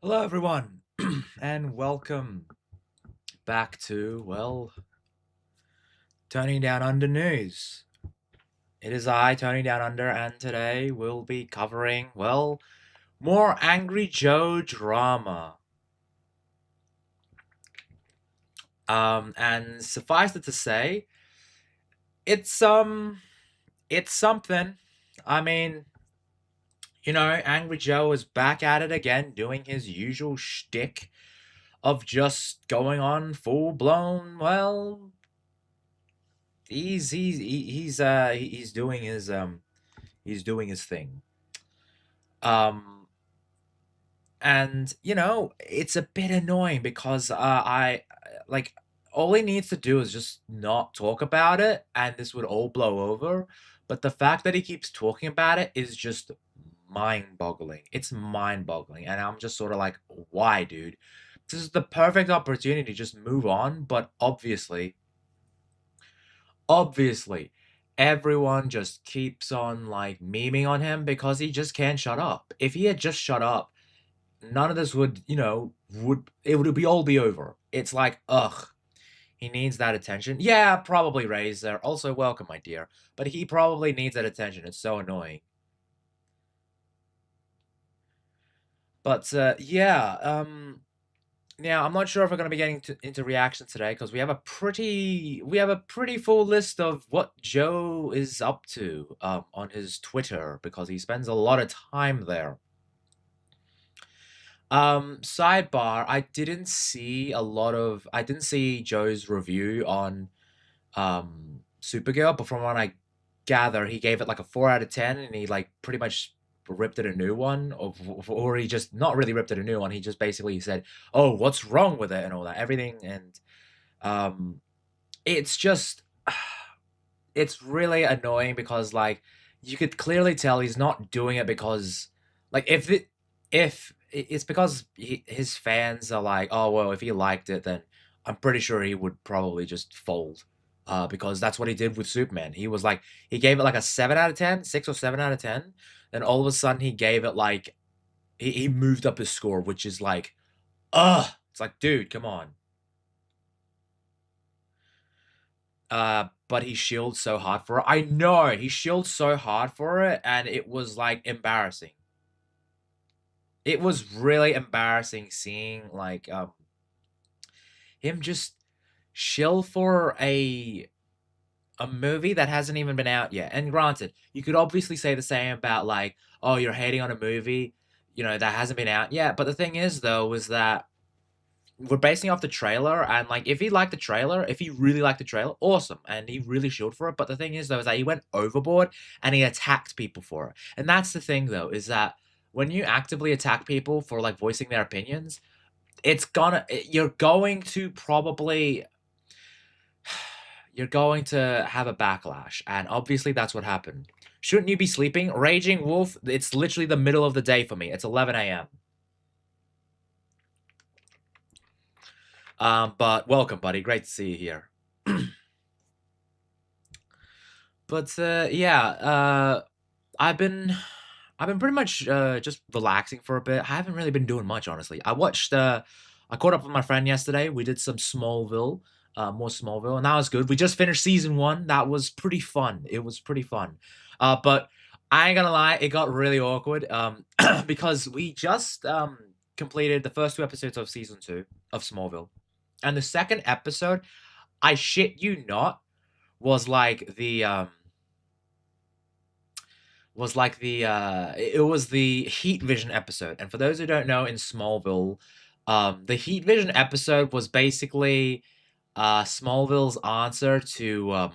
Hello, everyone, and welcome back to, Turning Down Under News. It is I, Turning Down Under, and today we'll be covering, more Angry Joe drama. And suffice it to say, it's, it's something. I mean, Angry Joe is back at it again, doing his usual shtick of just going on full blown, he's doing his thing. Um and it's a bit annoying because I like all he needs to do is just not talk about it and this would all blow over. But the fact that he keeps talking about it is just mind-boggling. It's mind-boggling. And I'm just sort of like, why, dude? This is the perfect opportunity to just move on, but obviously everyone just keeps on like memeing on him because he just can't shut up. If he had just shut up, none of this would, would be all be over. It's like, ugh, he needs that attention. Yeah, probably Raza. Also, welcome, my dear. But he probably needs that attention. It's so annoying. But now I'm not sure if we're going to be getting into reaction today because we have a pretty full list of what Joe is up to on his Twitter because he spends a lot of time there. Sidebar, I didn't see Joe's review on Supergirl, but from what I gather, he gave it like a 4 out of 10 and he like pretty much ripped it a new one, or he just not really ripped it a new one. He just basically said, "Oh, what's wrong with it?" and all that, everything. And um it's just it's really annoying because like you could clearly tell he's not doing it because like if it's because his fans are like, oh well, if he liked it, then I'm pretty sure he would probably just fold. Because that's what he did with Superman. He was like, he gave it like a 7 out of 10, 6 or 7 out of 10. Then all of a sudden he gave it like, he moved up his score, which is like, it's like, dude, come on. But he shields so hard for it. I know, he shields so hard for it, and it was like embarrassing. It was really embarrassing seeing like him just shill for a movie that hasn't even been out yet. And granted, you could obviously say the same about like, oh, you're hating on a movie, that hasn't been out yet. But the thing is though, is that we're basing off the trailer, and like if he liked the trailer, if he really liked the trailer, awesome, and he really showed for it. But the thing is though, is that he went overboard and he attacked people for it. And that's the thing though, is that when you actively attack people for like voicing their opinions, you're going to probably you're going to have a backlash, and obviously that's what happened. Shouldn't you be sleeping? Raging Wolf, it's literally the middle of the day for me. It's 11 a.m. But welcome, buddy. Great to see you here. But I've been pretty much just relaxing for a bit. I haven't really been doing much, honestly. I caught up with my friend yesterday. We did some Smallville, more Smallville, and that was good. We just finished season 1. That was pretty fun. It was pretty fun. But I ain't gonna lie, it got really awkward. Because we just completed the first 2 episodes of season 2 of Smallville, and the second episode, I shit you not, was like the it was the Heat Vision episode. And for those who don't know, in Smallville, the Heat Vision episode was basically Smallville's answer to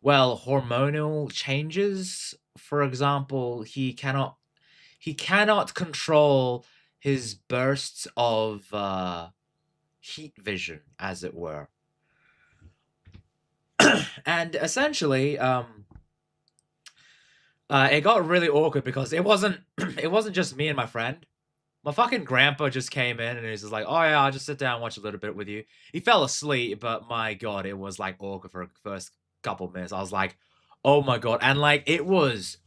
hormonal changes. For example, he cannot control his bursts of heat vision, as it were. And essentially, it got really awkward because it wasn't it wasn't just me and my friend. My fucking grandpa just came in and he's just like, "Oh yeah, I'll just sit down and watch a little bit with you." He fell asleep, but my god, it was like awkward for the first couple minutes. I was like, "Oh my god," and like it was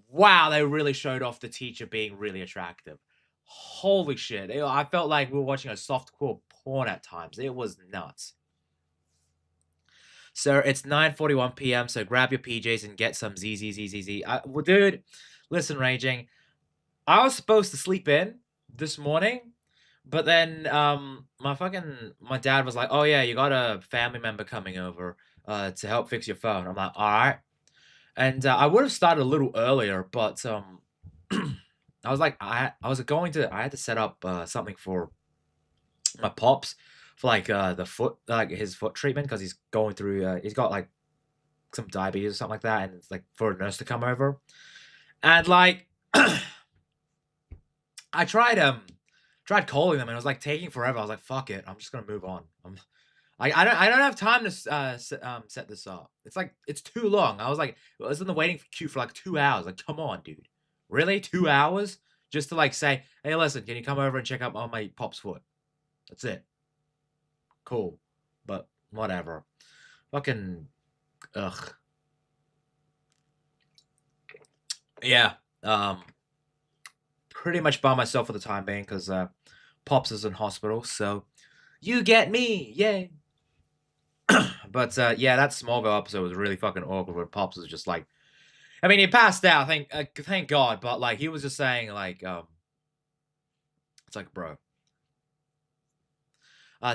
wow, they really showed off the teacher being really attractive. Holy shit. I felt like we were watching a softcore porn at times. It was nuts. So it's 9:41 p.m. So grab your PJs and get some ZZZZZ. Well, dude, listen, Raging. I was supposed to sleep in this morning, but then my dad was like, "Oh yeah, you got a family member coming over to help fix your phone." I'm like, "All right." And I would have started a little earlier, but I was like, I had to set up something for my pops for like the foot, like his foot treatment, because he's going through he's got like some diabetes or something like that, and it's like for a nurse to come over. And like I tried calling them, and it was like taking forever. I was like, fuck it, I'm just gonna move on. I don't have time to set this up. It's too long. I was like, I was in the waiting queue for like 2 hours. Like, come on, dude, really 2 hours just to like say, hey, listen, can you come over and check out on my pop's foot? That's it. Cool, but whatever. Fucking ugh. Yeah. Pretty much by myself for the time being because pops is in hospital. So you get me, yay. But yeah, that Smallville episode was really fucking awkward. Where Pops was just like, I mean, he passed out. Thank God. But like, he was just saying like, it's like, bro,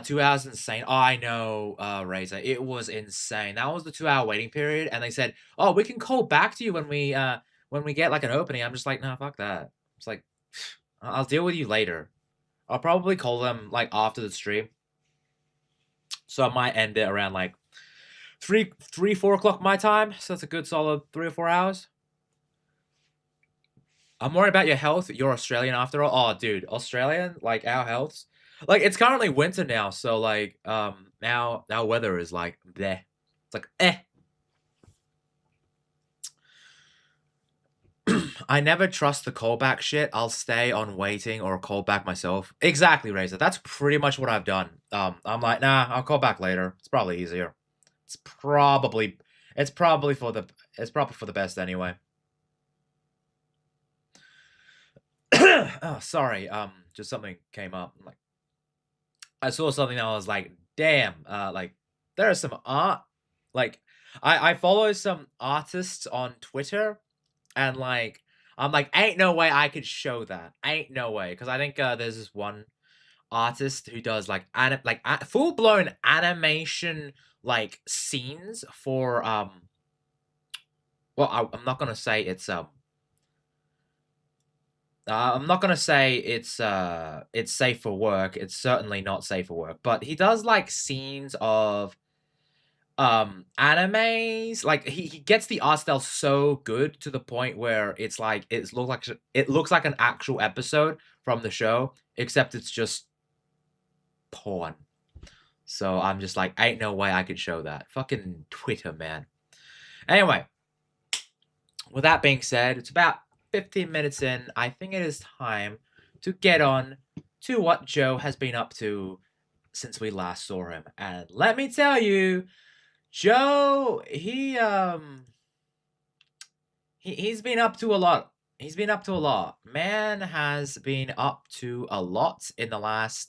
2 hours insane. Oh, I know, Raza. It was insane. That was the 2 hour waiting period, and they said, oh, we can call back to you when we get like an opening. I'm just like, nah, fuck that. It's like, I'll deal with you later. I'll probably call them like after the stream. So I might end it around like 4 o'clock my time. So that's a good solid 3 or 4 hours. I'm worried about your health. You're Australian after all. Oh, dude, Australian, like our healths. Like it's currently winter now, so like now our weather is like bleh. It's like I never trust the callback shit. I'll stay on waiting or call back myself. Exactly, Razor. That's pretty much what I've done. I'm like, nah, I'll call back later. It's probably easier. It's probably for the best anyway. Oh, sorry. Just something came up. Like I saw something that I was like, damn. Like there are some art. Like I follow some artists on Twitter, and like I'm like, ain't no way I could show that. Ain't no way, because I think there's this one artist who does like full blown animation like scenes for well, I'm not gonna say it's I'm not gonna say it's safe for work. It's certainly not safe for work. But he does like scenes of animes. Like he gets the art style so good to the point where it's like it looks like an actual episode from the show, except it's just porn. So I'm just like, ain't no way I could show that. Fucking Twitter, man. Anyway, with that being said, it's about 15 minutes in. I think it is time to get on to what Joe has been up to since we last saw him. And let me tell you, Joe, he's been up to a lot. He's been up to a lot. Man has been up to a lot in the last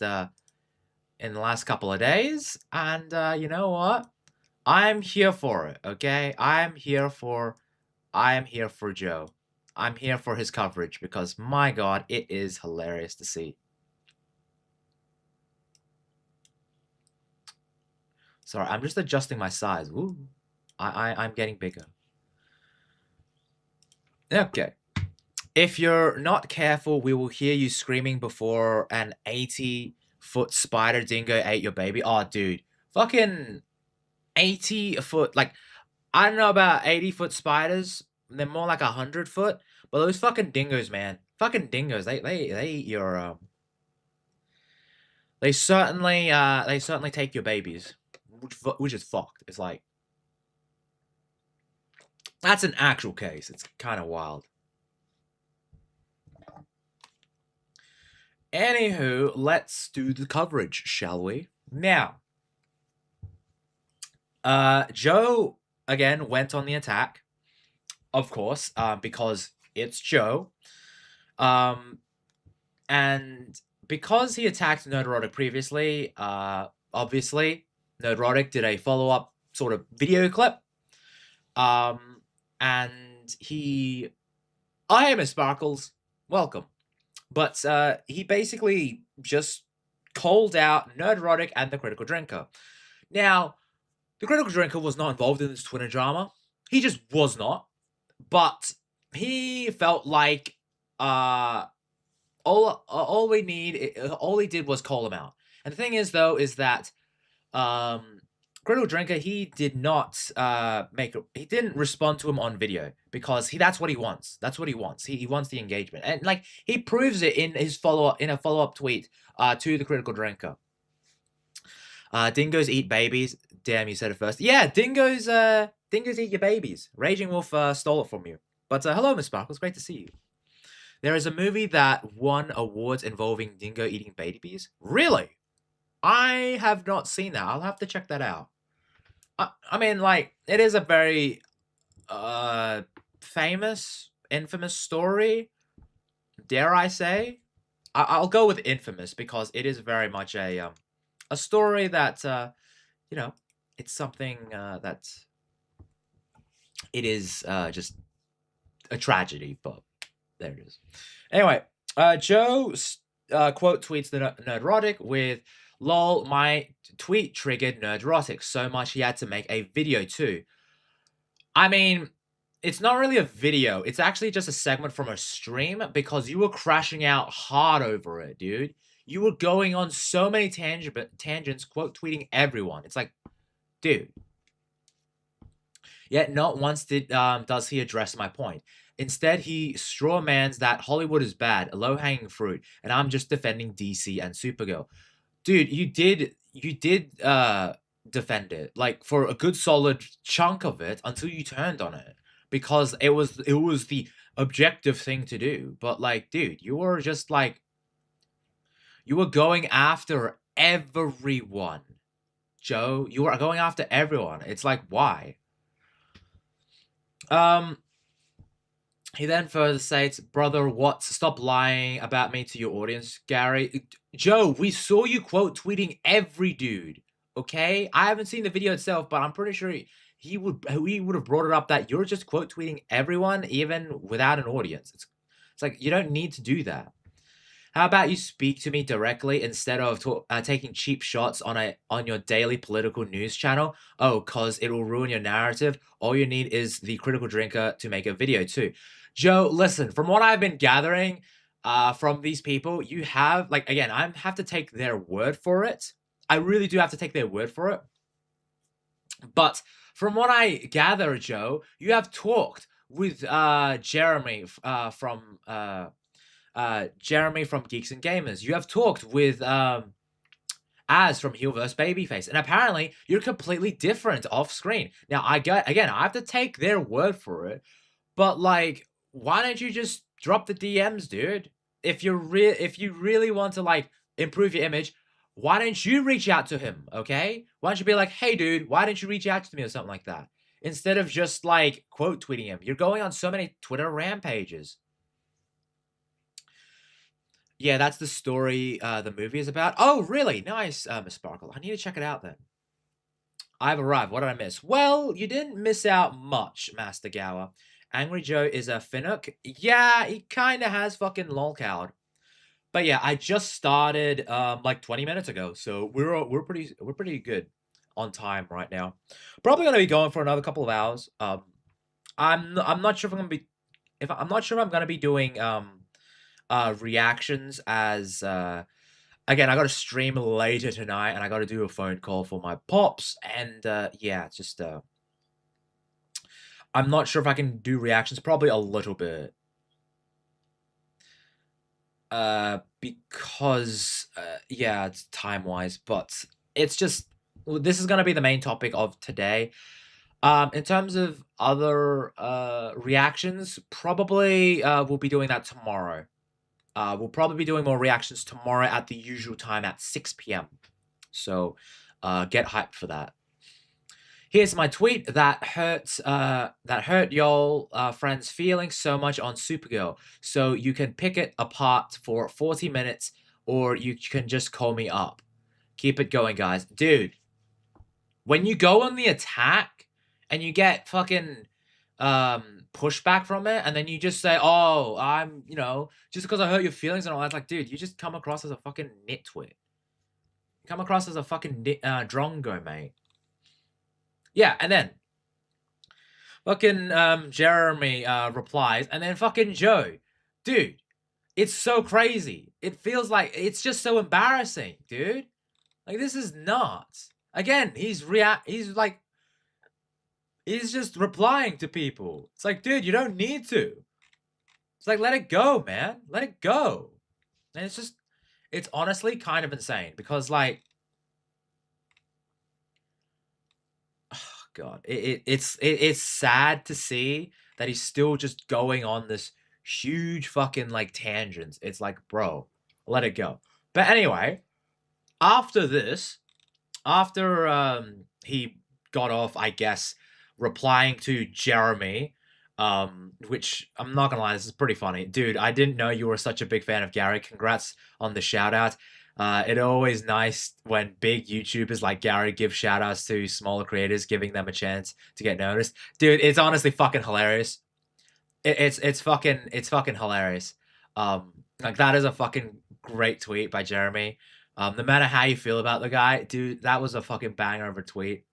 couple of days, and you know what? I'm here for it. Okay, I am here for Joe. I'm here for his coverage because my God, it is hilarious to see. Sorry, I'm just adjusting my size. Ooh, I'm getting bigger. Okay. If you're not careful, we will hear you screaming before an 80-foot spider dingo ate your baby. Oh, dude. Fucking 80-foot. Like, I don't know about 80-foot spiders. They're more like 100-foot. But those fucking dingoes, man. Fucking dingoes. They eat your, they certainly take your babies. Which is fucked. It's like, that's an actual case. It's kind of wild. Anywho, let's do the coverage, shall we? Now, Joe again went on the attack, of course, because It's Joe. Um, and because he attacked Nerdrotic previously, obviously, Nerdrotic did a follow-up sort of video clip. And he... Hi, Ms.Sparkles. Welcome. But he basically just called out Nerdrotic and the Critical Drinker. Now, the Critical Drinker was not involved in this Twitter drama. He just was not. But he felt like all he did was call him out. And the thing is, though, is that Critical Drinker, he did not he didn't respond to him on video because that's what he wants. That's what he wants. He wants the engagement, and like he proves it in his a follow-up tweet to the Critical Drinker. Dingoes eat babies. Damn, you said it first. Yeah, dingoes eat your babies. Raging Wolf stole it from you. But hello, Miss Sparkles. Great to see you. There is a movie that won awards involving dingo eating babies. Really? I have not seen that. I'll have to check that out. I mean, like, it is a very infamous story. Dare I say? I'll go with infamous because it is very much a story that you know, it's something that it is just a tragedy, but there it is. Anyway, Joe quote tweets the Nerdrotic with, "Lol, my tweet triggered Nerdrotic so much he had to make a video too." I mean, it's not really a video. It's actually just a segment from a stream because you were crashing out hard over it, dude. You were going on so many tangents, quote tweeting everyone. It's like, dude. Yet not once does he address my point. Instead, he strawmans that Hollywood is bad, a low-hanging fruit, and I'm just defending DC and Supergirl. Dude, you did defend it, like, for a good solid chunk of it until you turned on it. Because it was the objective thing to do. But, like, dude, you were just, like... You were going after everyone. Joe, you were going after everyone. It's like, why? He then further states, "Brother, what? Stop lying about me to your audience, Gary." Joe, we saw you quote tweeting every dude, okay? I haven't seen the video itself, but I'm pretty sure he would have brought it up that you're just quote tweeting everyone, even without an audience. It's like, you don't need to do that. How about you speak to me directly instead of taking cheap shots on your daily political news channel? Oh, cause it will ruin your narrative. All you need is the Critical Drinker to make a video too. Joe, listen, from what I've been gathering from these people, you have, like, again, I have to take their word for it. I really do have to take their word for it. But from what I gather, Joe, you have talked with Jeremy from Geeks and Gamers. You have talked with Az from Heel vs. Babyface, and apparently you're completely different off screen. Now, I have to take their word for it, but, like, why don't you just drop the DMs, dude? If you really want to, like, improve your image, why don't you reach out to him, okay? Why don't you be like, "Hey, dude, why don't you reach out to me," or something like that, instead of just, like, quote tweeting him. You're going on so many Twitter rampages. Yeah, that's the story the movie is about. Oh, really? Nice, Miss Sparkle. I need to check it out then. I've arrived. What did I miss? Well, you didn't miss out much, Master Gowa. Angry Joe is a Finnock. Yeah, he kind of has fucking lolcowed. But yeah, I just started like 20 minutes ago, so we're pretty good on time right now. Probably gonna be going for another couple of hours. I'm not sure if I'm not sure if I'm gonna be doing reactions as again, I got to stream later tonight, and I got to do a phone call for my pops, and yeah, it's just I'm not sure if I can do reactions. Probably a little bit, because yeah, it's time wise, but it's just, this is gonna be the main topic of today. In terms of other reactions, probably we'll be doing that tomorrow. We'll probably be doing more reactions tomorrow at the usual time at 6 p.m. So, get hyped for that. Here's my tweet that hurt y'all friends' feelings so much on Supergirl. So you can pick it apart for 40 minutes, or you can just call me up. Keep it going, guys. Dude, when you go on the attack and you get fucking pushback from it, and then you just say, oh, I'm, just because I hurt your feelings and all that, like, dude, you just come across as a fucking nitwit. You come across as a fucking drongo, mate. Yeah, and then fucking Jeremy replies, and then fucking Joe. Dude, it's so crazy. It feels like it's just so embarrassing, dude. Like, this is nuts. Again, he's just replying to people. It's like, dude, you don't need to. It's like, let it go, man. Let it go. And it's honestly kind of insane because, like, oh God, it's sad to see that he's still just going on this huge fucking like tangents. It's like, bro, let it go. But anyway, after this, after he got off, I guess, replying to Jeremy, which I'm not gonna lie, this is pretty funny. Dude, I didn't know you were such a big fan of Gary. Congrats on the shout out. It's always nice when big YouTubers like Gary give shout outs to smaller creators, giving them a chance to get noticed. Dude, it's honestly fucking hilarious. It's fucking hilarious. Like, that is a fucking great tweet by Jeremy. No matter how you feel about the guy, dude, that was a fucking banger of a tweet.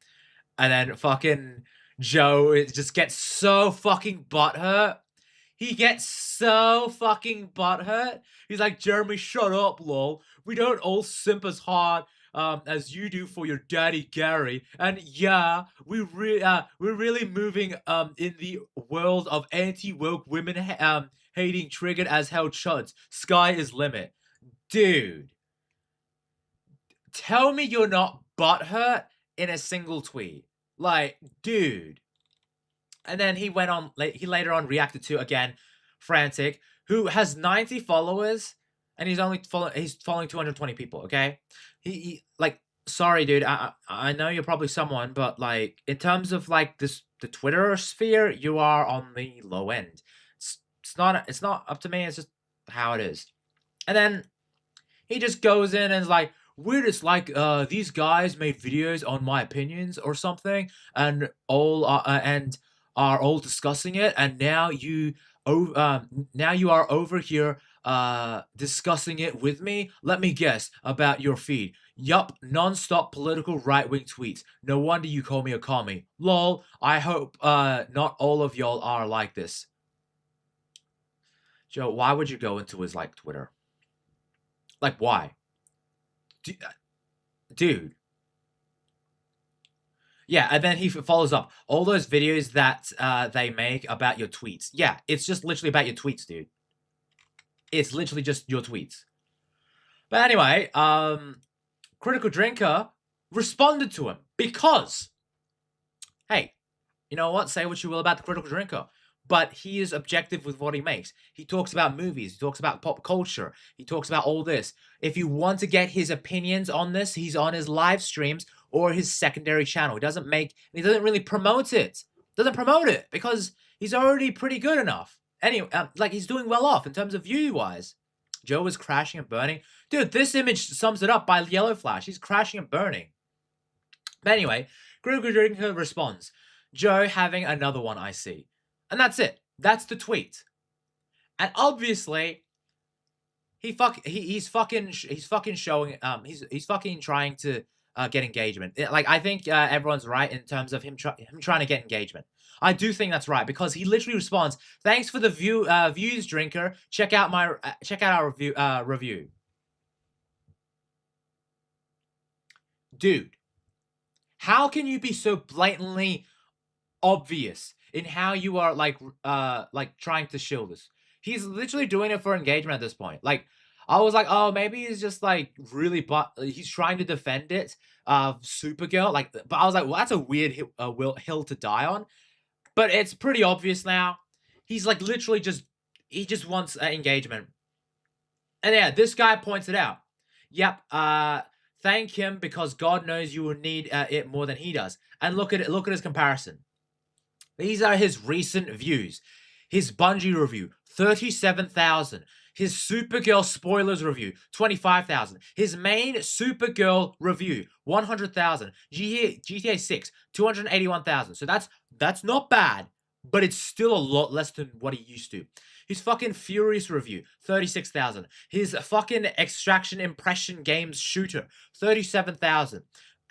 And then fucking Joe just gets so fucking butthurt. He gets so fucking butthurt. He's like, Jeremy, shut up, lol. We don't all simp as hard as you do for your daddy Gary. And yeah, we're really moving in the world of anti-woke women hating triggered as hell chuds. Sky is limit. Dude. Tell me you're not butthurt in a single tweet. Like, dude. And then he went on, he later on reacted to, again, Frantic, who has 90 followers, and he's following 220 people, okay? He like, sorry, dude, I know you're probably someone, but, like, in terms of, like, the Twitter sphere, you are on the low end. It's not up to me, it's just how it is. And then he just goes in and is like, we're just like, these guys made videos on my opinions or something, and are all discussing it, and now you are over here discussing it with me. Let me guess about your feed. Yup, non-stop political right-wing tweets. No wonder you call me a commie. Lol, I hope not all of y'all are like this. Joe, why would you go into his, like, Twitter? Like, why? Dude. Yeah, and then he follows up. All those videos that they make about your tweets. Yeah, it's just literally about your tweets, dude. It's literally just your tweets. But anyway, Critical Drinker responded to him because, hey, you know what? Say what you will about the Critical Drinker, but he is objective with what he makes. He talks about movies. He talks about pop culture. He talks about all this. If you want to get his opinions on this, he's on his live streams or his secondary channel. He doesn't really promote it. Doesn't promote it because he's already pretty good enough. Anyway, like, he's doing well off in terms of view-wise. Joe is crashing and burning. Dude, this image sums it up by Yellow Flash. He's crashing and burning. But anyway, Critical Drinker responds, Joe having another one, I see. And that's it. That's the tweet. And obviously, he's fucking trying to get engagement. Like, I think everyone's right in terms of him trying to get engagement. I do think that's right because he literally responds, "Thanks for the views, Drinker. Check out our review." Dude, how can you be so blatantly obvious in how you are like trying to shield this? He's literally doing it for engagement at this point. Like, I was like, oh, maybe he's just like really, he's trying to defend it, Supergirl. Like, but I was like, well, that's a weird hill to die on. But it's pretty obvious now. He's like literally he just wants engagement. And yeah, this guy points it out. Yep. Thank him because God knows you will need it more than he does. And look at it. Look at his comparison. These are his recent views. His Bungie review, 37,000. His Supergirl spoilers review, 25,000. His main Supergirl review, 100,000. GTA 6, 281,000. So that's not bad, but it's still a lot less than what he used to. His fucking Furious review, 36,000. His fucking Extraction Impression Games shooter, 37,000.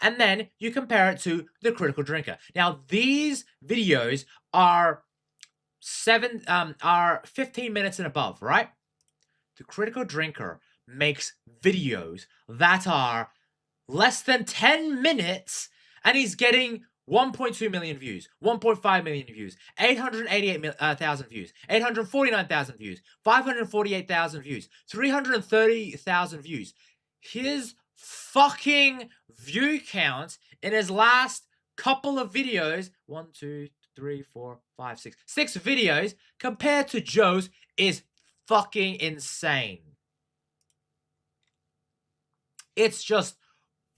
And then you compare it to the Critical Drinker. Now, these videos are 15 minutes and above, right? The Critical Drinker makes videos that are less than 10 minutes, and he's getting 1.2 million views, 1.5 million views, 888,000 views, 849,000 views, 548,000 views, 330,000 views. His fucking view count in his last couple of videos, 1, 2, 3, 4, 5, 6 videos, compared to Joe's, is fucking insane. It's just,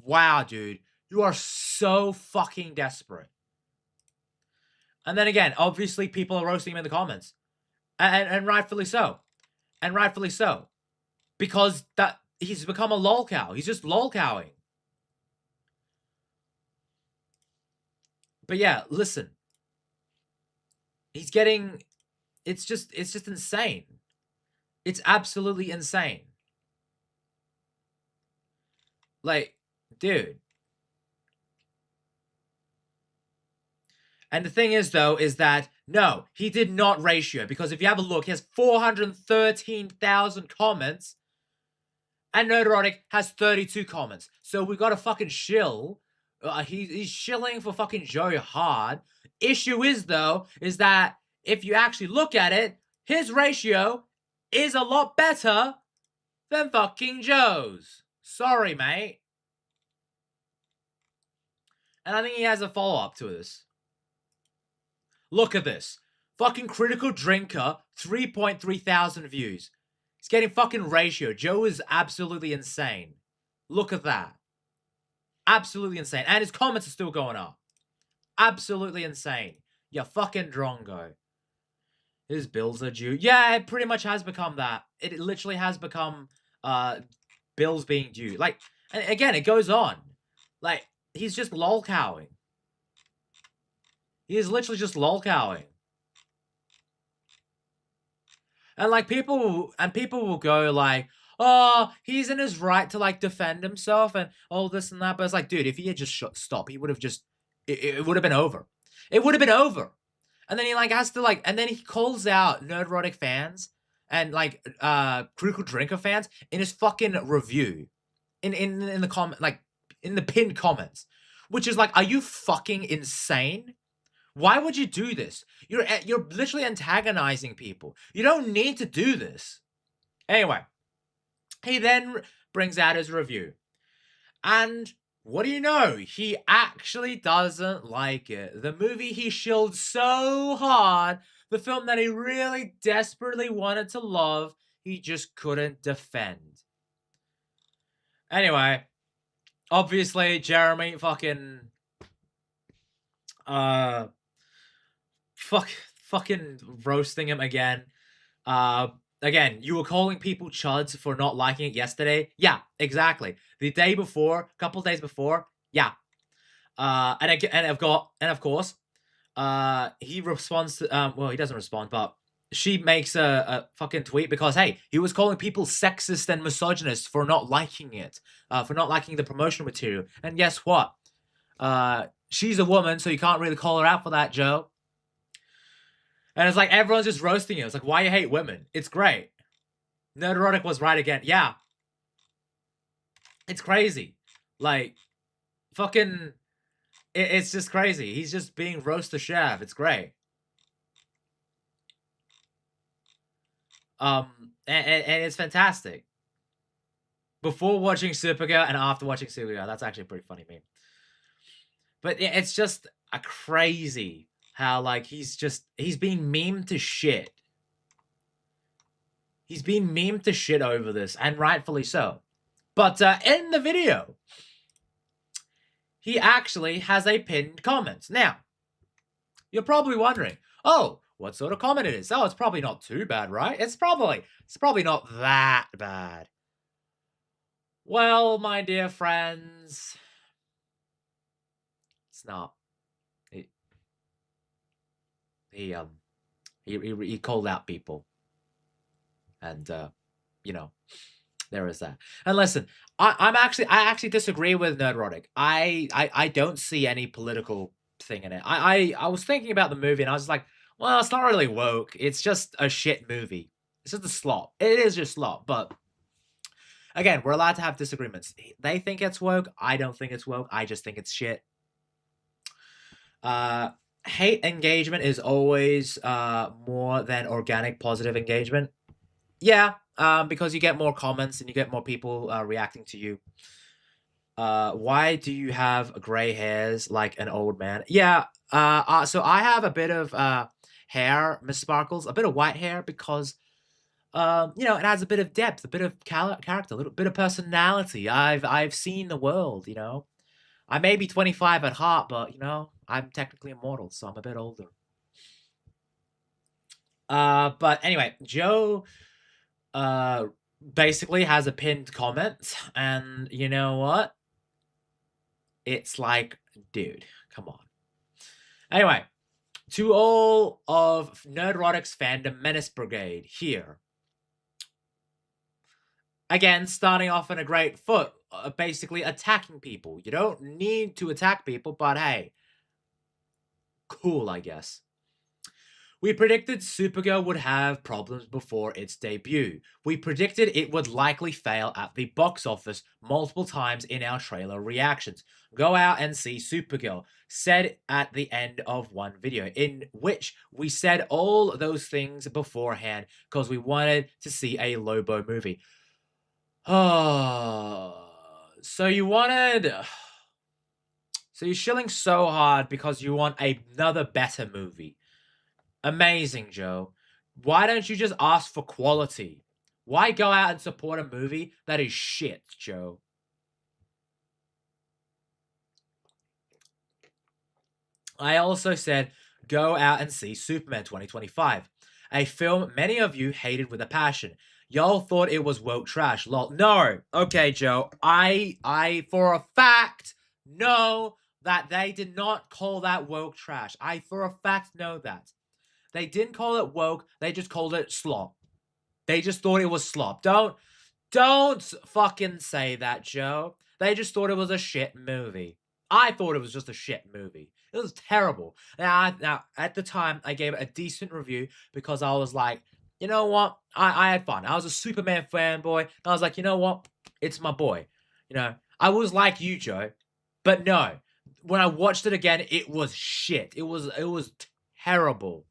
wow, dude. You are so fucking desperate. And then again, obviously people are roasting him in the comments. And rightfully so. And rightfully so. Because he's become a lolcow. He's just lolcowing. But yeah, listen. He's getting... It's just insane. It's absolutely insane. Like, dude. And the thing is, though, is that, no, he did not ratio. Because if you have a look, he has 413,000 comments. And Nerderotic has 32 comments. So we got a fucking shill. He's shilling for fucking Joe hard. Issue is, though, is that if you actually look at it, his ratio is a lot better than fucking Joe's. Sorry, mate. And I think he has a follow-up to this. Look at this. Fucking Critical Drinker, 3.3 thousand views. He's getting fucking ratio. Joe is absolutely insane. Look at that. Absolutely insane. And his comments are still going up. Absolutely insane. You fucking drongo. His bills are due. Yeah, it pretty much has become that. It literally has become bills being due. Like, and again, it goes on. Like, he's just lolcowing. He is literally just lolcowing. And like people will go like, oh, he's in his right to like defend himself and all this and that. But it's like, dude, if he had just stopped, he would have just, it would have been over. It would have been over. And then he like has to like, and then he calls out Nerderotic fans and like Critical Drinker fans in his fucking review, in the comment, like in the pinned comments, which is like, are you fucking insane? Why would you do this? You're literally antagonizing people. You don't need to do this. Anyway, he then brings out his review. And what do you know? He actually doesn't like it. The movie he shilled so hard, the film that he really desperately wanted to love, he just couldn't defend. Anyway, obviously, Jeremy fucking... fucking roasting him again. Again, you were calling people chuds for not liking it yesterday. Yeah, exactly. The day before, a couple days before, yeah. And of course, he responds to, well, he doesn't respond, but she makes a fucking tweet because, hey, he was calling people sexist and misogynist for not liking it, for not liking the promotional material. And guess what? She's a woman, so you can't really call her out for that, Joe. And it's like, everyone's just roasting you. It's like, why you hate women? It's great. Nerderotic was right again. Yeah. It's crazy. Like, fucking... It's just crazy. He's just being roast to chef. It's great. And it's fantastic. Before watching Supergirl and after watching Supergirl. That's actually a pretty funny meme. But it's just a crazy... how, like, he's being memed to shit. He's being memed to shit over this, and rightfully so. But in the video, he actually has a pinned comment. Now, you're probably wondering, oh, what sort of comment it is? Oh, it's probably not too bad, right? It's probably not that bad. Well, my dear friends, it's not. He called out people, and you know, there is that. And listen, I actually disagree with Nerdrotic. I don't see any political thing in it. I was thinking about the movie and I was like, well, it's not really woke. It's just a shit movie. It's just a slop. It is just slop. But again, we're allowed to have disagreements. They think it's woke. I don't think it's woke. I just think it's shit. Hate engagement is always more than organic positive engagement. Yeah, because you get more comments and you get more people reacting to you. Why do you have gray hairs like an old man? Yeah, so I have a bit of hair, Ms.Sparkles, a bit of white hair because, you know, it adds a bit of depth, a bit of character, a little bit of personality. I've seen the world, you know. I may be 25 at heart, but, you know, I'm technically immortal, so I'm a bit older. But anyway, Joe basically has a pinned comment, and you know what? It's like, dude, come on. Anyway, to all of Nerdrotic's fandom Menace Brigade here. Again, starting off on a great foot, basically attacking people. You don't need to attack people, but hey, cool, I guess. We predicted Supergirl would have problems before its debut. We predicted it would likely fail at the box office multiple times in our trailer reactions. Go out and see Supergirl, said at the end of one video, in which we said all those things beforehand because we wanted to see a Lobo movie. Oh, so you wanted... So you're shilling so hard because you want another better movie. Amazing, Joe. Why don't you just ask for quality? Why go out and support a movie that is shit, Joe? I also said, go out and see Superman 2025, a film many of you hated with a passion. Y'all thought it was woke trash, lol. No. Okay, Joe. I for a fact know that they did not call that woke trash. I for a fact know that. They didn't call it woke. They just called it slop. They just thought it was slop. Don't fucking say that, Joe. They just thought it was a shit movie. I thought it was just a shit movie. It was terrible. Now at the time, I gave it a decent review because I was like, you know what? I had fun. I was a Superman fanboy. And I was like, you know what? It's my boy. You know, I was like you, Joe. But no, when I watched it again, it was shit. It was terrible.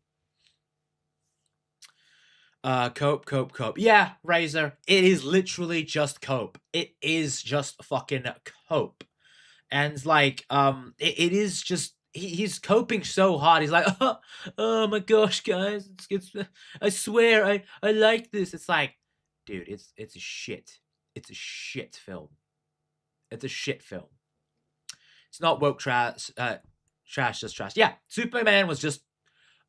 Cope. Yeah, Raza. It is literally just cope. It is just fucking cope. And like, it is just he's coping so hard. He's like, oh my gosh, guys, I swear I like this. It's like, dude, it's a shit. It's a shit film. It's a shit film. It's not woke trash. Just trash. Yeah, Superman was just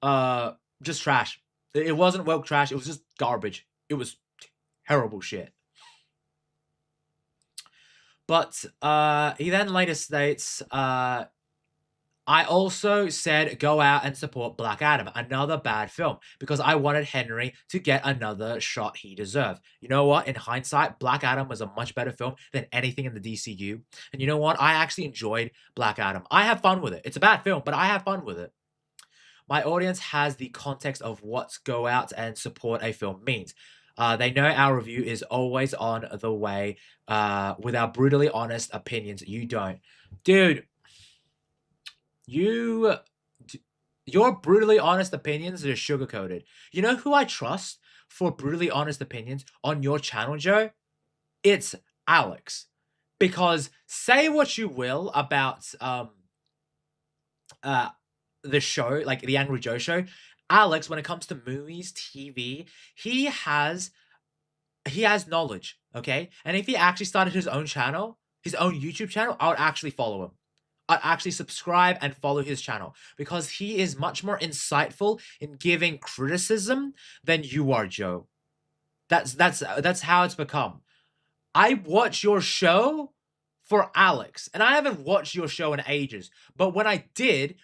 trash. It wasn't woke trash. It was just garbage. It was terrible shit. But he then later states, I also said go out and support Black Adam, another bad film, because I wanted Henry to get another shot he deserved. You know what? In hindsight, Black Adam was a much better film than anything in the DCU. And you know what? I actually enjoyed Black Adam. I have fun with it. It's a bad film, but I have fun with it. My audience has the context of what go out and support a film means. They know our review is always on the way with our brutally honest opinions. You don't. Dude, your brutally honest opinions are sugar-coated. You know who I trust for brutally honest opinions on your channel, Joe? It's Alex. Because say what you will about the show, like the Angry Joe show, Alex, when it comes to movies, TV, he has he has knowledge, okay? And if he actually started his own channel, his own YouTube channel, I would actually follow him. I'd actually subscribe and follow his channel because he is much more insightful in giving criticism than you are, Joe. That's how it's become. I watch your show for Alex, and I haven't watched your show in ages. But when I did,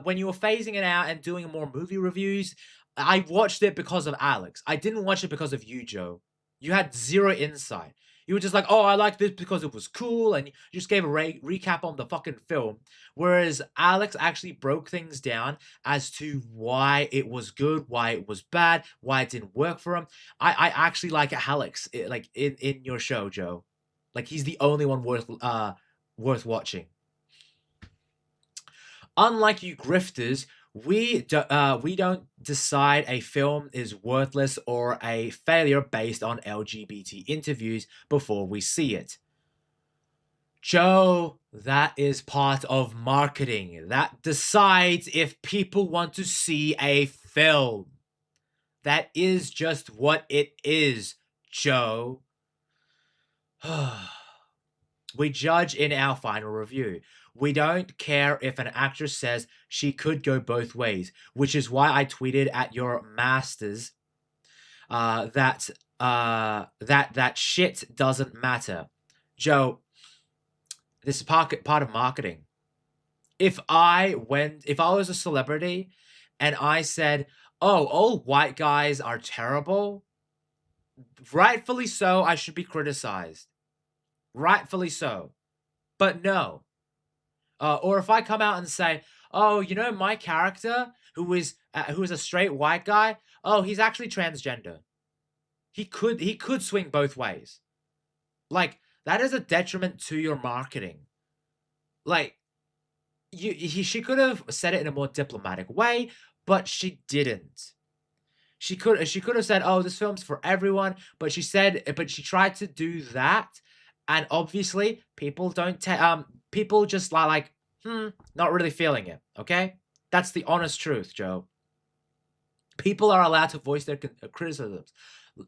when you were phasing it out and doing more movie reviews, I watched it because of Alex. I didn't watch it because of you, Joe. You had zero insight. You were just like, oh, I like this because it was cool, and you just gave a recap on the fucking film. Whereas Alex actually broke things down as to why it was good, why it was bad, why it didn't work for him. I actually like Alex, like in your show, Joe. Like he's the only one worth watching. Unlike you grifters, we don't decide a film is worthless or a failure based on LGBT interviews before we see it. Joe, that is part of marketing. That decides if people want to see a film. That is just what it is, Joe. We judge in our final review. We don't care if an actress says she could go both ways, which is why I tweeted at your masters that shit doesn't matter. Joe, this is part of marketing. If I was a celebrity and I said, "Oh, all white guys are terrible," rightfully so, I should be criticized. Rightfully so. But no. Or if I come out and say, "Oh, you know, my character, who is a straight white guy, oh, he's actually transgender. He could swing both ways." Like, that is a detriment to your marketing. Like, she could have said it in a more diplomatic way, but she didn't. She could have said, "Oh, this film's for everyone," but she tried to do that, and obviously people people just like, not really feeling it. Okay, that's the honest truth, Joe. People are allowed to voice their criticisms.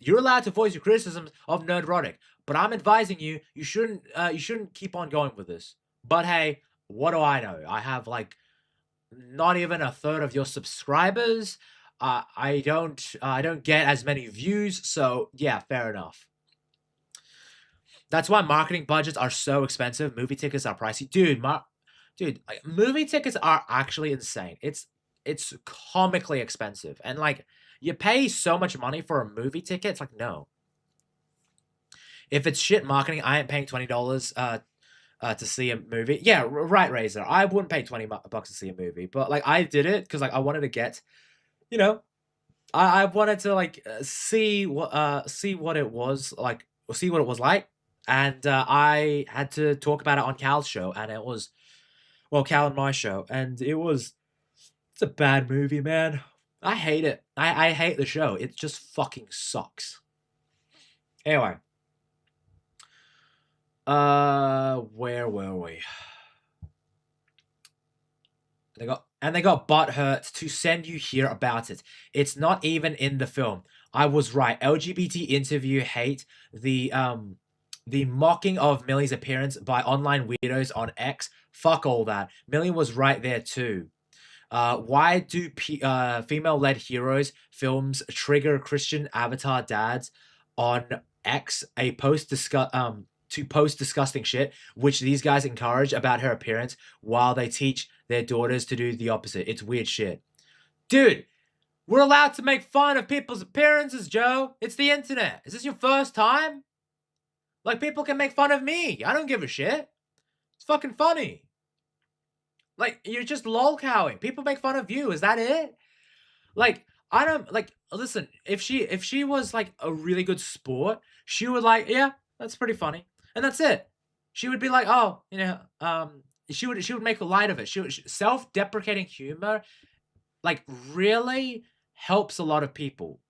You're allowed to voice your criticisms of Nerdrotic, but I'm advising you, you shouldn't keep on going with this. But hey, what do I know? I have like not even a third of your subscribers. I don't get as many views, so yeah, fair enough. That's why marketing budgets are so expensive. Movie tickets are pricey, dude. Movie tickets are actually insane. It's comically expensive, and like you pay so much money for a movie ticket. It's like, no. If it's shit marketing, I ain't paying $20 to see a movie. Yeah, right, Raza. I wouldn't pay $20 to see a movie, but like I did it because like I wanted to get, you know, I wanted to like see what it was like, and I had to talk about it on Cal's show, and it was, well, Cal and my show, and it's a bad movie, man. I hate it. I hate the show. It just fucking sucks. Anyway. Where were we? They got butthurt to send you here about it. It's not even in the film. I was right. LGBT interview hate the mocking of Millie's appearance by online weirdos on X. Fuck all that. Millie was right there too. Why do female-led heroes films trigger Christian avatar dads on X to post disgusting shit, which these guys encourage about her appearance while they teach their daughters to do the opposite? It's weird shit. Dude, we're allowed to make fun of people's appearances, Joe. It's the internet. Is this your first time? Like, people can make fun of me. I don't give a shit. It's fucking funny. Like, you're just lolcowing. People make fun of you. Is that it? Like, I don't, like, listen, if she was, like, a really good sport, she would, like, yeah, that's pretty funny. And that's it. She would be like, oh, you know, she would make light of it. Self-deprecating humor, like, really helps a lot of people.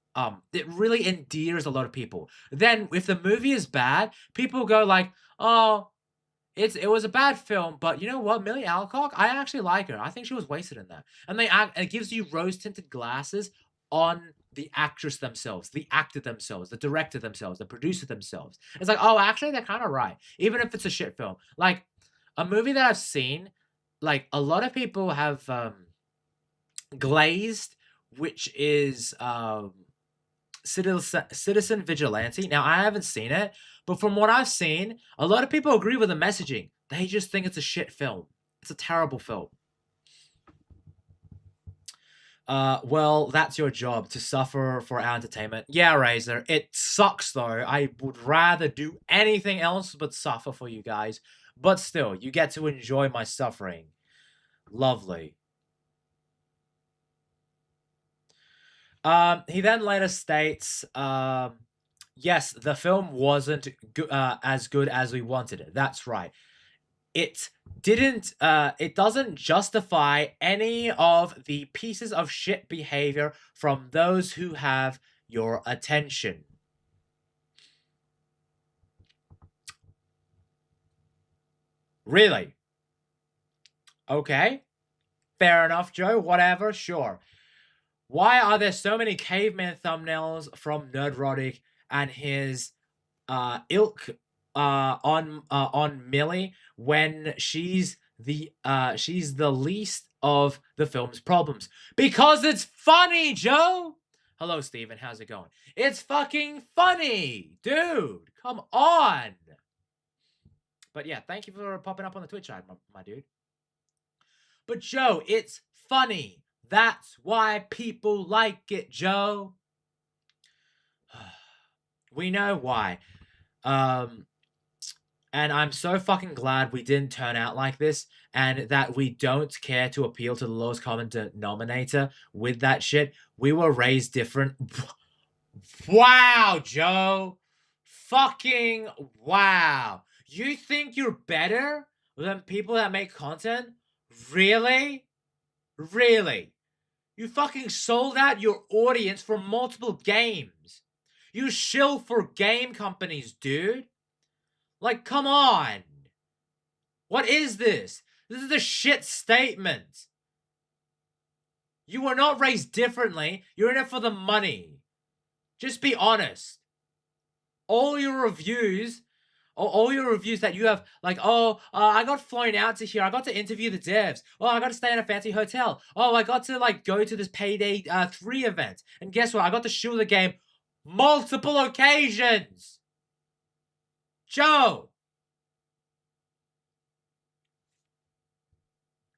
It really endears a lot of people. Then, if the movie is bad, people go like, oh, it was a bad film, but you know what? Millie Alcock, I actually like her. I think she was wasted in that. And it gives you rose-tinted glasses on the actress themselves, the actor themselves, the director themselves, the producer themselves. It's like, oh, actually, they're kind of right. Even if it's a shit film. Like, a movie that I've seen, like, a lot of people have glazed, which is Citizen Vigilante. Now, I haven't seen it, but from what I've seen, a lot of people agree with the messaging. They just think it's a shit film. It's a terrible film. Well, that's your job, to suffer for our entertainment. Yeah, Raza, it sucks though. I would rather do anything else but suffer for you guys. But still, you get to enjoy my suffering. Lovely. He then later states, yes, the film wasn't as good as we wanted it. That's right. It doesn't justify any of the pieces of shit behavior from those who have your attention. Really? Okay. Fair enough, Joe. Whatever. Sure. Why are there so many caveman thumbnails from Nerdrotic and his ilk on Millie when she's the least of the film's problems? Because it's funny, Joe. Hello, Steven. How's it going? It's fucking funny, dude. Come on. But yeah, thank you for popping up on the Twitch side, my dude. But Joe, it's funny. That's why people like it, Joe. We know why. And I'm so fucking glad we didn't turn out like this, and that we don't care to appeal to the lowest common denominator with that shit. We were raised different. Wow, Joe. Fucking wow. You think you're better than people that make content? Really? Really? You fucking sold out your audience for multiple games. You shill for game companies, dude. Like, come on. What is this? This is a shit statement. You were not raised differently. You're in it for the money. Just be honest. All your reviews that you have, like, oh, I got flown out to here. I got to interview the devs. Oh, I got to stay in a fancy hotel. Oh, I got to, like, go to this Payday 3 event. And guess what? I got to shill the game multiple occasions. Joe.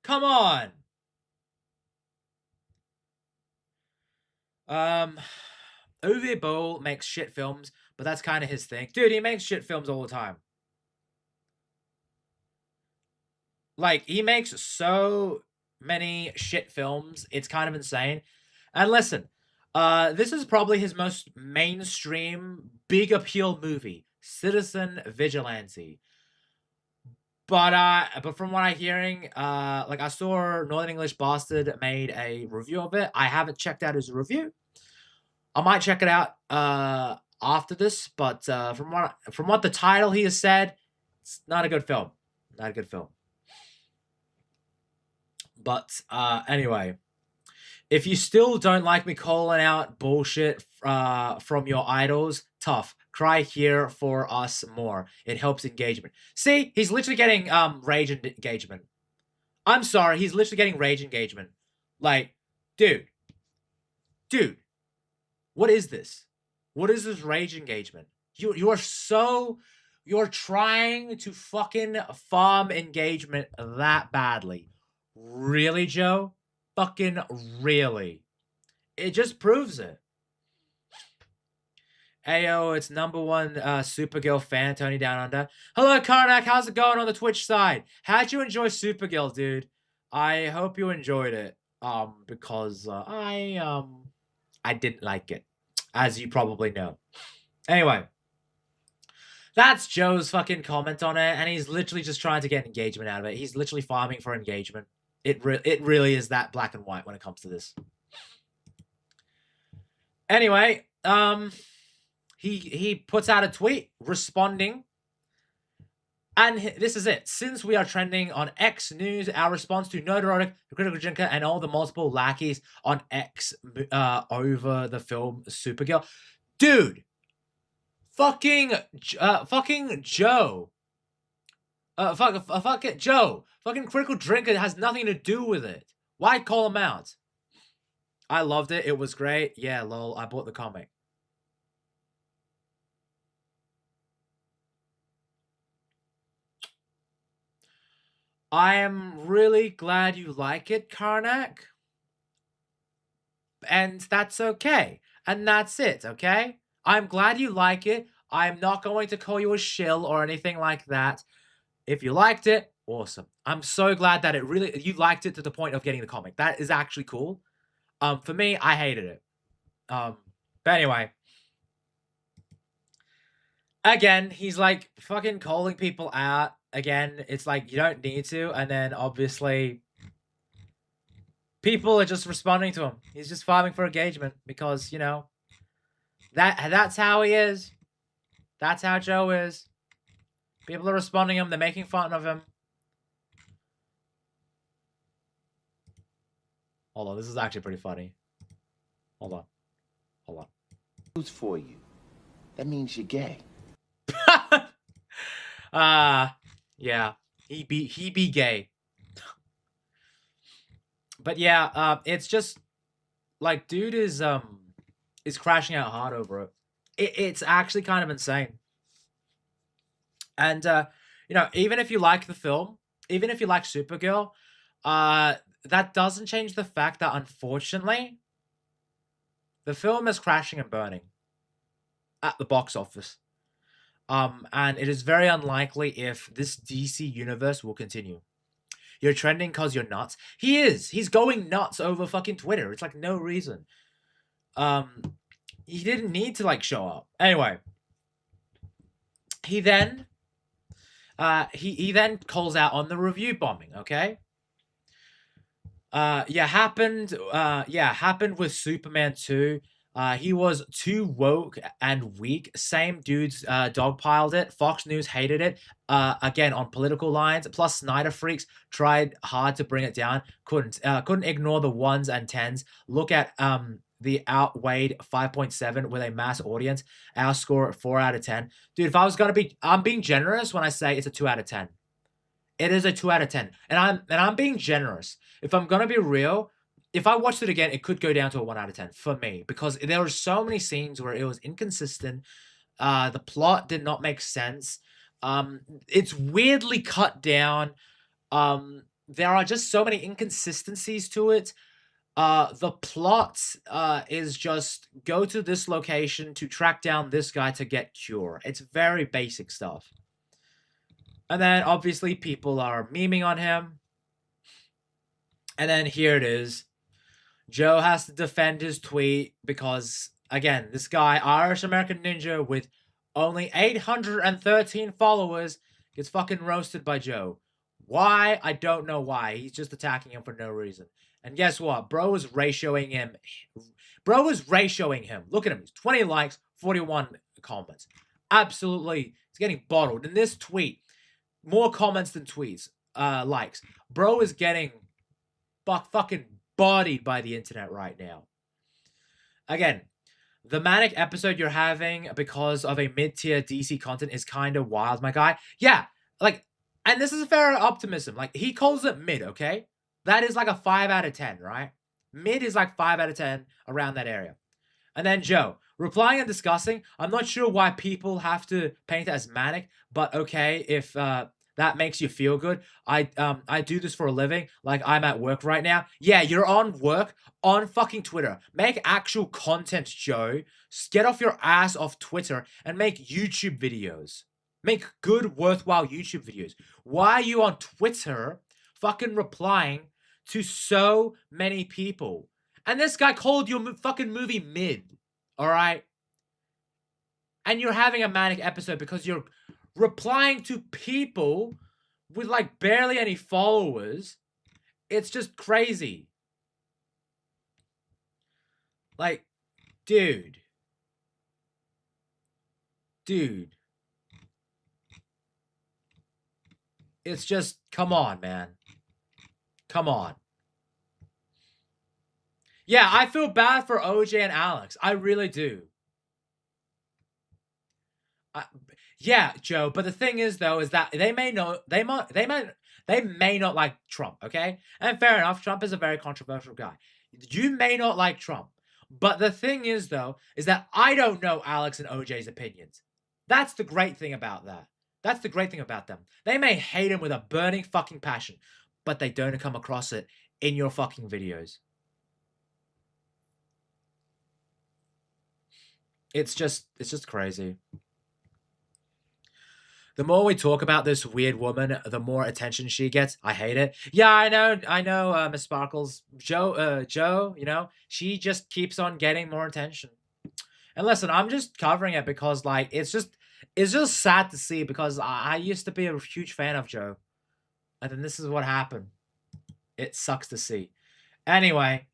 Come on. Uwe Boll makes shit films, but that's kind of his thing. Dude, he makes shit films all the time. Like, he makes so many shit films, it's kind of insane. And listen, this is probably his most mainstream, big appeal movie, Citizen Vigilante. But from what I'm hearing, like, I saw Northern English Bastard made a review of it. I haven't checked out his review. I might check it out after this, but from what the title he has said, it's not a good film. Not a good film. But anyway, if you still don't like me calling out bullshit from your idols, tough. Cry here for us more. It helps engagement. See, he's literally getting rage engagement. I'm sorry, he's literally getting rage engagement. Like, dude, what is this? What is this rage engagement? You're trying to fucking farm engagement that badly. Really, Joe? Fucking really. It just proves it. Ayo, it's #1 Supergirl fan, Tony Down Under. Hello, Karnak. How's it going on the Twitch side? How'd you enjoy Supergirl, dude? I hope you enjoyed it. Because I didn't like it, as you probably know. Anyway, that's Joe's fucking comment on it, and he's literally just trying to get engagement out of it. He's literally farming for engagement. It really is that black and white when it comes to this. Anyway, he puts out a tweet responding And this is it. Since we are trending on X News, our response to Nerdrotic, the Critical Drinker, and all the multiple lackeys on X over the film Supergirl. Dude! Fucking Joe. Fuck it, Joe. Fucking Critical Drinker has nothing to do with it. Why call him out? I loved it. It was great. Yeah, lol. I bought the comic. I am really glad you like it, Karnak. And that's okay. And that's it, okay? I'm glad you like it. I'm not going to call you a shill or anything like that. If you liked it, awesome. I'm so glad that you liked it to the point of getting the comic. That is actually cool. For me, I hated it. But anyway. Again, he's like fucking calling people out. Again, it's like you don't need to. And then obviously people are just responding to him. He's just farming for engagement because, you know, that's how he is. That's how Joe is. People are responding to him. They're making fun of him. Hold on. This is actually pretty funny. Hold on. Hold on. Who's for you? That means you're gay. Yeah. He be gay. But yeah, it's just like dude is crashing out hard over it. It's actually kind of insane. And you know, even if you like the film, even if you like Supergirl, that doesn't change the fact that unfortunately the film is crashing and burning at the box office. And it is very unlikely if this DC universe will continue. You're trending because you're nuts. He is. He's going nuts over fucking Twitter. It's like no reason. He didn't need to like show up. Anyway, he then he then calls out on the review bombing. Okay. Happened with Superman 2. He was too woke and weak. Same dudes dogpiled it. Fox News hated it. Again, on political lines. Plus, Snyder Freaks tried hard to bring it down. Couldn't ignore the ones and tens. Look at the outweighed 5.7 with a mass audience. Our score at 4 out of 10. Dude, if I was gonna be, I'm being generous when I say it's a 2 out of 10. It is a 2 out of 10, and I'm being generous. If I'm gonna be real, if I watched it again, it could go down to a 1 out of 10 for me because there were so many scenes where it was inconsistent. The plot did not make sense. It's weirdly cut down. There are just so many inconsistencies to it. The plot is just go to this location to track down this guy to get cure. It's very basic stuff. And then obviously people are memeing on him. And then here it is. Joe has to defend his tweet because, again, this guy, Irish American Ninja, with only 813 followers, gets fucking roasted by Joe. Why? I don't know why. He's just attacking him for no reason. And guess what? Bro is ratioing him. Look at him. He's 20 likes, 41 comments. Absolutely. He's getting bottled. In this tweet, more comments than tweets, likes. Bro is getting fucking bodied by the internet right now. Again, the manic episode you're having because of a mid-tier DC content is kind of wild, my guy. Yeah, like, and this is a fair optimism. Like, he calls it mid, okay? That is like a 5 out of 10, right? Mid is like 5 out of 10 around that area. And then Joe, replying and discussing, I'm not sure why people have to paint it as manic, but okay, if that makes you feel good. I do this for a living. Like, I'm at work right now. Yeah, you're on work on fucking Twitter. Make actual content, Joe. Get off your ass off Twitter and make YouTube videos. Make good, worthwhile YouTube videos. Why are you on Twitter fucking replying to so many people? And this guy called your fucking movie mid. All right? And you're having a manic episode because you're replying to people with like barely any followers. It's just crazy. Like, dude. It's just, come on, man. Come on. Yeah, I feel bad for OJ and Alex. I really do. Yeah, Joe. But the thing is, though, is that they may not like Trump. Okay, and fair enough. Trump is a very controversial guy. You may not like Trump, but the thing is, though, is that I don't know Alex and OJ's opinions. That's the great thing about that. That's the great thing about them. They may hate him with a burning fucking passion, but they don't come across it in your fucking videos. It's just crazy. The more we talk about this weird woman, the more attention she gets. I hate it. Yeah, I know, Ms.Sparkles. Joe, you know, she just keeps on getting more attention. And listen, I'm just covering it because, like, it's just sad to see because I used to be a huge fan of Joe. And then this is what happened. It sucks to see. Anyway,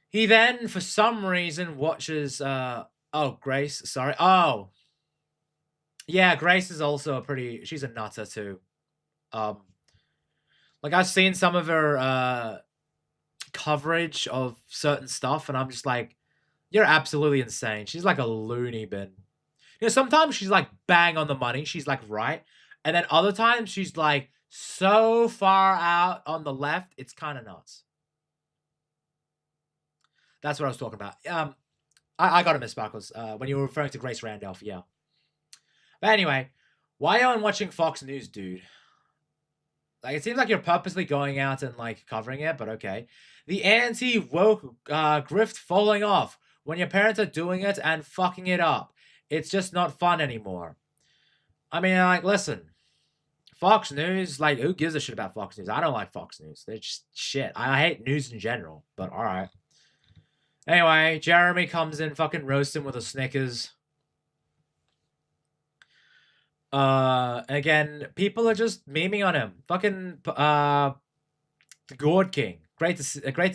he then, for some reason, watches, Grace, sorry. Oh, yeah, Grace is also she's a nutter too. Like I've seen some of her coverage of certain stuff, and I'm just like, you're absolutely insane. She's like a loony bin. You know, sometimes she's like bang on the money. She's like right, and then other times she's like so far out on the left, it's kind of nuts. That's what I was talking about. I got it, Ms.Sparkles. When you were referring to Grace Randolph, yeah. But anyway, why aren't watching Fox News, dude? Like, it seems like you're purposely going out and, like, covering it, but okay. The anti-woke grift falling off when your parents are doing it and fucking it up. It's just not fun anymore. I mean, like, listen. Fox News, like, who gives a shit about Fox News? I don't like Fox News. They're just shit. I hate news in general, but alright. Anyway, Jeremy comes in fucking roasting with a Snickers. Again, people are just memeing on him. Fucking, the Gourd King. Great to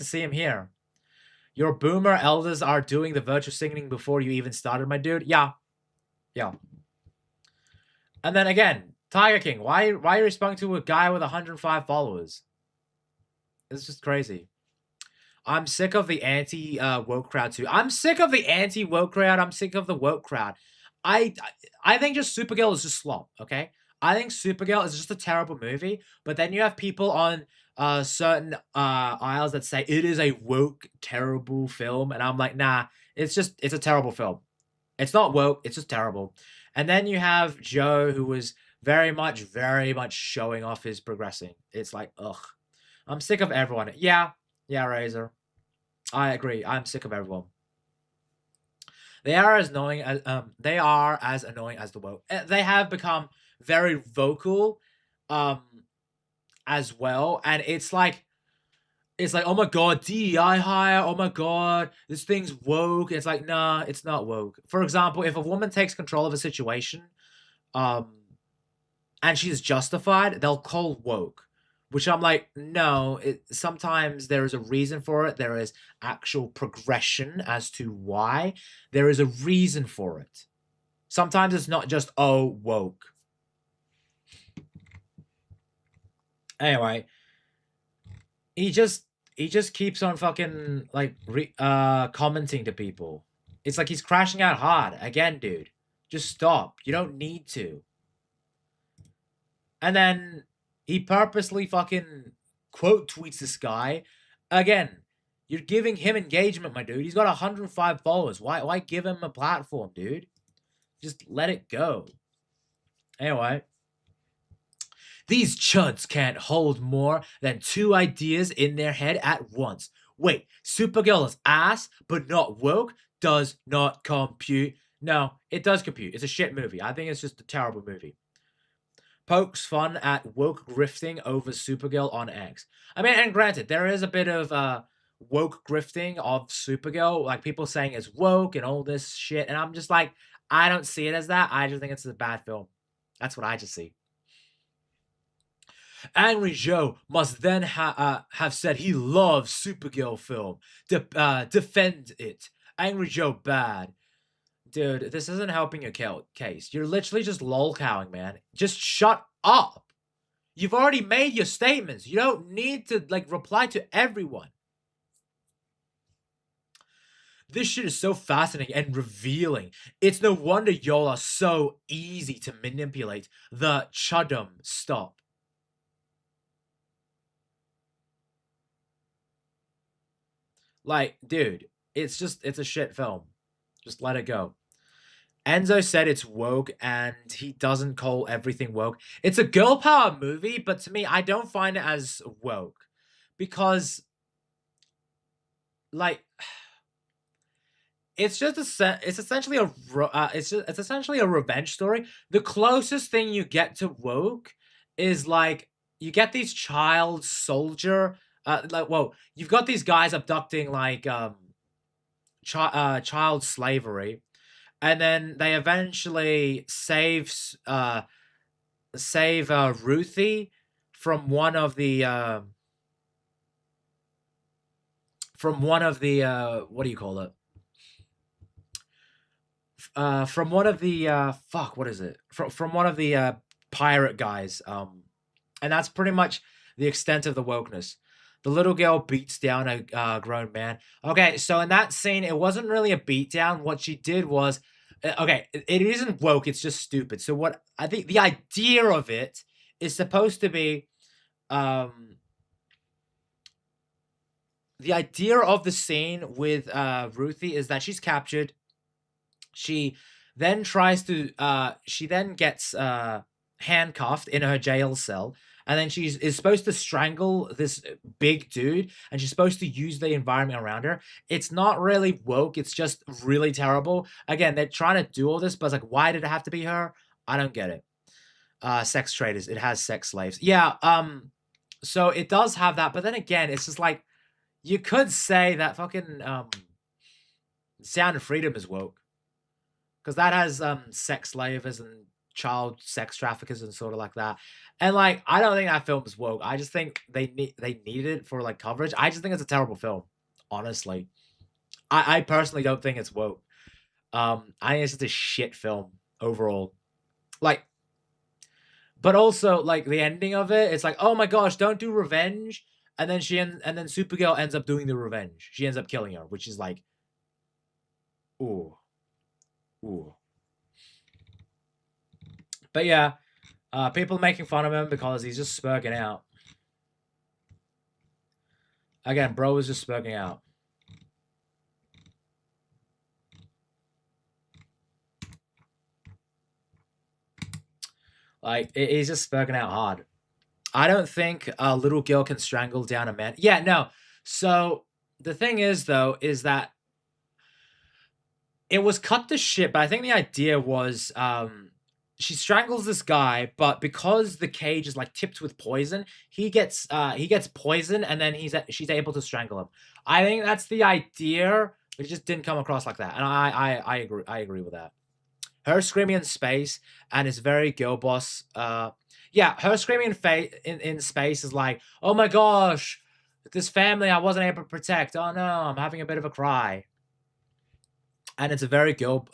see him here. Your boomer elders are doing the virtue signaling before you even started, my dude. Yeah. And then again, Tiger King. Why are you responding to a guy with 105 followers? It's just crazy. I'm sick of the anti-woke crowd too. I'm sick of the anti-woke crowd. I'm sick of the woke crowd. I think just Supergirl is just slop, okay? I think Supergirl is just a terrible movie, but then you have people on certain aisles that say it is a woke, terrible film, and I'm like, nah, it's a terrible film. It's not woke, it's just terrible. And then you have Joe, who was very much showing off his progressing. It's like, ugh. I'm sick of everyone. Yeah, Raza. I agree. I'm sick of everyone. They are as annoying as the woke. They have become very vocal, as well, and it's like, oh my god, DEI hire. Oh my god, this thing's woke. It's like, nah, it's not woke. For example, if a woman takes control of a situation, and she's justified, they'll call woke. Which I'm like, no, sometimes there is a reason for it. There is actual progression as to why. There is a reason for it. Sometimes it's not just, oh, woke. Anyway, he just keeps on fucking, like, commenting to people. It's like he's crashing out hard. Again, dude. Just stop. You don't need to. And then he purposely fucking quote tweets this guy. Again, you're giving him engagement, my dude. He's got 105 followers. Why give him a platform, dude? Just let it go. Anyway. These chuds can't hold more than 2 ideas in their head at once. Wait, Supergirl is ass, but not woke? Does not compute. No, it does compute. It's a shit movie. I think it's just a terrible movie. Pokes fun at woke grifting over Supergirl on X. I mean, and granted, there is a bit of woke grifting of Supergirl, like people saying it's woke and all this shit, and I'm just like, I don't see it as that. I just think it's a bad film. That's what I just see. Angry Joe must then have said he loves Supergirl film. Defend it. Angry Joe bad. Dude, this isn't helping your case. You're literally just lolcowing, man. Just shut up. You've already made your statements. You don't need to like reply to everyone. This shit is so fascinating and revealing. It's no wonder y'all are so easy to manipulate. The chudum stop. Like, dude, it's a shit film. Just let it go. Enzo said it's woke and he doesn't call everything woke. It's a girl power movie, but to me, I don't find it as woke. Because, like, it's essentially a revenge story. The closest thing you get to woke is like you get these child soldier you've got these guys abducting like child slavery, and then they eventually save Ruthie from one of the what do you call it? From one of the what is it? From one of the pirate guys. And that's pretty much the extent of the wokeness. The little girl beats down a grown man. Okay, so in that scene, it wasn't really a beatdown. What she did was, okay, it isn't woke. It's just stupid. So what I think the idea of it is supposed to be, the idea of the scene with Ruthie is that she's captured. She then she then gets handcuffed in her jail cell, and then she is supposed to strangle this big dude, and she's supposed to use the environment around her. It's not really woke. It's just really terrible. Again, they're trying to do all this, but it's like, why did it have to be her? I don't get it. Sex traders. It has sex slaves. Yeah. So it does have that, but then again, it's just like, you could say that fucking Sound of Freedom is woke. Because that has sex slavers and child sex traffickers and sort of like that. And like, I don't think that film is woke. I just think they needed it for like coverage. I just think it's a terrible film, honestly. I personally don't think it's woke. I think it's just a shit film overall. Like, but also like the ending of it, it's like, oh my gosh, don't do revenge. And then and then Supergirl ends up doing the revenge. She ends up killing her, which is like, ooh. Ooh. But yeah, people making fun of him because he's just spurging out. Again, bro was just spurging out. Like, he's just spurging out hard. I don't think a little girl can strangle down a man. Yeah, no. So the thing is, though, is that it was cut to shit, but I think the idea was she strangles this guy, but because the cage is like tipped with poison, he gets poisoned, and then she's able to strangle him. I think that's the idea. It just didn't come across like that, and I agree. I agree with that. Her screaming in space, and it's very girl boss. Yeah, her screaming in space is like, oh my gosh, this family I wasn't able to protect. Oh no, I'm having a bit of a cry. And it's a very girl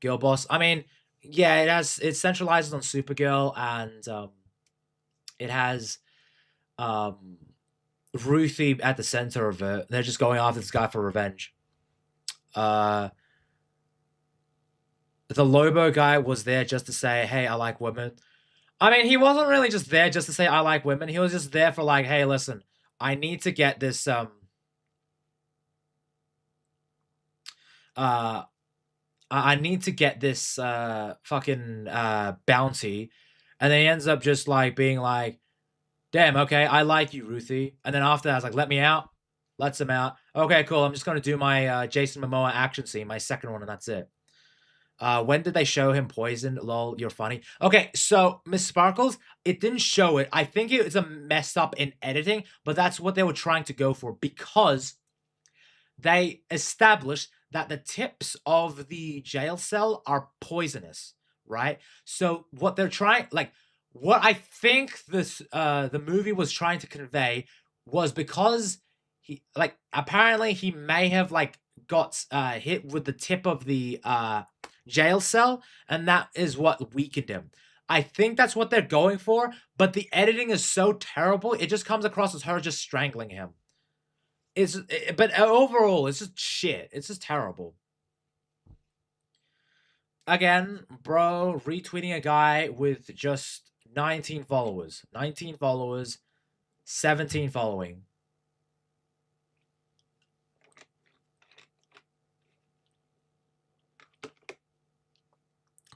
boss. I mean, yeah, it centralizes on Supergirl, and it has Ruthie at the center of it. They're just going after this guy for revenge. The Lobo guy was there just to say, hey, I like women. I mean, he wasn't really just there just to say I like women. He was just there for like, hey, listen, I need to get this I need to get this fucking bounty. And then he ends up just like being like, damn, okay, I like you, Ruthie. And then after that, I was like, let me out. Lets him out. Okay, cool. I'm just going to do my Jason Momoa action scene, my second one, and that's it. When did they show him poisoned? Lol, you're funny. Okay, so Ms.Sparkles, it didn't show it. I think it's a mess up in editing, but that's what they were trying to go for, because they established that the tips of the jail cell are poisonous, right? So what they're trying, like, what I think the movie was trying to convey was, because he, like, apparently he may have like got hit with the tip of the jail cell, and that is what weakened him. I think that's what they're going for, but the editing is so terrible, it just comes across as her just strangling him. But overall, it's just shit. It's just terrible. Again, bro, retweeting a guy with just 19 followers. 19 followers, 17 following.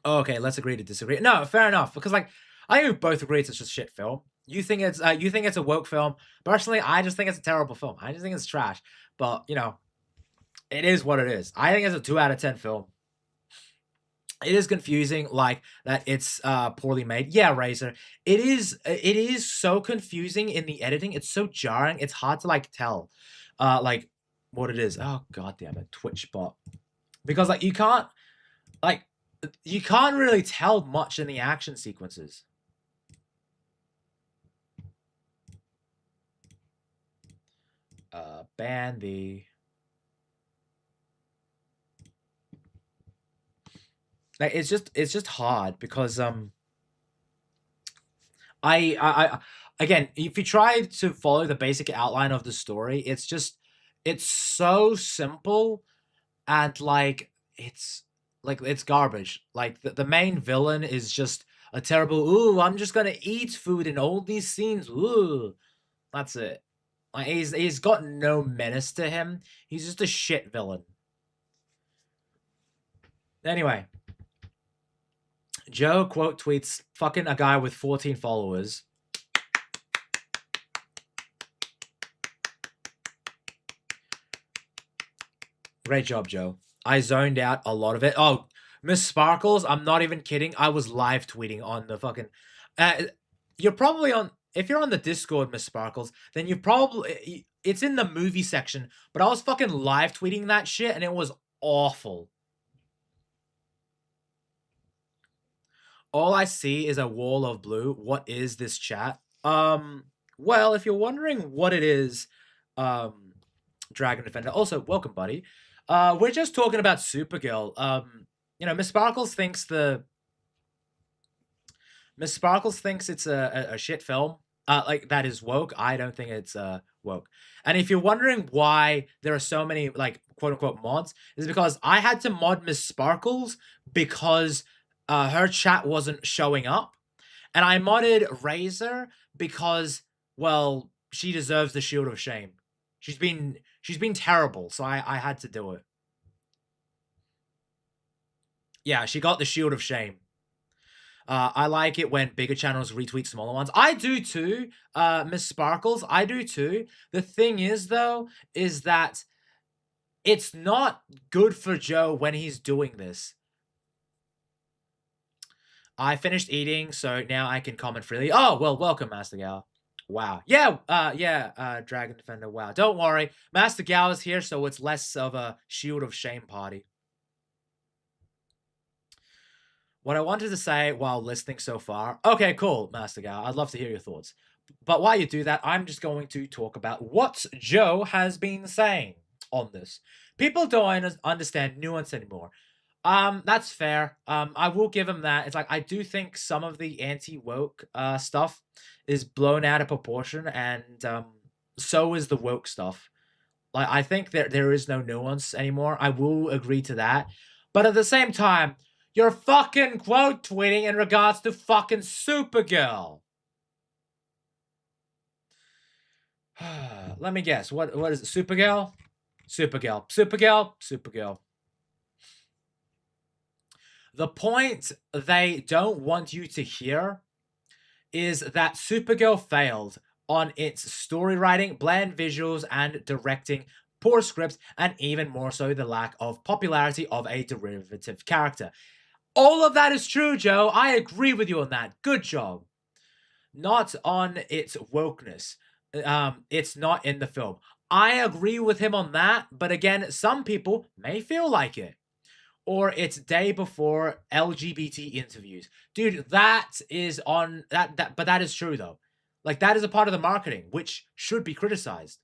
Okay, let's agree to disagree. No, fair enough. Because like, I think we both agree it's just a shit film. You think it's a woke film. Personally, I just think it's a terrible film. I just think it's trash. But you know, it is what it is. I think it's a 2 out of 10 film. It is confusing, like that it's poorly made. Yeah, Razer. It is so confusing in the editing. It's so jarring. It's hard to like tell like what it is. Oh god damn it, Twitch bot. Because like you can't really tell much in the action sequences. Ban the like it's just hard because I again, if you try to follow the basic outline of the story, it's so simple and like it's garbage. Like the main villain is just a terrible, ooh, I'm just gonna eat food in all these scenes. Ooh. That's it. Like he's got no menace to him. He's just a shit villain. Anyway. Joe quote tweets fucking a guy with 14 followers. Great job, Joe. I zoned out a lot of it. Oh, Ms.Sparkles, I'm not even kidding. I was live tweeting on the fucking... you're probably on... If you're on the Discord, Ms.Sparkles, then you probably... It's in the movie section, but I was fucking live tweeting that shit, and it was awful. All I see is a wall of blue. What is this chat? Well, if you're wondering what it is, Dragondefender. Also, welcome, buddy. We're just talking about Supergirl. You know, Ms.Sparkles thinks it's a shit film. Like that is woke. I don't think it's woke. And if you're wondering why there are so many like quote unquote mods, is because I had to mod Ms.Sparkles because her chat wasn't showing up, and I modded Razer because, well, she deserves the shield of shame. She's been terrible, so I had to do it. Yeah, she got the shield of shame. I like it when bigger channels retweet smaller ones. I do too, Ms.Sparkles. I do too. The thing is, though, is that it's not good for Joe when he's doing this. I finished eating, so now I can comment freely. Oh, well, welcome, Master Gal. Wow. Yeah, Dragondefender, wow. Don't worry. Master Gal is here, so it's less of a shield of shame party. What I wanted to say while listening so far... Okay, cool, Master Gal. I'd love to hear your thoughts. But while you do that, I'm just going to talk about what Joe has been saying on this. People don't understand nuance anymore. That's fair. I will give him that. It's like, I do think some of the anti-woke stuff is blown out of proportion, and so is the woke stuff. Like, I think there is no nuance anymore. I will agree to that. But at the same time, you're fucking quote tweeting in regards to fucking Supergirl. Let me guess. What is it? Supergirl? Supergirl. Supergirl? Supergirl. The point they don't want you to hear is that Supergirl failed on its story writing, bland visuals, and directing, poor scripts, and even more so the lack of popularity of a derivative character. All of that is true, Joe. I agree with you on that. Good job. Not on its wokeness. It's not in the film. I agree with him on that, but again, some people may feel like it. Or it's day before LGBT interviews. Dude, that is on... But that is true, though. Like, that is a part of the marketing, which should be criticized.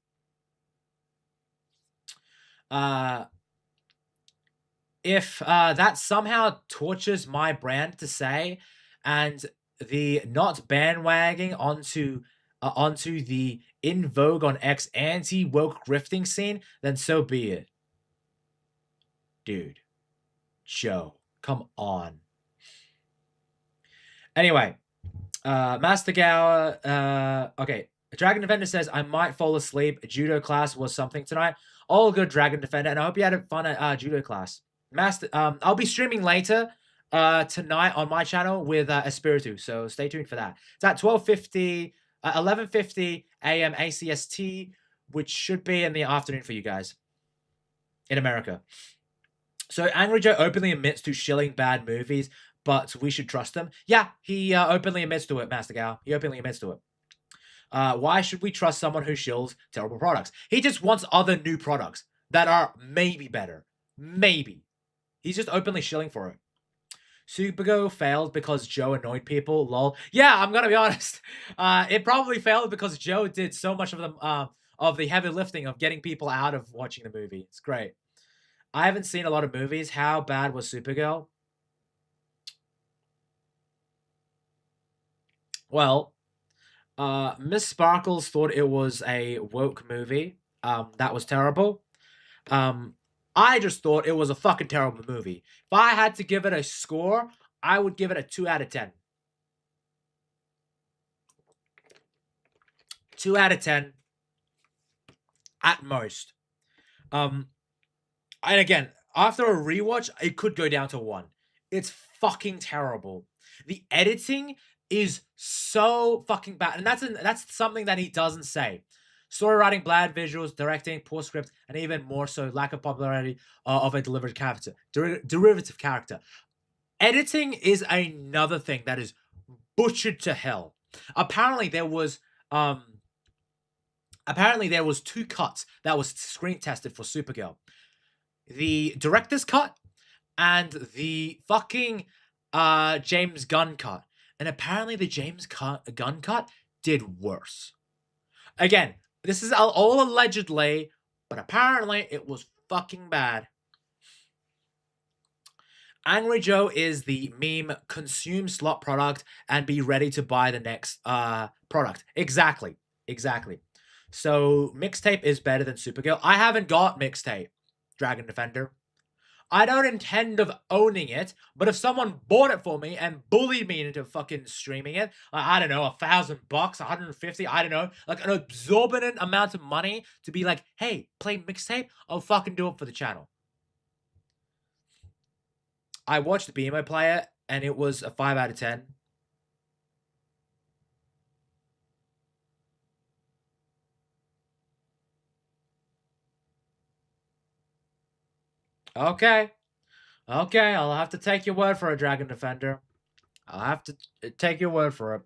If that somehow tortures my brand to say, and the not bandwagging onto the in vogue on X anti-woke grifting scene, then so be it. Dude. Joe, come on. Anyway, Master Gowa, okay. Dragondefender says, I might fall asleep. Judo class was something tonight. All good, Dragondefender, and I hope you had fun at judo class. Master, I'll be streaming later tonight on my channel with Espiritu, so stay tuned for that. It's at 11:50 a.m. ACST, which should be in the afternoon for you guys in America. So Angry Joe openly admits to shilling bad movies, but we should trust him. Yeah, he openly admits to it, Master Gowa. He openly admits to it. Why should we trust someone who shills terrible products? He just wants other new products that are maybe better. Maybe. He's just openly shilling for it. Supergirl failed because Joe annoyed people, lol. Yeah, I'm gonna be honest. It probably failed because Joe did so much of the heavy lifting of getting people out of watching the movie. It's great. I haven't seen a lot of movies. How bad was Supergirl? Well, Ms.Sparkles thought it was a woke movie. That was terrible. I just thought it was a fucking terrible movie. If I had to give it a score, I would give it a 2 out of 10. 2 out of 10. At most. And again, after a rewatch, it could go down to 1. It's fucking terrible. The editing is so fucking bad. And that's something that he doesn't say. Story writing, bad visuals, directing, poor script, and even more so, lack of popularity of a derivative character. Editing is another thing that is butchered to hell. Apparently there was 2 cuts that was screen tested for Supergirl. The director's cut and the fucking James Gunn cut. And apparently the James Gunn cut did worse. Again, this is all allegedly, but apparently it was fucking bad. Angry Joe is the meme, consume slot product and be ready to buy the next product. Exactly. So mixtape is better than Supergirl. I haven't got mixtape, Dragondefender. I don't intend of owning it, but if someone bought it for me and bullied me into fucking streaming it, like, I don't know, $1,000, 150, I don't know, like an exorbitant amount of money to be like, hey, play mixtape, I'll fucking do it for the channel. I watched BMO play it, and it was a 5 out of 10. Okay, I'll have to take your word for it, Dragondefender. I'll have to take your word for it.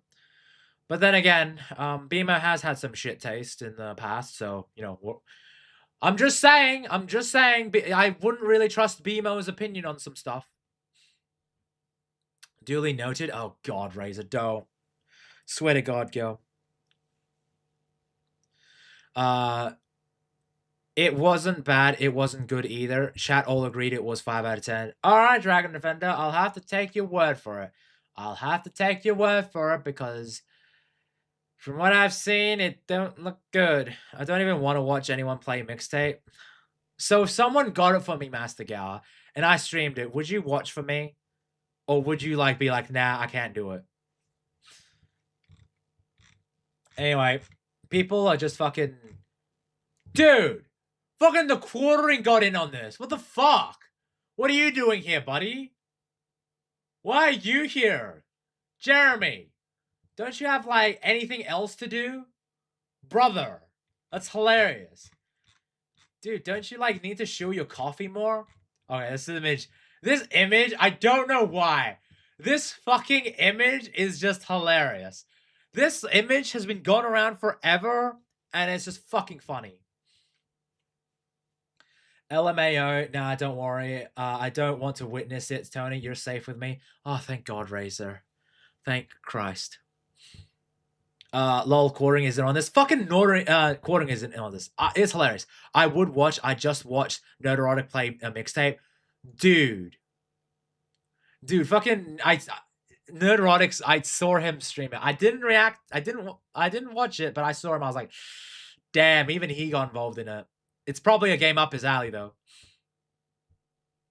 But then again, BMO has had some shit taste in the past, so, you know, I'm just saying, I wouldn't really trust BMO's opinion on some stuff. Duly noted. Oh, God, Raza, don't. Swear to God, girl. It wasn't bad. It wasn't good either. Chat all agreed it was 5 out of 10. All right, Dragondefender, I'll have to take your word for it. Because from what I've seen, it don't look good. I don't even want to watch anyone play mixtape. So if someone got it for me, Master Gowa, and I streamed it, would you watch for me? Or would you be like, nah, I can't do it? Anyway, people are just fucking... Dude! Fucking the quartering got in on this. What the fuck? What are you doing here, buddy? Why are you here? Jeremy, don't you have, anything else to do? Brother, that's hilarious. Dude, don't you, need to show your coffee more? Okay, this image... This image, I don't know why. This fucking image is just hilarious. This image has been going around forever, and it's just fucking funny. LMAO, nah, don't worry. I don't want to witness it, Tony. You're safe with me. Oh, thank God, Razer. Thank Christ. Lol, quartering isn't on this. Fucking quartering isn't on this. It's hilarious. I would watch. I just watched Notarotic play a mixtape. Dude, fucking, Nerdrotics, I saw him stream it. I didn't react. I didn't watch it, but I saw him. I was like, damn, even he got involved in it. It's probably a game up his alley, though.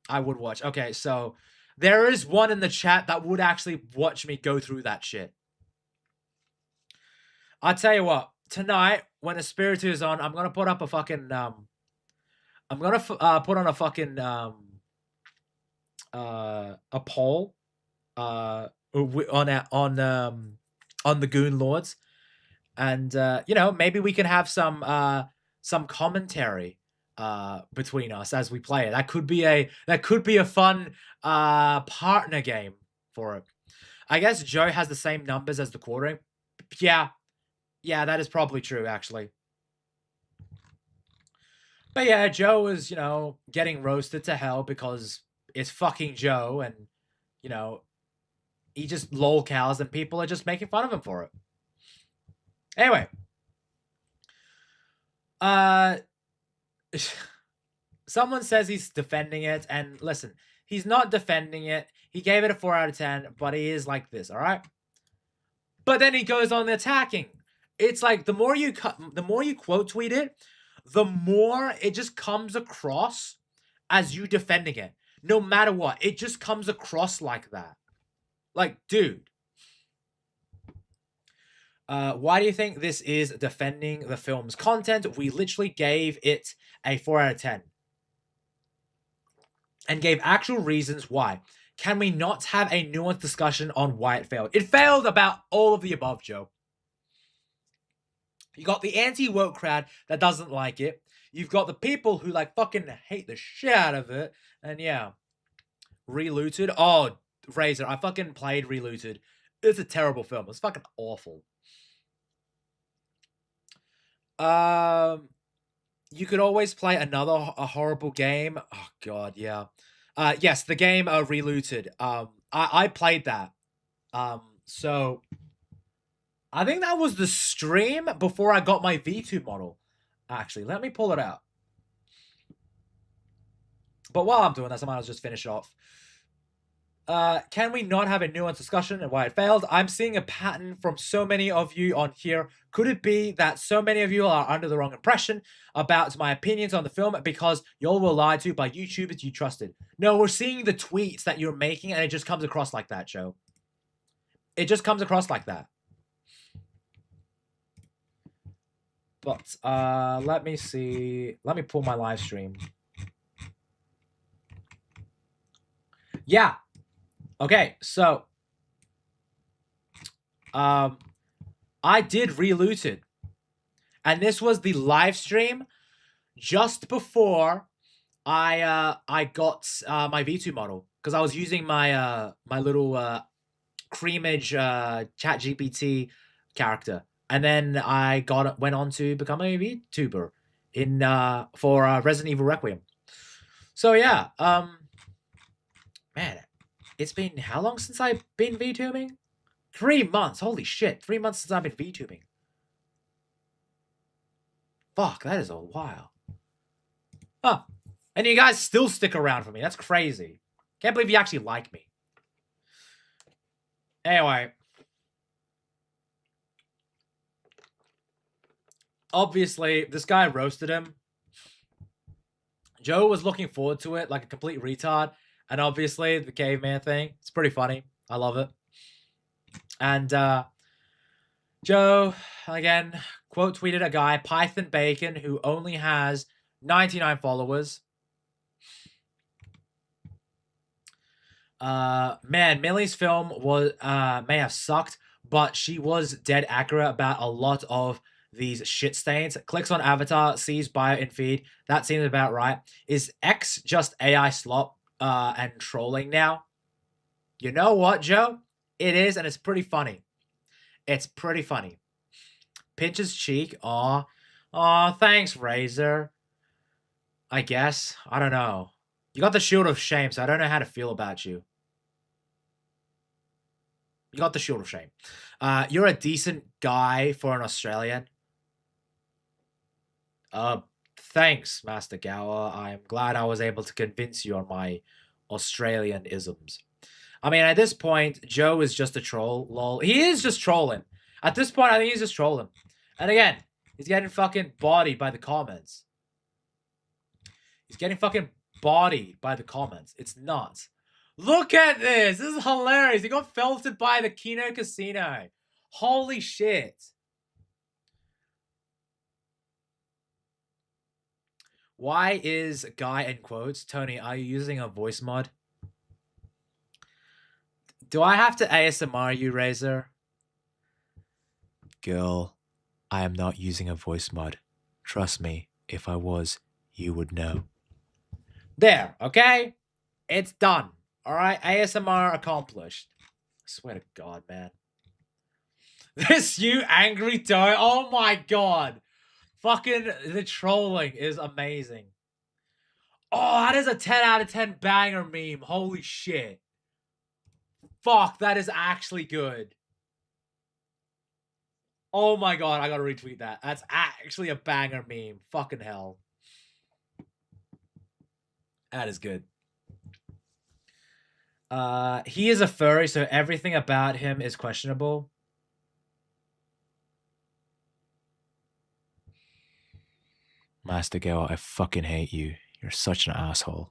I would watch. Okay, so there is one in the chat that would actually watch me go through that shit. I'll tell you what. Tonight, when Espiritu is on, I'm gonna put up a fucking I'm gonna put on a fucking a poll on the Goon Lords, and you know, maybe we can have some commentary between us as we play it. That could be a fun partner game for it. I guess Joe has the same numbers as the quartering. Yeah, that is probably true, actually. But yeah, Joe is, you know, getting roasted to hell because it's fucking Joe, and, you know, he just lolcows and people are just making fun of him for it. Anyway. Someone says he's defending it, and listen, he's not defending it. He gave it a 4 out of 10, but he is like this, all right? But then he goes on attacking. It's like the more you quote tweet it, the more it just comes across as you defending it. No matter what, it just comes across like that. Like, dude. Why do you think this is defending the film's content? We literally gave it a 4 out of 10. And gave actual reasons why. Can we not have a nuanced discussion on why it failed? It failed about all of the above, Joe. You got the anti-woke crowd that doesn't like it. You've got the people who like fucking hate the shit out of it. And yeah. Relooted. Oh, Raza, I fucking played Relooted. It's a terrible film. It's fucking awful. You could always play a horrible game. Oh god, yeah. Yes, the game Relooted. I played that. So I think that was the stream before I got my V2 model. Actually, let me pull it out. But while I'm doing this, I might as well just finish it off. Can we not have a nuanced discussion and why it failed? I'm seeing a pattern from so many of you on here. Could it be that so many of you are under the wrong impression about my opinions on the film because y'all were lied to by YouTubers you trusted? No, we're seeing the tweets that you're making, and it just comes across like that, Joe. It just comes across like that. But let me see. Let me pull my live stream. Yeah. Okay, so I did Relooted. And this was the live stream just before I got my V2 model, because I was using my my little Creamage ChatGPT character. And then I went on to become a VTuber in for Resident Evil Requiem. So yeah, man, it's been how long since I've been VTubing? 3 months. Holy shit, 3 months since I've been VTubing. Fuck, that is a while. Huh. And you guys still stick around for me. That's crazy. Can't believe you actually like me. Anyway. Obviously, this guy roasted him. Joe was looking forward to it like a complete retard. And obviously, the caveman thing. It's pretty funny. I love it. And Joe, again, quote tweeted a guy, Python Bacon, who only has 99 followers. Man, Millie's film was may have sucked, but she was dead accurate about a lot of these shit stains. Clicks on avatar, sees bio in feed. That seems about right. Is X just AI slop and trolling now? You know what, Joe? It is, and it's pretty funny. It's pretty funny. Pinches cheek. Aw. Aw, thanks, Razor. I guess. I don't know. You got the shield of shame, so I don't know how to feel about you. You got the shield of shame. You're a decent guy for an Australian. Thanks, Master Gowa. I'm glad I was able to convince you on my Australian isms. I mean, at this point, Joe is just a troll. Lol. He is just trolling. At this point, I think he's just trolling. And again, he's getting fucking bodied by the comments. He's getting fucking bodied by the comments. It's nuts. Look at this. This is hilarious. He got felted by the Kino Casino. Holy shit. Why is guy in quotes? Tony, are you using a voice mod? Do I have to ASMR you, Razer? Girl, I am not using a voice mod. Trust me, if I was, you would know. There, okay? It's done. Alright, ASMR accomplished. I swear to God, man. This you Angry Joe. Oh my God. Fucking the trolling is amazing. Oh, that is a 10 out of 10 banger meme. Holy shit. Fuck, that is actually good. Oh my God, I gotta retweet that. That's actually a banger meme. Fucking hell. That is good. He is a furry, so everything about him is questionable. Master Gowa, I fucking hate you. You're such an asshole.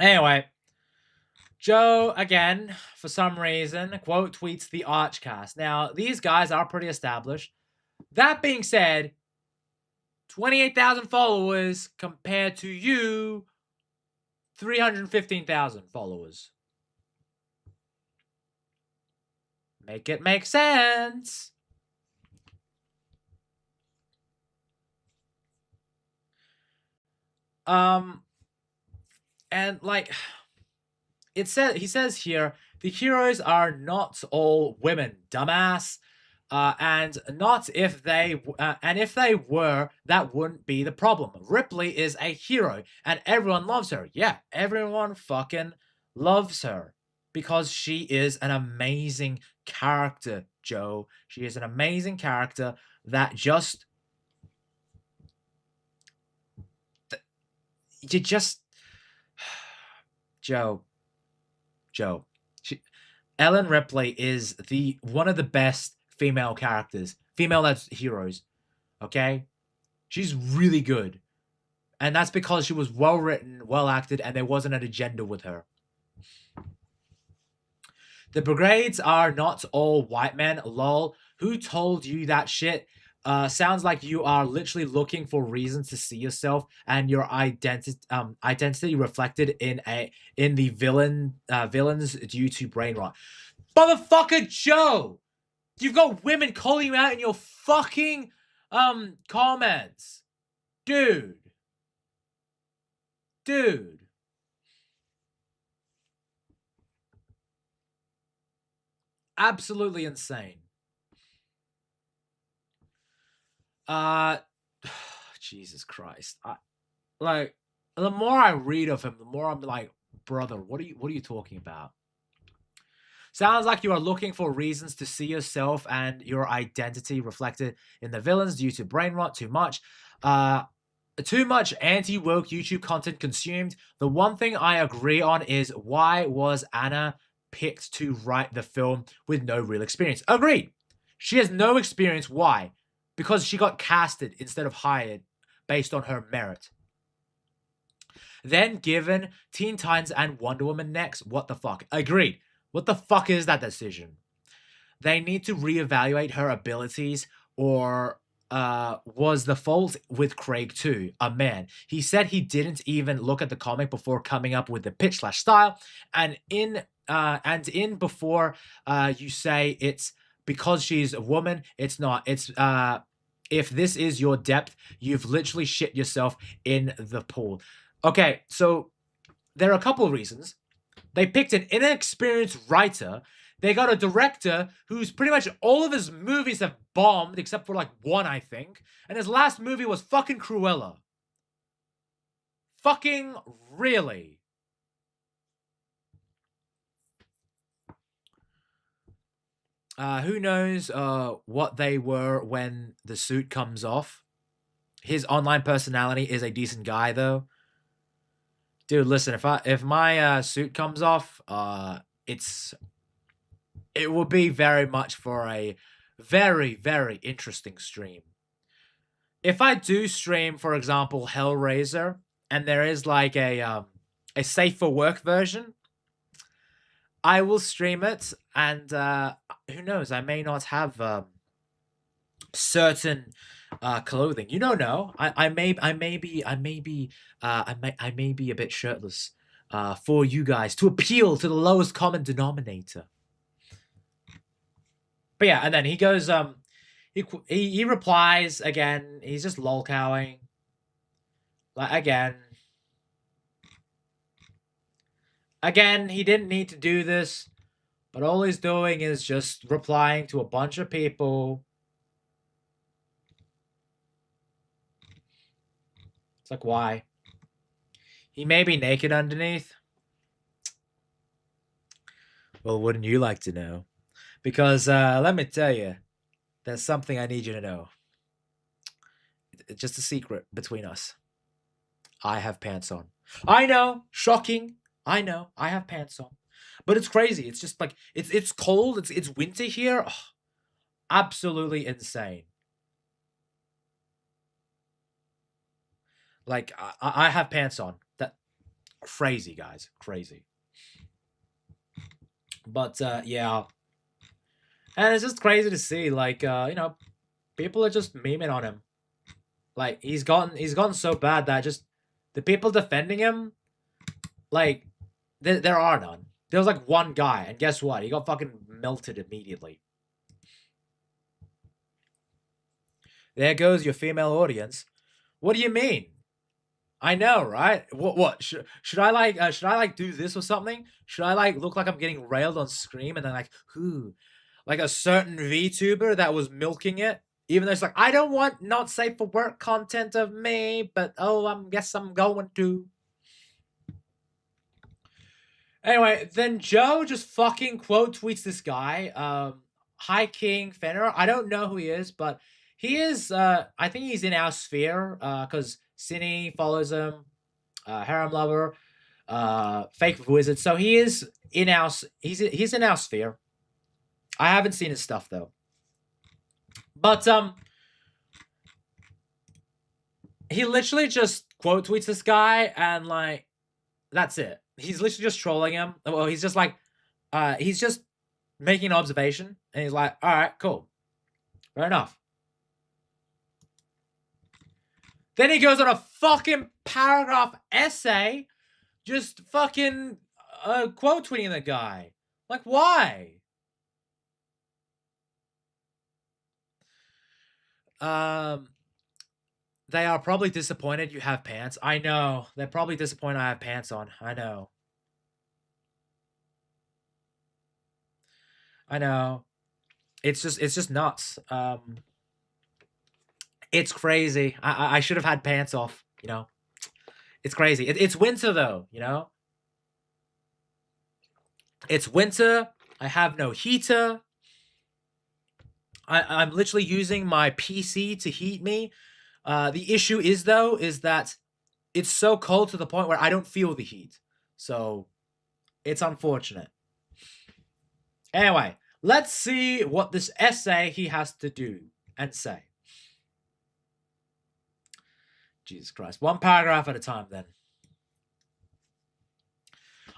Anyway, Joe, again, for some reason, quote tweets the Archcast. Now, these guys are pretty established. That being said, 28,000 followers compared to you, 315,000 followers. Make it make sense. And like he says here, the heroes are not all women, dumbass. And not if they and if they were, that wouldn't be the problem. Ripley is a hero and everyone loves her. Yeah, everyone fucking loves her because she is an amazing character, Joe. She is an amazing character that just you just Joe. Ellen Ripley is one of the best female characters. Female that's heroes. Okay? She's really good. And that's because she was well written, well acted, and there wasn't an agenda with her. The brigades are not all white men. Lol. Who told you that shit? Sounds like you are literally looking for reasons to see yourself and your identity reflected in the villains due to brain rot. Motherfucker Joe! You've got women calling you out in your fucking comments. Dude. Absolutely insane. Jesus Christ. Like, the more I read of him, the more I'm like, brother, what are you talking about? Sounds like you are looking for reasons to see yourself and your identity reflected in the villains due to brain rot. Too much anti-woke YouTube content consumed. The one thing I agree on is why was Anna picked to write the film with no real experience? Agreed. She has no experience. Why? Because she got casted instead of hired based on her merit. Then given Teen Titans and Wonder Woman next. What the fuck? Agreed. What the fuck is that decision? They need to reevaluate her abilities, or was the fault with Craig too? A man. He said he didn't even look at the comic before coming up with the pitch/style, and in before you say it's because she's a woman. It's not. It's if this is your depth, you've literally shit yourself in the pool. Okay, so there are a couple of reasons. They picked an inexperienced writer. They got a director who's pretty much all of his movies have bombed, except for like one, I think. And his last movie was fucking Cruella. Fucking really. Who knows what they were when the suit comes off. His online personality is a decent guy, though. Dude, listen, if my suit comes off, it will be very much for a very, very interesting stream. If I do stream, for example, Hellraiser, and there is like a safe for work version, I will stream it, and who knows, I may not have certain clothing. You don't know. I may be I may be a bit shirtless for you guys to appeal to the lowest common denominator. But yeah, and then he goes he replies again. He's just lolcowing. Like again, he didn't need to do this, but all he's doing is just replying to a bunch of people. It's like, why? He may be naked underneath. Well, wouldn't you like to know? Because let me tell you, there's something I need you to know. It's just a secret between us. I have pants on. I know, shocking. I know, I have pants on. But it's crazy. It's just like it's cold. It's winter here. Oh, absolutely insane. Like I have pants on. That crazy, guys, crazy. But yeah, and it's just crazy to see. Like you know, people are just memeing on him. Like he's gotten so bad that just the people defending him, like there are none. There was like one guy, and guess what? He got fucking melted immediately. There goes your female audience. What do you mean? I know, right? What should I like do this or something? Should I like look like I'm getting railed on Scream and then like who, like a certain VTuber that was milking it, even though it's like I don't want not safe for work content of me, but oh, I guess I'm going to. Anyway, then Joe just fucking quote tweets this guy, Hi King Fenner. I don't know who he is, but he is. I think he's in our sphere because Cine follows him. Harem Lover, Fake Wizard. So he is in our he's in our sphere. I haven't seen his stuff though. But he literally just quote tweets this guy and like that's it. He's literally just trolling him. Well, he's just like he's just making an observation and he's like, all right, cool. Fair enough. Then he goes on a fucking paragraph essay just fucking quote tweeting the guy. Like, why? They are probably disappointed you have pants. I know. They're probably disappointed I have pants on. I know. I know. It's just nuts. It's crazy. I should have had pants off, you know. It's crazy. It's winter though, you know. It's winter. I have no heater. I'm literally using my PC to heat me. The issue is though is that it's so cold to the point where I don't feel the heat. So it's unfortunate. Anyway, let's see what this essay he has to do and say. Jesus Christ. One paragraph at a time then.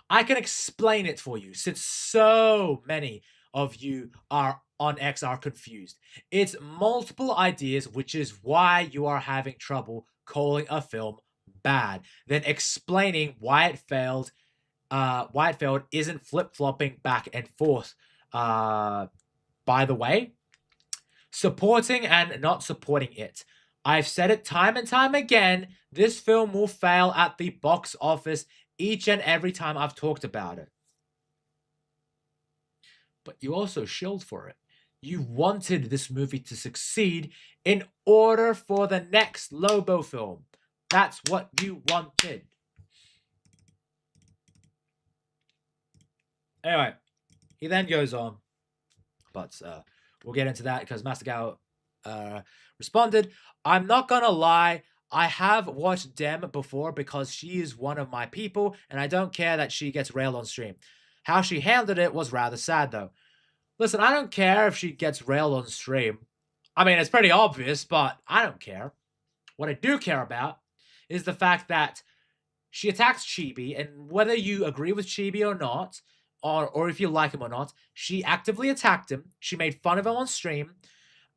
I can explain it for you since so many of you are on X are confused. It's multiple ideas, which is why you are having trouble calling a film bad. Then explaining why it failed isn't flip-flopping back and forth. By the way, supporting and not supporting it. I've said it time and time again, this film will fail at the box office each and every time I've talked about it. But you also shilled for it. You wanted this movie to succeed in order for the next Lobo film. That's what you wanted. Anyway, he then goes on. But we'll get into that because Masagao responded, I'm not gonna lie, I have watched Dem before because she is one of my people, and I don't care that she gets railed on stream. How she handled it was rather sad, though. Listen, I don't care if she gets railed on stream. I mean, it's pretty obvious, but I don't care. What I do care about is the fact that she attacks Chibi, and whether you agree with Chibi or not, or if you like him or not, she actively attacked him. She made fun of him on stream,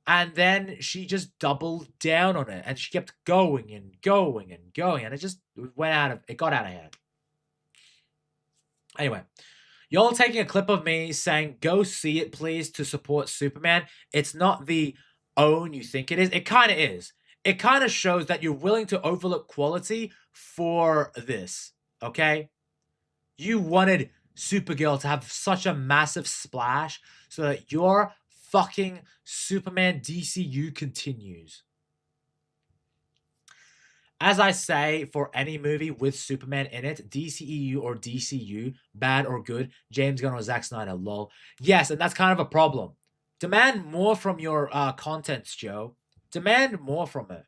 and then she just doubled down on it, and she kept going and going and going, and it just it got out of hand. Anyway, y'all taking a clip of me saying, "Go see it, please," to support Superman. It's not the own you think it is. It kind of is. It kind of shows that you're willing to overlook quality for this, okay? You wanted Supergirl to have such a massive splash so that your fucking Superman DCU continues. As I say, for any movie with Superman in it, DCEU or DCU, bad or good, James Gunn or Zack Snyder, lol. Yes, and that's kind of a problem. Demand more from your contents, Joe. Demand more from it.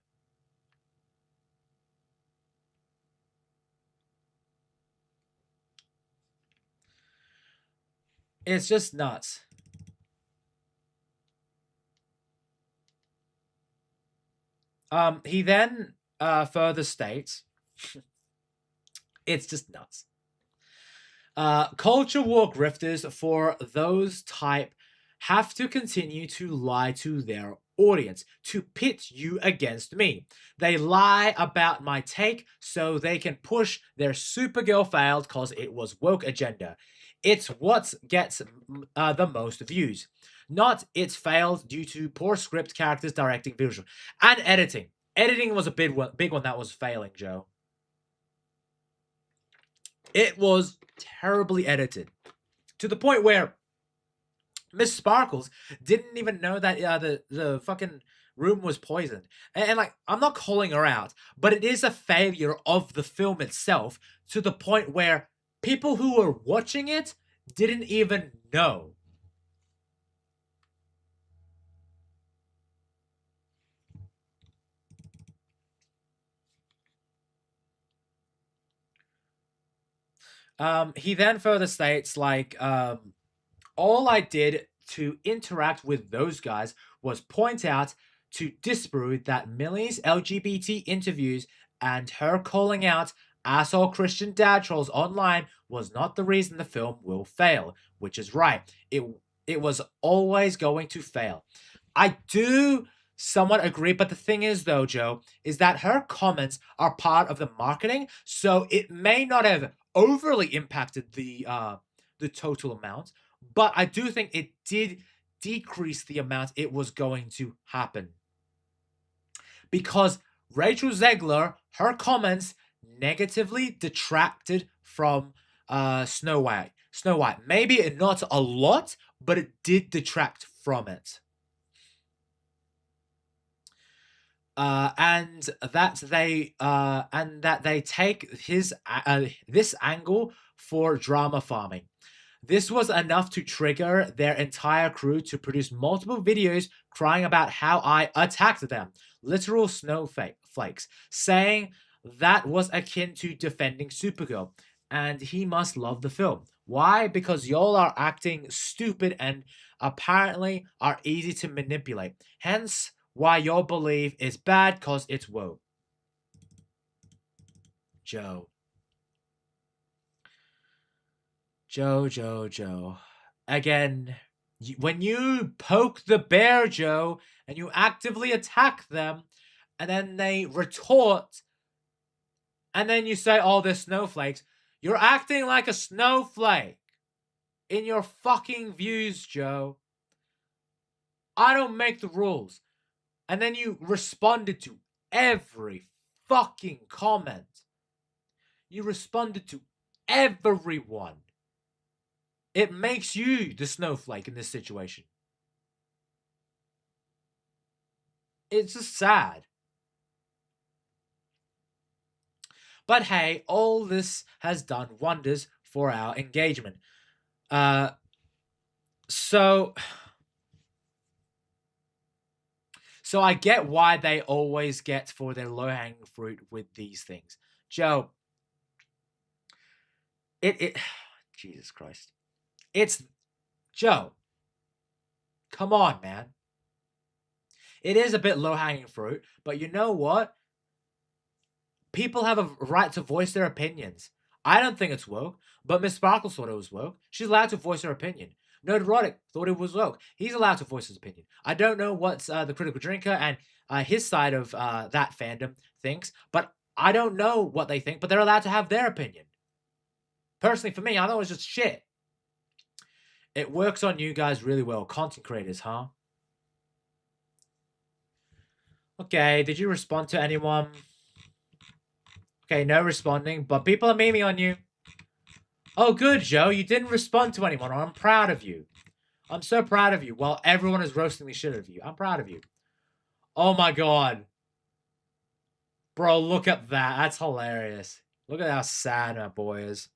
It's just nuts. He then further states, it's just nuts. Culture war grifters for those type have to continue to lie to their audience to pit you against me. They lie about my take so they can push their Supergirl failed cause it was woke agenda. It's what gets the most views. Not it's failed due to poor script, characters, directing, visual, and editing. Editing was a big one that was failing, Joe. It was terribly edited to the point where Ms.Sparkles didn't even know that the fucking room was poisoned. And like, I'm not calling her out, but it is a failure of the film itself to the point where people who were watching it didn't even know. He then further states, like, all I did to interact with those guys was point out to disprove that Millie's LGBT interviews and her calling out asshole Christian dad trolls online was not the reason the film will fail, which is right. It was always going to fail. I do somewhat agree, but the thing is, though, Joe, is that her comments are part of the marketing, so it may not have overly impacted the total amount, but I do think it did decrease the amount it was going to happen. Because Rachel Zegler, her comments negatively detracted from Snow White. Snow White. Maybe not a lot, but it did detract from it. And that they take this angle for drama farming. This was enough to trigger their entire crew to produce multiple videos crying about how I attacked them, literal snowflakes, saying that was akin to defending Supergirl, and he must love the film. Why? Because y'all are acting stupid and apparently are easy to manipulate. Hence, why y'all believe it's bad cause it's woke. Joe. Again, when you poke the bear, Joe, and you actively attack them, and then they retort, and then you say, oh, they're snowflakes, you're acting like a snowflake in your fucking views, Joe. I don't make the rules. And then you responded to every fucking comment. You responded to everyone. It makes you the snowflake in this situation. It's just sad. But hey, all this has done wonders for our engagement. So So I get why they always get for their low-hanging fruit with these things. Joe, Jesus Christ. It's Joe. Come on, man. It is a bit low-hanging fruit, but you know what? People have a right to voice their opinions. I don't think it's woke, but Ms.Sparkles thought it was woke. She's allowed to voice her opinion. Noterotic thought it was woke. He's allowed to voice his opinion. I don't know what the Critical Drinker and his side of that fandom thinks, but I don't know what they think, but they're allowed to have their opinion. Personally, for me, I thought it was just shit. It works on you guys really well. Content creators, huh? Okay, did you respond to anyone? Okay, no responding, but people are memeing on you. Oh, good, Joe. You didn't respond to anyone. I'm proud of you. I'm so proud of you. While everyone is roasting the shit out of you. I'm proud of you. Oh, my God. Bro, look at that. That's hilarious. Look at how sad my boy is.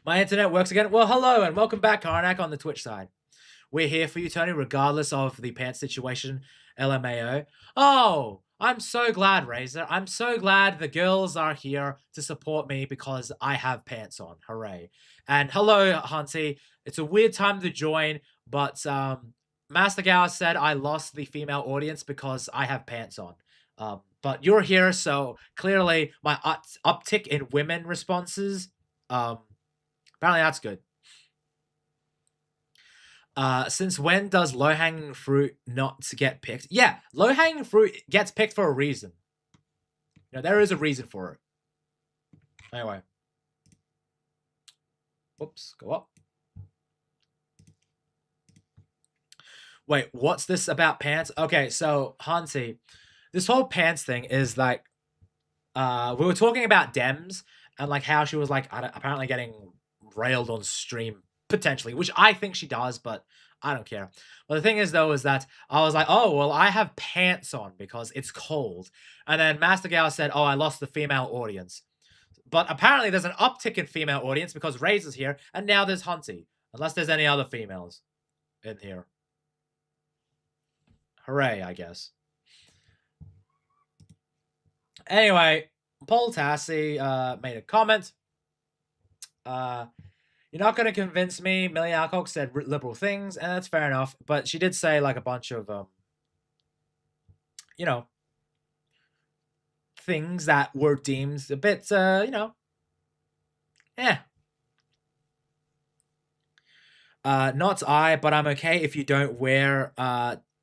My internet works again. Well, hello, and welcome back, Karnak, on the Twitch side. We're here for you, Tony, regardless of the pants situation. LMAO. Oh, I'm so glad, Raza. I'm so glad the girls are here to support me because I have pants on. Hooray. And hello, Hunty. It's a weird time to join, but Master Gowa said I lost the female audience because I have pants on. But you're here, so clearly my uptick in women responses, apparently that's good. Since when does low-hanging fruit not get picked? Yeah, low-hanging fruit gets picked for a reason. You know, there is a reason for it. Anyway. Whoops, go up. Wait, what's this about pants? Okay, so, Hansi, this whole pants thing is like, we were talking about Dems, and like how she was like, apparently getting railed on stream potentially, which I think she does, but I don't care. But the thing is, though, is that I was like, oh, well, I have pants on because it's cold. And then Master Gowa said, oh, I lost the female audience. But apparently there's an uptick in female audience because Raza's here, and now there's Hunty. Unless there's any other females in here. Hooray, I guess. Anyway, Paul Tassi made a comment. You're not going to convince me. Millie Alcock said liberal things, and that's fair enough. But she did say, like, a bunch of, you know, things that were deemed a bit, you know, not I, but I'm okay if you don't wear,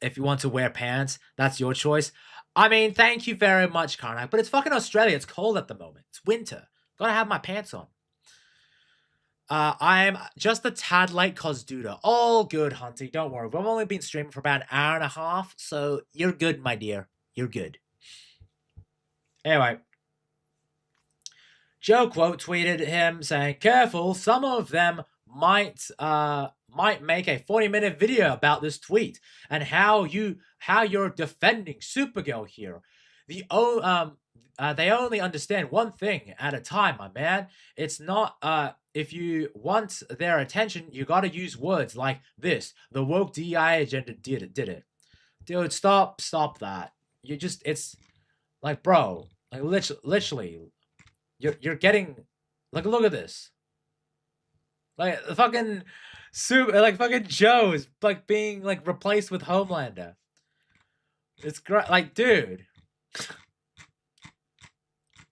if you want to wear pants. That's your choice. I mean, thank you very much, Karnak. But it's fucking Australia. It's cold at the moment. It's winter. Gotta have my pants on. I'm just a tad late cause Duda. All good, Hunty. Don't worry. We've only been streaming for about an hour and a half, so you're good, my dear. You're good. Anyway. Joe quote tweeted him saying, careful, some of them might make a 40-minute video about this tweet and how you're defending Supergirl here. They only understand one thing at a time, my man. It's not if you want their attention, you gotta use words like this. The woke DEI agenda did it. Dude, stop that. It's like, bro, like literally, you're getting, like, look at this. Like the fucking fucking Joe is like being like replaced with Homelander. It's great, like, dude.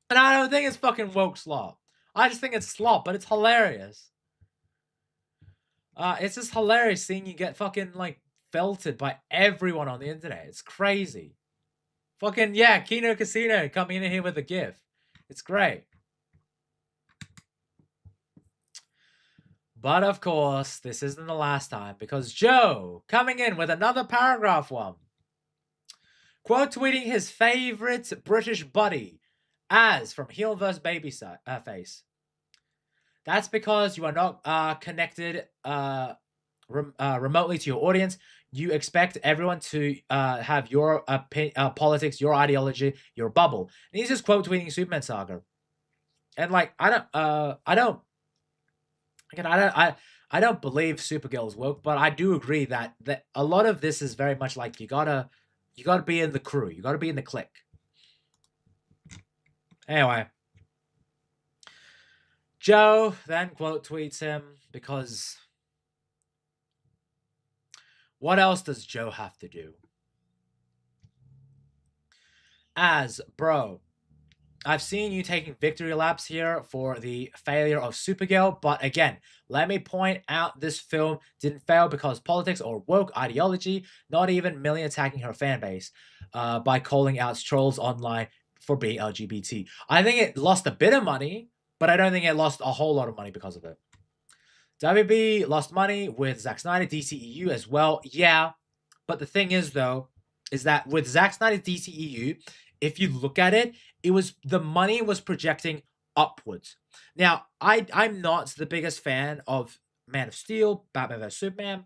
And I don't think it's fucking woke slop. I just think it's slop, but it's hilarious. It's just hilarious seeing you get fucking, like, felted by everyone on the internet. It's crazy. Fucking, yeah, Kino Casino coming in here with a GIF. It's great. But, of course, this isn't the last time, because Joe, coming in with another paragraph one. Quote tweeting his favorite British buddy, as from Heel vs. Baby Face. That's because you are not connected remotely to your audience. You expect everyone to have your politics, your ideology, your bubble. And he's just quote tweeting Superman Saga. And, like, I I don't believe Supergirl is woke, but I do agree that a lot of this is very much like you gotta be in the crew, you gotta be in the clique. Anyway, Joe then quote tweets him because what else does Joe have to do? As, bro, I've seen you taking victory laps here for the failure of Supergirl, but again, let me point out this film didn't fail because politics or woke ideology, not even Millie attacking her fan base by calling out trolls online for being LGBT. I think it lost a bit of money, but I don't think it lost a whole lot of money because of it. WB lost money with Zack Snyder, DCEU as well, yeah, but the thing is, though, is that with Zack Snyder's DCEU, if you look at it, the money was projecting upwards. Now, I'm not the biggest fan of Man of Steel, Batman vs Superman,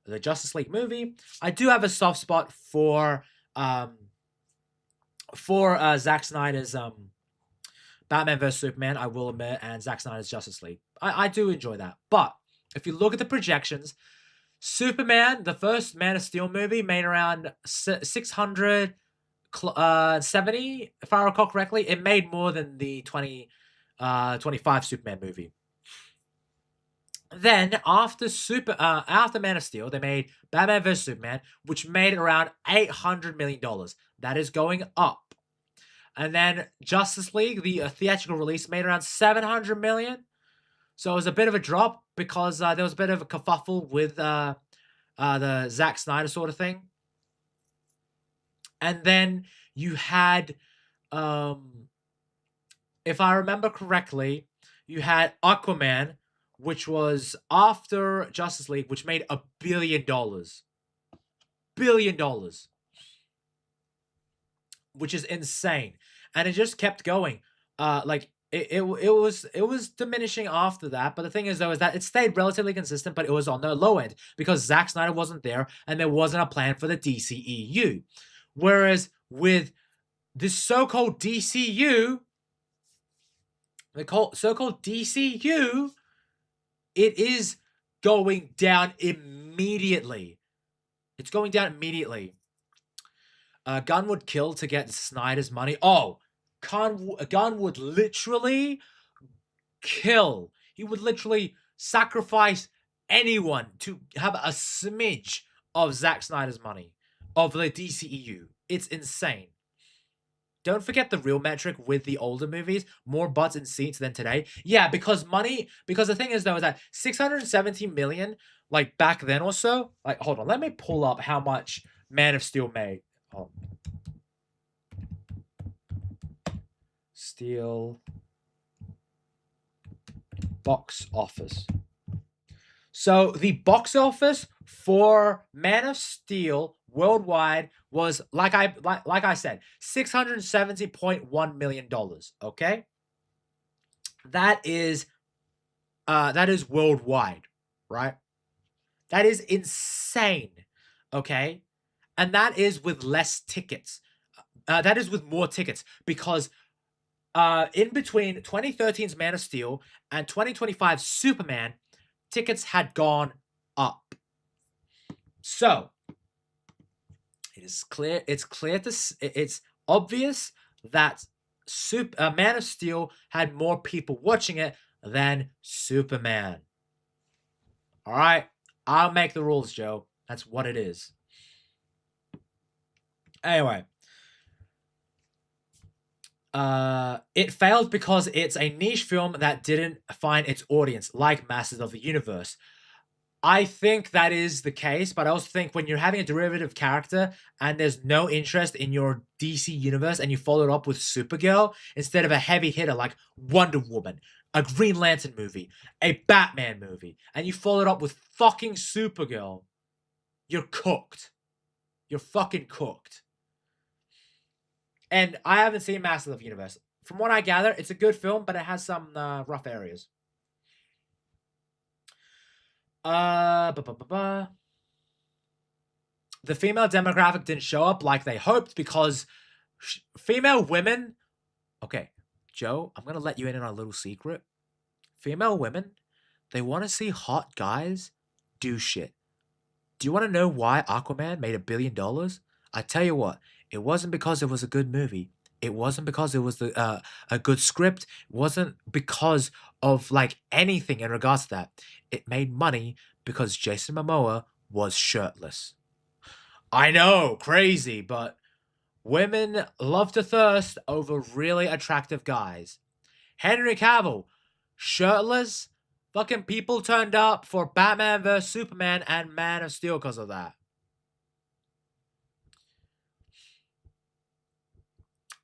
the Justice League movie. I do have a soft spot for Zack Snyder's Batman vs Superman, I will admit, and Zack Snyder's Justice League. I do enjoy that. But if you look at the projections, Superman, the first Man of Steel movie, made around 670, if I recall correctly. It made more than the 25 Superman movie. Then after Man of Steel, they made Batman vs Superman, which made around $800 million. That is going up. And then Justice League, the theatrical release, made around $700 million. So it was a bit of a drop because there was a bit of a kerfuffle with the Zack Snyder sort of thing. And then you had, if I remember correctly, you had Aquaman, which was after Justice League, which made $1 billion. Billion dollars. Which is insane. And it just kept going. It was diminishing after that, but the thing is, though, is that it stayed relatively consistent, but it was on the low end because Zack Snyder wasn't there and there wasn't a plan for the DCEU. Whereas with this so-called DCU, so-called DCU, it is going down immediately. It's going down immediately. Gunn would kill to get Snyder's money. Oh, Gunn would literally kill. He would literally sacrifice anyone to have a smidge of Zack Snyder's money, of the DCEU. It's insane. Don't forget the real metric with the older movies, more butts in seats than today. Yeah, because the thing is, though, is that 670 million, like back then or so, like, hold on, let me pull up how much Man of Steel made. Oh. Steel box office. So the box office for Man of Steel worldwide was, like I said, $670.1 million. Okay, that is worldwide, right? That is insane. Okay, and that is with less tickets. That is with more tickets because in between 2013's Man of Steel and 2025's Superman, tickets had gone up. So it is clear. It's obvious that Man of Steel had more people watching it than Superman. All right, I'll make the rules, Joe. That's what it is. Anyway. It failed because it's a niche film that didn't find its audience, like Masters of the Universe. I think that is the case, but I also think when you're having a derivative character and there's no interest in your DC universe and you follow it up with Supergirl instead of a heavy hitter like Wonder Woman, a Green Lantern movie, a Batman movie, and you follow it up with fucking Supergirl, you're cooked. You're fucking cooked. And I haven't seen Masters of the Universe. From what I gather, it's a good film, but it has some rough areas. The female demographic didn't show up like they hoped because female women... Okay, Joe, I'm going to let you in on a little secret. Female women, They want to see hot guys do shit. Do you want to know why Aquaman made $1 billion? I tell you what, it wasn't because it was a good movie. It wasn't because it was a good script. It wasn't because of like anything in regards to that. It made money because Jason Momoa was shirtless. I know, crazy, but women love to thirst over really attractive guys. Henry Cavill, shirtless. Fucking people turned up for Batman vs Superman and Man of Steel because of that.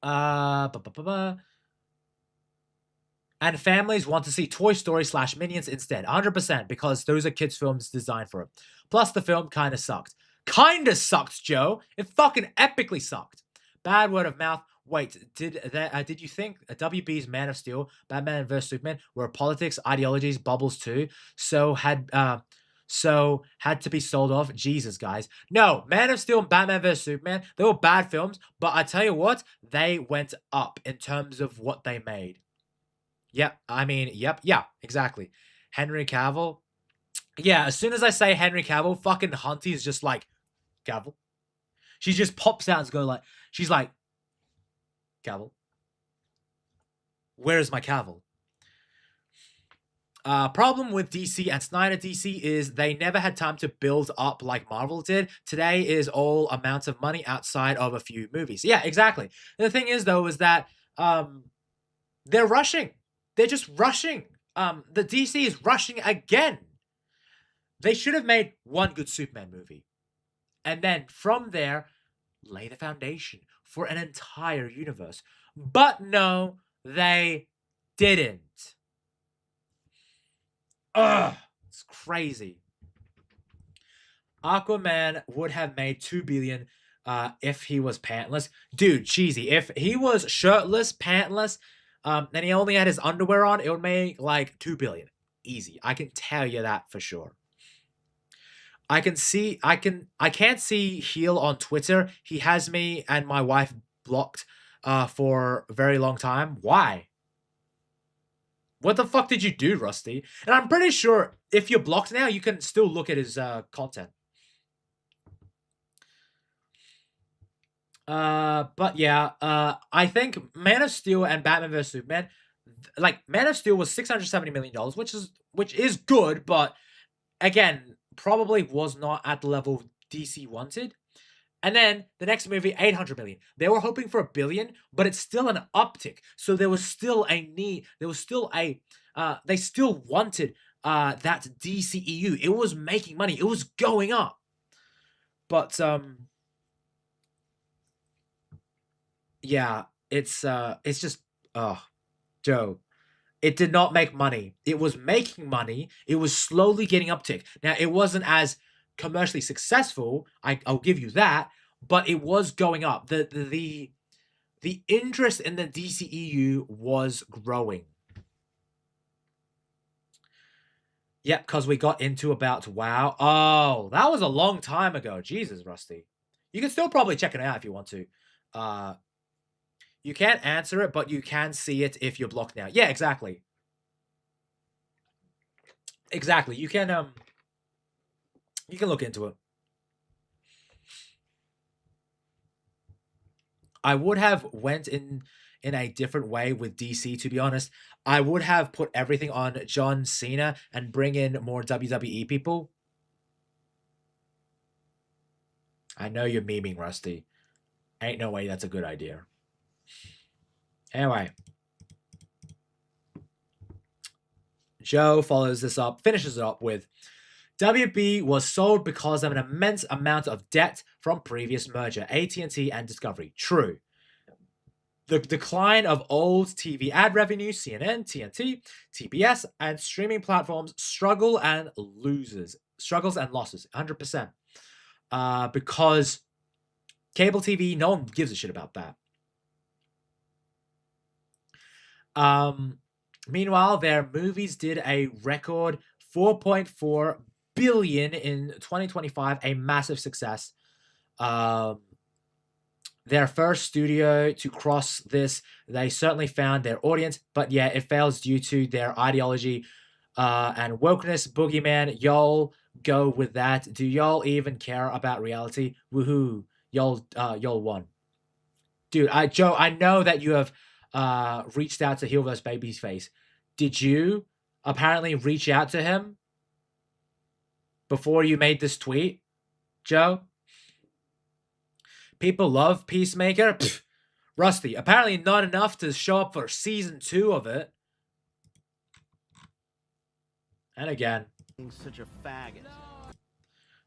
And families want to see Toy Story / Minions instead, 100%, because those are kids' films designed for it. Plus, the film kind of sucked. Kinda sucked, Joe. It fucking epically sucked. Bad word of mouth. Wait, did you think WB's Man of Steel, Batman vs Superman were politics, ideologies, bubbles too? So had to be sold off? Jesus, guys. No, Man of Steel and Batman vs Superman, they were bad films, but I tell you what, they went up in terms of what they made. Yep, yeah, exactly. Henry Cavill. Yeah, as soon as I say Henry Cavill, fucking Hunty is just like, Cavill. She just pops out and goes like, she's like, Cavill. Where is my Cavill? Problem with DC and Snyder DC is they never had time to build up like Marvel did. Today is all amounts of money outside of a few movies. Yeah, exactly. The thing is, though, is that they're rushing. They're just rushing. The DC is rushing again. They should have made one good Superman movie. And then from there, lay the foundation for an entire universe. But no, they didn't. Ugh, it's crazy. Aquaman would have made $2 billion if he was pantless. Dude, cheesy. If he was shirtless, pantless, and he only had his underwear on, it would make like $2 billion. Easy. I can tell you that for sure. I can't see Heel on Twitter. He has me and my wife blocked for a very long time. Why? What the fuck did you do, Rusty? And I'm pretty sure if you're blocked now, you can still look at his content. But yeah, I think Man of Steel and Batman vs Superman, like Man of Steel was $670 million, which is good, but again, probably was not at the level DC wanted. And then the next movie, 800 million. They were hoping for $1 billion, but it's still an uptick. So there was still a need. There was still they still wanted that DCEU. It was making money. It was going up. But yeah, it's just Joe. It did not make money. It was making money. It was slowly getting uptick. Now, it wasn't as commercially successful. I'll give you that, but it was going up. The interest in the DCEU was growing. Yep, because we got into about WoW. Oh, that was a long time ago. Jesus, Rusty. You can still probably check it out if you want to. You can't answer it, but you can see it if you're blocked now. Yeah, exactly. Exactly. You can look into it. I would have went in a different way with DC, to be honest. I would have put everything on John Cena and bring in more WWE people. I know you're memeing, Rusty. Ain't no way that's a good idea. Anyway. Joe finishes it up with, WB was sold because of an immense amount of debt from previous merger, AT&T and Discovery. True. The decline of old TV ad revenue, CNN, TNT, TBS, and streaming platforms struggles and losses, 100%. Because cable TV, no one gives a shit about that. Meanwhile, their movies did a record $4.4 billion in 2025, a massive success. Their first studio to cross this, they certainly found their audience, but yeah, it fails due to their ideology And wokeness, boogeyman, y'all go with that. Do y'all even care about reality? Woohoo! Y'all won, dude. Joe, I know that you have reached out to Heel vs. Babyface. Did you apparently reach out to him before you made this tweet, Joe? People love Peacemaker. Pfft, Rusty, apparently not enough to show up for season 2 of it. And again, such a faggot.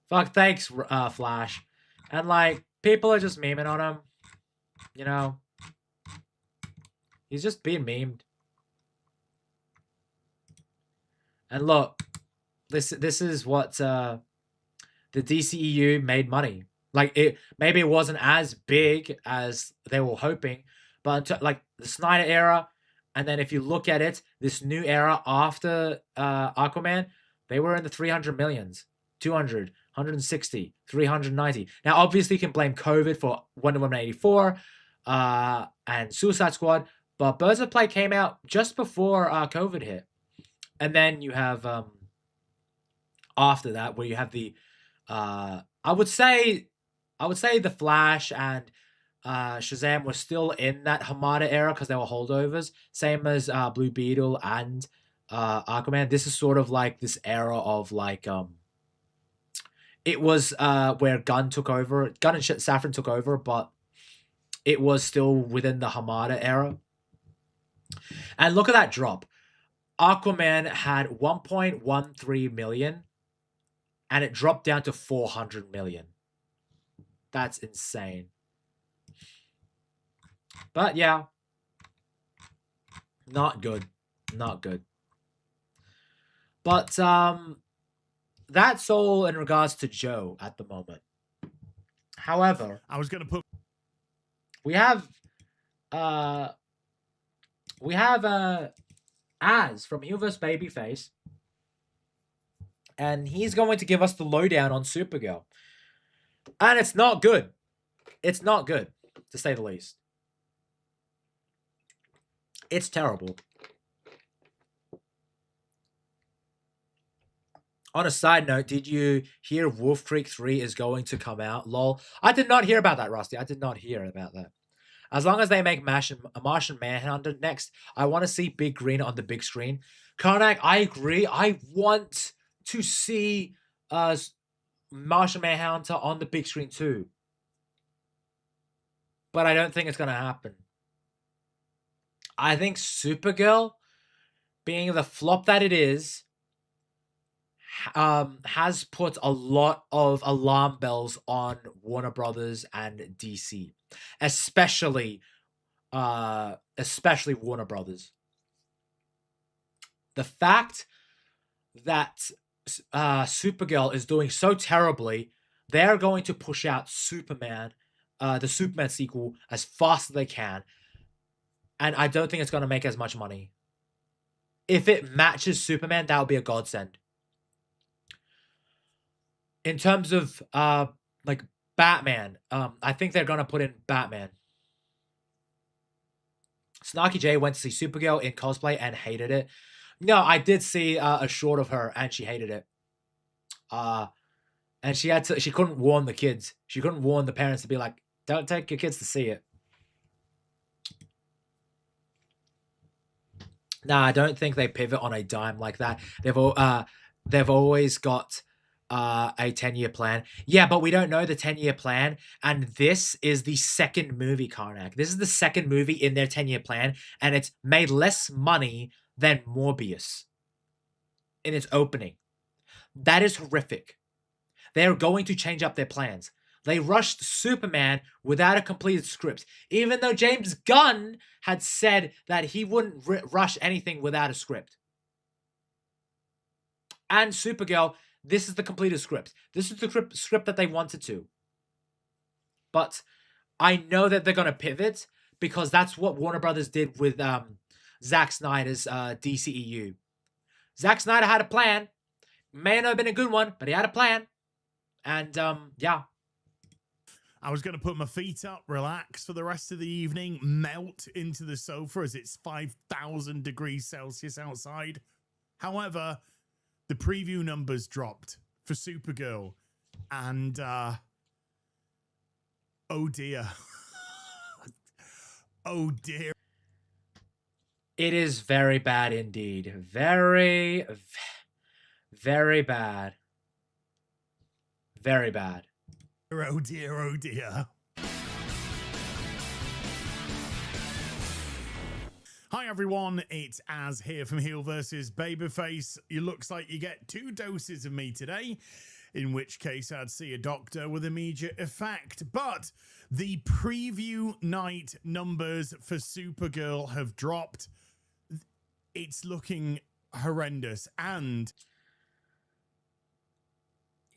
Fuck, thanks, Flash. And like, people are just memeing on him. You know, he's just being memed. And look, this is what the DCEU made money. Like, maybe it wasn't as big as they were hoping, but like the Snyder era, and then if you look at it, this new era after Aquaman, they were in the 300 millions, 200, 160, 390. Now, obviously, you can blame COVID for Wonder Woman 84 and Suicide Squad, but Birds of Prey came out just before COVID hit. And then you have, after that, where you have the, I would say the Flash and Shazam were still in that Hamada era because they were holdovers, same as Blue Beetle and Aquaman. This is sort of like this era of like it was where Gunn took over. Gunn and Safran took over, but it was still within the Hamada era. And look at that drop. Aquaman had 1.13 million and it dropped down to 400 million. That's insane. But yeah, not good. Not good. But that's all in regards to Joe at the moment. However, I was going to put we have Az from Heel vs. Babyface, and he's going to give us the lowdown on Supergirl. And it's not good. It's not good, to say the least. It's terrible. On a side note, did you hear Wolf Creek 3 is going to come out? Lol. I did not hear about that, Rusty. I did not hear about that. As long as they make Martian Manhunter next, I want to see Big Green on the big screen. Karnak, I agree. I want to see Martian Manhunter on the big screen too. But I don't think it's going to happen. I think Supergirl, being the flop that it is, has put a lot of alarm bells on Warner Brothers and DC, especially Warner Brothers. The fact that Supergirl is doing so terribly, they're going to push out Superman, the Superman sequel, as fast as they can, and I don't think it's going to make as much money. If it matches Superman, that would be a godsend. In terms of like Batman, I think they're gonna put in Batman. Snarky J went to see Supergirl in cosplay and hated it. No, I did see a short of her and she hated it. And she couldn't warn the kids. She couldn't warn the parents to be like, don't take your kids to see it. Nah, I don't think they pivot on a dime like that. They've always got a 10-year plan. Yeah, but we don't know the 10-year plan, and this is the second movie, Karnak. This is the second movie in their 10-year plan, and it's made less money than Morbius in its opening. That is horrific. They're going to change up their plans. They rushed Superman without a completed script, even though James Gunn had said that he wouldn't rush anything without a script. And Supergirl, this is the completed script. This is the script that they wanted to. But I know that they're going to pivot because that's what Warner Brothers did with Zack Snyder's DCEU. Zack Snyder had a plan. May not have been a good one, but he had a plan. And yeah. I was going to put my feet up, relax for the rest of the evening, melt into the sofa as it's 5,000 degrees Celsius outside. However, the preview numbers dropped for Supergirl, and oh dear. Oh dear. It is very bad indeed. Very, very bad. Very bad. Oh dear, oh dear. Hi everyone, it's Az here from Heel vs. Babyface. It looks like you get 2 doses of me today, in which case I'd see a doctor with immediate effect. But the preview night numbers for Supergirl have dropped. It's looking horrendous, and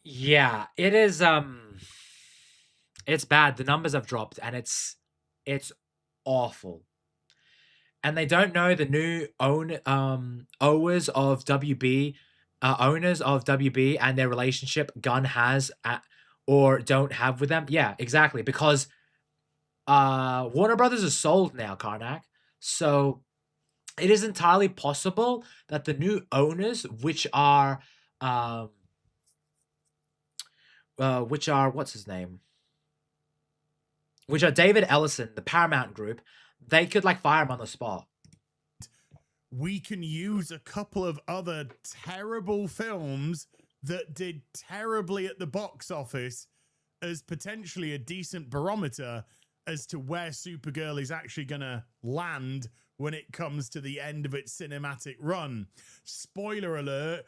yeah, it is it's bad. The numbers have dropped and it's awful. And they don't know the new owners of WB, owners of WB and their relationship Gunn has or don't have with them. Yeah, exactly. Because Warner Brothers is sold now, Karnak. So it is entirely possible that the new owners, which are what's his name? Which are David Ellison, the Paramount Group, they could like fire him on the spot. We can use a couple of other terrible films that did terribly at the box office as potentially a decent barometer as to where Supergirl is actually going to land when it comes to the end of its cinematic run. Spoiler alert.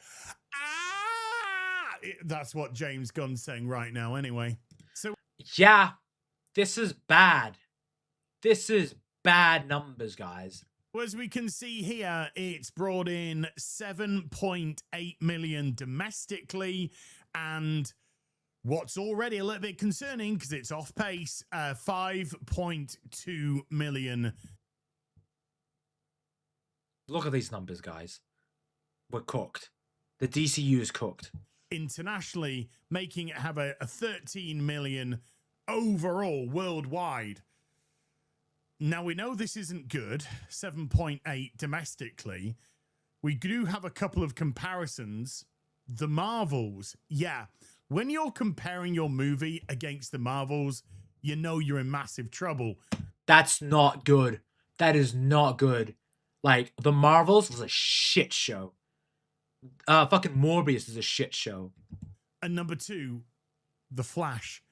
That's what James Gunn's saying right now anyway. So yeah, this is bad. This is bad numbers, guys. As we can see here, it's brought in 7.8 million domestically, and what's already a little bit concerning because it's off pace, 5.2 million. Look at these numbers, guys. We're cooked. The DCU is cooked. Internationally, making it have a 13 million overall worldwide. Now, we know this isn't good, 7.8 domestically. We do have a couple of comparisons. The Marvels, yeah. When you're comparing your movie against the Marvels, you know you're in massive trouble. That's not good. That is not good. Like, The Marvels was a shit show. Fucking Morbius is a shit show. And number 2, The Flash,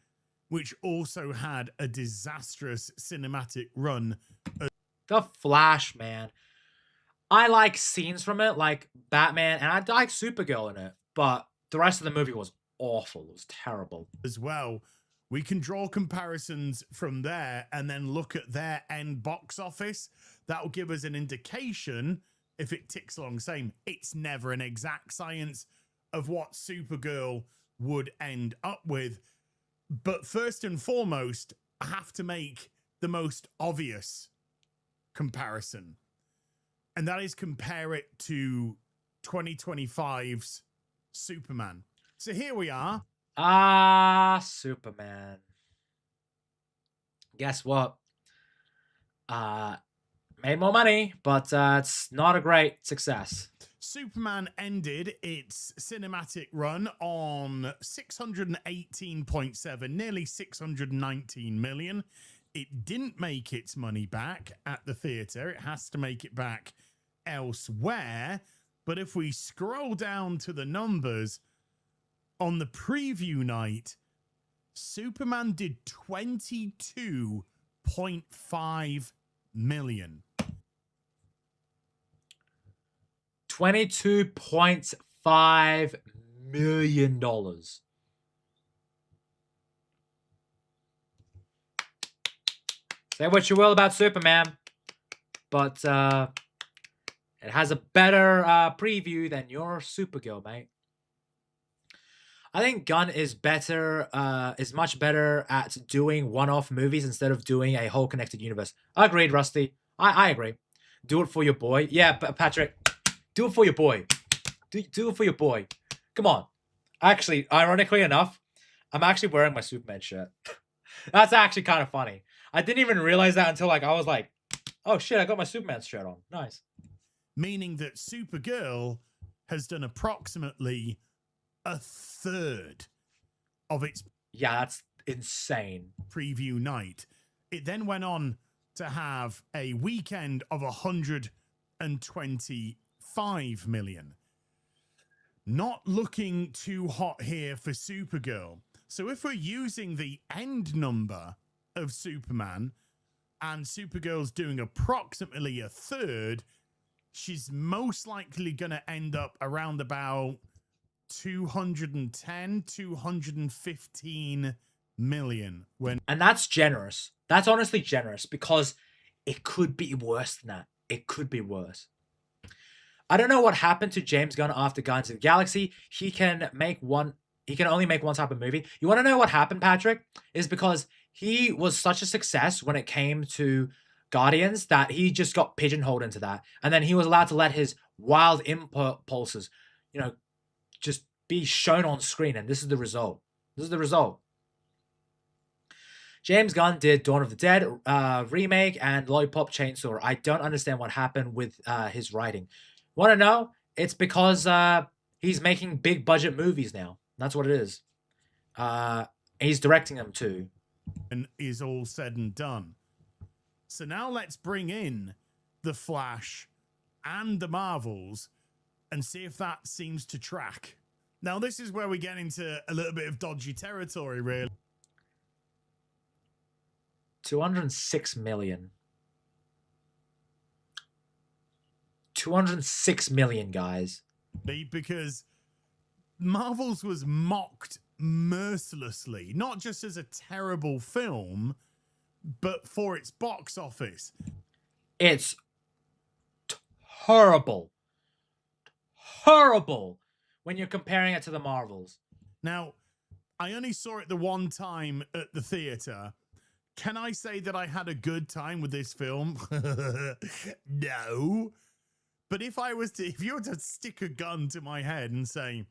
which also had a disastrous cinematic run. The Flash, man. I like scenes from it, like Batman, and I like Supergirl in it, but the rest of the movie was awful. It was terrible. As well, we can draw comparisons from there and then look at their end box office. That will give us an indication if it ticks along the same. It's never an exact science of what Supergirl would end up with. But first and foremost, I have to make the most obvious comparison. And that is compare it to 2025's Superman. So here we are. Superman. Guess what? Made more money, but it's not a great success. Superman ended its cinematic run on 618.7, nearly 619 million. It didn't make its money back at the theater. It has to make it back elsewhere. But if we scroll down to the numbers, on the preview night, Superman did 22.5 million. $22.5 million. Say what you will about Superman, but it has a better preview than your Supergirl, mate. I think Gunn is much better at doing one-off movies instead of doing a whole connected universe. Agreed, Rusty. I agree. Do it for your boy. Yeah, Patrick. Do it for your boy. Do it for your boy. Come on. Actually, ironically enough, I'm actually wearing my Superman shirt. That's actually kind of funny. I didn't even realize that until I was like, oh shit, I got my Superman shirt on. Nice. Meaning that Supergirl has done approximately a third of its Yeah, that's insane. preview night. It then went on to have a weekend of 125 million. Not looking too hot here for Supergirl. So if we're using the end number of Superman and Supergirl's doing approximately a third, she's most likely going to end up around about 210, 215 million. And that's generous. That's honestly generous because it could be worse than that. It could be worse. I don't know what happened to James Gunn after Guardians of the Galaxy. He can only make one type of movie. You want to know what happened, Patrick? Is because he was such a success when it came to Guardians that he just got pigeonholed into that. And then he was allowed to let his wild impulses, just be shown on screen. And this is the result. James Gunn did Dawn of the Dead remake and Lollipop Chainsaw. I don't understand what happened with his writing. Want to know? It's because he's making big budget movies now. That's what it is. He's directing them too. And is all said and done. So now let's bring in The Flash and the Marvels and see if that seems to track. Now, this is where we get into a little bit of dodgy territory, really. 206 million. 206 million, guys. Because Marvels was mocked mercilessly, not just as a terrible film, but for its box office. It's horrible. Horrible when you're comparing it to the Marvels. Now, I only saw it the one time at the theater. Can I say that I had a good time with this film? No. But if you were to stick a gun to my head and say,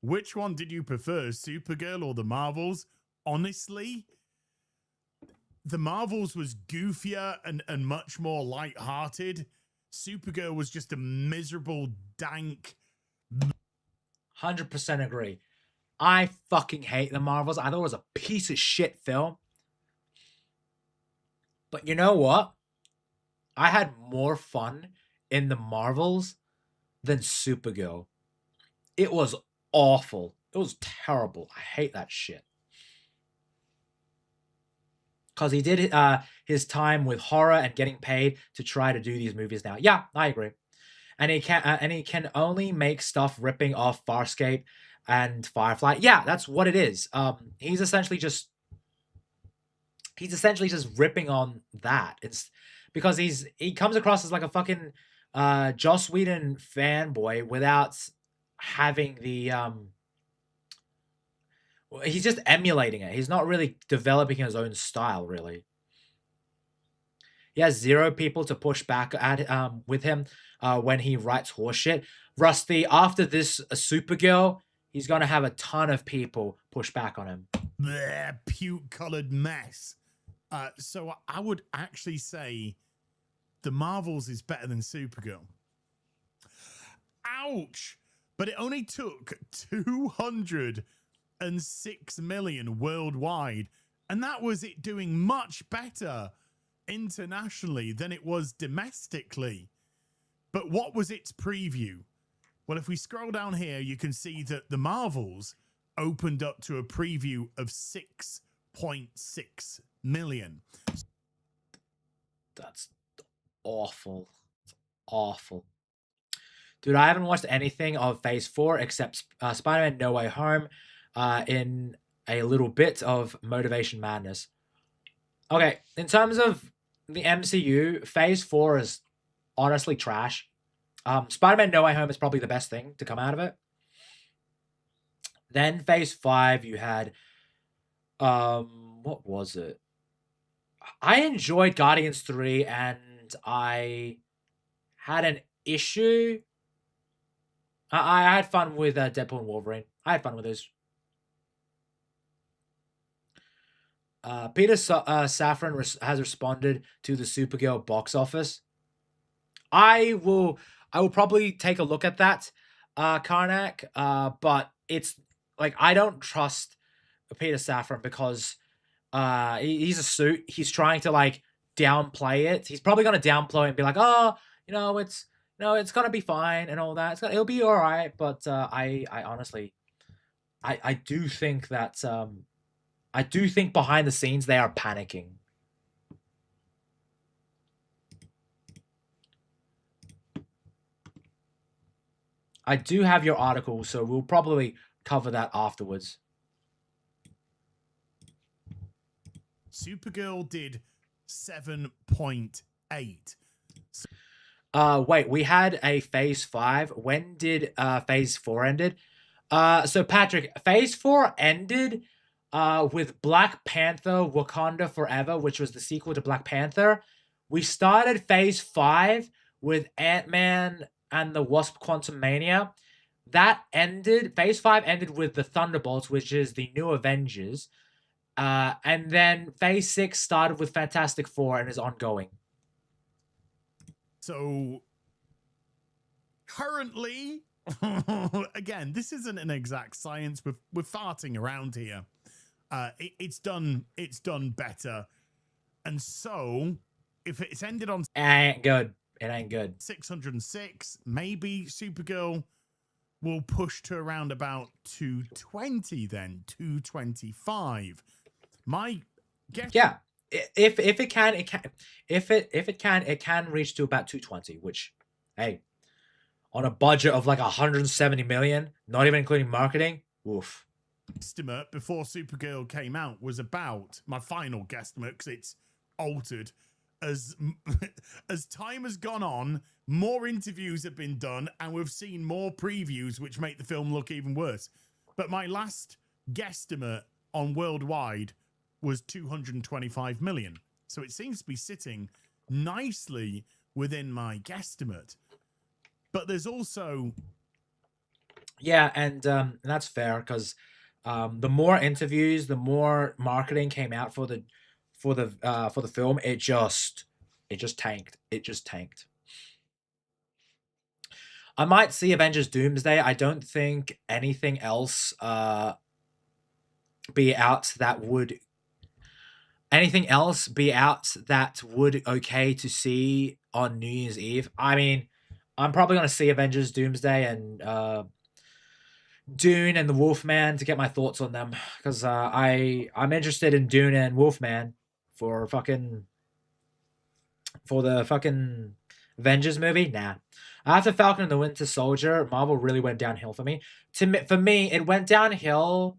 which one did you prefer, Supergirl or the Marvels? Honestly, the Marvels was goofier and much more lighthearted. Supergirl was just a miserable, dank. 100% agree. I fucking hate the Marvels. I thought it was a piece of shit film. But you know what? I had more fun in the Marvels than Supergirl. It was awful. It was terrible. I hate that shit. Because he did his time with horror and getting paid to try to do these movies now. Yeah, I agree. And he can only make stuff ripping off Farscape and Firefly. Yeah, that's what it is. He's essentially just ripping on that. It's because he comes across as like a fucking Joss Whedon fanboy without having the he's just emulating it. He's not really developing his own style, really. He has zero people to push back at with him when he writes horseshit. Rusty, after this Supergirl, he's gonna have a ton of people push back on him. Bleh, puke-colored mess. So I would actually say the Marvels is better than Supergirl. Ouch! But it only took 206 million worldwide, and that was it doing much better internationally than it was domestically. But what was its preview? Well, if we scroll down here, you can see that the Marvels opened up to a preview of 6.6 million. That's awful. It's awful. Dude, I haven't watched anything of Phase 4 except Spider-Man No Way Home in a little bit of Motivation Madness. Okay, in terms of the MCU, Phase 4 is honestly trash. Spider-Man No Way Home is probably the best thing to come out of it. Then Phase 5, you had... what was it? I enjoyed Guardians 3, and I had an issue. I had fun with Deadpool and Wolverine. I had fun with those. Peter Safran has responded to the Supergirl box office. I will probably take a look at that. Karnak, but it's like I don't trust Peter Safran because he's a suit. He's trying to like downplay it. He's probably gonna downplay it and be like, oh, it's gonna be fine and all that. It'll be all right. But I honestly, I do think that I do think behind the scenes they are panicking. I do have your article, so we'll probably cover that afterwards. Supergirl did 7.8. Wait, we had a phase 5. When did phase 4 ended? So Patrick, phase 4 ended with Black Panther Wakanda Forever, which was the sequel to Black Panther. We started phase 5 with Ant-Man and the Wasp Quantumania. That ended, phase 5 ended with the Thunderbolts, which is the new Avengers. And then phase 6 started with Fantastic Four and is ongoing. So currently, again, this isn't an exact science. We're farting around here. It's done better. And so if it's ended on It ain't good. It ain't good. 606, maybe Supergirl will push to around about 220 then, 225. My guess. Yeah. If it can, it can. If it can reach to about 220, which, hey, on a budget of like 170 million, not even including marketing, woof. Estimate before Supergirl came out was about my final guesstimate because it's altered as time has gone on. More interviews have been done, and we've seen more previews, which make the film look even worse. But my last guesstimate on worldwide was 225 million. So it seems to be sitting nicely within my guesstimate. But there's also... Yeah, and that's fair because the more interviews, the more marketing came out for the film, it just tanked. It just tanked. I might see Avengers Doomsday. I don't think anything else be out that would okay to see on New Year's Eve. I mean, I'm probably gonna see Avengers Doomsday and Dune and the Wolfman to get my thoughts on them because I'm interested in Dune and Wolfman for the fucking Avengers movie. Nah. After Falcon and the Winter Soldier, Marvel really went downhill for me. For me, it went downhill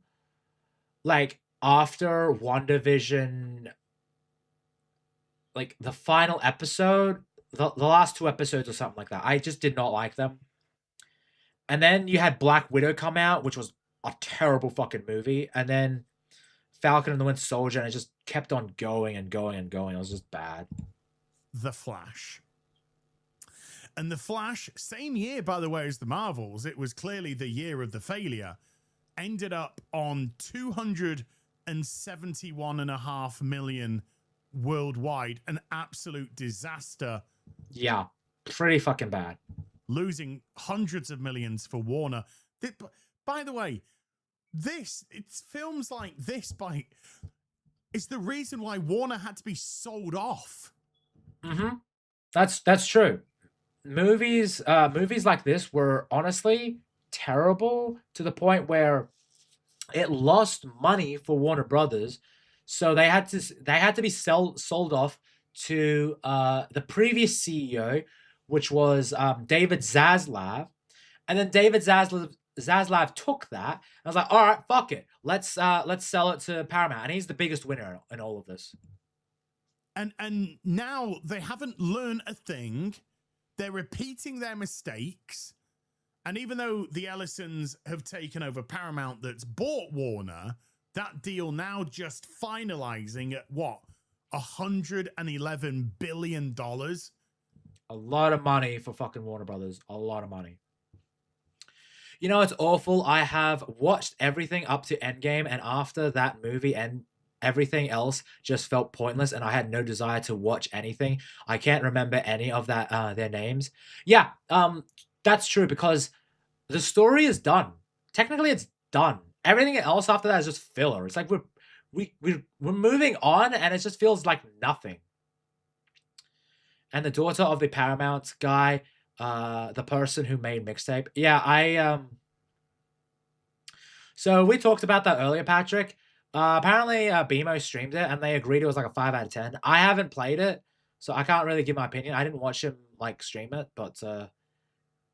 like after WandaVision, like the final episode, the last 2 episodes or something like that. I just did not like them. And then you had Black Widow come out, which was a terrible fucking movie. And then Falcon and the Winter Soldier, and it just kept on going and going and going. It was just bad. The Flash. And The Flash, same year, by the way, as the Marvels, it was clearly the year of the failure, ended up on 271.5 million worldwide. An absolute disaster. Yeah, pretty fucking bad. Losing hundreds of millions for Warner. By the way, it's films like this it's the reason why Warner had to be sold off. Mm-hmm. That's true. Movies like this were honestly terrible to the point where it lost money for Warner Brothers, so they had to be sold off to the previous CEO, which was David Zaslav, and then David Zaslav took that and was like, all right, fuck it, let's sell it to Paramount, and he's the biggest winner in all of this. And now they haven't learned a thing. They're repeating their mistakes. And even though the Ellisons have taken over Paramount that's bought Warner, that deal now just finalizing at what? $111 billion? A lot of money for fucking Warner Brothers. A lot of money. You know, it's awful. I have watched everything up to Endgame, and after that movie and everything else just felt pointless, and I had no desire to watch anything. I can't remember any of that their names. Yeah, that's true, because The story is done. Technically, it's done. Everything else after that is just filler. It's like we're moving on, and it just feels like nothing. And the daughter of the Paramount guy, the person who made Mixtape. Yeah, So we talked about that earlier, Patrick. Apparently, BMO streamed it, and they agreed it was like a 5 out of 10. I haven't played it, so I can't really give my opinion. I didn't watch him like stream it, but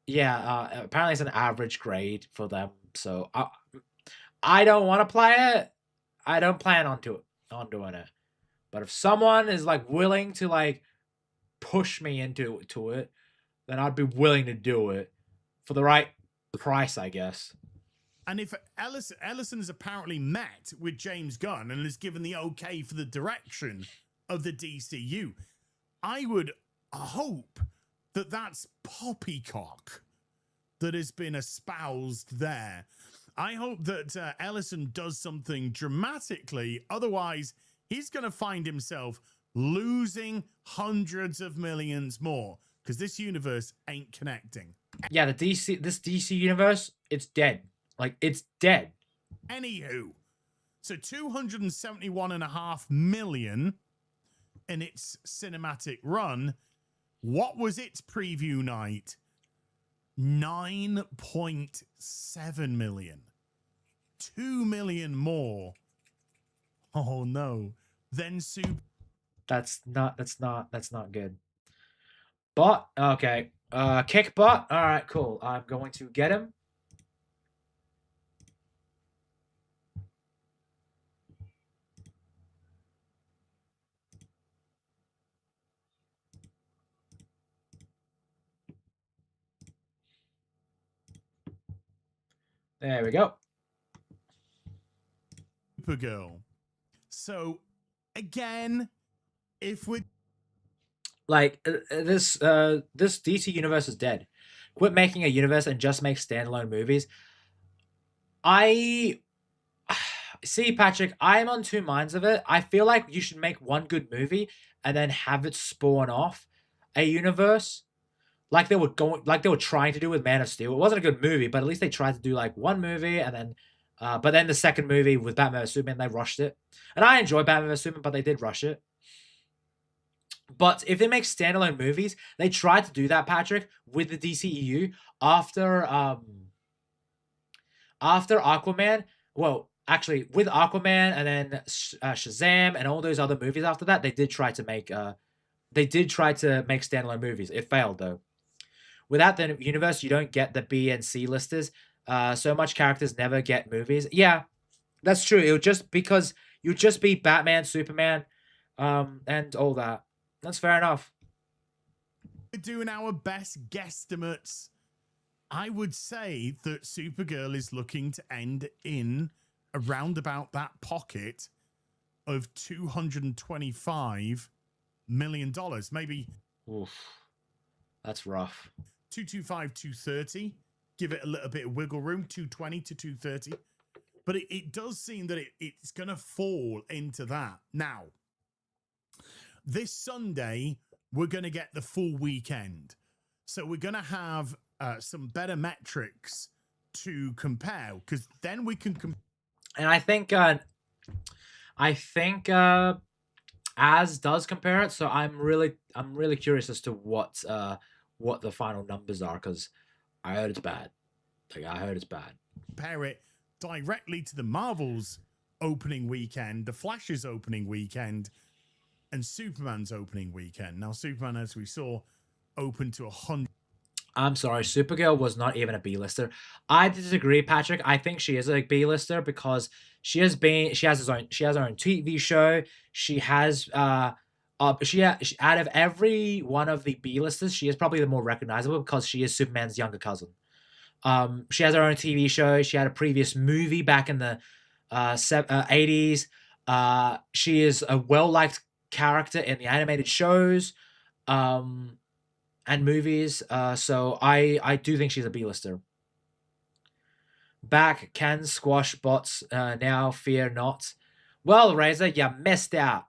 yeah, apparently it's an average grade for them. So I don't want to play it. I don't plan on doing it. But if someone is like willing to like push me into it, then I'd be willing to do it for the right price, I guess. And if Ellison has apparently met with James Gunn and has given the okay for the direction of the DCU, I would hope that that's poppycock that has been espoused there. I hope that Ellison does something dramatically. Otherwise, he's going to find himself losing hundreds of millions more because this universe ain't connecting. Yeah, this DC universe, it's dead. Like, it's dead. Anywho, so 271.5 million in its cinematic run. What was its preview night? 9.7 million. 2 million more. Oh no. Then That's not good. Bot, okay. Kick bot. All right, cool. I'm going to get him. There we go. Supergirl. So again, if we like this DC universe is dead. Quit making a universe and just make standalone movies. I see, Patrick, I'm on two minds of it. I feel like you should make one good movie and then have it spawn off a universe. Like they were trying to do with Man of Steel. It wasn't a good movie, but at least they tried to do like one movie and then but then the second movie with Batman vs Superman, they rushed it. And I enjoy Batman vs Superman, but they did rush it. But if they make standalone movies, they tried to do that, Patrick, with the DCEU after Aquaman. Well, actually, with Aquaman and then Shazam and all those other movies after that, they did try to make standalone movies. It failed though. Without the universe, you don't get the B and C listers. So much characters never get movies. Yeah, that's true. It would just because you'd just be Batman, Superman, and all that. That's fair enough. We're doing our best guesstimates. I would say that Supergirl is looking to end in around about that pocket of $225 million. Maybe. Oof. That's rough. 225, 230. Give it a little bit of wiggle room. 220 to 230. But it does seem that it's going to fall into that. Now, this Sunday, we're going to get the full weekend. So we're going to have some better metrics to compare because then we can and I think As does compare it, so I'm really curious as to what the final numbers are because I heard it's bad. Like I heard it's bad. Compare it directly to the Marvel's opening weekend, the Flash's opening weekend, and Superman's opening weekend. Now, Superman, as we saw, opened to 100. I'm sorry, Supergirl was not even a B-lister. I disagree, Patrick. I think she is a B-lister because she has her own TV show. She has out of every one of the B-listers, she is probably the more recognizable because she is Superman's younger cousin. She has her own TV show. She had a previous movie back in the 80s. She is a well-liked character in the animated shows. And movies, so I do think she's a B-lister. Back can squash bots now, fear not. Well, Raza, you missed out.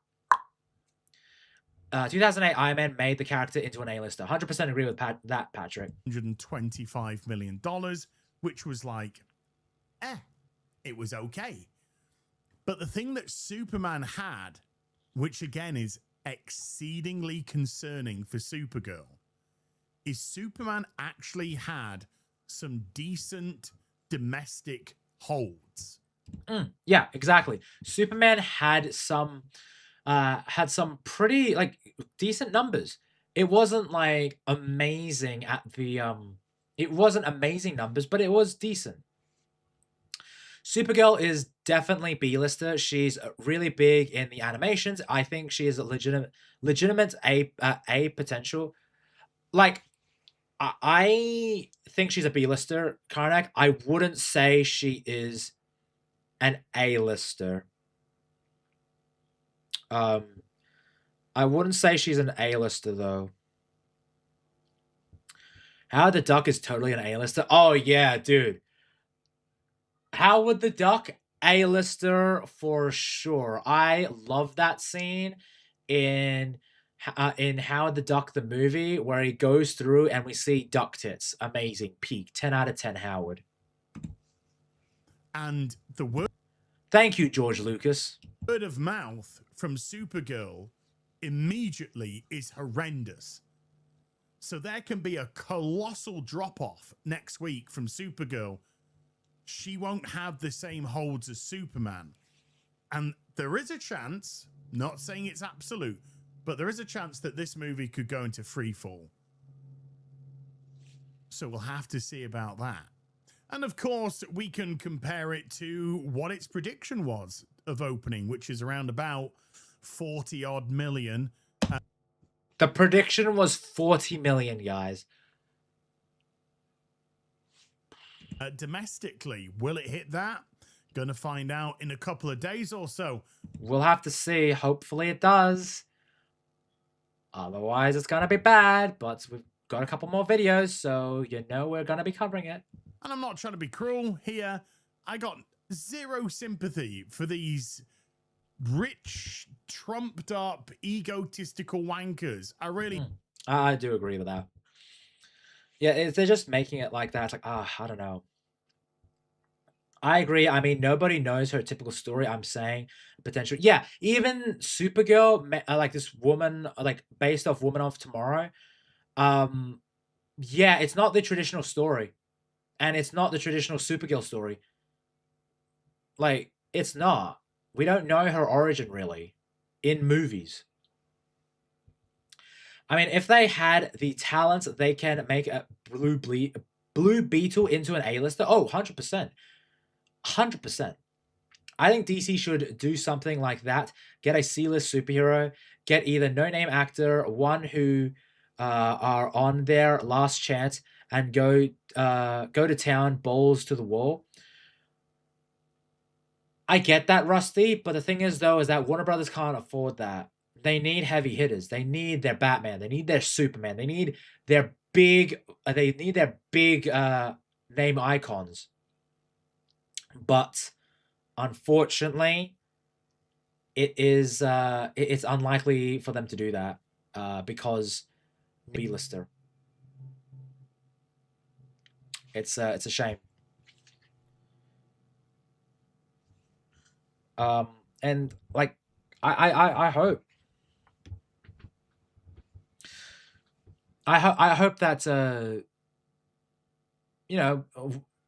2008 Iron Man made the character into an A-lister. 100% agree with that, Patrick. $125 million, which was like, it was okay. But the thing that Superman had, which again is exceedingly concerning for Supergirl, is Superman actually had some decent domestic holds. Yeah, exactly. Superman had some pretty like decent numbers. It wasn't like amazing at the it wasn't amazing numbers, but it was decent. Supergirl is definitely B-lister. She's really big in the animations. I think she is a legitimate A potential. Like, I think she's a B-lister, Karnak. I wouldn't say she is an A-lister. I wouldn't say she's an A-lister, though. Howard the Duck is totally an A-lister. Oh, yeah, dude. Howard the Duck, A-lister for sure. I love that scene in Howard the Duck, the movie, where he goes through and we see duck tits. Amazing. Peak. 10 out of 10, Howard. And the word... Thank you, George Lucas. Word of mouth from Supergirl immediately is horrendous. So there can be a colossal drop-off next week from Supergirl. She won't have the same holds as Superman. And there is a chance, not saying it's absolute, but there is a chance that this movie could go into freefall. So we'll have to see about that. And of course, we can compare it to what its prediction was of opening, which is around about 40-odd million. The prediction was 40 million, guys. Domestically, will it hit that? Gonna find out in a couple of days or so. We'll have to see. Hopefully it does. Otherwise, it's gonna be bad. But we've got a couple more videos, so you know we're gonna be covering it. And I'm not trying to be cruel here. I got zero sympathy for these rich, trumped up, egotistical wankers. I do agree with that. Yeah, they're just making it like that. It's like, I don't know. I agree. I mean, nobody knows her typical story. I'm saying potential. Yeah, even Supergirl, like this woman, like based off Woman of Tomorrow. Yeah, it's not the traditional story. And it's not the traditional Supergirl story. Like, it's not. We don't know her origin, really, in movies. I mean, if they had the talent, they can make a Blue Beetle into an A-lister. Oh, 100%. 100%. I think DC should do something like that. Get a C-list superhero. Get either no-name actor, one who are on their last chance, and go to town, balls to the wall. I get that, Rusty, but the thing is, though, is that Warner Brothers can't afford that. They need heavy hitters. They need their Batman. They need their Superman. They need their big. Name icons. But unfortunately, it's unlikely for them to do that because B-lister. It's a shame. And like I hope that you know,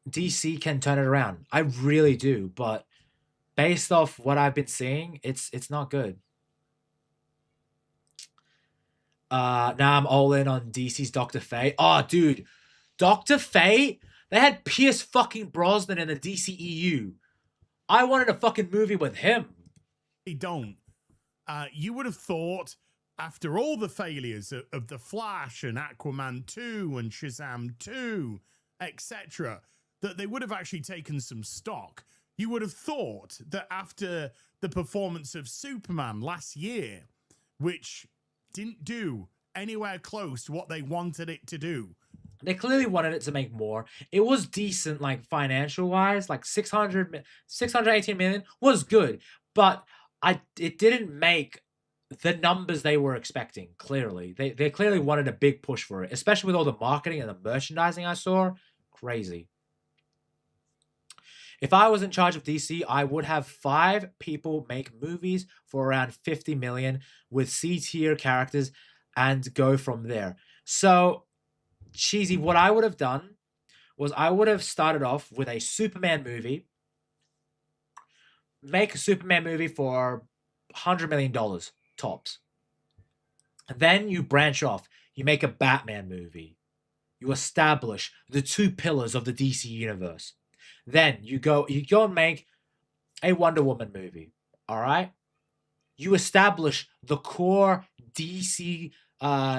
DC can turn it around. I really do, but based off what I've been seeing, it's not good. Now I'm all in on DC's Dr. Fate. Oh, dude, Dr. Fate. They had Pierce fucking Brosnan in the DCEU. I wanted a fucking movie with him. They don't. You would have thought, after all the failures of The Flash and Aquaman 2 and Shazam 2, etc., that they would have actually taken some stock. You would have thought that after the performance of Superman last year, which didn't do anywhere close to what they wanted it to do. They clearly wanted it to make more. It was decent, like financial wise, like 618 million was good, but it didn't make the numbers they were expecting. Clearly, they clearly wanted a big push for it, especially with all the marketing and the merchandising I saw. Crazy. If I was in charge of DC, I would have 5 people make movies for around 50 million with C-tier characters and go from there. So, cheesy, what I would have done was I would have started off with a Superman movie, make a Superman movie for $100 million tops. And then you branch off. You make a Batman movie. You establish the 2 pillars of the DC universe. Then you go and make a Wonder Woman movie. All right? You establish the core DC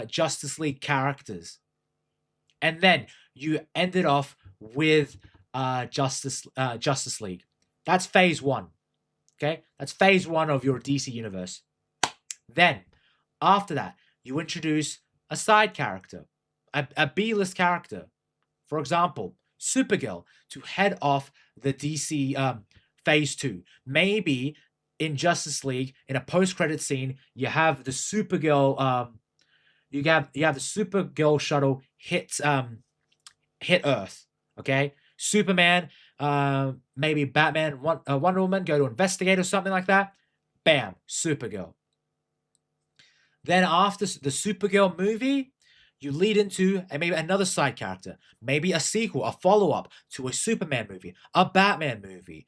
Justice League characters. And then you end it off with Justice League. That's phase 1. Okay? That's phase 1 of your DC universe. Then, after that, you introduce a side character, a B-list character. For example, Supergirl to head off the DC phase 2. Maybe in Justice League, in a post-credit scene, you have the Supergirl you have the Supergirl shuttle hit Earth. Okay, Superman, maybe Batman, Wonder Woman go to investigate or something like that. Bam, Supergirl. Then after the Supergirl movie, you lead into maybe another side character, maybe a sequel, a follow-up to a Superman movie, a Batman movie,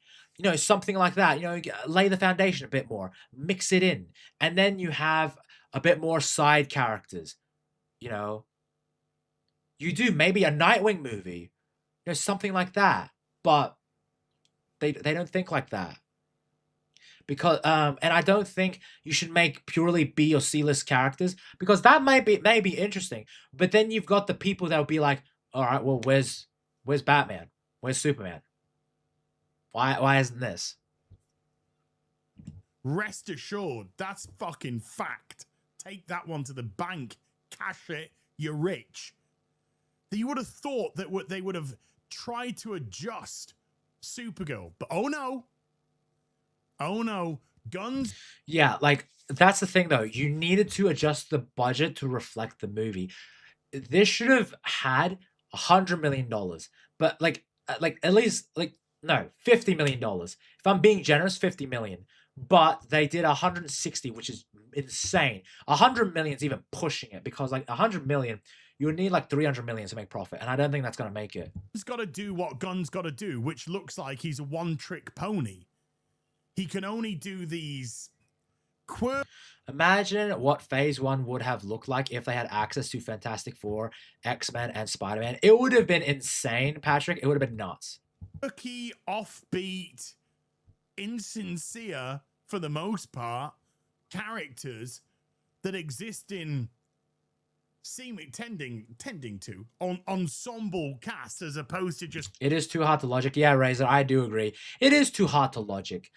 something like that. Lay the foundation a bit more, mix it in, and then you have a bit more side characters. You do maybe a Nightwing movie, something like that. But they don't think like that. Because and I don't think you should make purely B or C list characters, because that may be interesting. But then you've got the people that will be like, all right, well, where's Batman? Where's Superman? Why isn't this? Rest assured, that's fucking fact. Take that one to the bank, cash it, you're rich. You would have thought that they would have tried to adjust Supergirl, but oh no, Gunn's. Yeah, like that's the thing though. You needed to adjust the budget to reflect the movie. This should have had $100 million, but like at least no, $50 million. If I'm being generous, 50 million. But they did 160, which is insane. 100 million is even pushing it, because 100 million, you would need 300 million to make profit, and I don't think that's gonna make it. He's got to do what Gunn's got to do, which looks like he's a one-trick pony. He can only do these Imagine what phase 1 would have looked like if they had access to Fantastic Four, X-Men, and Spider-Man. It would have been insane, Patrick. It would have been nuts. Quirky, offbeat, insincere, for the most part, characters that exist in tending to ensemble cast, as opposed to just. It is too hard to logic. Yeah, Raza, I do agree. It is too hard to logic,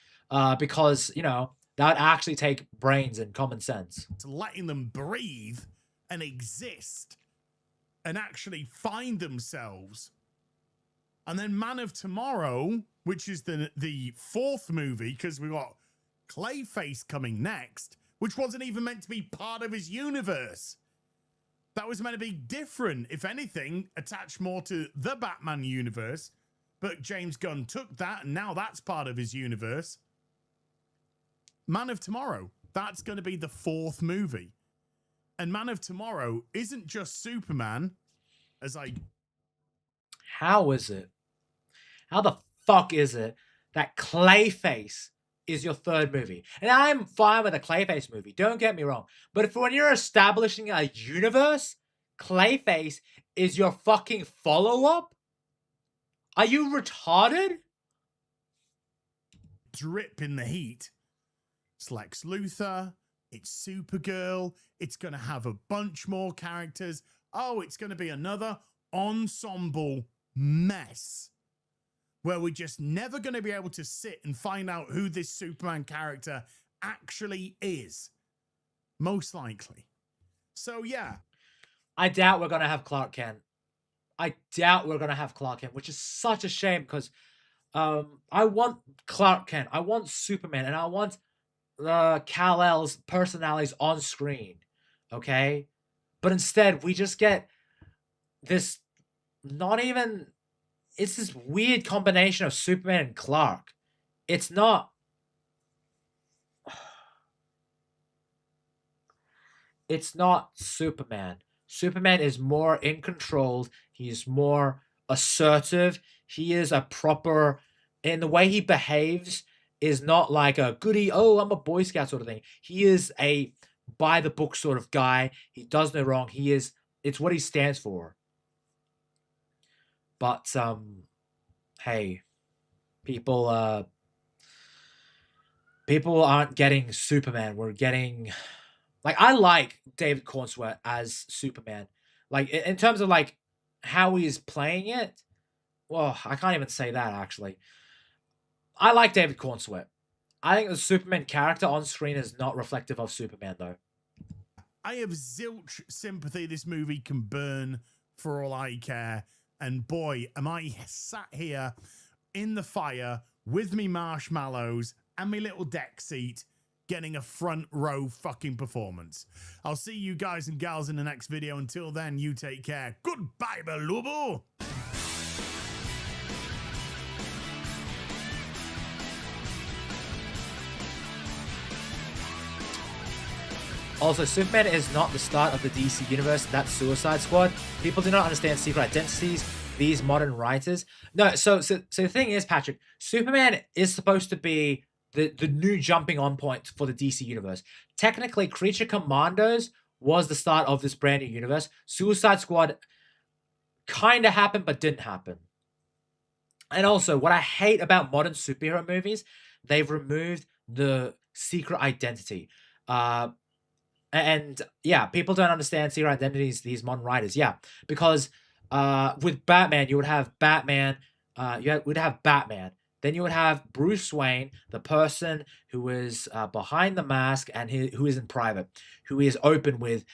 because that would actually take brains and common sense. Letting them breathe and exist and actually find themselves. And then Man of Tomorrow, which is the 4th movie, because we got Clayface coming next, which wasn't even meant to be part of his universe. That was meant to be different, if anything, attached more to the Batman universe. But James Gunn took that, and now that's part of his universe. Man of Tomorrow, that's going to be the 4th movie. And Man of Tomorrow isn't just Superman, How is it? How the fuck is it that Clayface is your 3rd movie? And I'm fine with a Clayface movie, don't get me wrong. But when you're establishing a universe, Clayface is your fucking follow-up? Are you retarded? Drip in the heat. It's Lex Luthor. It's Supergirl. It's going to have a bunch more characters. Oh, it's going to be another ensemble mess where we're just never going to be able to sit and find out who this Superman character actually is. Most likely. So, yeah. I doubt we're going to have Clark Kent. Which is such a shame, because I want Clark Kent, I want Superman, and I want Kal-El's personalities on screen, okay? But instead, we just get this not even it's this weird combination of Superman and Clark. It's not. It's not Superman. Superman is more in control. He's more assertive. He is a proper, in the way he behaves, is not like a goody, oh, I'm a Boy Scout sort of thing. He is a by the book sort of guy. He does no wrong. It's what he stands for. But hey, people aren't getting Superman. We're getting, like, I like David Cornsweet as Superman. Like, in terms of like how he's playing it. Well, I can't even say that actually. I like David Cornsweet. I think the Superman character on screen is not reflective of Superman, though. I have zilch sympathy this movie can burn for all I care. And boy, am I sat here in the fire with me marshmallows and my little deck seat getting a front row fucking performance. I'll see you guys and gals in the next video. Until then, you take care. Goodbye, Belubo. Also, Superman is not the start of the DC universe. That's Suicide Squad. People do not understand secret identities. These modern writers. No, so the thing is, Patrick, Superman is supposed to be the new jumping on point for the DC universe. Technically, Creature Commandos was the start of this brand new universe. Suicide Squad kind of happened, but didn't happen. And also, what I hate about modern superhero movies, they've removed the secret identity. And yeah, people don't understand secret identities, these modern writers. Yeah, because with Batman, you would have Batman. Would have Batman. Then you would have Bruce Wayne, the person who is behind the mask and who is in private, who is open with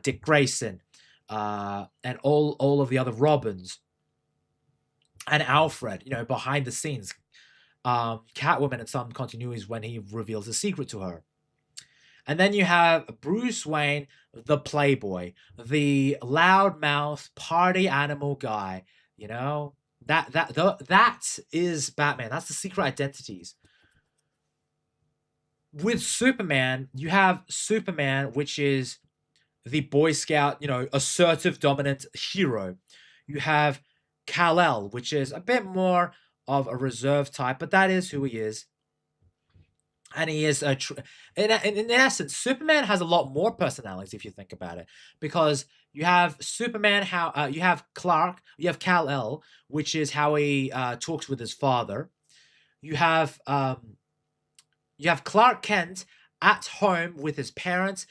Dick Grayson and all of the other Robins and Alfred. You know, behind the scenes, Catwoman in some continuities when he reveals a secret to her. And then you have Bruce Wayne, the playboy, the loudmouth party animal guy. You know, that is Batman. That's the secret identities. With Superman, you have Superman, which is the Boy Scout, you know, assertive, dominant hero. You have Kal-El, which is a bit more of a reserved type, but that is who he is. And he is in essence, Superman has a lot more personalities if you think about it, because you have Superman, you have Clark, you have Kal-El, which is how he talks with his father. You have Clark Kent at home with his parents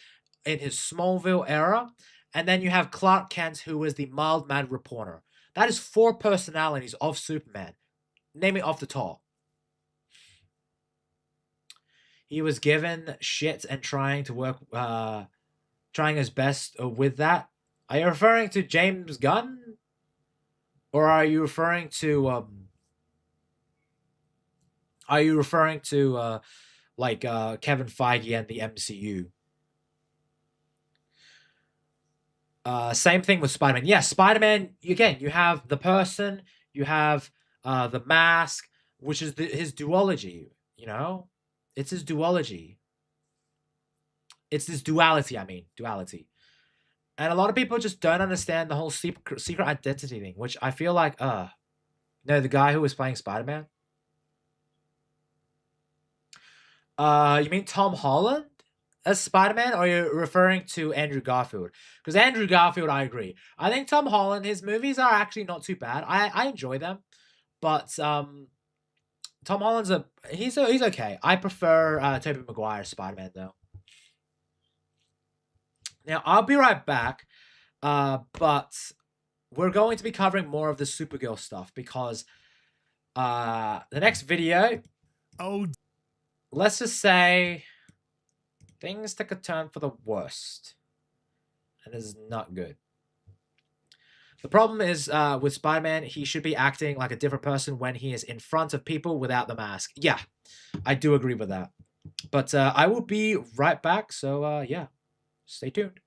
in his Smallville era, and then you have Clark Kent, who is the mild mad reporter. That is 4 personalities of Superman. Name it off the top. He was given shit and trying to work, trying his best with that. Are you referring to James Gunn? Or are you referring to, Kevin Feige and the MCU? Same thing with Spider-Man. Yeah, Spider-Man, again, you have the person, you have the mask, which is his duology, you know? It's his duology. It's this duality, duality. And a lot of people just don't understand the whole secret identity thing, which I feel like, no, the guy who was playing Spider-Man? You mean Tom Holland as Spider-Man, or are you referring to Andrew Garfield? Because Andrew Garfield, I agree. I think Tom Holland, his movies are actually not too bad. I enjoy them. But, Tom Holland's he's okay. I prefer Tobey Maguire's Spider-Man though. Now I'll be right back, but we're going to be covering more of the Supergirl stuff because the next video. Oh, let's just say things took a turn for the worst, and is not good. The problem is with Spider-Man, he should be acting like a different person when he is in front of people without the mask. Yeah, I do agree with that. But I will be right back, so yeah, stay tuned.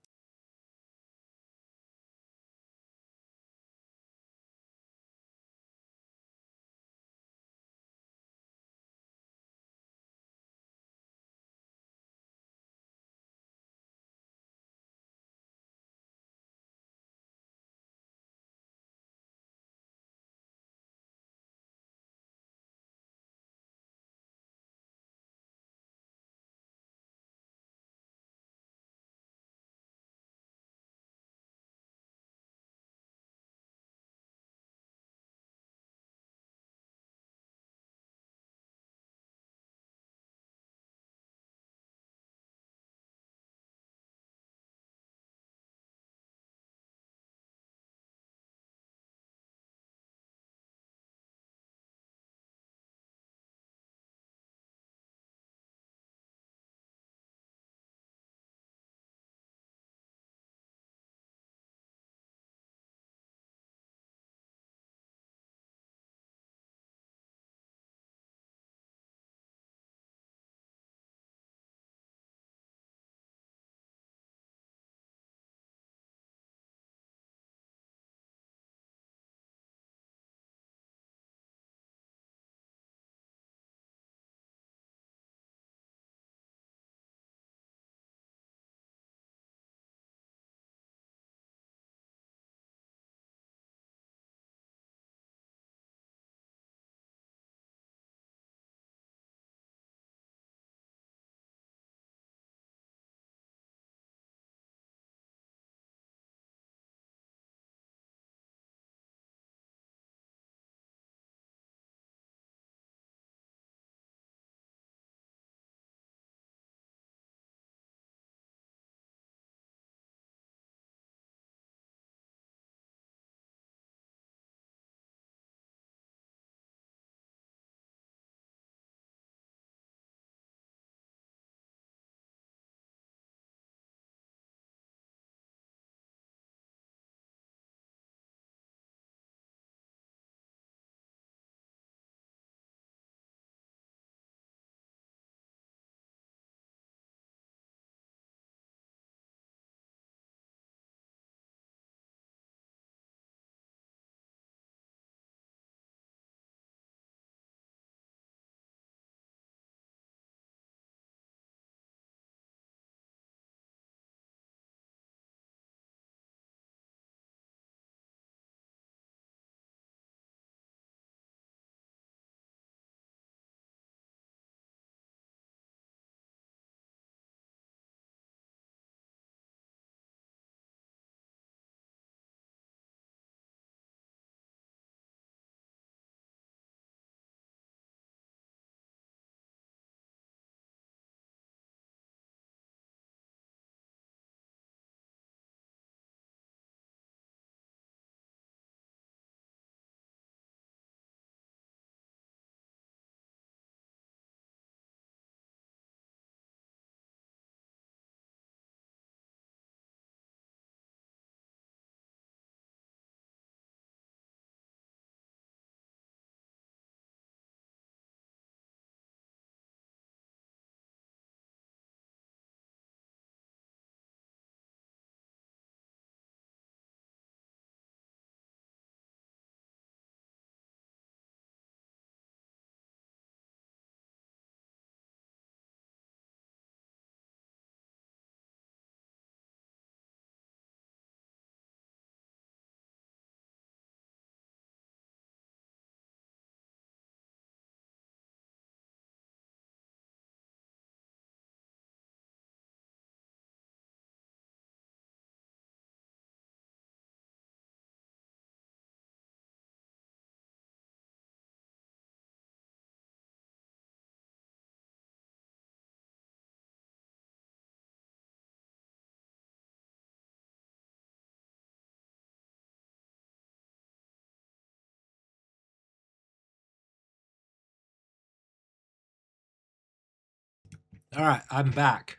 All right, I'm back.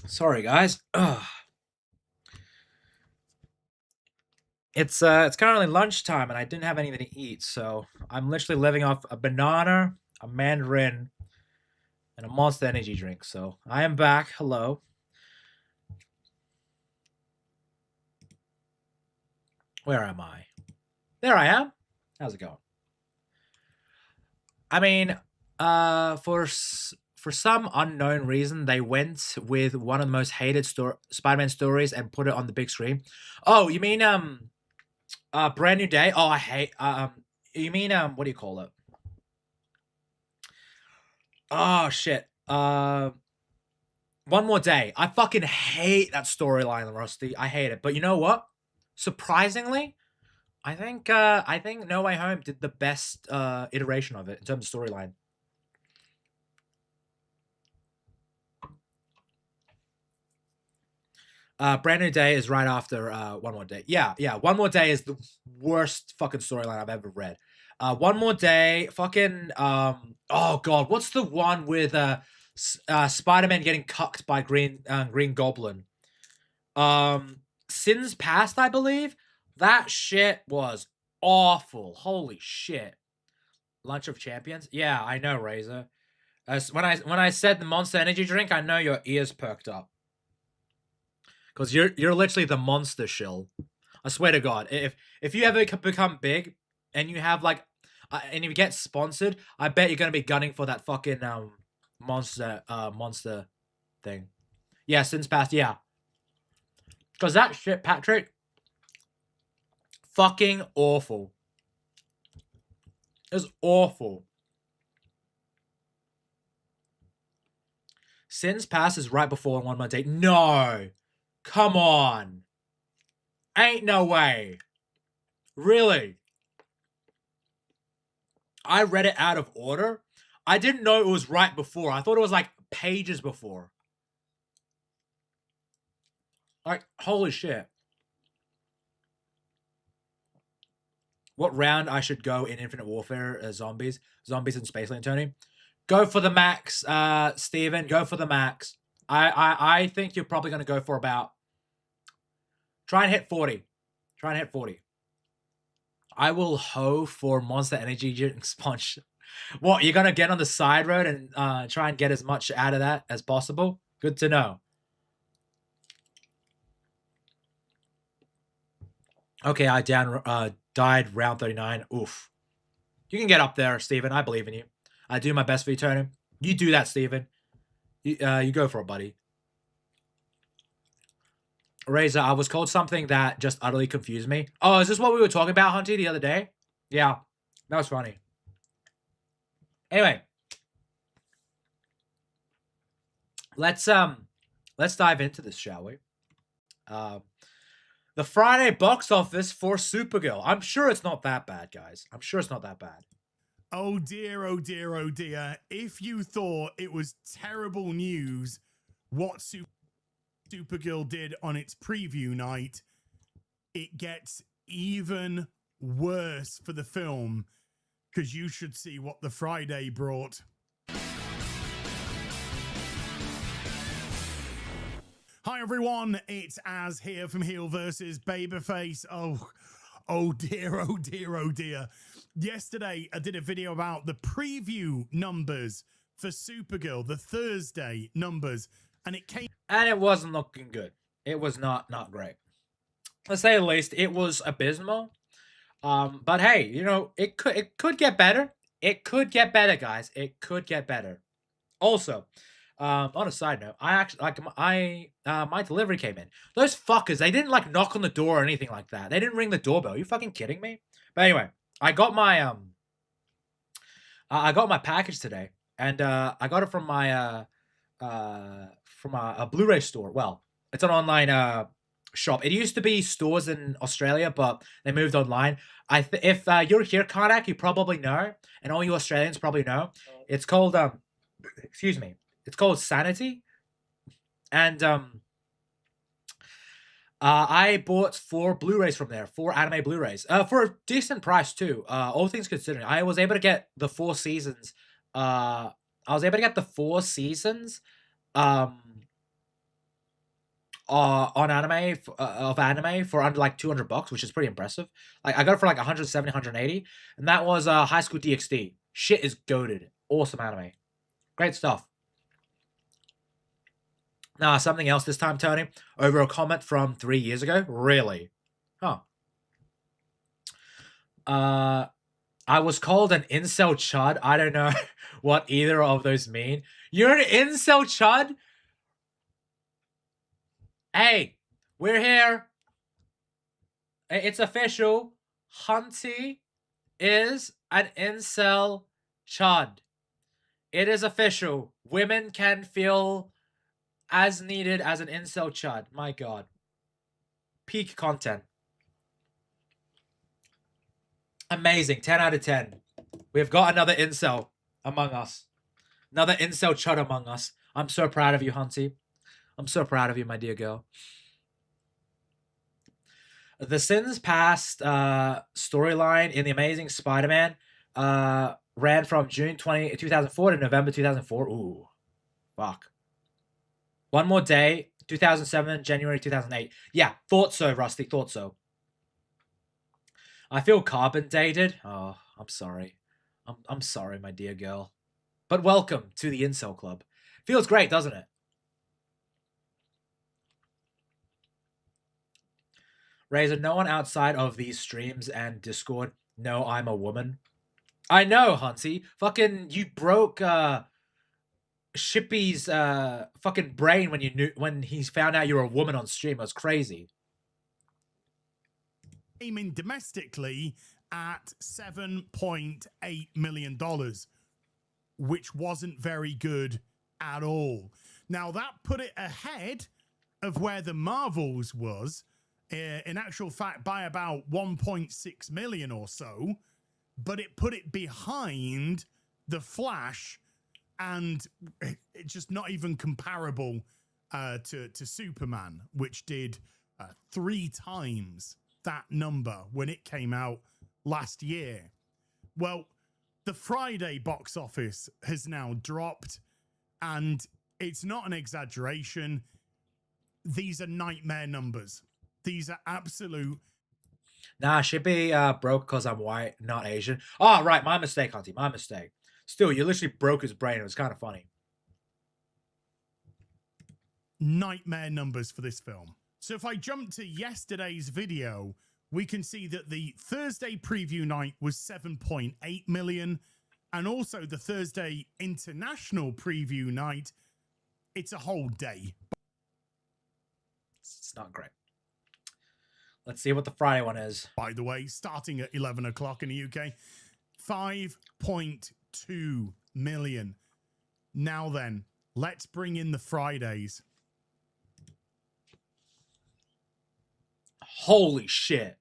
Sorry, guys. Ugh. It's currently lunchtime and I didn't have anything to eat, so I'm literally living off a banana, a mandarin, and a Monster Energy drink. So I am back. Hello. Where am I? There I am. How's it going? I mean, for some unknown reason, they went with one of the most hated Spider-Man stories and put it on the big screen. Oh, you mean Brand New Day? Oh, I hate you mean what do you call it? Oh shit. One More Day. I fucking hate that storyline, Rusty. I hate it. But you know what? Surprisingly, I think No Way Home did the best iteration of it in terms of storyline. Brand New Day is right after One More Day. Yeah. One More Day is the worst fucking storyline I've ever read. One More Day, fucking oh god, what's the one with Spider-Man getting cucked by Green Goblin? Sins Past, I believe. That shit was awful. Holy shit. Lunch of Champions? Yeah, I know, Raza. When I said the Monster Energy drink, I know your ears perked up. Because you're literally the monster shill. I swear to God. If you ever become big and you have like and you get sponsored, I bet you're gonna be gunning for that fucking monster thing. Yeah, Sins Past, yeah. Because that shit, Patrick, fucking awful. It's awful. Sins Past is right before One More Day. No. Come on. Ain't no way. Really? I read it out of order. I didn't know it was right before. I thought it was like pages before. Like, holy shit. What round I should go in Infinite Warfare? Zombies and Spaceland, Tony. Go for the max, Steven. Go for the max. I think you're probably going to go for about... Try and hit 40. Try and hit 40. I will hoe for Monster Energy drink sponge. What, you're going to get on the side road and try and get as much out of that as possible? Good to know. Okay, I died round 39. Oof. You can get up there, Steven. I believe in you. I do my best for you, Tony. You do that, Steven. You go for it, buddy. Raza, I was called something that just utterly confused me. Oh, is this what we were talking about, Hunty, the other day? Yeah, that was funny. Anyway, let's dive into this, shall we? The Friday box office for Supergirl. I'm sure it's not that bad, guys. I'm sure it's not that bad. Oh dear, oh dear, oh dear. If you thought it was terrible news what Supergirl did on its preview night, it gets even worse for the film, because you should see what the Friday brought. Hi everyone, it's Az here from Heel vs. Babyface. Oh dear, oh dear, oh dear. Yesterday I did a video about the preview numbers for Supergirl, the Thursday numbers, and it wasn't looking good. It was not great. Let's say the least. It was abysmal. But hey, you know, it could get better. It could get better, guys. It could get better. Also, on a side note, I actually my delivery came in. Those fuckers, they didn't like knock on the door or anything like that. They didn't ring the doorbell. Are you fucking kidding me? But anyway, I got my package today, and I got it from my from a Blu-ray store. Well, it's an online shop. It used to be stores in Australia, but they moved online. If you're here, Karnak, you probably know, and all you Australians probably know. It's called excuse me. It's called Sanity, and I bought 4 Blu-rays from there, 4 anime Blu-rays, for a decent price too. All things considering, I was able to get the 4 seasons I was able to get the 4 seasons on anime of anime for under like $200, which is pretty impressive. Like I got it for like 170, 180, and that was High School DxD. Shit is goated. Awesome anime. Great stuff. Now, something else this time, Tony, over a comment from 3 years ago. Really? Huh. I was called an incel chud. I don't know what either of those mean. You're an incel chud? Hey, we're here. It's official. Hunty is an incel chud. It is official. Women can feel as needed as an incel chud. My God. Peak content. Amazing. 10 out of 10. We've got another incel among us. Another incel chud among us. I'm so proud of you, Hunty. I'm so proud of you, my dear girl. The Sins Past storyline in The Amazing Spider-Man ran from June 2004 to November 2004. Ooh. Fuck. One More Day, 2007, January 2008. Yeah, thought so, Rusty. Thought so. I feel carbon dated. Oh, I'm sorry. I'm sorry, my dear girl. But welcome to the Incel Club. Feels great, doesn't it? Raza, no one outside of these streams and Discord know I'm a woman. I know, Hunty. Fucking, you broke Shippy's fucking brain when he found out you were a woman on stream. It was crazy. Aiming domestically at $7.8 million, which wasn't very good at all. Now, that put it ahead of where the Marvels was, in actual fact, by about 1.6 million or so, but it put it behind The Flash, and it's just not even comparable to Superman, which did 3 times that number when it came out last year. Well, the Friday box office has now dropped, and it's not an exaggeration. These are nightmare numbers. These are absolute. Nah, Shippy broke because I'm white, not Asian. Oh, right, my mistake, Hunty, my mistake. Still, you literally broke his brain. It was kind of funny. Nightmare numbers for this film. So if I jump to yesterday's video, we can see that the Thursday preview night was 7.8 million. And also the Thursday international preview night, it's a whole day. It's not great. Let's see what the Friday one is. By the way, starting at 11 o'clock in the UK, 5.2 million. Now then, let's bring in the Fridays. Holy shit.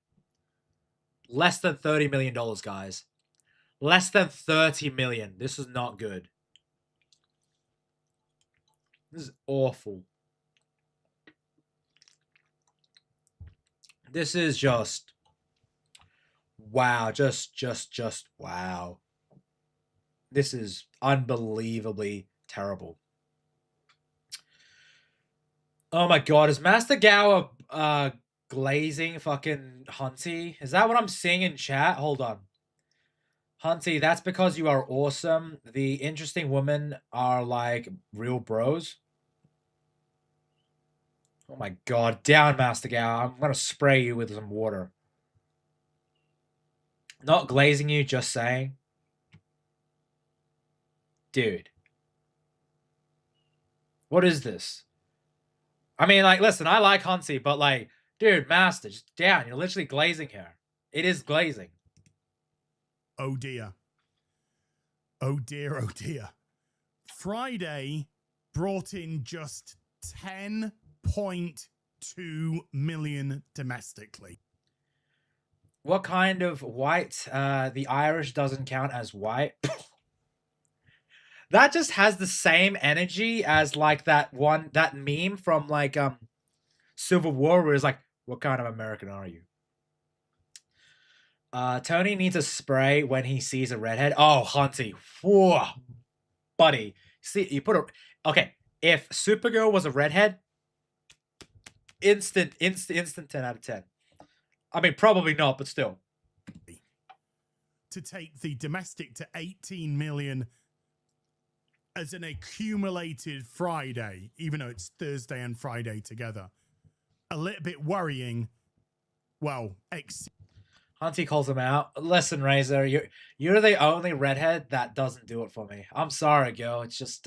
Less than $30 million, guys. Less than 30 million. This is not good. This is awful. This is just wow. Just wow. This is unbelievably terrible. Oh my God. Is Master Gowa glazing fucking Hunty? Is that what I'm seeing in chat? Hold on. Hunty, that's because you are awesome. The interesting women are like real bros. Oh my God. Down, Master Gowa. I'm going to spray you with some water. Not glazing you, just saying. Dude. What is this? I mean, like, listen, I like Hunty, but like, dude, Master, just down. You're literally glazing here. It is glazing. Oh dear. Oh dear, oh dear. Friday brought in just 10.2 million domestically. What kind of white? The Irish doesn't count as white. That just has the same energy as like that meme from like Civil War where it's like, what kind of American are you? Tony needs a spray when he sees a redhead. Oh, Hunty. Whoa. buddy. See, you put a okay. If Supergirl was a redhead, instant 10 out of 10. I mean, probably not, but still. To take the domestic to 18 million as an accumulated Friday, even though it's Thursday and Friday together. A little bit worrying. Well, Hunty calls him out. Listen, Raza, you're the only redhead that doesn't do it for me. I'm sorry, girl. It's just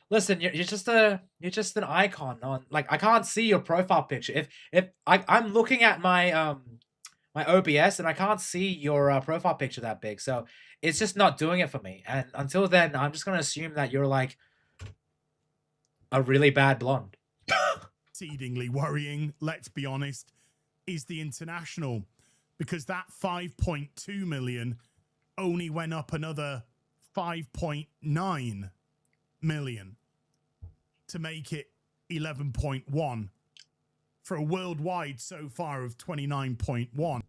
listen, you're just an icon on, like, I can't see your profile picture. If I'm looking at my my OBS and I can't see your profile picture that big, so it's just not doing it for me. And until then, I'm just gonna assume that you're like a really bad blonde. Exceedingly worrying, let's be honest, is the international, because that 5.2 million only went up another 5.9 million to make it 11.1 for a worldwide so far of 29.1.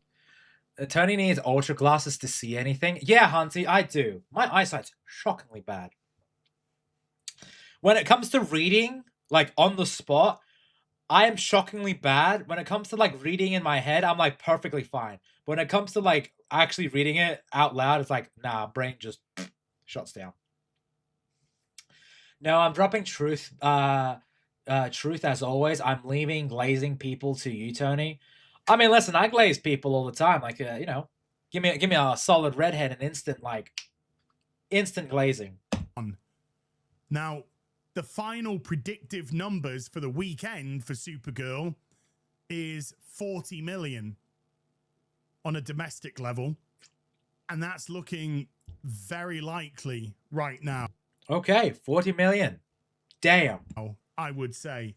Tony needs ultra glasses to see anything. Yeah, Hunty, I do. My eyesight's shockingly bad. When it comes to reading, like on the spot, I am shockingly bad. When it comes to like reading in my head, I'm like perfectly fine. But when it comes to like actually reading it out loud, it's like, nah, brain just shuts down. No, I'm dropping truth. Truth as always. I'm leaving glazing people to you, Tony. I mean, listen, I glaze people all the time. Like, you know, give me a solid redhead and instant glazing. Now, the final predictive numbers for the weekend for Supergirl is 40 million on a domestic level, and that's looking very likely right now. Okay, 40 million. Damn. I would say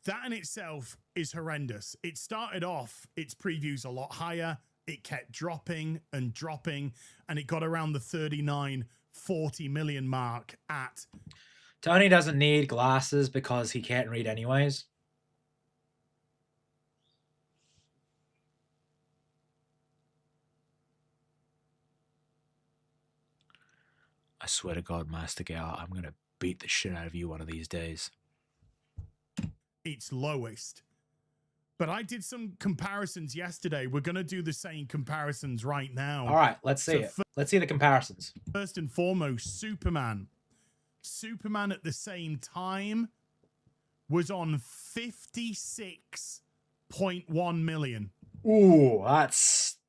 that in itself is horrendous. It started off its previews a lot higher. It kept dropping and dropping, and it got around the 39-40 million mark at. Tony doesn't need glasses because he can't read anyways. I swear to God, Master Gowa, I'm going to beat the shit out of you one of these days. Its lowest. But I did some comparisons yesterday. We're going to do the same comparisons right now. All right, let's see it. Let's see the comparisons. First and foremost, Superman. Superman at the same time was on 56.1 million. Ooh,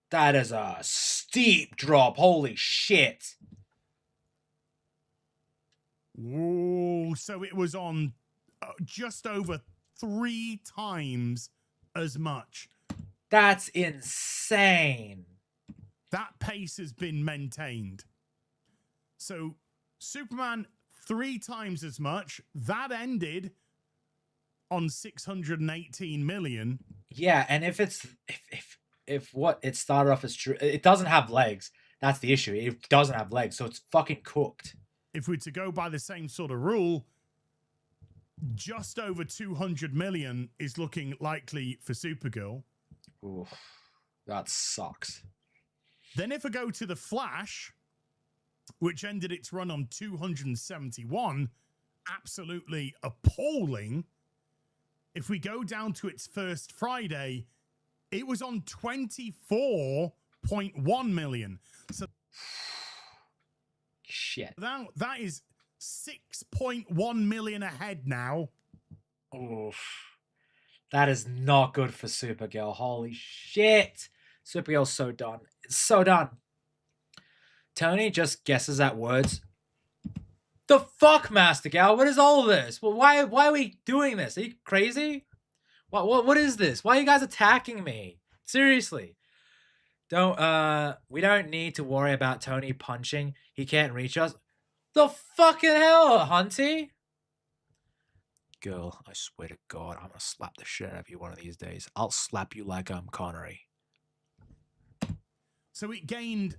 that is a steep drop. Holy shit. Ooh, so it was on just over 3 times as much. That's insane. That pace has been maintained. So Superman 3 times as much. That ended on 618 million. Yeah, and if what it started off as true, it doesn't have legs. That's the issue. It doesn't have legs, so it's fucking cooked. If we're to go by the same sort of rule, just over 200 million is looking likely for Supergirl. Ooh, that sucks. Then if I go to the Flash, which ended its run on 271, absolutely appalling. If we go down to its first Friday, it was on 24.1 million. So shit. That is 6.1 million ahead now. Oof. That is not good for Supergirl. Holy shit. Supergirl's so done. It's so done. Tony just guesses at words. The fuck, Master Gowa? What is all this? Well, why are we doing this? Are you crazy? What is this? Why are you guys attacking me? Seriously. We don't need to worry about Tony punching. He can't reach us. The fucking hell, Hunty? Girl, I swear to God, I'm gonna slap the shit out of you one of these days. I'll slap you like I'm Honarary. So it gained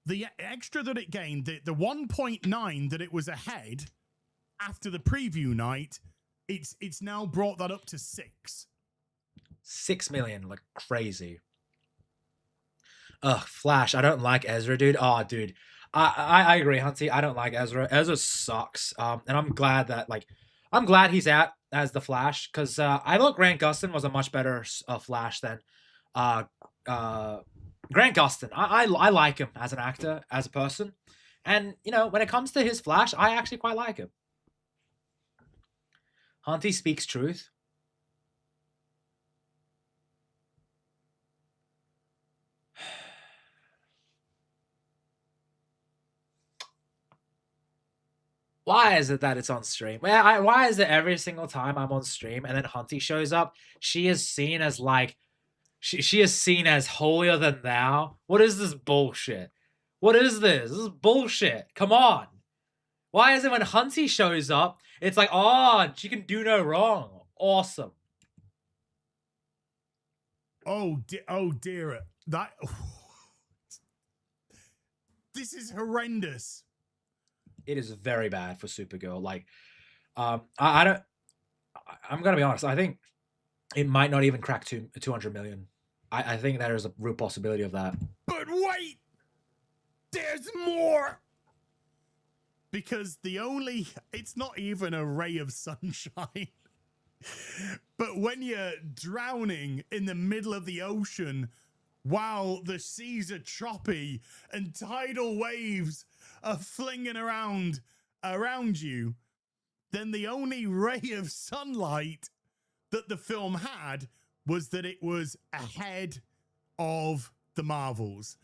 the extra that it gained, the 1.9 that it was ahead after the preview night. It's now brought that up to 6. 6 million, like crazy. Ugh, Flash. I don't like Ezra, dude. Oh, dude. I agree, Hunty. I don't like Ezra. Ezra sucks. And I'm glad that I'm glad he's out as the Flash because I thought Grant Gustin was a much better Flash than uh uh Grant Gustin. I like him as an actor, as a person, and when it comes to his Flash, I actually quite like him. Hunty speaks truth. Why is it that it's on stream? Why is it every single time I'm on stream and then Hunty shows up, she is seen as she is seen as holier than thou? What is this bullshit? What is this? This is bullshit. Come on. Why is it when Hunty shows up, it's like, oh, she can do no wrong. Awesome. Oh dear. That this is horrendous. It is very bad for Supergirl. Like, I don't. I'm gonna be honest. I think it might not even crack 200 million. I think there is a real possibility of that. But wait, there's more. Because it's not even a ray of sunshine. But when you're drowning in the middle of the ocean while the seas are choppy and tidal waves are flinging around you, then the only ray of sunlight that the film had was that it was ahead of the Marvels.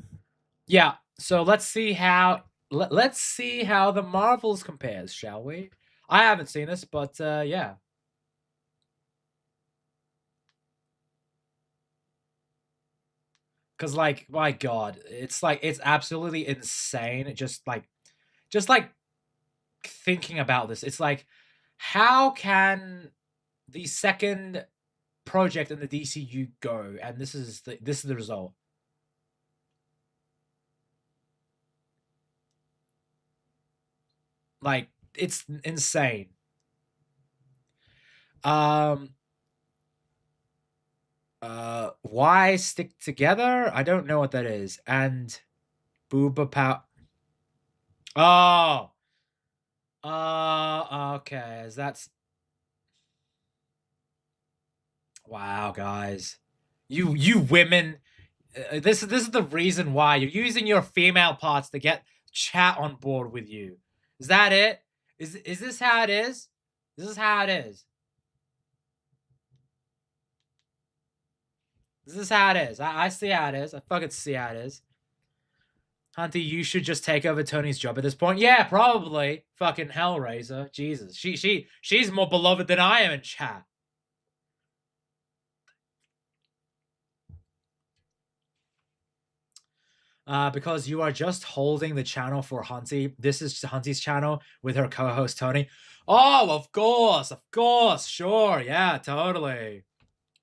Yeah, so let's see how the Marvels compares, shall we? I haven't seen this, but yeah. Cause my God, it's absolutely insane. Just thinking about this, it's like, how can the second project in the DCU go? And this is the result. Like, it's insane. Why stick together? I don't know what that is. And Booba Pow. Oh. Okay. That's. Wow, guys. You women. This is the reason why you're using your female parts to get chat on board with you. Is that it? Is this how it is? This is how it is. This is how it is. I see how it is. I fucking see how it is. Hunty, you should just take over Tony's job at this point. Yeah, probably. Fucking Hellraiser. Jesus. She's more beloved than I am in chat. Because you are just holding the channel for Hunty. This is Hunty's channel with her co-host Tony. Oh, of course, sure, yeah, totally.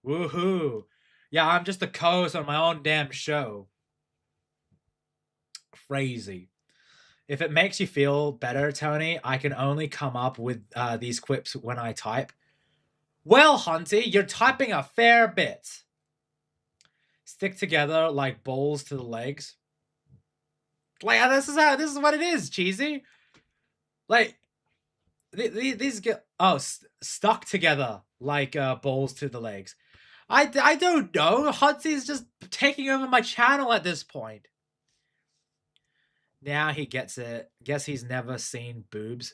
Woohoo. Yeah, I'm just the co-host on my own damn show. Crazy. If it makes you feel better, Tony, I can only come up with these quips when I type. Well, Hunty, you're typing a fair bit. Stick together like balls to the legs. Like, this is what it is, cheesy. Like, these get stuck together like balls to the legs. I don't know. Hunty's just taking over my channel at this point. Now he gets it. Guess he's never seen boobs.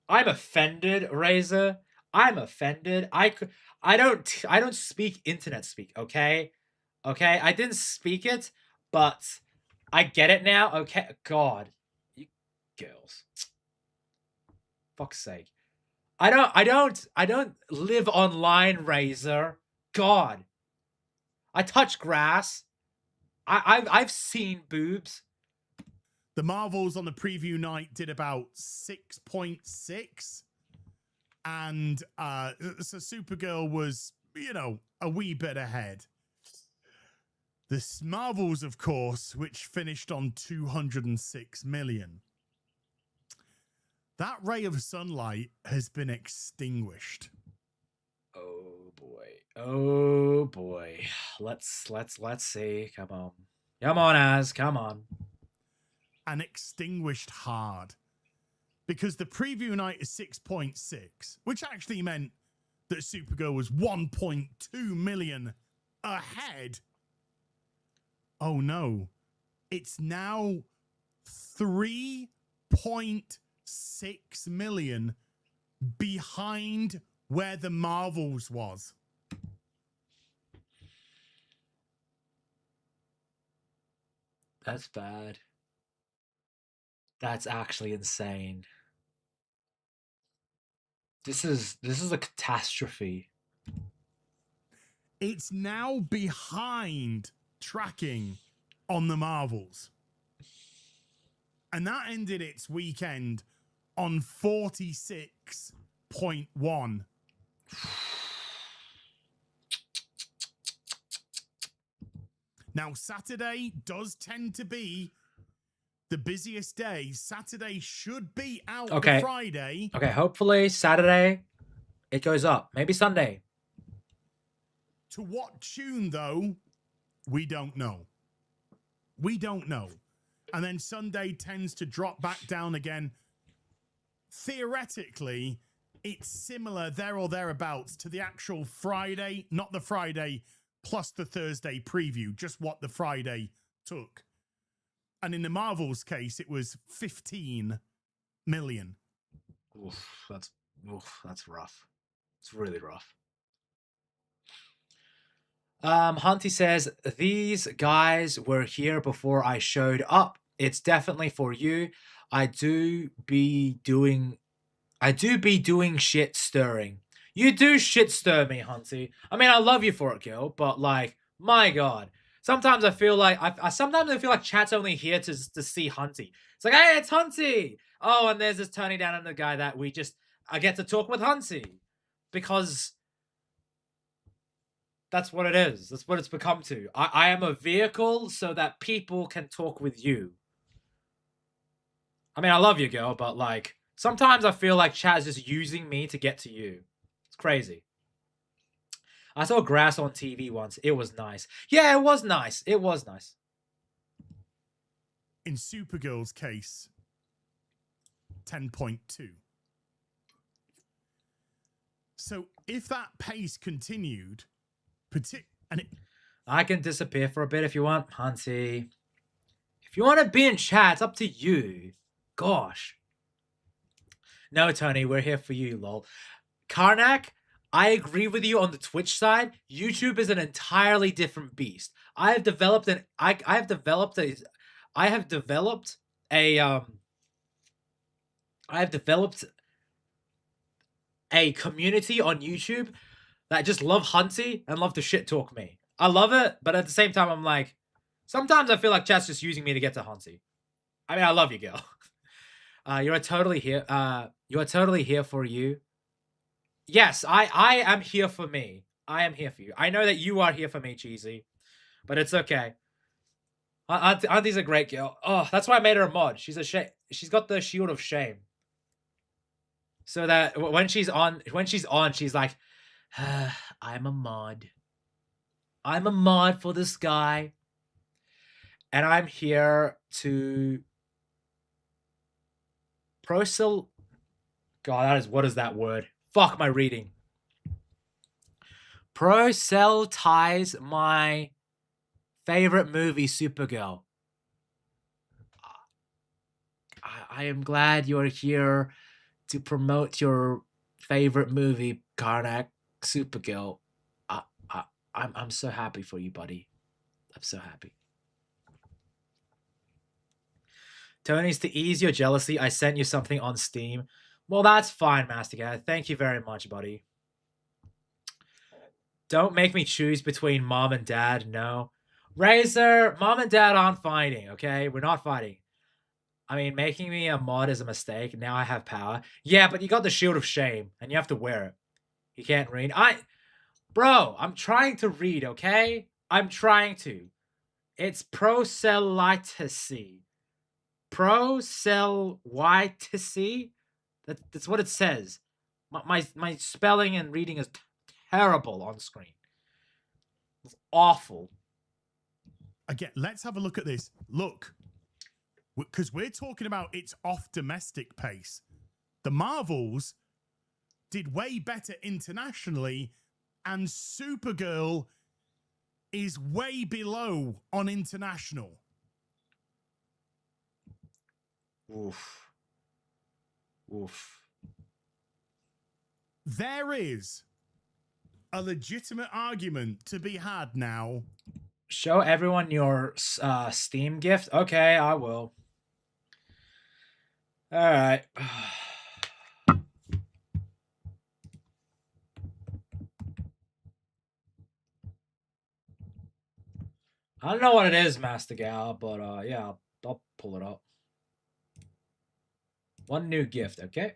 I'm offended, Raza. I'm offended. I don't speak internet speak, okay? Okay? I didn't speak it, but I get it now. Okay, God. You girls. Fuck's sake. I don't live online, Razor. God. I touch grass. I've seen boobs. The Marvels on the preview night did about 6.6. And so Supergirl was, a wee bit ahead. The Marvels, of course, which finished on 206 million. That ray of sunlight has been extinguished. Oh boy. Oh boy. Let's see. Come on. Come on, Az. Come on. And extinguished hard. Because the preview night is 6.6, which actually meant that Supergirl was 1.2 million ahead. Oh no. It's now 3.6 million behind where the Marvels was. That's bad. That's actually insane. This is a catastrophe. It's now behind tracking on the Marvels. And that ended its weekend on 46.1. Now, Saturday does tend to be the busiest day. Saturday should be out the Friday. Okay, hopefully Saturday it goes up. Maybe Sunday. To what tune, though, we don't know. We don't know. And then Sunday tends to drop back down again. Theoretically, it's similar there or thereabouts to the actual Friday, not the Friday plus the Thursday preview, just what the Friday took. And in the Marvels case, it was 15 million. That's rough. It's really rough. Hunty says, these guys were here before I showed up. It's definitely for you. I do be doing shit stirring. You do shit stir me, Hunty. I mean, I love you for it, girl, but like, my God. Sometimes I feel like sometimes I feel like chat's only here to see Hunty. It's like, hey, it's Hunty. Oh, and there's this turning down on the guy that I get to talk with Hunty. Because that's what it is. That's what it's become to. I am a vehicle so that people can talk with you. I mean, I love you, girl, but like, sometimes I feel like chat is just using me to get to you. It's crazy. I saw grass on TV once. It was nice. Yeah, it was nice. It was nice. In Supergirl's case, 10.2. So if that pace continued, I can disappear for a bit if you want, Hunty. If you want to be in chat, it's up to you. Gosh. No, Tony, we're here for you, lol. Karnak, I agree with you on the Twitch side. YouTube is an entirely different beast. I have developed a community on YouTube that just love Hunty and love to shit talk me. I love it, but at the same time, I'm like, sometimes I feel like chat's just using me to get to Hunty. I mean, I love you, girl. You are totally here. You are totally here for you. Yes, I am here for me. I am here for you. I know that you are here for me, Cheesy, but it's okay. Auntie's a great girl. Oh, that's why I made her a mod. She's She's got the shield of shame, so that when she's on, she's like, I'm a mod. I'm a mod for this guy, and I'm here to God, what is that word? Fuck my reading. Proselytize my favorite movie, Supergirl. I am glad you're here to promote your favorite movie, Karnak, Supergirl. I'm so happy for you, buddy. I'm so happy. Tony's, to ease your jealousy, I sent you something on Steam. Well, that's fine, Master Guy. Thank you very much, buddy. Don't make me choose between mom and dad. No. Razor, mom and dad aren't fighting, okay? We're not fighting. I mean, making me a mod is a mistake. Now I have power. Yeah, but you got the shield of shame, and you have to wear it. You can't read. Bro, I'm trying to read, okay? I'm trying to. It's proselyticy. Proselyticy? That's what it says. My spelling and reading is terrible on screen. It's awful. again, let's have a look at this. Look, because we're talking about it's off domestic pace. The Marvels did way better internationally, and Supergirl is way below on international. Oof. Oof. There is a legitimate argument to be had now. Show everyone your Steam gift. Okay, I will. All right. I don't know what it is, Master Gal, but yeah, I'll pull it up. One new gift, okay?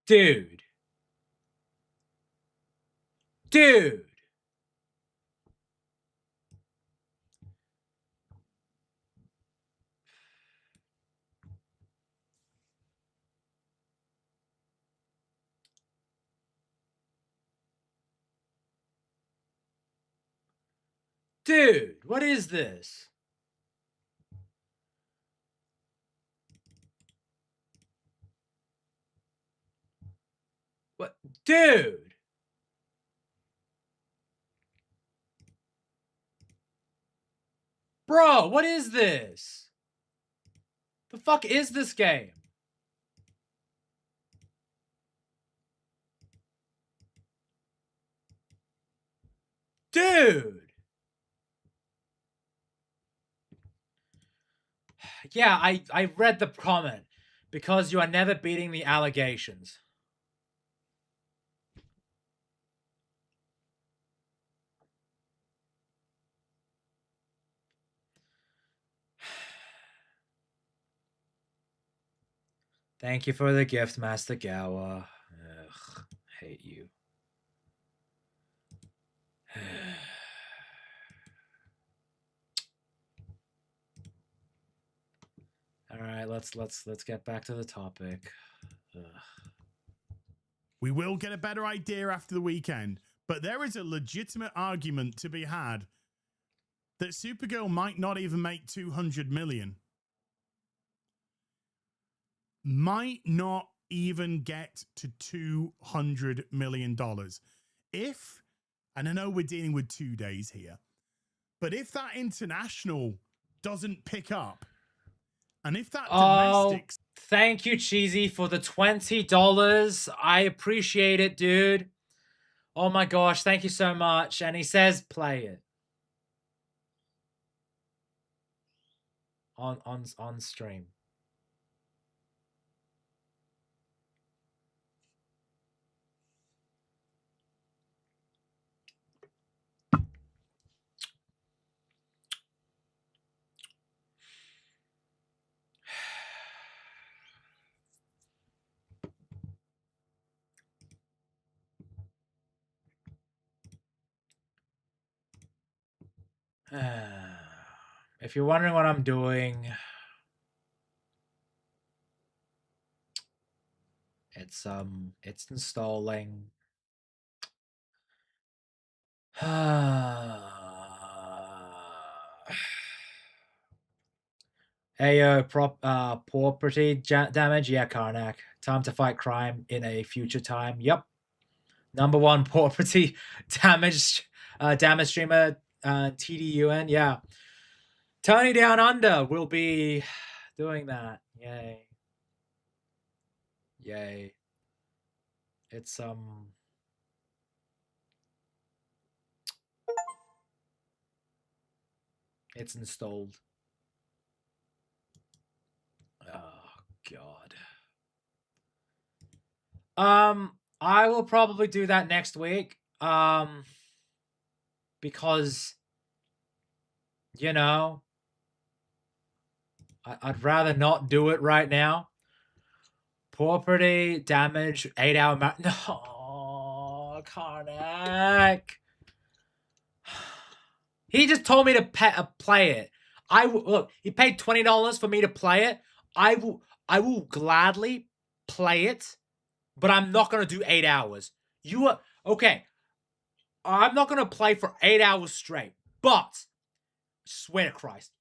Dude. Dude. Dude, what is this? What? Dude. Bro, what is this? The fuck is this game? Dude. Yeah, I read the comment. Because you are never beating the allegations. Thank you for the gift, Master Gowa. Ugh, hate you. All right, let's get back to the topic. Ugh. We will get a better idea after the weekend, but there is a legitimate argument to be had that Supergirl might not even make 200 million. Might not even get to $200 million. If, and I know we're dealing with 2 days here, but if that international doesn't pick up, and if that domestic... Thank you, Cheesy, for the $20. I appreciate it, dude. Oh my gosh, thank you so much. And he says play it. On stream. If you're wondering what I'm doing, it's installing. Hey, property damage. Yeah, Karnak. Time to fight crime in a future time. Yep. #1 property damage streamer, TDUN. Yeah. Tony Down Under will be doing that. Yay. Yay. It's it's installed. Oh god. I will probably do that next week. Because you know, I'd rather not do it right now. Property damage 8-hour no, Karnak. He just told me to play it. Look. He paid $20 for me to play it. I will gladly play it, but I'm not gonna do 8 hours. You are okay. I'm not gonna play for 8 hours straight, but swear to Christ.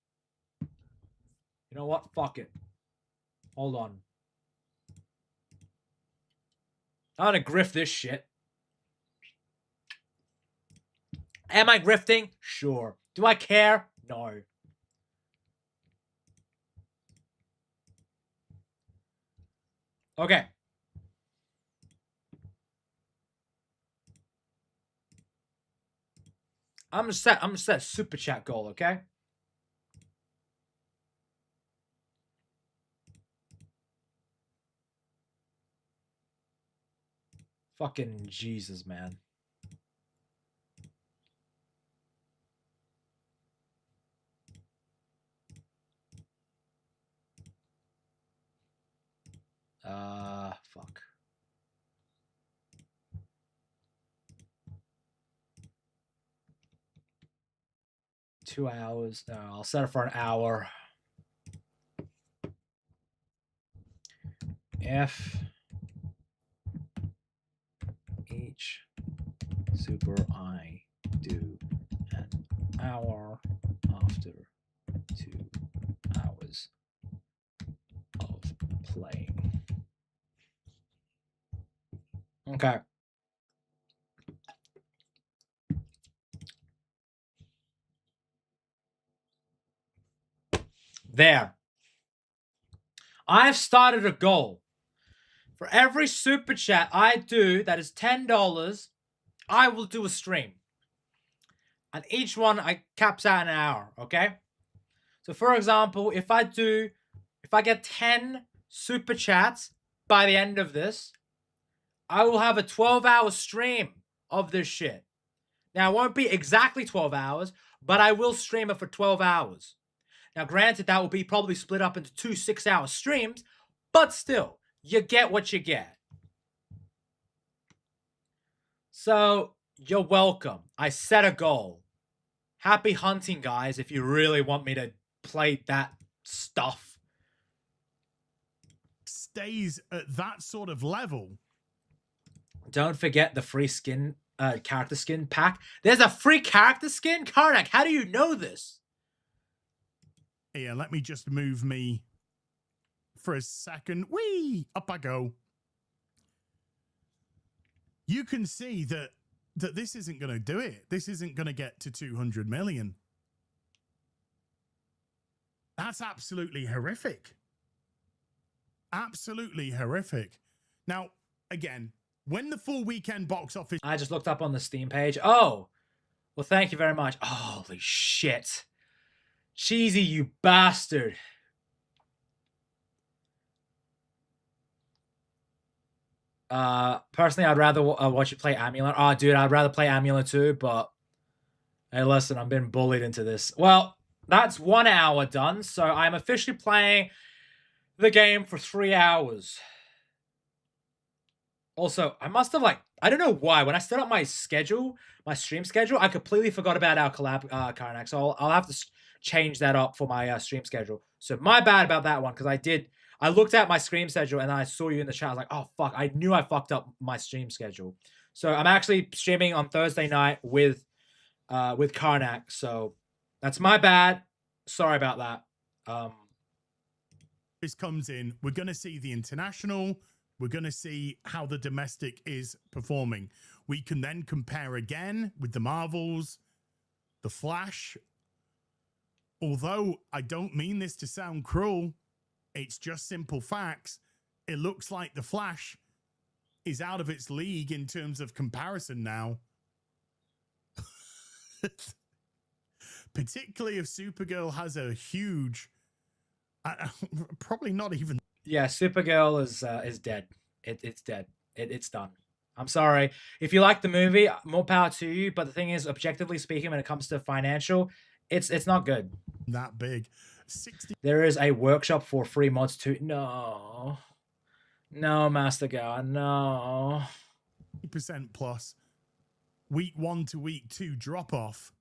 You know what? Fuck it. Hold on. I'm gonna grift this shit. Am I grifting? Sure. Do I care? No. Okay. I'm gonna set a super chat goal, okay? Fucking Jesus, man. Fuck. Two hours. I'll set it for an hour. If each super I do an hour after 2 hours of playing. Okay. There. I've started a goal. For every super chat I do that is $10, I will do a stream. And each one I caps out an hour, okay? So for example, if I get 10 super chats by the end of this, I will have a 12-hour stream of this shit. Now, it won't be exactly 12 hours, but I will stream it for 12 hours. Now, granted, that will be probably split up into 2 6-hour streams, but still, you get what you get. So, you're welcome. I set a goal. Happy hunting, guys, if you really want me to play that stuff. Stays at that sort of level. Don't forget the free skin, character skin pack. There's a free character skin? Karnak, how do you know this? Here, let me just move me for a second. Whee! Up I go. You can see that this isn't going to do it. This isn't going to get to 200 million. That's absolutely horrific. Absolutely horrific. Now, again, when the full weekend box office... I just looked up on the Steam page. Oh, well, thank you very much. Holy shit. Cheesy, you bastard. Personally, I'd rather watch you play Amulet. Oh, dude, I'd rather play Amulet too, but hey, listen, I'm being bullied into this. Well, that's 1 hour done, so I'm officially playing the game for 3 hours. Also, I must have, I don't know why, when I set up my schedule, my stream schedule, I completely forgot about our collab, Karnak, so I'll have to change that up for my stream schedule. So my bad about that one, because I looked at my stream schedule and I saw you in the chat. I was like, oh, fuck, I knew I fucked up my stream schedule. So I'm actually streaming on Thursday night with Karnak, so that's my bad. Sorry about that. This comes in, we're going to see the international, we're going to see how the domestic is performing. We can then compare again with the Marvels, the Flash. Although I don't mean this to sound cruel, it's just simple facts. It looks like the Flash is out of its league in terms of comparison now. Particularly if Supergirl has a huge, probably not even. Yeah, Supergirl is dead. It's dead. It's done. I'm sorry. If you like the movie, more power to you. But the thing is, objectively speaking, when it comes to financial, it's not good. That big. 60. There is a workshop for free mods too. No, Master God, no. 50% plus. Week 1 to week 2 drop off.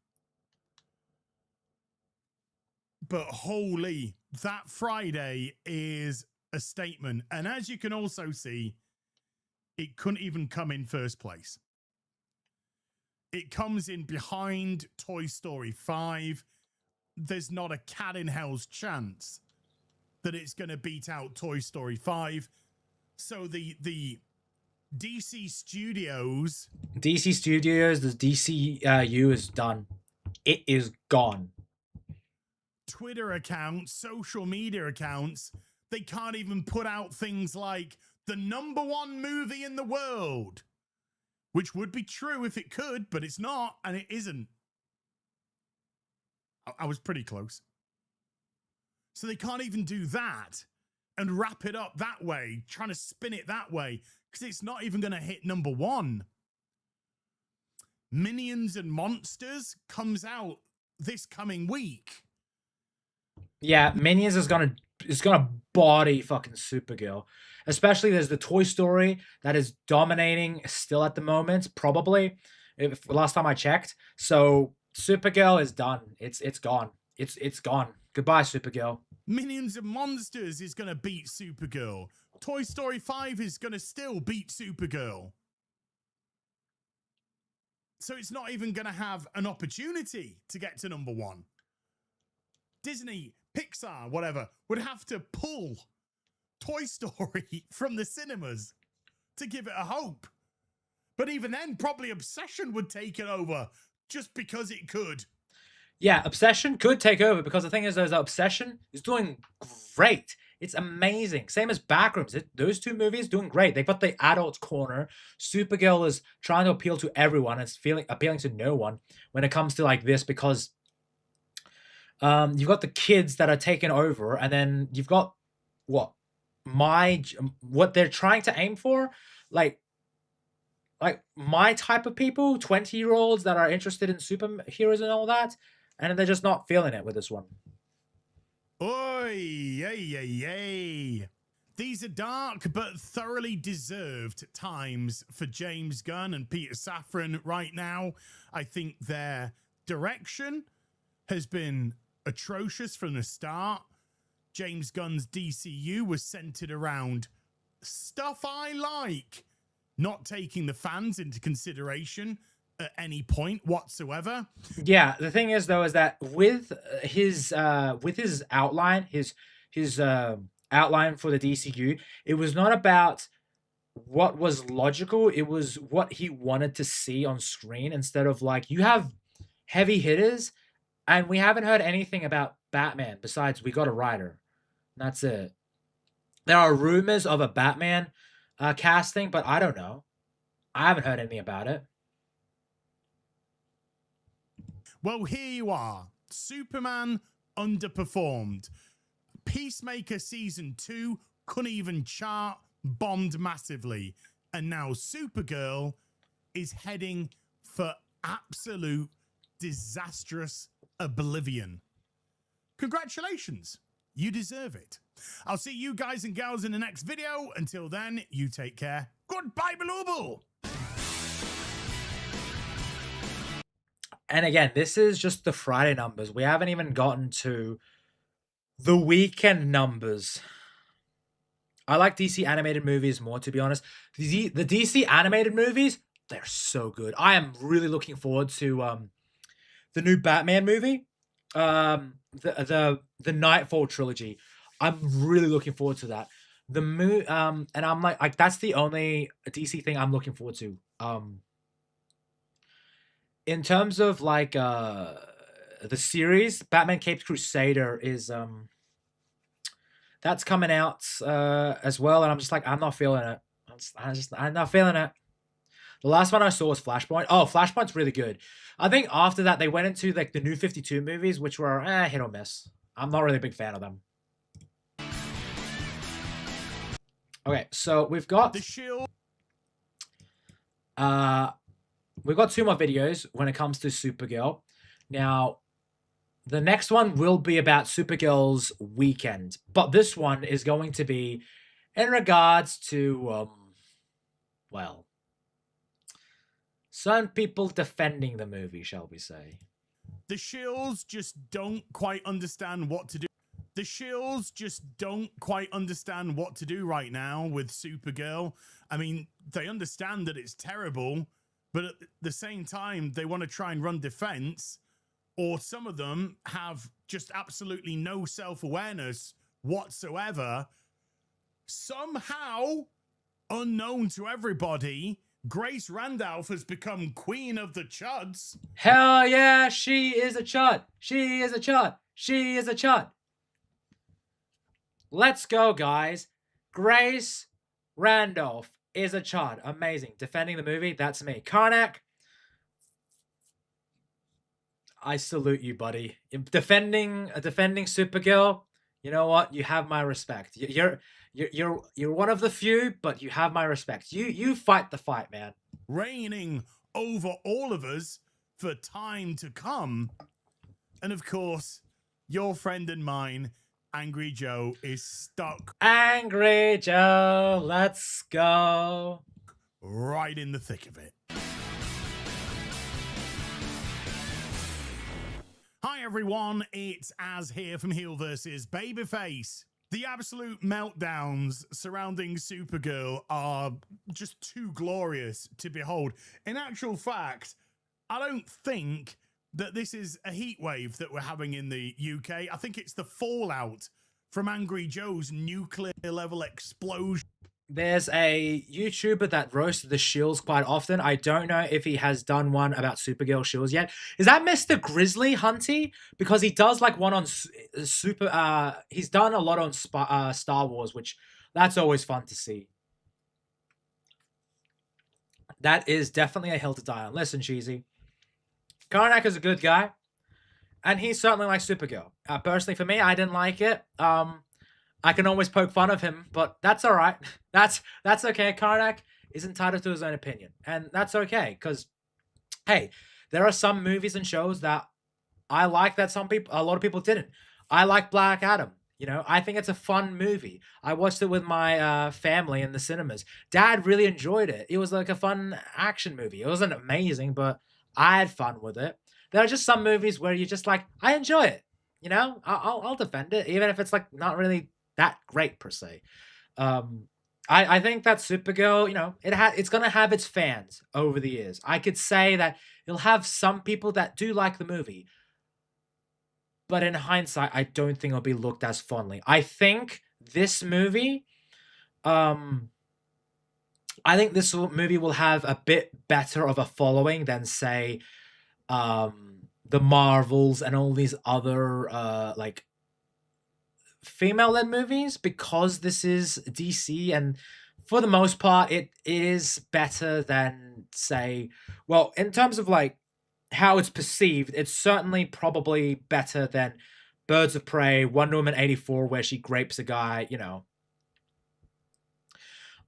But holy, that Friday is a statement. And as you can also see, it couldn't even come in first place. It comes in behind Toy Story 5. There's not a cat in hell's chance that it's going to beat out Toy Story 5. So the DC Studios... the DCU is done. It is gone. Twitter accounts, social media accounts, they can't even put out things like the #1 movie in the world, which would be true if it could, but it's not, and it isn't. I was pretty close. So they can't even do that and wrap it up that way, trying to spin it that way, because it's not even going to hit #1. Minions and Monsters comes out this coming week. Yeah, Minions is gonna body fucking Supergirl. Especially there's the Toy Story that is dominating still at the moment, probably. If last time I checked. So Supergirl is done. It's gone. It's gone. Goodbye, Supergirl. Minions and Monsters is gonna beat Supergirl. Toy Story 5 is gonna still beat Supergirl. So it's not even gonna have an opportunity to get to #1. Disney, Pixar, whatever, would have to pull Toy Story from the cinemas to give it a hope. But even then, probably Obsession would take it over just because it could. Yeah, Obsession could take over because the thing is, that Obsession is doing great. It's amazing. Same as Backrooms. Those two movies doing great. They've got the adult corner. Supergirl is trying to appeal to everyone. It's appealing to no one when it comes to like this because you've got the kids that are taken over, and then you've got what they're trying to aim for, like my type of people, 20-year-olds that are interested in superheroes and all that, and they're just not feeling it with this one. Oi, yay, yay, yay. These are dark but thoroughly deserved times for James Gunn and Peter Safran right now. I think their direction has been atrocious from the start. James Gunn's DCU was centered around stuff I like, not taking the fans into consideration at any point whatsoever. Yeah, the thing is though is that with his outline, his outline for the DCU, it was not about what was logical, it was what he wanted to see on screen instead of like you have heavy hitters. And we haven't heard anything about Batman besides we got a writer. And that's it. There are rumors of a Batman casting, but I don't know. I haven't heard anything about it. Well, here you are. Superman underperformed. Peacemaker Season 2 couldn't even chart, bombed massively. And now Supergirl is heading for absolute disastrous oblivion. Congratulations. You deserve it. I'll see you guys and gals in the next video. Until then, you take care. Goodbye, Balooble. And again, this is just the Friday numbers. We haven't even gotten to the weekend numbers. I like DC animated movies more, to be honest. The DC animated movies, they're so good. I am really looking forward to the new Batman movie, the Nightfall trilogy. I'm really looking forward to that. And I'm like that's the only DC thing I'm looking forward to. In terms of like the series, Batman Caped Crusader is that's coming out as well, and I'm just like I'm not feeling it. I'm not feeling it. The last one I saw was Flashpoint. Oh, Flashpoint's really good. I think after that they went into like the New 52 movies, which were hit or miss. I'm not really a big fan of them. Okay, so we've got The Shield. We've got 2 more videos when it comes to Supergirl. Now, the next one will be about Supergirl's weekend, but this one is going to be in regards to well, some people defending the movie, shall we say. The Shields just don't quite understand what to do. The Shills just don't quite understand what to do right now with Supergirl. I mean, they understand that it's terrible, but at the same time, they want to try and run defense, or some of them have just absolutely no self-awareness whatsoever. Somehow, unknown to everybody, Grace Randolph has become Queen of the Chuds. Hell yeah, she is a chud. She is a chud. She is a chud. Let's go, guys. Grace Randolph is a chud. Amazing. Defending the movie, that's me. Karnak, I salute you, buddy. Defending Supergirl, you know what? You have my respect. You're one of the few, but you have my respect. You fight the fight, man. Reigning over all of us for time to come. And of course, your friend and mine, Angry Joe, is stuck. Angry Joe, let's go. Right in the thick of it. Hi everyone, it's Az here from Heel vs. Babyface. The absolute meltdowns surrounding Supergirl are just too glorious to behold. In actual fact, I don't think that this is a heat wave that we're having in the UK. I think it's the fallout from Angry Joe's nuclear level explosion. There's a YouTuber that roasts the Shills quite often. I don't know if he has done one about Supergirl Shills yet. Is that Mr. Grizzly Hunty? Because he does like one on he's done a lot on Star Wars, which that's always fun to see. That is definitely a hill to die on. Listen, Cheesy. Karnak is a good guy, and he certainly likes Supergirl. Personally, for me, I didn't like it. I can always poke fun of him, but that's all right. That's okay. Karnak is entitled to his own opinion, and that's okay. Because, hey, there are some movies and shows that I like that a lot of people didn't. I like Black Adam. You know, I think it's a fun movie. I watched it with my family in the cinemas. Dad really enjoyed it. It was like a fun action movie. It wasn't amazing, but I had fun with it. There are just some movies where you're just like, I enjoy it. You know, I'll defend it, even if it's like not really that great per se. I think that Supergirl, you know, it's gonna have its fans over the years. I could say that it'll have some people that do like the movie, but in hindsight, I don't think it'll be looked as fondly. I think this movie, will have a bit better of a following than say, the Marvels and all these other like female-led movies, because this is DC, and for the most part it is better than, say, well, in terms of like how it's perceived, it's certainly probably better than Birds of Prey, Wonder Woman 84, where she grapes a guy, you know.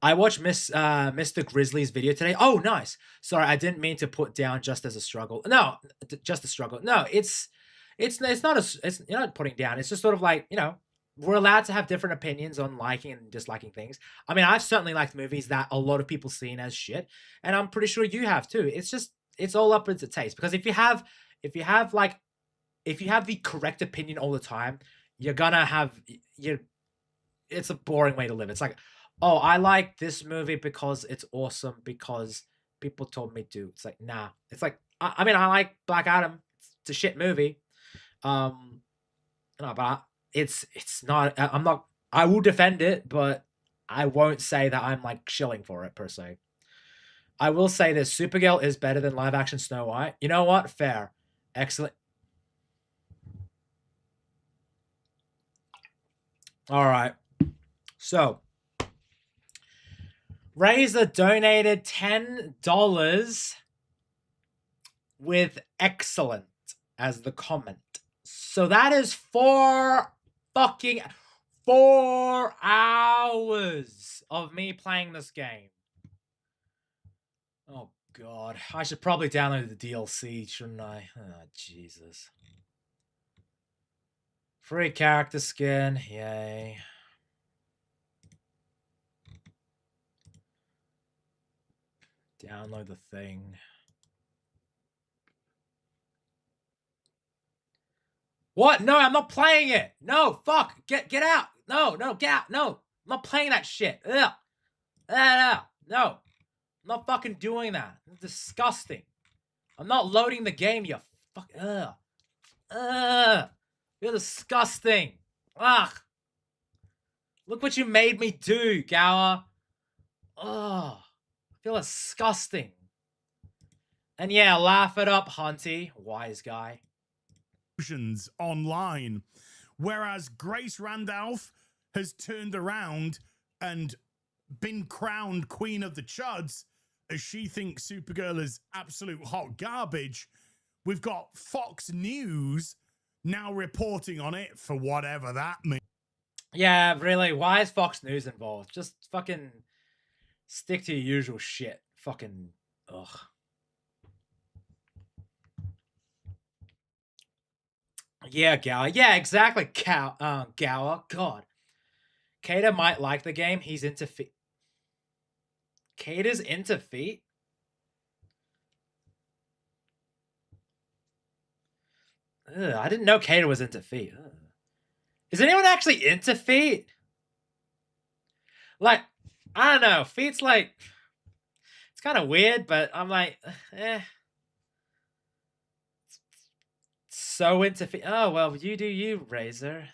I watched Mr. Grizzly's video today. Oh, nice. Sorry, I didn't mean to put down just as a struggle. No, just a struggle. No, it's not you're not putting down. It's just sort of like, you know, we're allowed to have different opinions on liking and disliking things. I mean, I've certainly liked movies that a lot of people seen as shit, and I'm pretty sure you have too. It's all up to taste, because if you have the correct opinion all the time, you're gonna have it's a boring way to live. It's like, oh, I like this movie because it's awesome because people told me to. It's like, nah. It's like, I mean, I like Black Adam. It's a shit movie. No, but it's not. I will defend it, but I won't say that I'm like shilling for it per se. I will say this: Supergirl is better than live action Snow White. You know what? Fair, excellent. All right, so Raza donated $10 with excellent as the comment. So that is 4 hours of me playing this game. Oh god, I should probably download the DLC, shouldn't I? Oh, Jesus. Free character skin, yay. Download the thing. What? No, I'm not playing it. No, fuck. Get out. No, get out. No, I'm not playing that shit. Ugh. No. I'm not fucking doing that. It's disgusting. I'm not loading the game, you fuck. You're disgusting. Ugh. Look what you made me do, Gowa. Ugh. I feel disgusting. And yeah, laugh it up, Hunty. Wise guy. Online, whereas Grace Randolph has turned around and been crowned Queen of the Chuds as she thinks Supergirl is absolute hot garbage. We've got Fox News now reporting on it for whatever that means. Yeah, really. Why is Fox News involved? Just fucking stick to your usual shit. Fucking ugh. Yeah, Gowa. Yeah, exactly. Gowa. God. Kato might like the game. He's into feet. Kato's into feet? Ugh, I didn't know Kato was into feet. Ugh. Is anyone actually into feet? Like, I don't know. Feet's like, it's kind of weird, but I'm like, So into feet. Oh, well, you do you, Razor.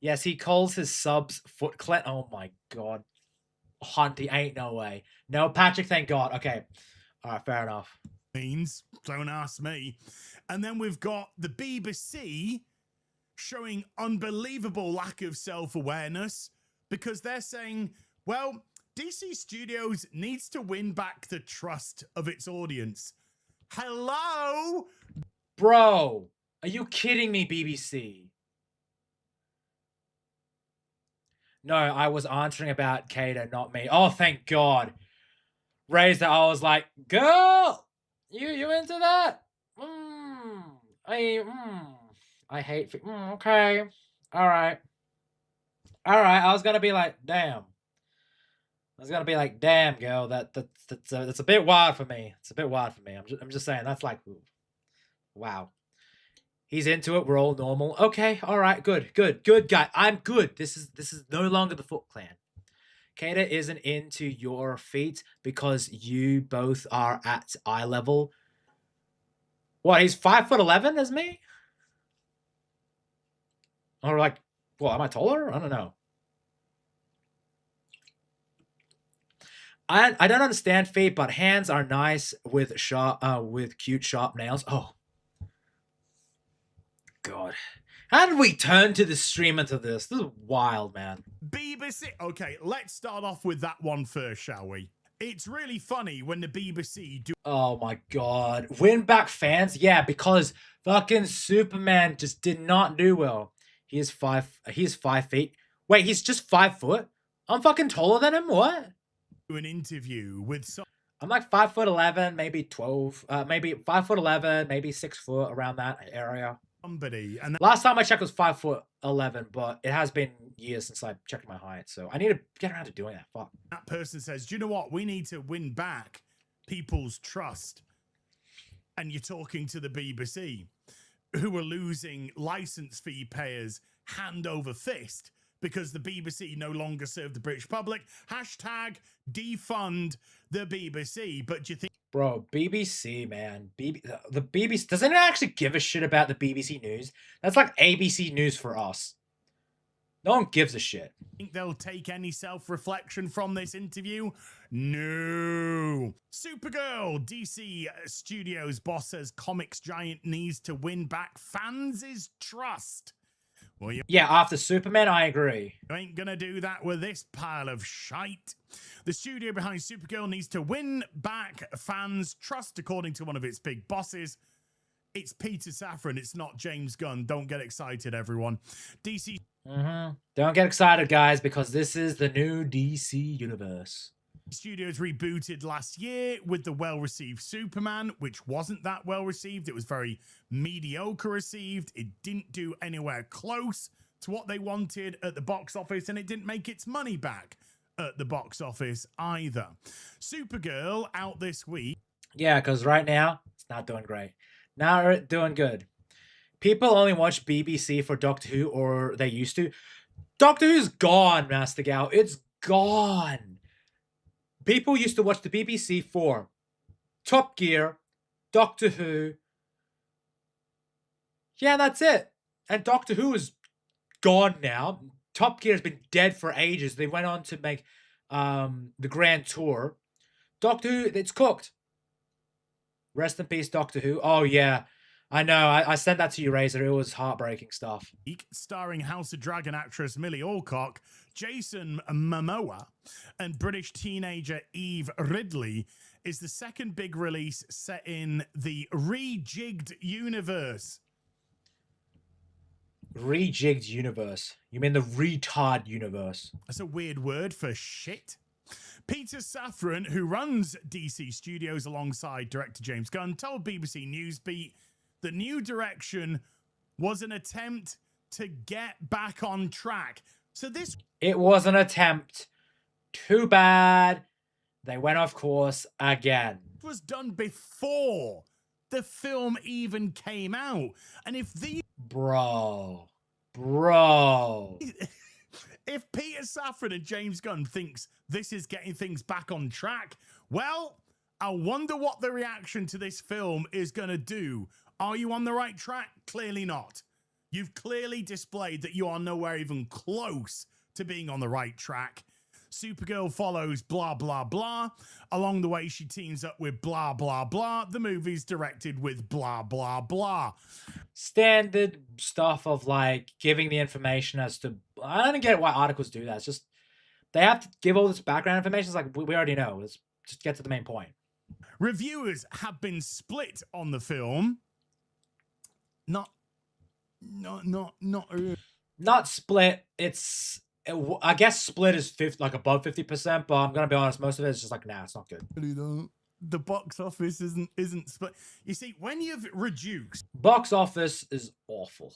Yes, he calls his subs foot oh my god. Hunty, ain't no way. No, Patrick, thank God. Okay. All right, fair enough. Don't ask me. And then we've got the BBC showing unbelievable lack of self-awareness because they're saying, well, DC Studios needs to win back the trust of its audience. Hello? Bro, are you kidding me, BBC? No, I was answering about Kato, not me. Oh, thank God. Razor, I was like, girl, you into that? I hate. Okay, all right. I was gonna be like, damn. I was gonna be like, damn, girl, that's a bit wild for me. It's a bit wild for me. I'm just saying that's like, wow. He's into it. We're all normal. Okay, all right, good, guy. I'm good. This is no longer the Foot Clan. Kato isn't into your feet because you both are at eye level. What? He's 5'11" as me? Or like, what? Am I taller? I don't know. I don't understand feet, but hands are nice with cute sharp nails. Oh. God. How did we turn to the stream into this? This is wild, man. BBC. Okay, let's start off with that one first, shall we? It's really funny when the BBC do. Oh my God. Win back fans? Yeah, because fucking Superman just did not do well. He is 5 feet. Wait, he's just 5 foot? I'm fucking taller than him? What? An interview with some. I'm like 5'11", maybe 12, maybe 5'11", maybe 6 foot, around that area. Somebody, and last time I checked was 5'11", but it has been years since I checked my height, so I need to get around to doing that. Fuck. That person says, "Do you know what? We need to win back people's trust." And you're talking to the BBC, who are losing license fee payers hand over fist because the BBC no longer serve the British public. Hashtag defund the BBC. But do you think? Bro, BBC, man. the BBC, does anyone actually give a shit about the BBC News? That's like ABC News for us. No one gives a shit. Think they'll take any self-reflection from this interview? No. Supergirl, DC Studios boss says comics giant needs to win back fans' trust. Well, yeah, after Superman, I agree. You ain't gonna do that with this pile of shite. The studio behind Supergirl needs to win back fans' trust, according to one of its big bosses. It's Peter Safran, it's not James Gunn. Don't get excited, everyone. DC... Don't get excited, guys, because this is the new DC universe. Studios rebooted last year with the well-received Superman, which wasn't that well-received. It was very mediocre received. It didn't do anywhere close to what they wanted at the box office, and it didn't make its money back at the box office either. Supergirl out this week. Yeah, because right now, it's not doing great. Not doing good. People only watch BBC for Doctor Who, or they used to. Doctor Who's gone, Master Gal. It's gone. People used to watch the BBC for Top Gear, Doctor Who. Yeah, that's it. And Doctor Who is gone now. Top Gear has been dead for ages. They went on to make the Grand Tour. Doctor Who, it's cooked. Rest in peace, Doctor Who. Oh, yeah. I know. I sent that to you, Raza. It was heartbreaking stuff. Starring House of Dragon actress Millie Alcock, Jason Momoa, and British teenager Eve Ridley, is the second big release set in the rejigged universe. Rejigged universe. You mean the retard universe? That's a weird word for shit. Peter Safran, who runs DC Studios alongside director James Gunn, told BBC Newsbeat the new direction was an attempt to get back on track. So this... It was an attempt. Too bad. They went off course again. Was done before the film even came out. And if the... Bro. If Peter Safran and James Gunn thinks this is getting things back on track, well, I wonder what the reaction to this film is going to do. Are you on the right track? Clearly not. You've clearly displayed that you are nowhere even close to being on the right track. Supergirl follows blah, blah, blah. Along the way, she teams up with blah, blah, blah. The movie's directed with blah, blah, blah. Standard stuff of like giving the information as to... I don't get why articles do that. It's just they have to give all this background information. It's like, we already know. Let's just get to the main point. Reviewers have been split on the film. Not split. It's... I guess split is like above 50%, but I'm gonna be honest, most of it is just like, nah, it's not good. The box office isn't split. You see, when you've reduced box office is awful,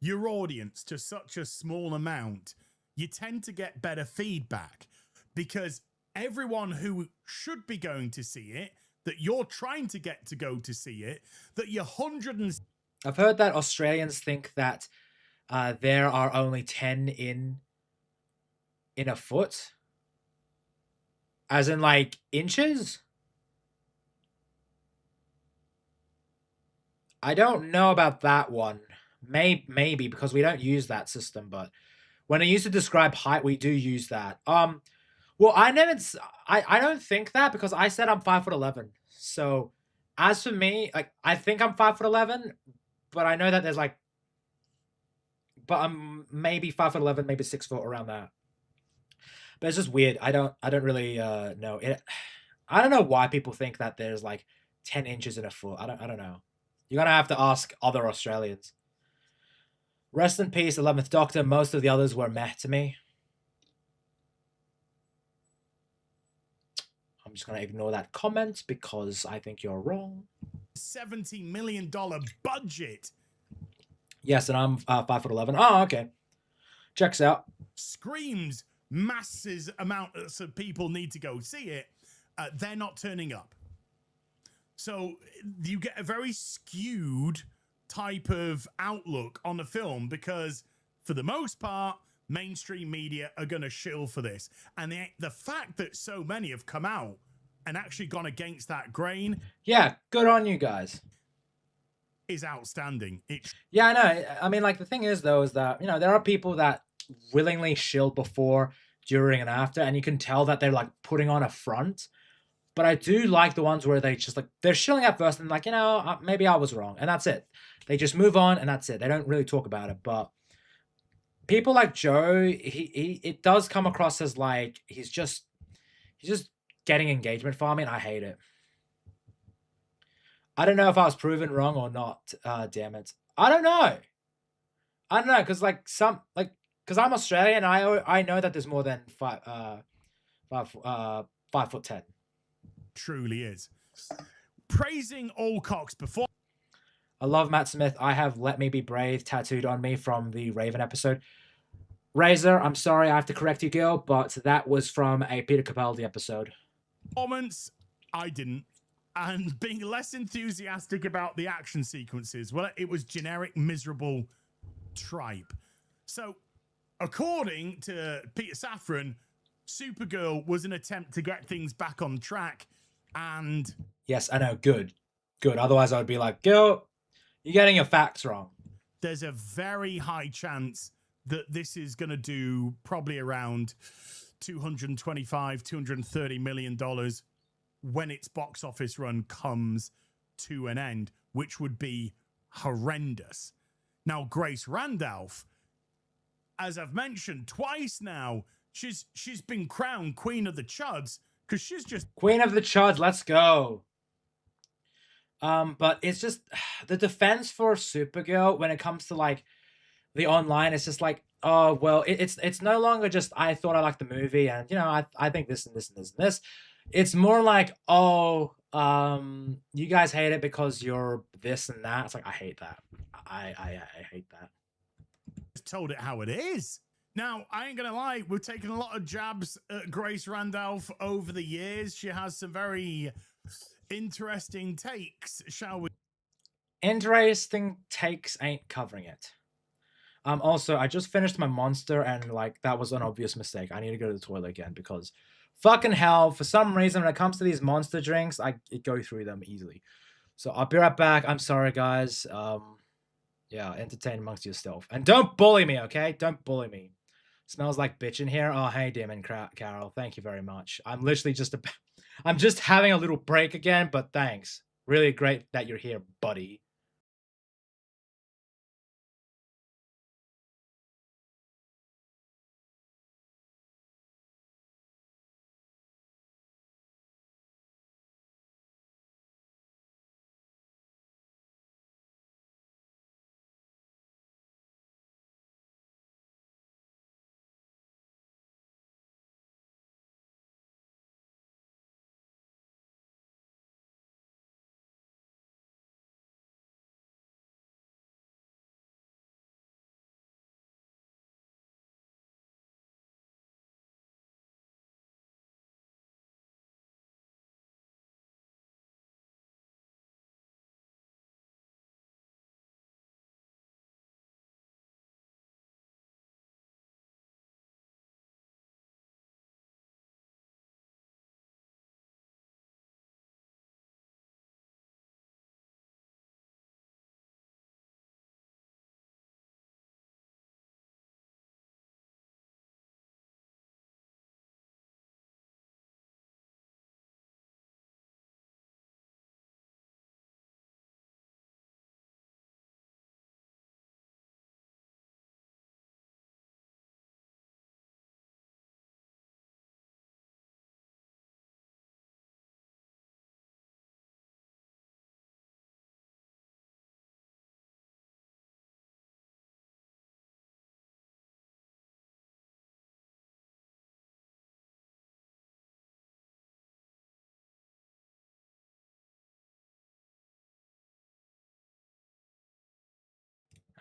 your audience to such a small amount, you tend to get better feedback because everyone who should be going to see it, that you're trying to get to go to see it, that you're I've heard that Australians think that there are only 10 in a foot, as in like inches. I don't know about that one. Maybe because we don't use that system, but when I used to describe height, we do use that. Well, I don't think that because I said I'm 5'11". So as for me, like I think I'm 5'11", but I know that there's like. But I'm maybe 5'11", maybe 6 foot, around that. But it's just weird. I don't really know it. I don't know why people think that there's like 10 inches in a foot. I don't know. You're gonna have to ask other Australians. Rest in peace, 11th Doctor. Most of the others were meh to me. I'm just gonna ignore that comment because I think you're wrong. $70 million budget. Yes, and I'm 5'11". Oh, okay. Checks out. Screams masses amounts of people need to go see it. They're not turning up. So you get a very skewed type of outlook on the film because for the most part, mainstream media are going to shill for this. And the fact that so many have come out and actually gone against that grain. Yeah, good on you guys. Is outstanding. Yeah, I know. I mean, like, the thing is, though, is that, you know, there are people that willingly shill before, during, and after, and you can tell that they're, like, putting on a front. But I do like the ones where they just, like, they're shilling at first and, like, you know, maybe I was wrong, and that's it. They just move on, and that's it. They don't really talk about it, but people like Joe, it does come across as, like, he's just getting engagement farming. I hate it. I don't know if I was proven wrong or not. Damn it. I don't know. Because because I'm Australian. I know that there's more than 5'10". Truly is. Praising Alcock's before. I love Matt Smith. I have "Let Me Be Brave" tattooed on me from the Raven episode. Razor, I'm sorry I have to correct you, girl, but that was from a Peter Capaldi episode. Performance, I didn't. and being less enthusiastic about the action sequences. Well, it was generic, miserable tripe. So, according to Peter Safran, Supergirl was an attempt to get things back on track, and yes, I know, good. Otherwise, I would be like, girl, you're getting your facts wrong. There's a very high chance that this is going to do probably around $225, $230 million when its box office run comes to an end, which would be horrendous. Now, Grace Randolph, as I've mentioned twice now, she's been crowned Queen of the Chuds because she's just Queen of the Chuds. Let's go. But it's just the defense for Supergirl when it comes to like the online. It's just like, oh well, it's no longer just I thought I liked the movie and you know I think this and this and this and this. It's more like, oh, you guys hate it because you're this and that. It's like I hate that. I hate that. Told it how it is. Now, I ain't gonna lie, we've taken a lot of jabs at Grace Randolph over the years. She has some very interesting takes, shall we? Interesting takes ain't covering it. Also, I just finished my monster and like that was an obvious mistake. I need to go to the toilet again because fucking hell, for some reason when it comes to these monster drinks, I go through them easily. So I'll be right back. I'm sorry, guys. Yeah, entertain amongst yourself. And don't bully me, okay? Don't bully me. Smells like bitch in here. Oh, hey, Demon Carol. Thank you very much. I'm literally just I'm just having a little break again, but thanks. Really great that you're here, buddy.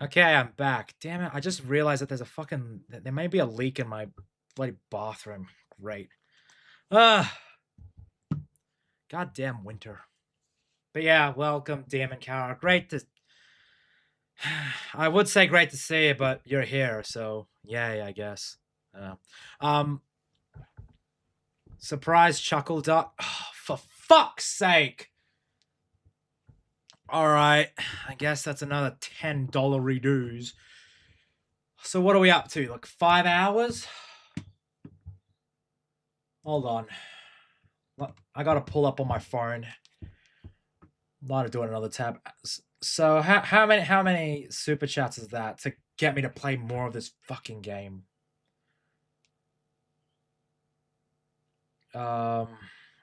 Okay, I'm back. Damn it, I just realized that there's a fucking... There may be a leak in my bloody bathroom. Great. Goddamn winter. But yeah, welcome, Demon Carol. Great to... I would say great to see you, but you're here, so yay, I guess. Surprise chuckle duck. Oh, for fuck's sake! Alright, I guess that's another $10 redos. So what are we up to? Like 5 hours? Hold on. I gotta pull up on my phone. Might have doing another tab. So how many super chats is that to get me to play more of this fucking game? Where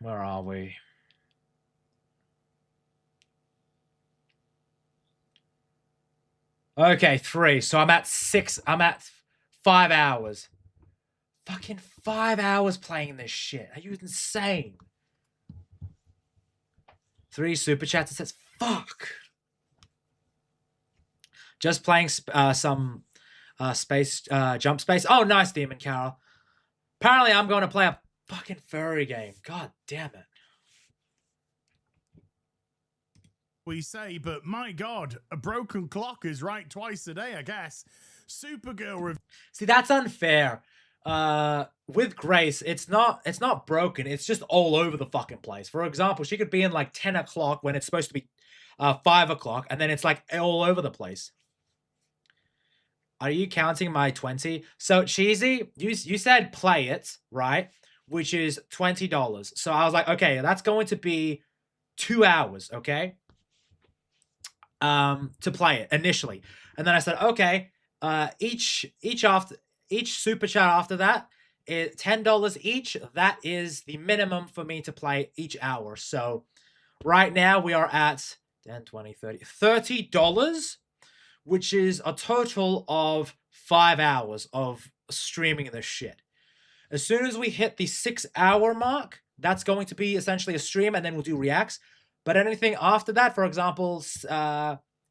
are we? Okay, 3. So I'm at 6. I'm at 5 hours. Fucking 5 hours playing this shit. Are you insane? 3 super chats. It says fuck. Just playing some space jump space. Oh, nice, Demon Carol. Apparently, I'm going to play a fucking furry game. God damn it. we say, but my God, a broken clock is right twice a day, I guess. Supergirl See, that's unfair. With Grace, it's not broken. It's just all over the fucking place. For example, she could be in like 10 o'clock when it's supposed to be 5 o'clock, and then it's like all over the place. Are you counting my 20? So, Cheesy, you said play it, right? Which is $20. So I was like, okay, that's going to be 2 hours, okay? To play it initially. And then I said, okay, each super chat after that is $10 each. That is the minimum for me to play each hour. So right now we are at 10, 20, 30, $30, which is a total of 5 hours of streaming this shit. As soon as we hit the 6 hour mark, that's going to be essentially a stream, and then we'll do reacts. But anything after that, for example,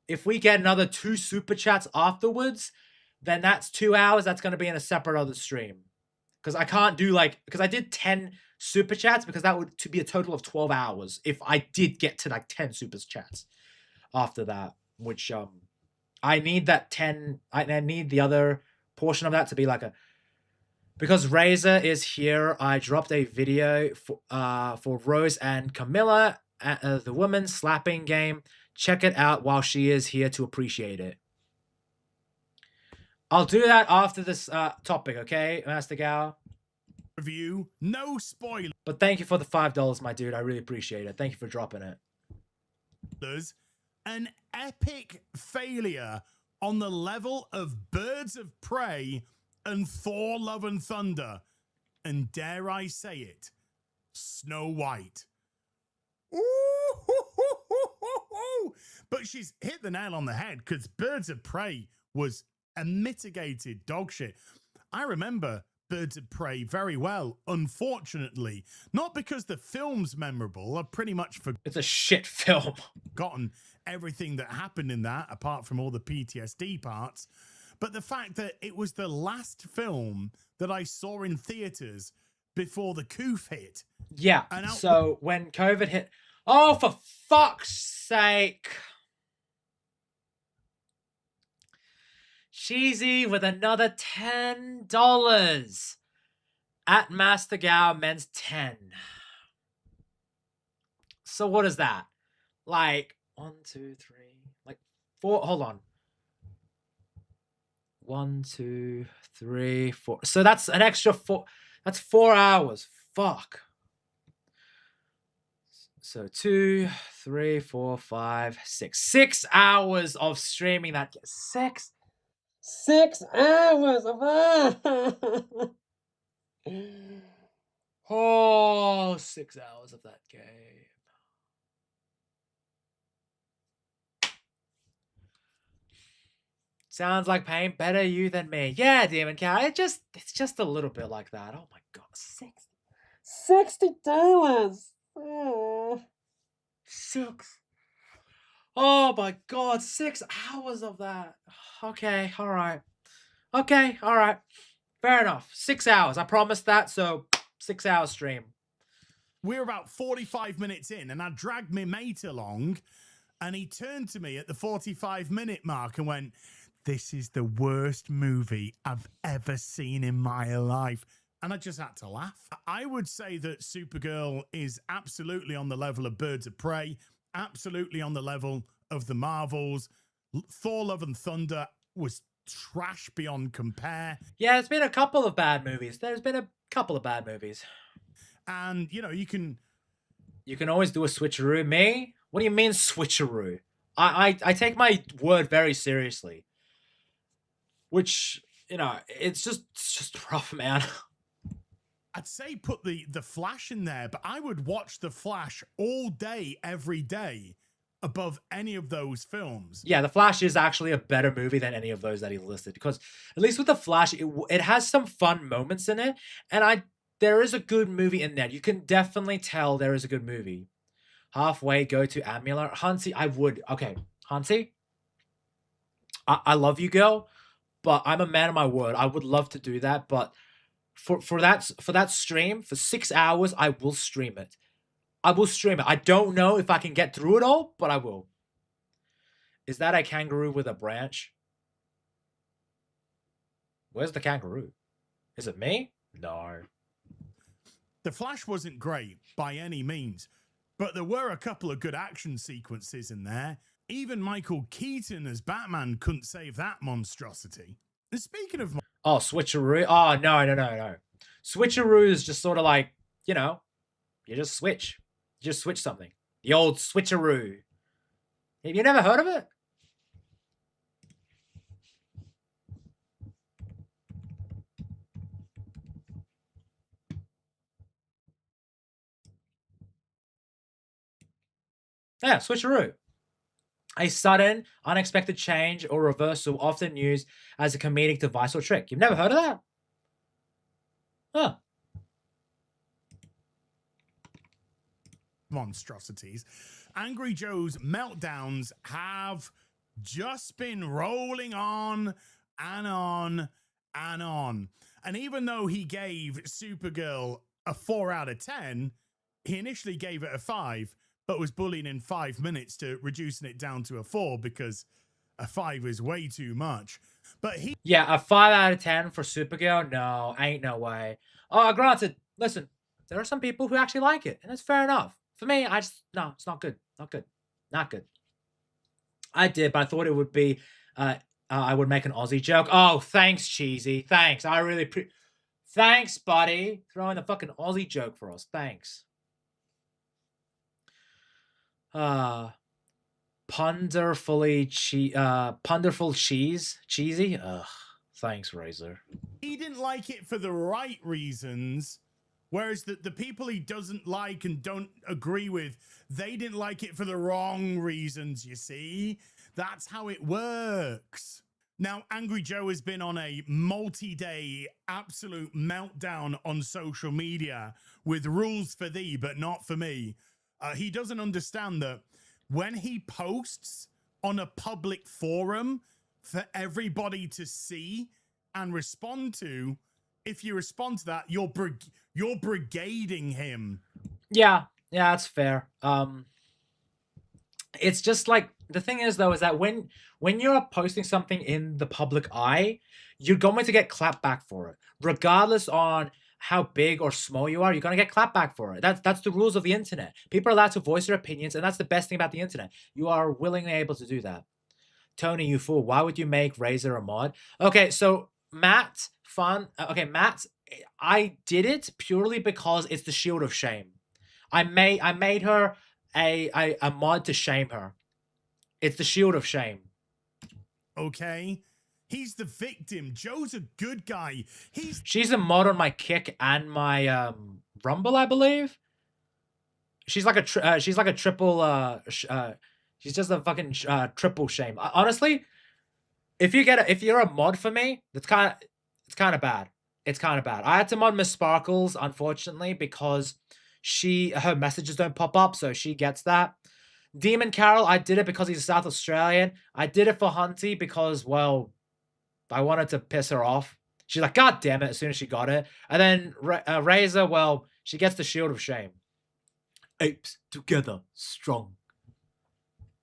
if we get another 2 super chats afterwards, then that's 2 hours. That's going to be in a separate other stream. Because I can't do because I did 10 super chats, because that would be a total of 12 hours if I did get to like 10 super chats after that, which I need that 10. I need the other portion of that to be like a. Because Raza is here, I dropped a video for Rose and Camilla at the women's slapping game. Check it out while she is here to appreciate it. I'll do that after this topic, okay, Master Gowa? review, no spoilers. But thank you for the $5, my dude. I really appreciate it. Thank you for dropping it. An epic failure on the level of Birds of Prey and Thor Love and Thunder. And dare I say it, Snow White. Ooh, but she's hit the nail on the head, because Birds of Prey was a mitigated dog shit. I remember Birds of Prey very well, unfortunately. Not because the film's memorable, I've pretty much It's a shit film. forgotten everything that happened in that, apart from all the PTSD parts. But the fact that it was the last film that I saw in theaters before the coof hit. Yeah, so when COVID hit... Oh, for fuck's sake. Cheesy with another $10. At Master Gowa men's 10. So what is that? Like 1, 2, 3, like 4. Hold on. 1, 2, 3, 4. So that's an extra 4. That's 4 hours. Fuck. So 2, 3, 4, 5, 6. 6 hours of streaming that. 6 hours of that. Oh, 6 hours of that game. Sounds like pain. Better you than me. Yeah, Demon Cow. It's just a little bit like that. Oh my god. $60. 6. Oh my god. 6 hours of that. Okay. All right. Okay. All right. Fair enough. 6 hours. I promised that. So 6 hours stream. We're about 45 minutes in, and I dragged my mate along, and he turned to me at the 45-minute mark and went, "This is the worst movie I've ever seen in my life." And I just had to laugh. I would say that Supergirl is absolutely on the level of Birds of Prey, absolutely on the level of the Marvels. Thor Love and Thunder was trash beyond compare. Yeah, there's been a couple of bad movies. And, you know, you can always do a switcheroo. Me? What do you mean switcheroo? I take my word very seriously. Which, you know, it's just rough, man. I'd say put the Flash in there, but I would watch the Flash all day, every day, above any of those films. Yeah, The Flash is actually a better movie than any of those that he listed, because at least with The Flash, it has some fun moments in it, and there is a good movie in there. You can definitely tell there is a good movie. Halfway, go to Amulet. Hansi, I would. Okay, Hansi, I love you, girl, but I'm a man of my word. I would love to do that, but for that stream, for 6 hours, I will stream it. I don't know if I can get through it all, but I will. Is that a kangaroo with a branch? Where's the kangaroo? Is it me? No. The Flash wasn't great by any means, but there were a couple of good action sequences in there. Even Michael Keaton as Batman couldn't save that monstrosity. And speaking of... Oh, switcheroo. Oh, no. Switcheroo is just sort of like, you know, you just switch. You just switch something. The old switcheroo. Have you never heard of it? Yeah, switcheroo. A sudden, unexpected change or reversal often used as a comedic device or trick. You've never heard of that? Huh. Monstrosities. Angry Joe's meltdowns have just been rolling on and on and on. And even though he gave Supergirl a 4 out of 10, he initially gave it a 5, but was bullying in 5 minutes to reducing it down to a 4 because a 5 is way too much. But he... Yeah, a 5 out of 10 for Supergirl? No, ain't no way. Oh, granted, listen, there are some people who actually like it, and that's fair enough. For me, no, it's not good. Not good. Not good. I did, but I thought it would be, I would make an Aussie joke. Oh, thanks, Cheesy. Thanks. I really thanks, buddy. Throwing the fucking Aussie joke for us. Thanks. Punderful cheese. Cheesy? Ugh. Thanks, Razor. He didn't like it for the right reasons. Whereas the people he doesn't like and don't agree with, they didn't like it for the wrong reasons, you see? That's how it works. Now, Angry Joe has been on a multi-day absolute meltdown on social media with rules for thee, but not for me. He doesn't understand that when he posts on a public forum for everybody to see and respond to, if you respond to that, you're brigading him. Yeah, that's fair. It's just like, the thing is though, is that when you're posting something in the public eye, you're going to get clapped back for it. Regardless on how big or small you are, you're going to get clapped back for it. That's the rules of the internet. People are allowed to voice their opinions, and that's the best thing about the internet. You are willingly able to do that. Tony, you fool. Why would you make Raza a mod? Okay, so Matt, I did it purely because it's the shield of shame. I made her a mod to shame her. It's the shield of shame. Okay. He's the victim. Joe's a good guy. She's a mod on my Kick and my Rumble, I believe. She's like a triple she's just a fucking triple shame. Honestly, if you're a mod for me, it's kind of bad. It's kind of bad. I had to mod Ms.Sparkles, unfortunately, because her messages don't pop up, so she gets that. Demon Carol, I did it because he's a South Australian. I did it for Hunty because, well, I wanted to piss her off. She's like, God damn it, as soon as she got it. And then Raza, well, she gets the shield of shame. Apes together, strong.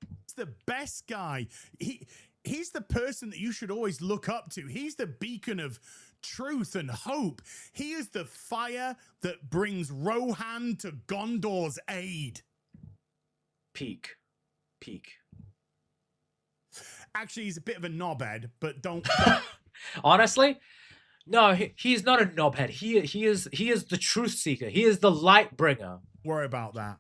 He's the best guy. He's the person that you should always look up to. He's the beacon of truth and hope. He is the fire that brings Rohan to Gondor's aid. Peak. Actually, he's a bit of a knobhead, but don't. Honestly, no, he's not a knobhead. He is the truth seeker. He is the light bringer. Worry about that.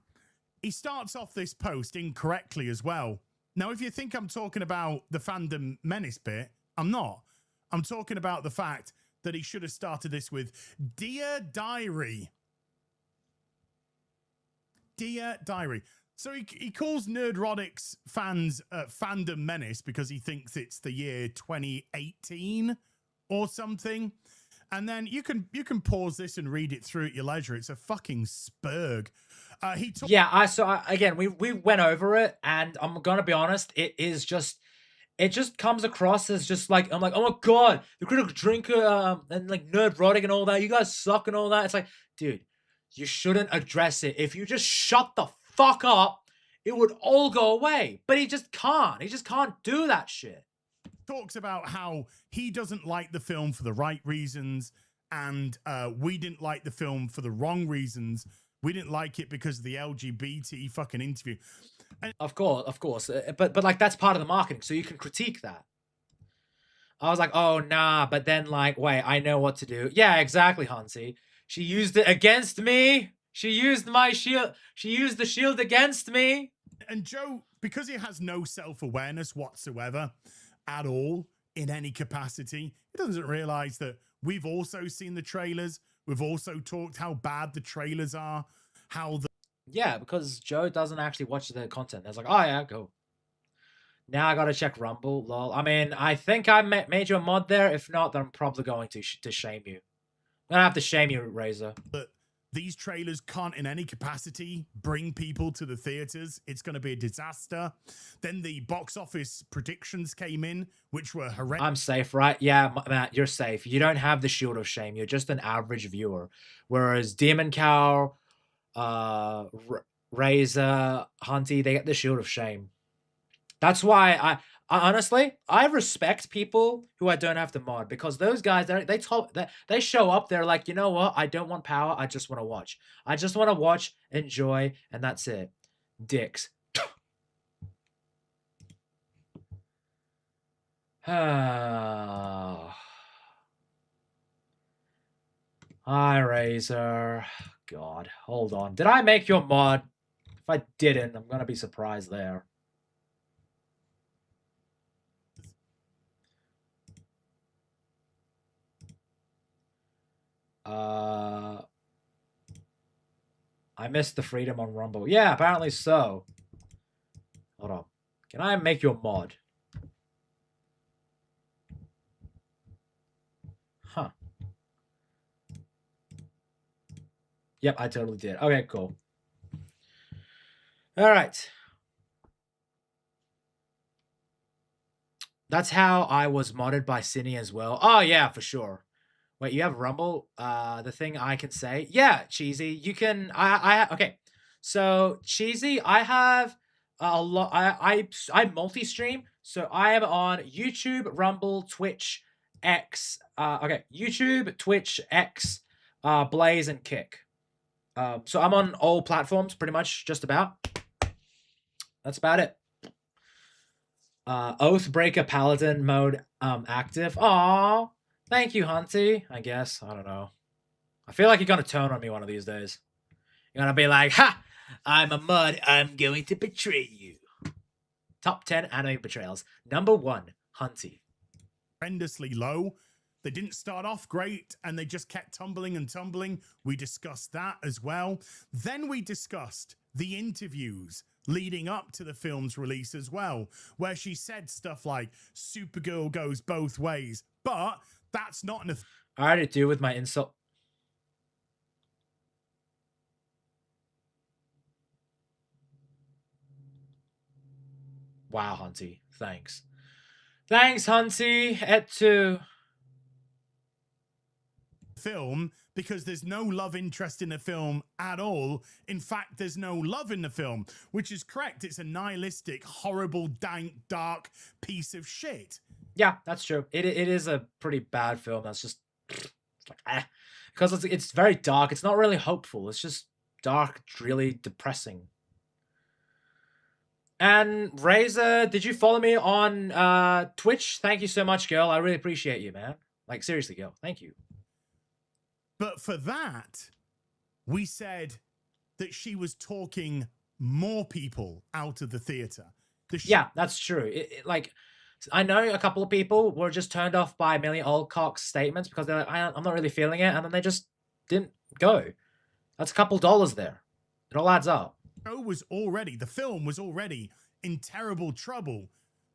He starts off this post incorrectly as well. Now, if you think I'm talking about the fandom menace bit, I'm not. I'm talking about the fact that he should have started this with Dear Diary. Dear Diary. So he calls Nerdrotics fans fandom menace because he thinks it's the year 2018 or something. And then you can pause this and read it through at your leisure. It's a fucking spurg. Again, we went over it, and I'm gonna be honest, it just comes across as just like, I'm like, oh my god, the critical drinker and like Nerdrotic and all that, you guys suck and all that. It's like, dude, you shouldn't address it. If you just shut the fuck up, it would all go away. But he just can't. He just can't do that shit. Talks about how he doesn't like the film for the right reasons, and we didn't like the film for the wrong reasons. We didn't like it because of the LGBT fucking interview. And of course. But like, that's part of the marketing, so you can critique that. I was like, oh, nah. But then, like, wait, I know what to do. Yeah, exactly, Hansi. She used it against me. She used my shield. She used the shield against me. And Joe, because he has no self-awareness whatsoever at all in any capacity, he doesn't realize that we've also seen the trailers. We've also talked how bad the trailers are, how the... Yeah, because Joe doesn't actually watch the content. It's like, oh, yeah, go. Now I gotta check Rumble, lol. I mean, I think I made you a mod there. If not, then I'm probably going to shame you. I'm gonna have to shame you, Raza. But these trailers can't in any capacity bring people to the theaters. It's going to be a disaster. Then the box office predictions came in, which were horrendous. I'm safe, right? Yeah, Matt, you're safe. You don't have the shield of shame. You're just an average viewer. Whereas Demon Cow, Raza, Hunty, they get the shield of shame. That's why I honestly, I respect people who I don't have to mod, because those guys, they show up, they're like, you know what? I don't want power. I just want to watch. I just want to watch, enjoy, and that's it. Dicks. Hi, Razor. God, hold on. Did I make your mod? If I didn't, I'm gonna be surprised there. I missed the freedom on Rumble. Yeah, apparently so. Hold on. Can I make your mod? Huh. Yep, I totally did. Okay, cool. All right. That's how I was modded by Cine as well. Oh, yeah, for sure. Wait, you have Rumble? The thing I can say? Yeah, Cheesy. You can... okay. So, Cheesy, I have a lot... I multi-stream. So, I am on YouTube, Rumble, Twitch, X... okay, YouTube, Twitch, X, Blaze, and Kick. So, I'm on all platforms, pretty much, just about. That's about it. Oathbreaker Paladin mode active. Aww. Thank you, Hunty. I guess. I don't know. I feel like you're going to turn on me one of these days. You're going to be like, ha! I'm a mud. I'm going to betray you. Top 10 anime betrayals. Number 1, Hunty. Horrendously low. They didn't start off great, and they just kept tumbling and tumbling. We discussed that as well. Then we discussed the interviews leading up to the film's release as well, where she said stuff like, Supergirl goes both ways, but that's not enough. I already do with my insult. Wow, Hunty. Thanks. Thanks, Hunty. Et tu. Film, because there's no love interest in the film at all. In fact, there's no love in the film, which is correct. It's a nihilistic, horrible, dank, dark piece of shit. Yeah, that's true. It is a pretty bad film. That's just like, because it's very dark. It's not really hopeful. It's just dark, really depressing. And Raza, did you follow me on Twitch? Thank you so much, girl. I really appreciate you, man. Like, seriously, girl. Thank you. But for that, we said that she was talking more people out of the theater. Yeah, that's true. Like, I know a couple of people were just turned off by Millie Alcock's statements because they're like, I'm not really feeling it, and then they just didn't go. That's a couple dollars there. It all adds up. The film was already in terrible trouble,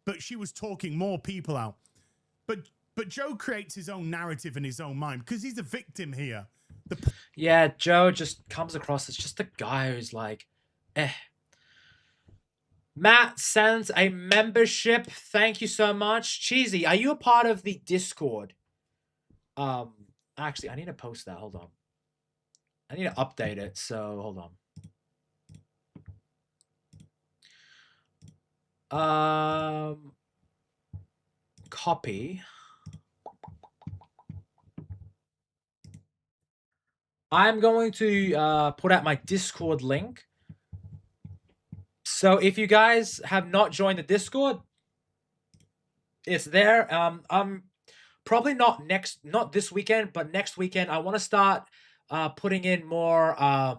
but she was talking more people out. But Joe creates his own narrative in his own mind because he's a victim here. Yeah, Joe just comes across as just a guy who's like, eh. Matt sends a membership. Thank you so much. Cheesy, are you a part of the Discord? Actually, I need to post that. Hold on. I need to update it. So, hold on. Copy. I'm going to put out my Discord link. So if you guys have not joined the Discord, it's there. I'm probably not this weekend, but next weekend I want to start putting in more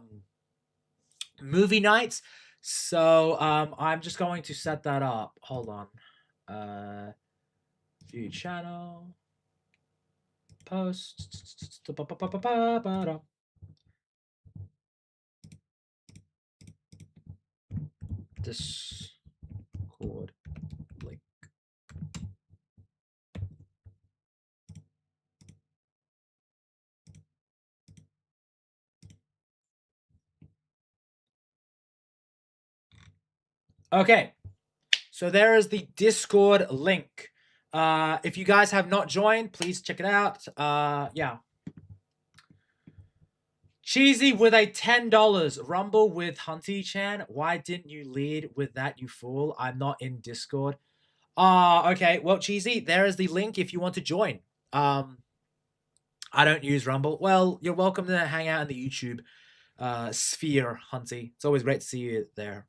movie nights. So I'm just going to set that up. Hold on. View channel. Post. Discord link. Okay, so there is the Discord link. If you guys have not joined, please check it out. Yeah. Cheesy with a $10. Rumble with Hunty Chan. Why didn't you lead with that, you fool? I'm not in Discord. Okay. Well, Cheesy, there is the link if you want to join. I don't use Rumble. Well, you're welcome to hang out in the YouTube sphere, Hunty. It's always great to see you there.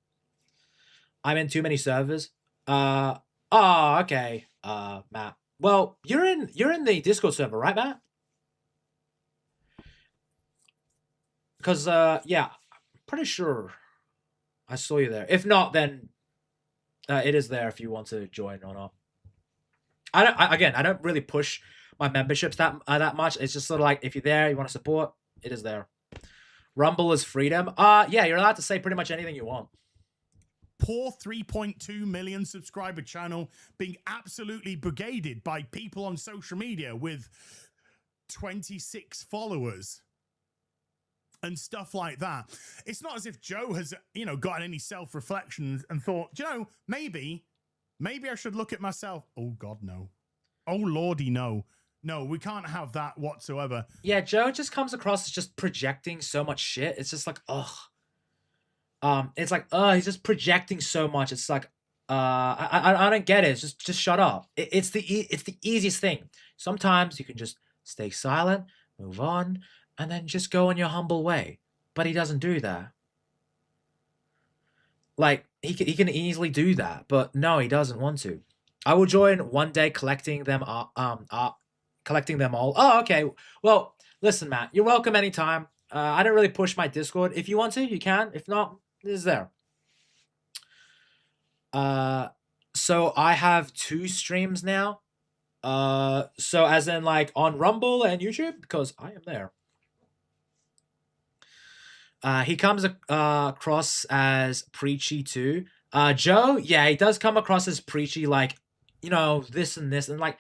I'm in too many servers. Okay. Matt. Well, you're in the Discord server, right, Matt? Because yeah, I'm pretty sure I saw you there. If not, then it is there if you want to join or not. I don't really push my memberships that much. It's just sort of like if you're there, you want to support, it is there. Rumble is freedom. Yeah, you're allowed to say pretty much anything you want. Poor 3.2 million subscriber channel being absolutely brigaded by people on social media with 26 followers and stuff like that. It's not as if Joe has, gotten any self-reflection and thought, maybe I should look at myself. Oh, God, no. Oh, Lordy, no. No, we can't have that whatsoever. Yeah, Joe just comes across as just projecting so much shit. It's just like, ugh. It's like, he's just projecting so much. It's like, I don't get it. It's just shut up. It's the easiest thing. Sometimes you can just stay silent, move on, and then just go on your humble way. But he doesn't do that. Like he can easily do that, but no, he doesn't want to. I will join one day collecting them collecting them all. Oh, okay. Well, listen, Matt, you're welcome anytime. I don't really push my Discord. If you want to, you can. If not, it's there. So I have 2 streams now. So as in like on Rumble and YouTube, because I am there. He comes across as preachy too. Joe, yeah, he does come across as preachy, like, this and this, and like,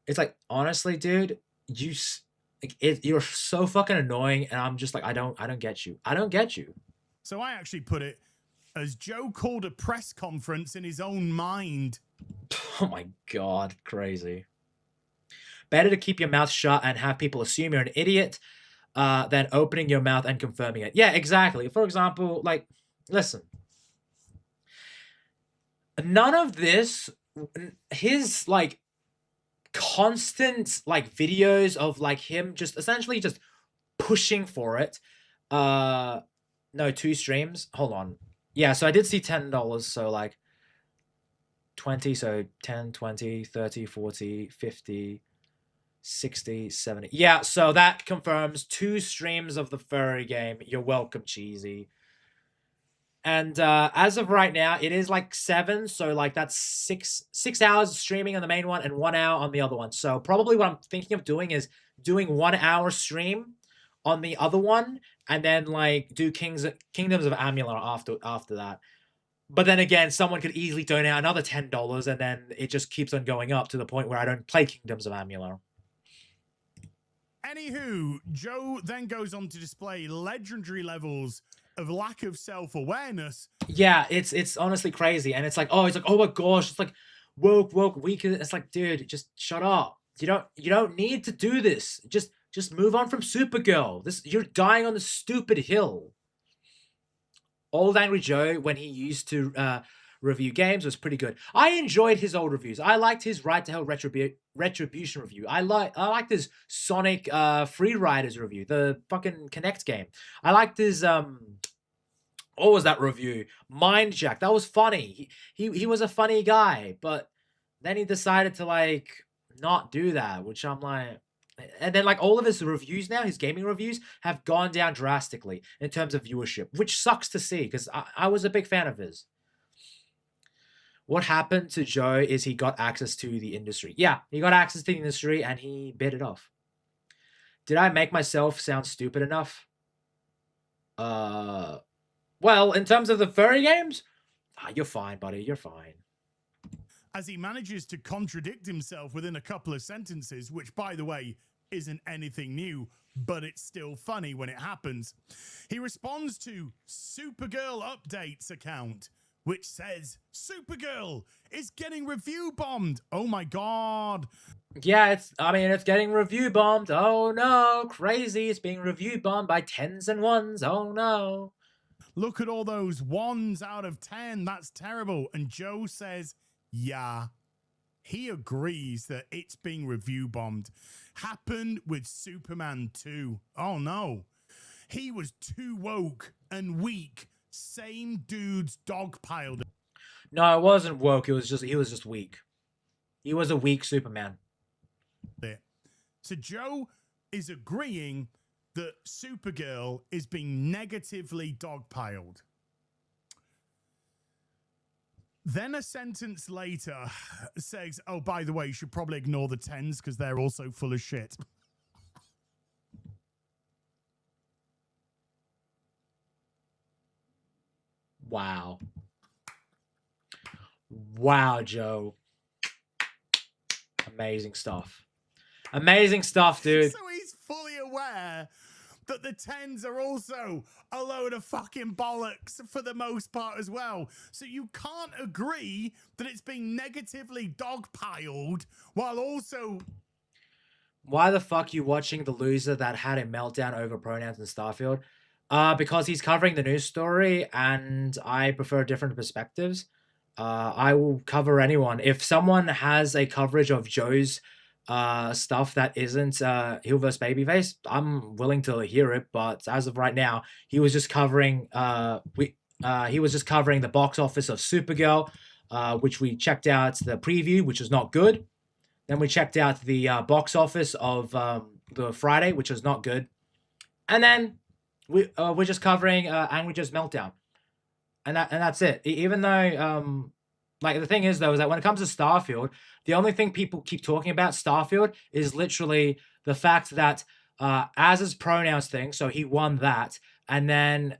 it's like, honestly, dude, you're so fucking annoying, and I'm just like, I don't get you. I don't get you. So I actually put it as Joe called a press conference in his own mind. Oh my God, crazy. Better to keep your mouth shut and have people assume you're an idiot than opening your mouth and confirming it. Yeah, exactly. For example, like, listen. None of this, his, like, constant, like, videos of, like, him just essentially just pushing for it. No, 2 streams. Hold on. Yeah, so I did see $10, so, like, 20, so 10, 20, 30, 40, 50... 60, 70. Yeah, so that confirms 2 streams of the furry game. You're welcome, Cheesy. And as of right now, it is like 7, so like that's 6 hours streaming on the main one and 1 hour on the other one. So probably what I'm thinking of doing is doing 1 hour stream on the other one, and then like do Kingdoms of Amulet after that. But then again, someone could easily donate another $10, and then it just keeps on going up to the point where I don't play Kingdoms of Amulet. Anywho, Joe then goes on to display legendary levels of lack of self-awareness. Yeah, it's honestly crazy. And it's like, oh my gosh, it's like woke, weak. It's like, dude, just shut up. You don't need to do this. Just move on from Supergirl. You're dying on the stupid hill. Old Angry Joe, when he used to review games was pretty good. I enjoyed his old reviews. I liked his Right to Hell Retribution review. I liked his Sonic Free Riders review, the fucking Connect game. I liked his what was that review? Mind Jack. That was funny. He was a funny guy, but then he decided to like not do that, which I'm like. And then like all of his reviews now, his gaming reviews have gone down drastically in terms of viewership, which sucks to see because I was a big fan of his. What happened to Joe is he got access to the industry. Yeah, he got access to the industry and he bit it off. Did I make myself sound stupid enough? Well, in terms of the furry games, you're fine, buddy. You're fine. As he manages to contradict himself within a couple of sentences, which, by the way, isn't anything new, but it's still funny when it happens. He responds to Supergirl Updates account, which says, Supergirl is getting review bombed. Oh my God. Yeah, it's getting review bombed. Oh no, crazy. It's being review bombed by 10s and 1s. Oh no. Look at all those 1s out of 10. That's terrible. And Joe says, yeah. He agrees that it's being review bombed. Happened with Superman 2. Oh no. He was too woke and weak. Same dude's dogpiled. No, it wasn't woke. He was just weak. He was a weak Superman. So Joe is agreeing that Supergirl is being negatively dogpiled. Then a sentence later says, oh, by the way, you should probably ignore the 10s because they're also full of shit. Wow. Wow, Joe. Amazing stuff. Amazing stuff, dude. So he's fully aware that the 10s are also a load of fucking bollocks for the most part as well. So you can't agree that it's being negatively dogpiled while also... Why the fuck you watching the loser that had a meltdown over pronouns in Starfield? Because he's covering the news story and I prefer different perspectives. I will cover anyone. If someone has a coverage of Joe's stuff that isn't heel vs babyface, I'm willing to hear it, but as of right now, he was just covering the box office of Supergirl, which we checked out the preview, which was not good. Then we checked out the box office of the Friday, which was not good. And then we're just covering Angry Joe's Meltdown. And that's it. Even though like the thing is though, is that when it comes to Starfield, the only thing people keep talking about Starfield is literally the fact that Az's pronouns thing, so he won that, and then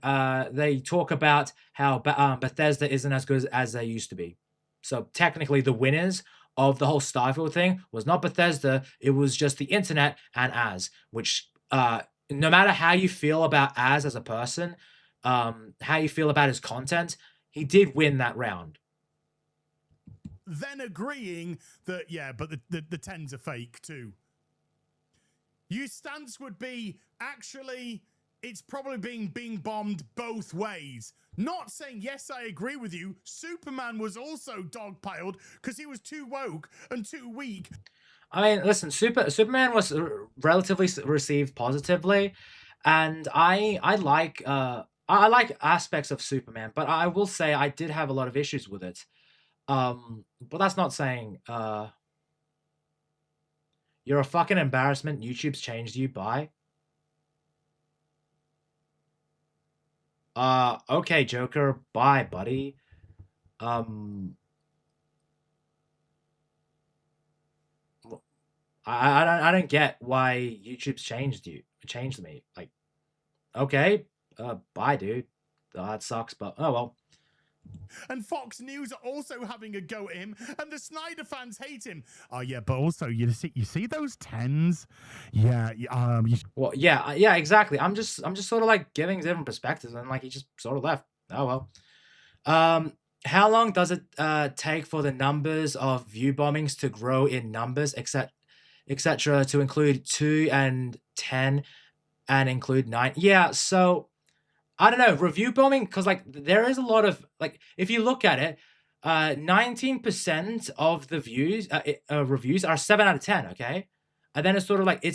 they talk about how Bethesda isn't as good as they used to be. So technically the winners of the whole Starfield thing was not Bethesda, it was just the internet and Az, which no matter how you feel about Az as a person, how you feel about his content, he did win that round. Then agreeing that, yeah, but the 10s are fake too. Your stance would be, actually, it's probably being bombed both ways. Not saying, yes, I agree with you. Superman was also dogpiled because he was too woke and too weak. I mean, listen, Superman was relatively received positively, and I like aspects of Superman, but I will say I did have a lot of issues with it. But that's not saying you're a fucking embarrassment. YouTube's changed you. Bye. Okay, Joker. Bye, buddy. I don't get why YouTube's changed me. Like, okay, bye, dude. That sucks, but oh well. And Fox News are also having a go at him, and the Snyder fans hate him. Oh yeah, but also you see those 10s? Yeah, well, yeah, exactly. I'm just sort of like giving different perspectives, and like he just sort of left. Oh well. How long does it take for the numbers of view bombings to grow in numbers, etc., to include 2 and 10 and include 9? Yeah, so I don't know, review bombing, because like there is a lot of, like, if you look at it, 19% of the reviews are 7 out of 10. Okay, and then it's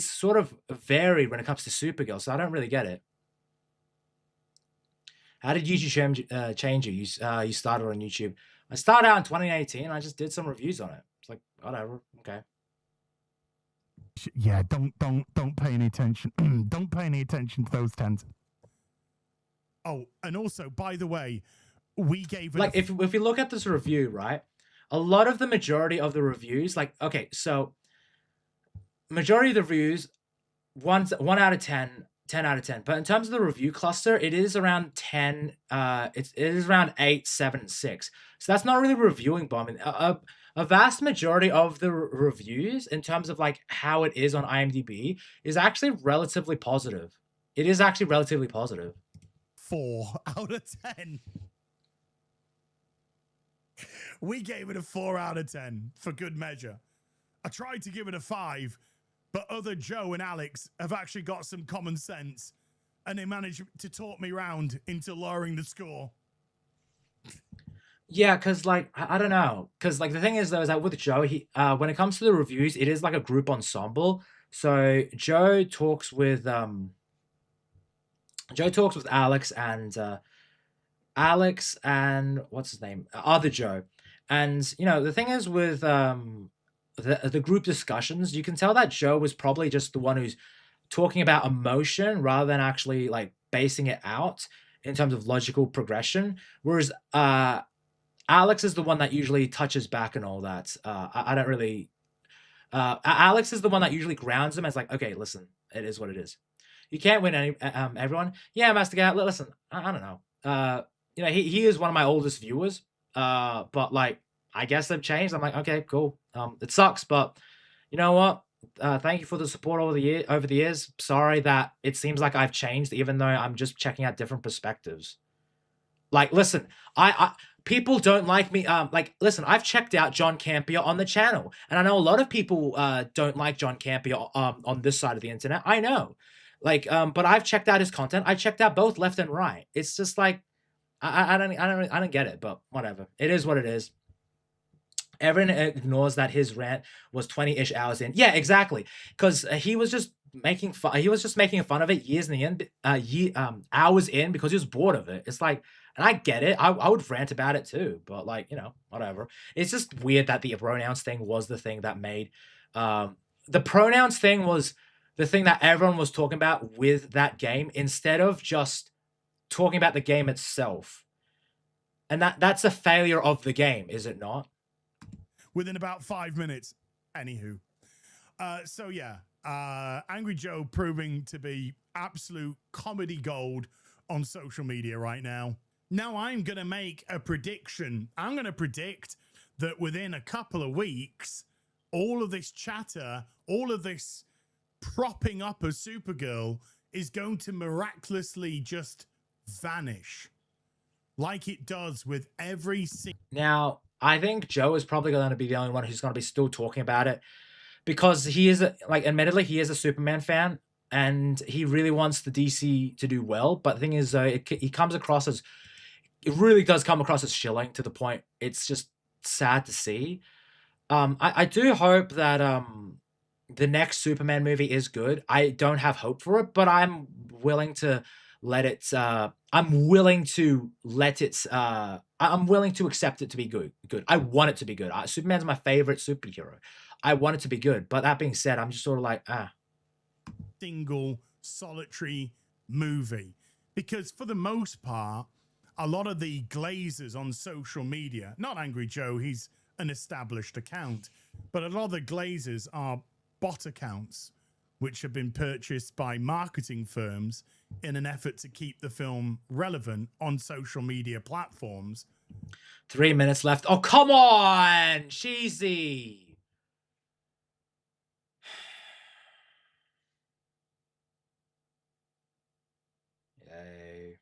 sort of varied when it comes to Supergirl. So I don't really get it. How did YouTube change you? You started on YouTube. I started out in 2018. I just did some reviews on it. It's like whatever. Okay. Yeah, don't pay any attention. Don't pay any attention to those tens. Oh, and also, by the way, we gave it if you look at this review, right? A lot of the majority of the reviews, like, okay, so majority of the reviews, 1 out of 10, 10 out of 10. But in terms of the review cluster, it is around 10. It is around 8, 7, 6. So that's not really reviewing bombing. A vast majority of the reviews, in terms of like how it is on IMDb, is actually relatively positive. It is actually relatively positive. 4 out of 10. We gave it a 4 out of 10 for good measure. I tried to give it a 5, but other Joe and Alex have actually got some common sense, and they managed to talk me round into lowering the score. Yeah, because like I don't know, because like the thing is though is that with Joe, he when it comes to the reviews, it is like a group ensemble. So Joe talks with Alex and what's his name, other Joe, and you know the thing is with the group discussions, you can tell that Joe was probably just the one who's talking about emotion rather than actually like basing it out in terms of logical progression, whereas Alex is the one that usually touches back and all that. I don't really. Alex is the one that usually grounds him as like, okay, listen, it is what it is. You can't win everyone. Yeah, Master Guy. Listen, I don't know. You know, he is one of my oldest viewers. But like, I guess they've changed. I'm like, okay, cool. It sucks, but you know what? Thank you for the support over the years. Sorry that it seems like I've changed, even though I'm just checking out different perspectives. Like, listen, I people don't like me. Like, listen, I've checked out John Campion on the channel, and I know a lot of people don't like John Campion on this side of the internet. I know, like, but I've checked out his content. I checked out both left and right. It's just like I don't get it, but whatever. It is what it is. Everyone ignores that his rant was 20-ish hours in. Yeah, exactly, because he was just making fun. He was just making fun of it years in the end, hours in, because he was bored of it. It's like. And I get it. I would rant about it too, but like, you know, whatever. It's just weird that the pronouns thing was the thing that made the pronouns thing was the thing that everyone was talking about with that game instead of just talking about the game itself. And that's a failure of the game, is it not? Within about 5 minutes. Anywho. So yeah, Angry Joe proving to be absolute comedy gold on social media right now. Now I'm going to make a prediction. I'm going to predict that within a couple of weeks, all of this chatter, all of this propping up of Supergirl is going to miraculously just vanish. Like it does with every single... Now, I think Joe is probably going to be the only one who's going to be still talking about it, because he is, like, admittedly, he is a Superman fan, and he really wants the DC to do well. But the thing is, he comes across as... It really does come across as shilling to the point it's just sad to see. I do hope that the next Superman movie is good. I don't have hope for it, but I'm willing to let it. I'm willing to let it. I'm willing to accept it to be good. I want it to be good. Superman's my favorite superhero. I want it to be good. But that being said, I'm just sort of like, single solitary movie, because for the most part, a lot of the glazers on social media, not Angry Joe, he's an established account, but a lot of the glazers are bot accounts which have been purchased by marketing firms in an effort to keep the film relevant on social media platforms. 3 minutes left. Oh, come on, cheesy. Yay.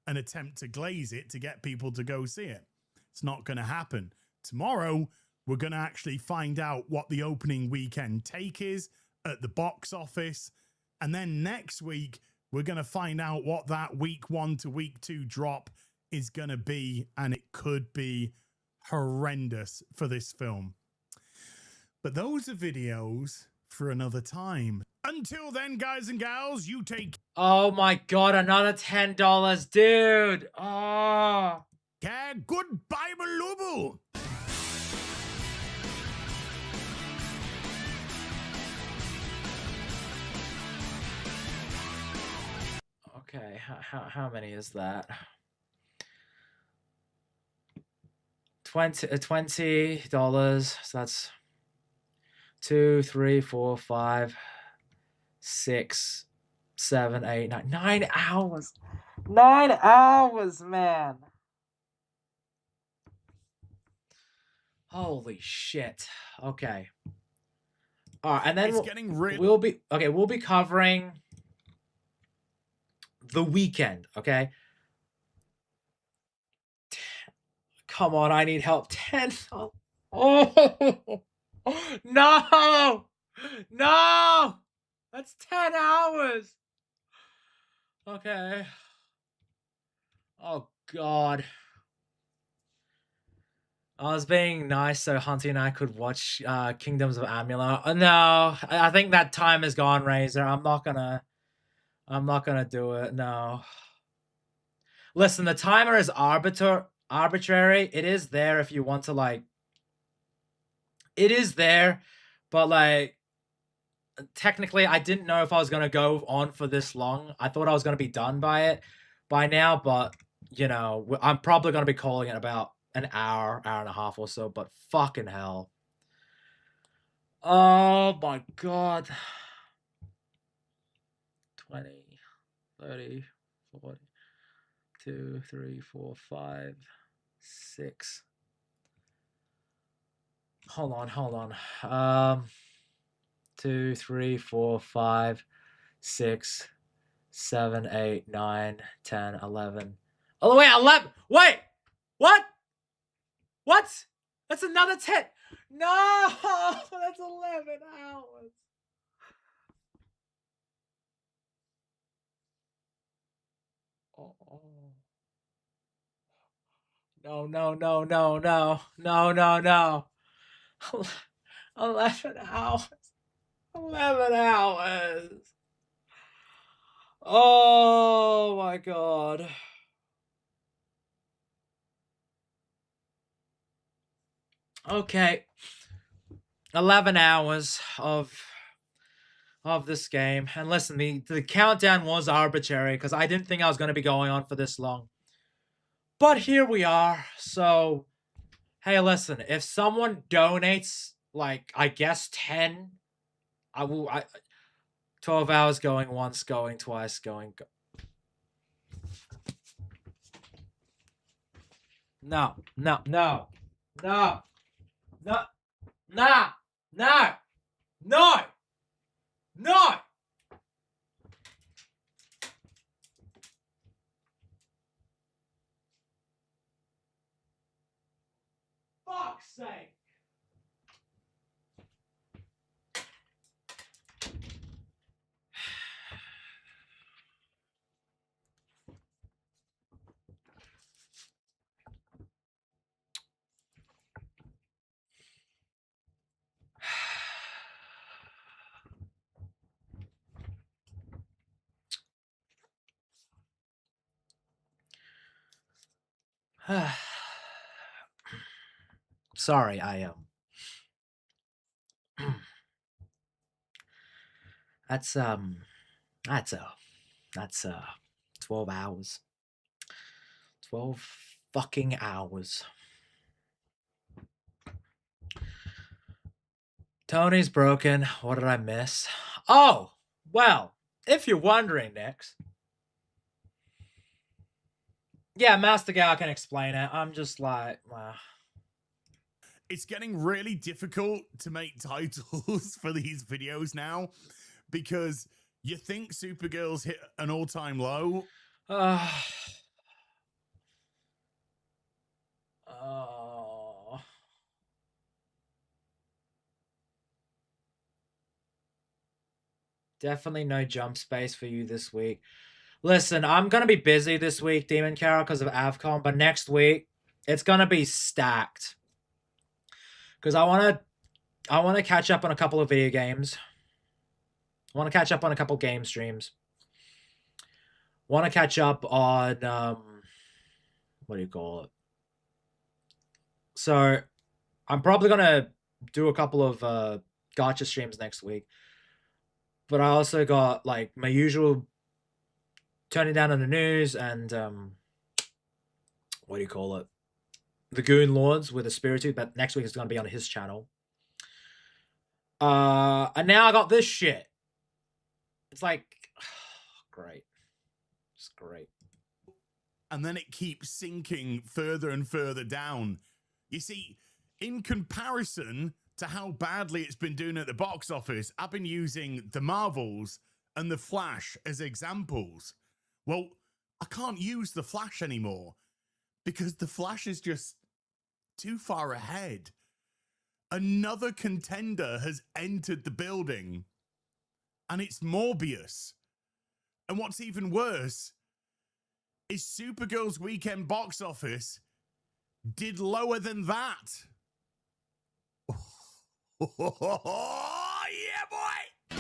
An attempt to glaze it to get people to go see it. It's not going to happen. Tomorrow, we're going to actually find out what the opening weekend take is at the box office. And then next week, we're going to find out what that week 1 to week 2 drop is going to be. And it could be horrendous for this film. But those are videos for another time. Until then, guys and gals, you take Oh my god, another $10, dude. Oh. care. Goodbye, Malubu. Okay, how many is that? $20. So that's 2, 3, 4, 5, 6, 7, 8, 9. 9 hours. 9 hours, man. Holy shit. Okay. All right, and then It's getting real. we'll be covering the weekend, okay? Come on, I need help. 10. Oh. No. No. That's 10 hours. Okay. Oh god. I was being nice so Hunty and I could watch Kingdoms of Amulet. No, I think that time is gone, Razor. I'm not gonna do it. No. Listen, the timer is arbitrary. It is there if you want to, like. It is there, but like, technically, I didn't know if I was gonna go on for this long. I thought I was gonna be done by now, but you know, I'm probably gonna be calling it about an hour and a half or so. But fucking hell. Oh my god. 20, 30, 40, 2, 3, 4, 5, 6. Hold on. 2, 3, 4, 5, 6, 7, 8, 9, 10, 11. Oh, wait, 11. Wait, what? What? That's another 10. No, that's 11 hours. Oh. No. 11 hours. 11 hours. Oh my god. Okay. 11 hours of this game. And listen, the countdown was arbitrary because I didn't think I was going to be going on for this long. But here we are. So, hey, listen, if someone donates, like, I guess 10, 12 hours going once, going twice, going. No. Fuck's sake. Sorry, I am. That's 12 hours. 12 fucking hours. Tony's broken. What did I miss? Oh, well, if you're wondering, Nix. Yeah, Master Gal can explain it. I'm just like, It's getting really difficult to make titles for these videos now because you think Supergirl's hit an all-time low. Definitely no jump space for you this week. Listen, I'm going to be busy this week, Demon Carol, because of AvCon, but next week, It's gonna be stacked. Because I wanna catch up on a couple of video games. I wanna catch up on a couple game streams. Wanna catch up on what do you call it? So I'm probably gonna do a couple of gacha streams next week. But I also got like my usual turning down on the news and what do you call it? The Goon Lords with a Spirited, but next week is gonna be on his channel. And now I got this shit. It's like great. It's great. And then it keeps sinking further and further down. You see, in comparison to how badly it's been doing at the box office, I've been using the Marvels and the Flash as examples. Well, I can't use the Flash anymore because the Flash is just too far ahead. Another contender has entered the building, and it's Morbius. And what's even worse is Supergirl's weekend box office did lower than that. Oh, yeah, boy.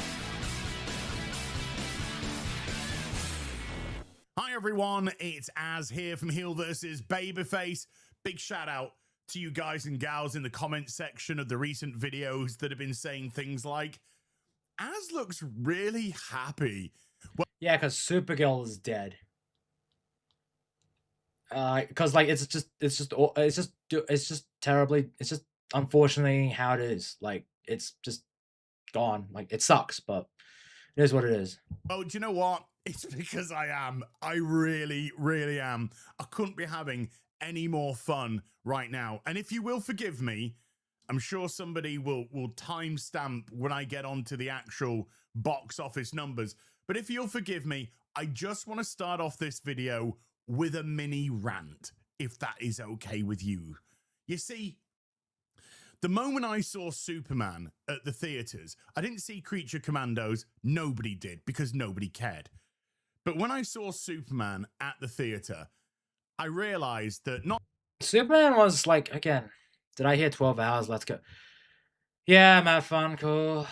Hi, everyone. It's Az here from Heel vs. Babyface. Big shout out to you guys and gals in the comment section of the recent videos that have been saying things like, Az looks really happy. Well, yeah, because Supergirl is dead. Because like it's just terribly. It's just unfortunately how it is. Like it's just gone. Like it sucks, but it is what it is. Oh, do you know what? It's because I am. I really, really am. I couldn't be having any more fun right now. And if you will forgive me, I'm sure somebody will timestamp when I get onto the actual box office numbers. But if you'll forgive me, I just want to start off this video with a mini rant, if that is okay with you. You see, the moment I saw Superman at the theaters, I didn't see Creature Commandos. Nobody did because nobody cared. But when I saw Superman at the theater, I realized that not Superman was like, again, did I hear 12 hours? Let's go. Yeah, man, fun, cool.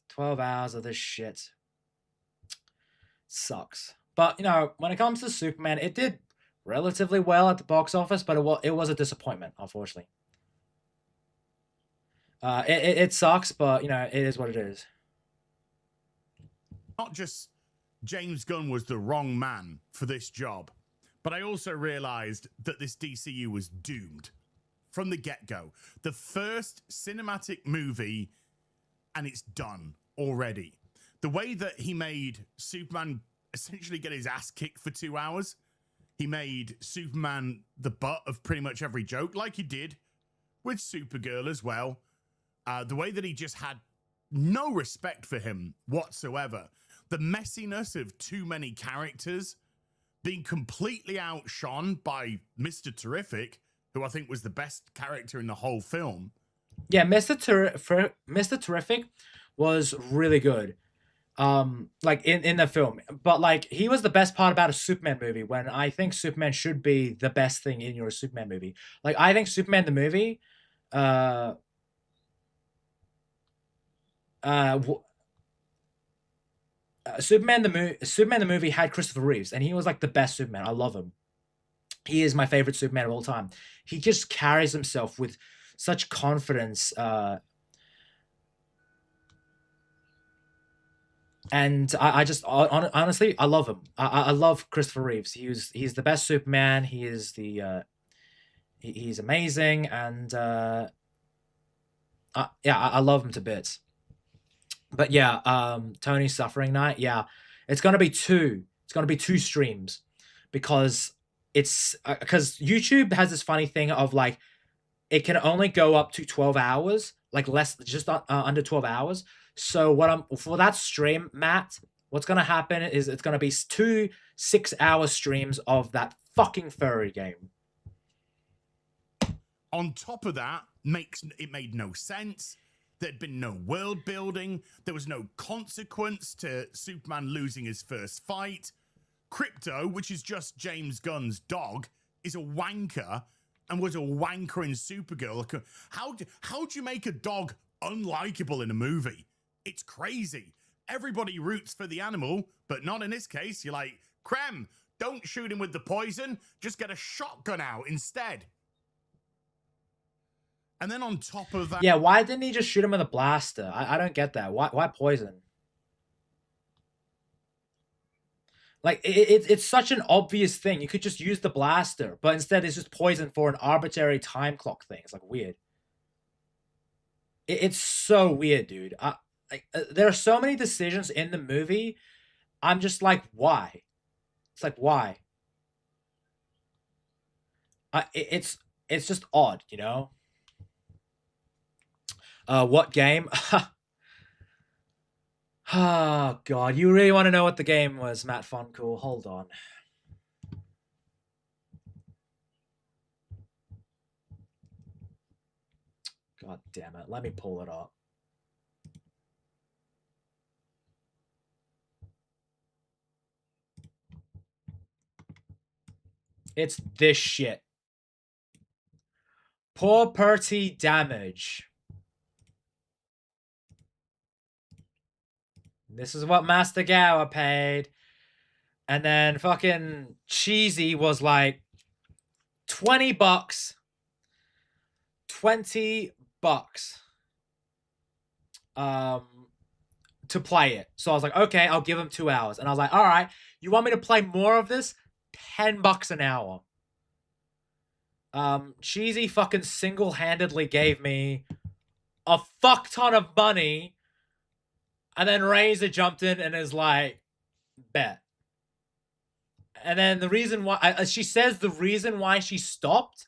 12 hours of this shit. Sucks. But, you know, when it comes to Superman, it did relatively well at the box office, but it was a disappointment, unfortunately. It sucks, but, you know, it is what it is. Not just James Gunn was the wrong man for this job, but I also realized that this DCU was doomed from the get-go. The first cinematic movie, and it's done already. The way that he made Superman essentially get his ass kicked for 2 hours, he made Superman the butt of pretty much every joke, like he did with Supergirl as well. The way that he just had no respect for him whatsoever. The messiness of too many characters being completely outshone by Mr. Terrific, who I think was the best character in the whole film. Yeah, Mr. Terrific was really good. Like in the film, but like he was the best part about a Superman movie, when I think Superman should be the best thing in your Superman movie. Like I think Superman the movie, Superman the movie had Christopher Reeves, and he was like the best Superman. I love him. He is my favorite Superman of all time. He just carries himself with such confidence. And I just honestly I love him. I love Christopher Reeves. He's the best Superman. He is the he's amazing, and yeah, I love him to bits. But yeah, Tony's Suffering Night. Yeah, it's gonna be two. It's gonna be two streams, because it's because YouTube has this funny thing of like it can only go up to 12 hours, like less, just under 12 hours. So for that stream, Matt, what's going to happen is it's going to be 2 6-hour streams of that fucking furry game. On top of that, it made no sense. There'd been no world building. There was no consequence to Superman losing his first fight. Crypto, which is just James Gunn's dog, is a wanker. and was a wanker in Supergirl. Like, how do you make a dog unlikable in a movie? It's crazy. Everybody roots for the animal, but not in this case. You're like, Krem, don't shoot him with the poison. Just get a shotgun out instead. And then on top of that... Yeah, why didn't he just shoot him with a blaster? I don't get that. Why poison? Like, it's such an obvious thing. You could just use the blaster, but instead it's just poison for an arbitrary time clock thing. It's, like, weird. It's so weird, dude. There are so many decisions in the movie. I'm just like, why? It's like, why? It's just odd, you know? What game? Oh, God. You really want to know what the game was, Matt Funcool? Hold on. God damn it. Let me pull it up. It's this shit. Property damage. This is what Master Gowa paid. And then fucking Cheesy was like $20. $20 to play it. So I was like, okay, I'll give him 2 hours. And I was like, all right, you want me to play more of this? $10 an hour. Cheesy fucking single-handedly gave me a fuck ton of money. And then Raza jumped in and is like, bet. And then the reason why, she says the reason why she stopped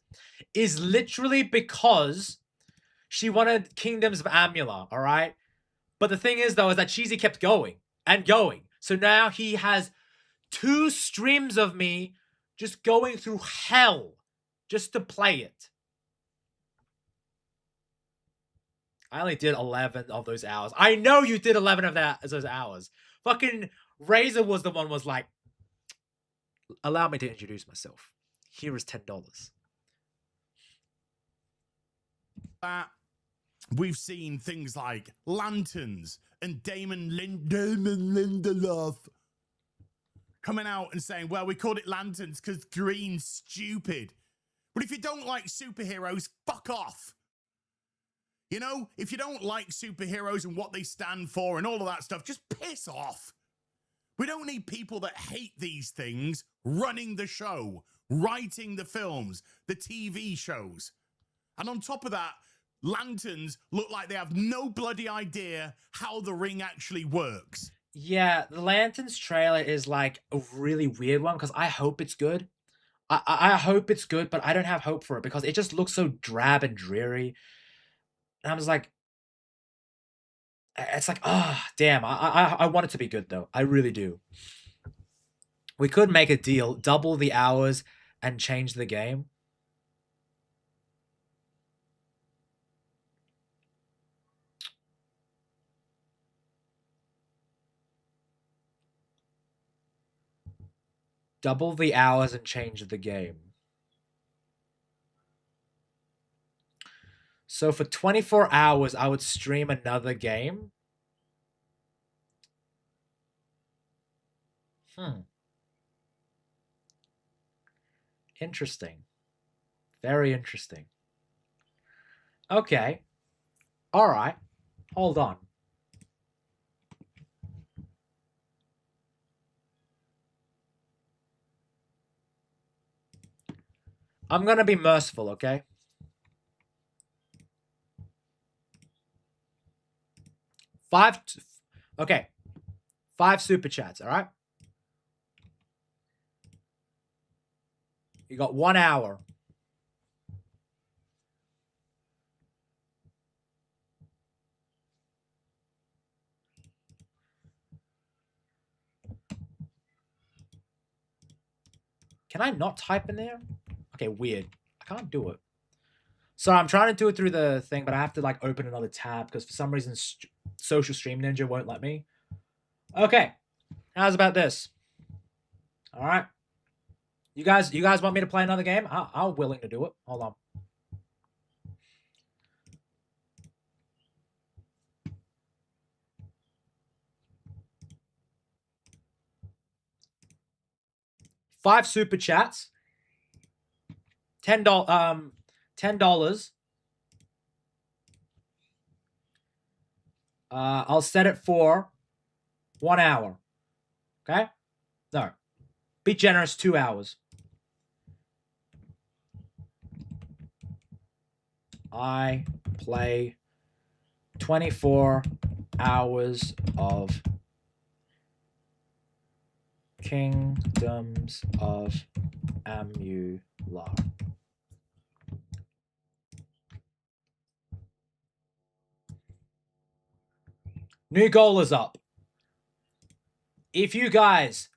is literally because she wanted Kingdoms of Amula, all right? But the thing is, though, is that Cheesy kept going and going. So now he has 2 streams of me just going through hell just to play it. I only did 11 of those hours. I know you did 11 of those hours. Fucking Raza was the one was like, allow me to introduce myself. Here is $10. We've seen things like Lanterns and Damon Lindelof coming out and saying, well, we called it Lanterns because green's stupid. But if you don't like superheroes, fuck off. You know, if you don't like superheroes and what they stand for and all of that stuff, just piss off. We don't need people that hate these things running the show, writing the films, the TV shows. And on top of that, Lanterns look like they have no bloody idea how the ring actually works. Yeah, the Lanterns trailer is like a really weird one because I hope it's good. I hope it's good, but I don't have hope for it because it just looks so drab and dreary. And I was like, it's like, oh, damn. I want it to be good, though. I really do. We could make a deal, double the hours and change the game. Double the hours and change the game. So for 24 hours, I would stream another game. Interesting. Very interesting. Okay. All right. Hold on. I'm going to be merciful, okay? Okay. 5 super chats, all right? You got 1 hour. Can I not type in there? Okay, weird. I can't do it. So I'm trying to do it through the thing, but I have to like open another tab because for some reason Social Stream Ninja won't let me. Okay. How's about this? All right. You guys want me to play another game? I'm willing to do it. Hold on. Five super chats. $10. I'll set it for 1 hour. Okay? No. Be generous, 2 hours. I play 24 hours of Kingdoms of Amular. New goal is up. If you guys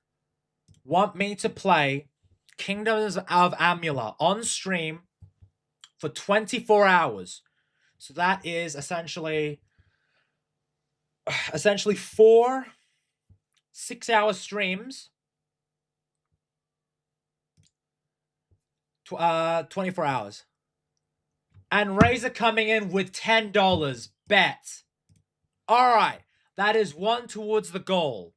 want me to play Kingdoms of Amular on stream for 24 hours, so that is essentially 4 6-hour streams, 24 hours. And Raza coming in with $10. Bet. All right. That is one towards the goal.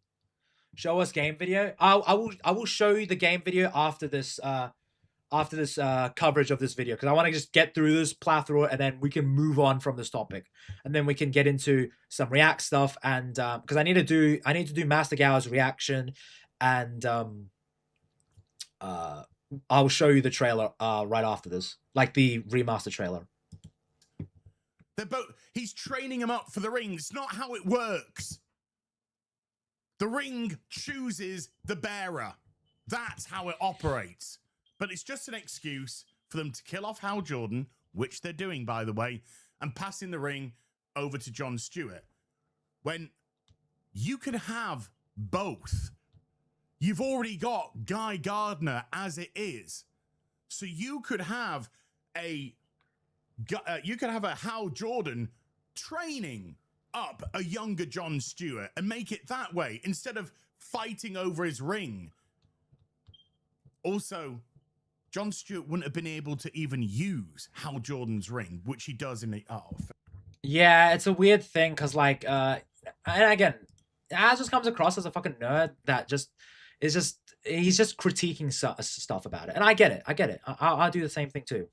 Show us game video. I will show you the game video after this coverage of this video, because I want to just get through this plethora and then we can move on from this topic, and then we can get into some React stuff, and because I need to do Master Gao's reaction, and I'll show you the trailer right after this, like the remaster trailer. They're both. He's training him up for the ring. It's not how it works. The ring chooses the bearer. That's how it operates. But it's just an excuse for them to kill off Hal Jordan, which they're doing, by the way, and passing the ring over to Jon Stewart. When you can have both. You've already got Guy Gardner as it is. So you could have a Hal Jordan training up a younger Jon Stewart and make it that way instead of fighting over his ring. Also, Jon Stewart wouldn't have been able to even use Hal Jordan's ring, which he does in the Yeah, it's a weird thing because, like, and again, Az just comes across as a fucking nerd that he's just critiquing stuff about it, and I get it. I do the same thing too.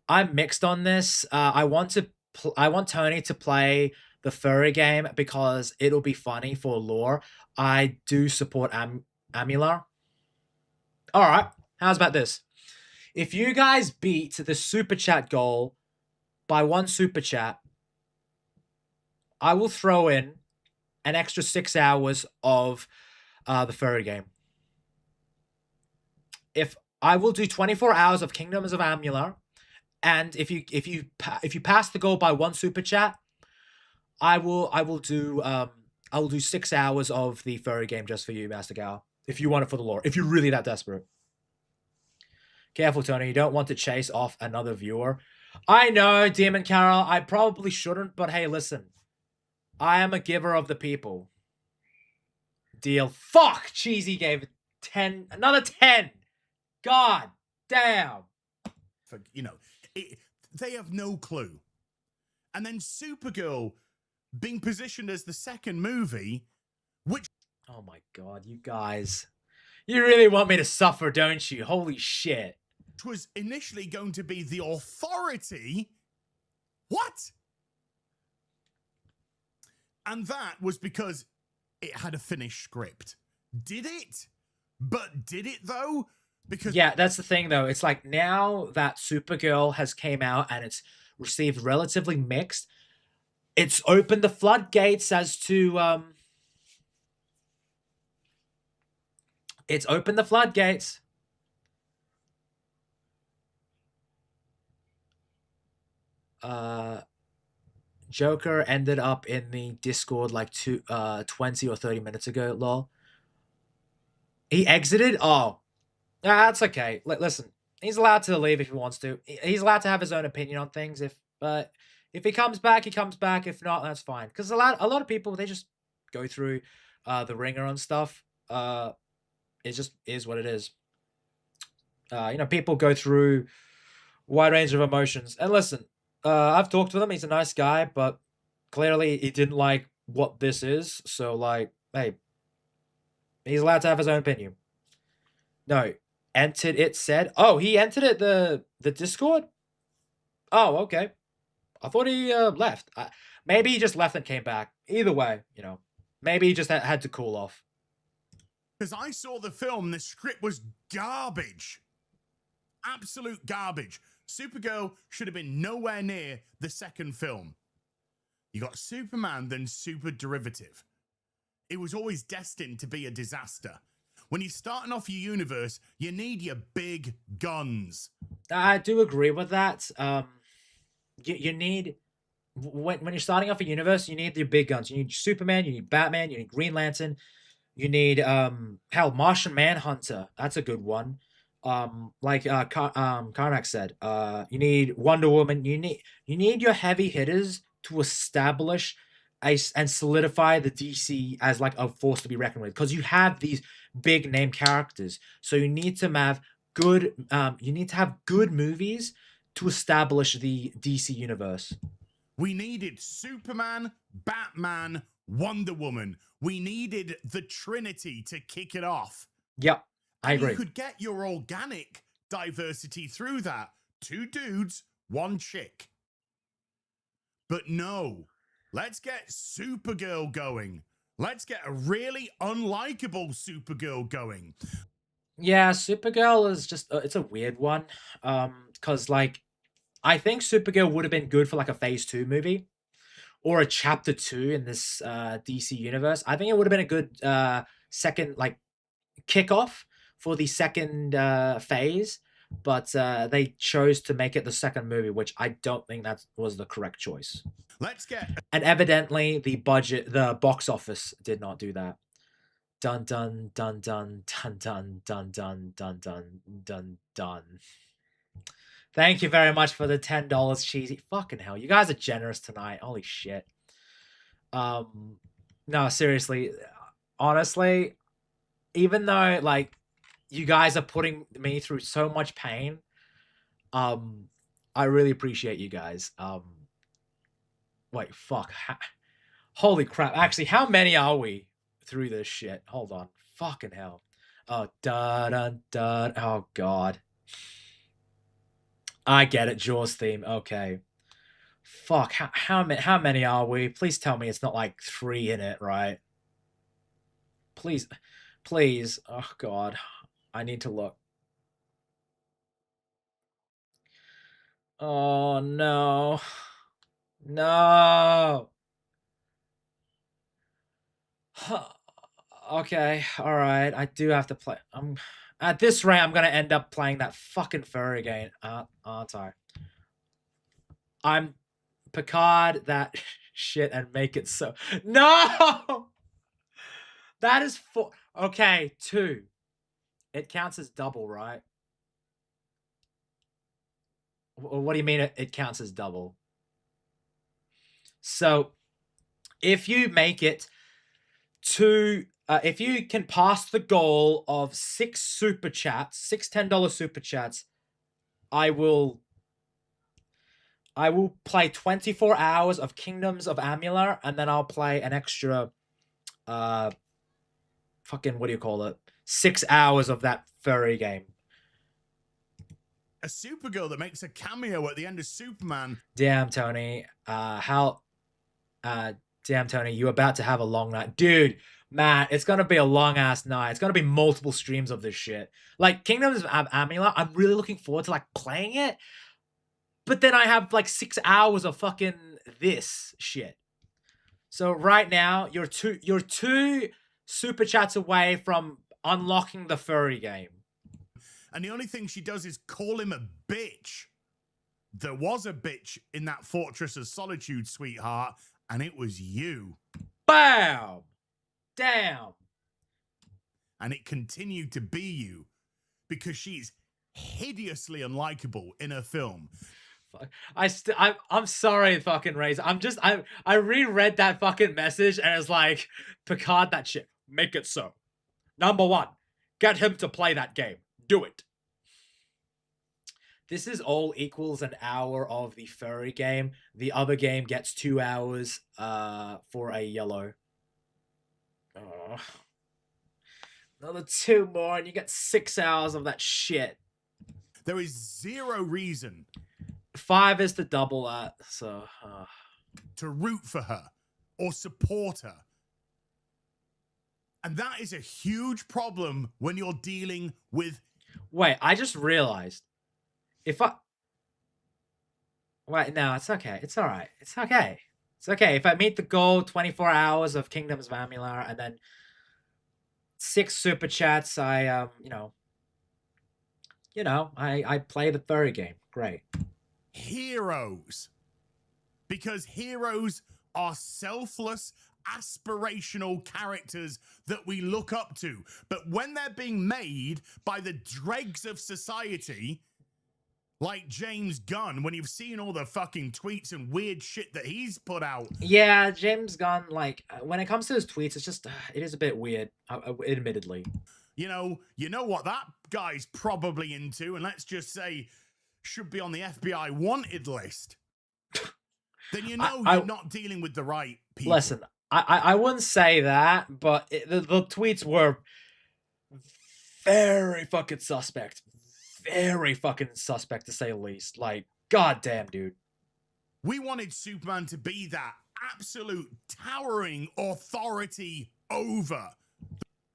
I'm mixed on this. I want Tony to play the furry game because it'll be funny for lore. I do support Amular. All right, how's about this? If you guys beat the super chat goal by 1 super chat, I will throw in an extra 6 hours of the furry game. If I will do 24 hours of Kingdoms of Amular, and if you pass the goal by 1 super chat, I will do 6 hours of the furry game just for you, Master Gao. If you want it for the lore, if you're really that desperate. Careful, Tony. You don't want to chase off another viewer. I know, Demon Carol. I probably shouldn't, but hey, listen. I am a giver of the people. Deal. Fuck! Cheesy gave 10. Another 10. God damn. They have no clue. And then Supergirl being positioned as the second movie, which... Oh my god, you guys. You really want me to suffer, don't you? Holy shit. Which was initially going to be The Authority. What? And that was because it had a finished script. Did it? But did it, though? Because... Yeah, that's the thing, though. It's like now that Supergirl has came out and it's received relatively mixed, it's opened the floodgates as to... It's opened the floodgates. Joker ended up in the Discord like 20 or 30 minutes ago, lol. He exited? Oh. That's okay. Listen, he's allowed to leave if he wants to. He's allowed to have his own opinion on things. If he comes back, he comes back. If not, that's fine. Because a lot of people, they just go through the ringer and stuff. it just is what it is. You know, people go through a wide range of emotions. And listen, I've talked with him. He's a nice guy, but clearly he didn't like what this is. So, like, hey, he's allowed to have his own opinion. No, entered it said. Oh, he entered it the Discord. Oh, okay. I thought he left. Maybe he just left and came back. Either way, you know, maybe he just had to cool off. Because I saw the film, the script was garbage. Absolute garbage. Supergirl should have been nowhere near the second film. You got Superman, then Super Derivative. It was always destined to be a disaster. When you're starting off your universe, you need your big guns. I do agree with that. You need when you're starting off a universe, you need your big guns. You need Superman, you need Batman, you need Green Lantern, you need hell, Martian Manhunter. That's a good one. Like Karnak said, you need Wonder Woman. You need your heavy hitters to establish and solidify the DC as like a force to be reckoned with, because you have these big name characters. So you need to have good movies to establish the DC universe. We needed Superman, Batman, Wonder Woman. We needed the Trinity to kick it off. Yep, I agree. You could get your organic diversity through that. 2 dudes, 1 chick. But no, let's get Supergirl going. Let's get a really unlikable Supergirl going. Yeah, Supergirl is just it's a weird one. Because like I think Supergirl would have been good for like a phase 2 movie or a chapter 2 in this DC universe. I think it would have been a good second like kickoff for the second phase, but they chose to make it the second movie, which I don't think that was the correct choice. Let's get... And evidently the box office did not do that. Dun dun dun dun dun dun dun dun dun dun dun dun. Thank you very much for the $10, cheesy. Fucking hell, you guys are generous tonight. Holy shit. No, seriously, honestly, even though like you guys are putting me through so much pain, I really appreciate you guys. Wait, fuck. Holy crap. Actually, how many are we through this shit? Hold on. Fucking hell. Oh, dun. Oh, God. I get it. Jaws theme. Okay. Fuck. How many are we? Please tell me it's not like 3 in it, right? Please. Oh, God. I need to look. Oh, no. No. Okay, all right. I do have to play. At this rate, I'm gonna end up playing that fucking furry game, aren't I? I'm Picard that shit and make it so. No, that is 4. Okay, 2. It counts as double, right? What do you mean it counts as double? So, if you make it to if you can pass the goal of 6 super chats, 6 $10 super chats, I will play 24 hours of Kingdoms of Amular, and then I'll play an extra fucking what do you call it? 6 hours of that furry game. A Supergirl that makes a cameo at the end of Superman. Damn, Tony. Damn, Tony, you're about to have a long night. Dude, man, it's going to be a long-ass night. It's going to be multiple streams of this shit. Like, Kingdoms of Amulet, I'm really looking forward to, like, playing it. But then I have, like, 6 hours of fucking this shit. So right now, you're two super chats away from unlocking the furry game. And the only thing she does is call him a bitch. There was a bitch in that Fortress of Solitude, sweetheart, and it was you. Bam! Damn. And it continued to be you because she's hideously unlikable in her film. I'm sorry, fucking Raza. I reread that fucking message and it's like, Picard, that shit. Make it so. Number 1, Get him to play that game. Do it. This is all equals an hour of the furry game. The other game gets 2 hours for a yellow. Oh. Another 2 more and you get 6 hours of that shit. There is zero reason 5 is to double that, so... to root for her or support her. And that is a huge problem when you're dealing with... Wait, I just realized. If I... Wait, no, it's okay. It's alright. It's okay. It's okay. If I meet the goal, 24 hours of Kingdoms of Amular, and then 6 super chats, I, I play the furry game. Great. Heroes. Because heroes are selfless, aspirational characters that we look up to. But when they're being made by the dregs of society, like James Gunn, when you've seen all the fucking tweets and weird shit that he's put out. Yeah, James Gunn, like, when it comes to his tweets, it's just, it is a bit weird, admittedly. You know what that guy's probably into, and let's just say should be on the FBI wanted list. Then you're not dealing with the right people. Listen, I wouldn't say that, but the tweets were very fucking suspect. Very fucking suspect, to say the least. Like, goddamn, dude. We wanted Superman to be that absolute towering authority over.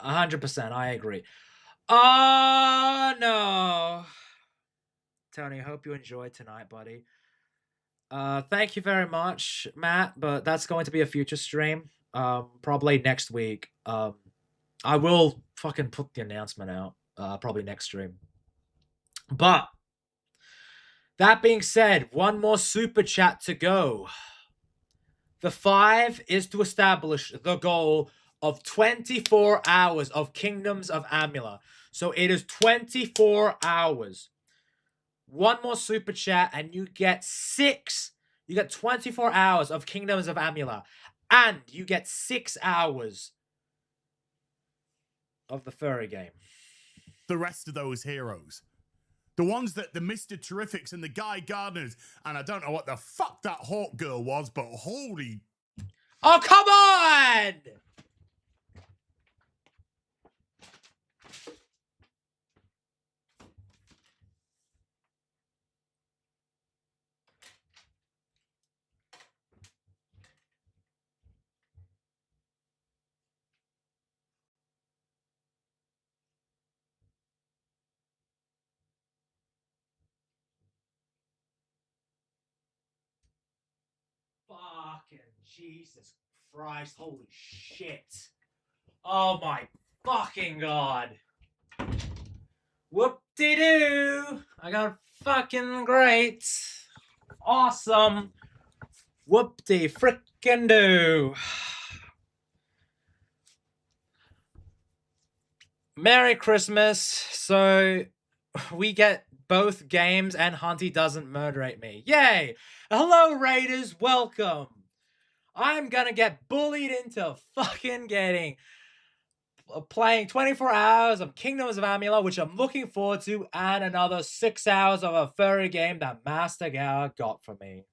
100%, I agree. Oh, no. Tony, I hope you enjoyed tonight, buddy. Thank you very much, Matt, but that's going to be a future stream. Probably next week. I will fucking put the announcement out, probably next stream. But that being said, one more super chat to go. The 5 is to establish the goal of 24 hours of Kingdoms of Amular. So it is 24 hours. One more super chat and you get 6. You get 24 hours of Kingdoms of Amular. And you get 6 hours of the furry game. The rest of those heroes. The ones that the Mr. Terrifics and the Guy Gardners, and I don't know what the fuck that Hawk girl was, but holy... Oh, come on! Fucking Jesus Christ, holy shit. Oh my fucking god. Whoop-de-doo. I got fucking great. Awesome. Whoop-de-frickin-doo. Merry Christmas. So we get both games and Hunty doesn't murderate me. Yay! Hello, Raiders. Welcome. I'm gonna get bullied into fucking playing 24 hours of Kingdoms of Amular, which I'm looking forward to, and another 6 hours of a furry game that Master Gowa got for me.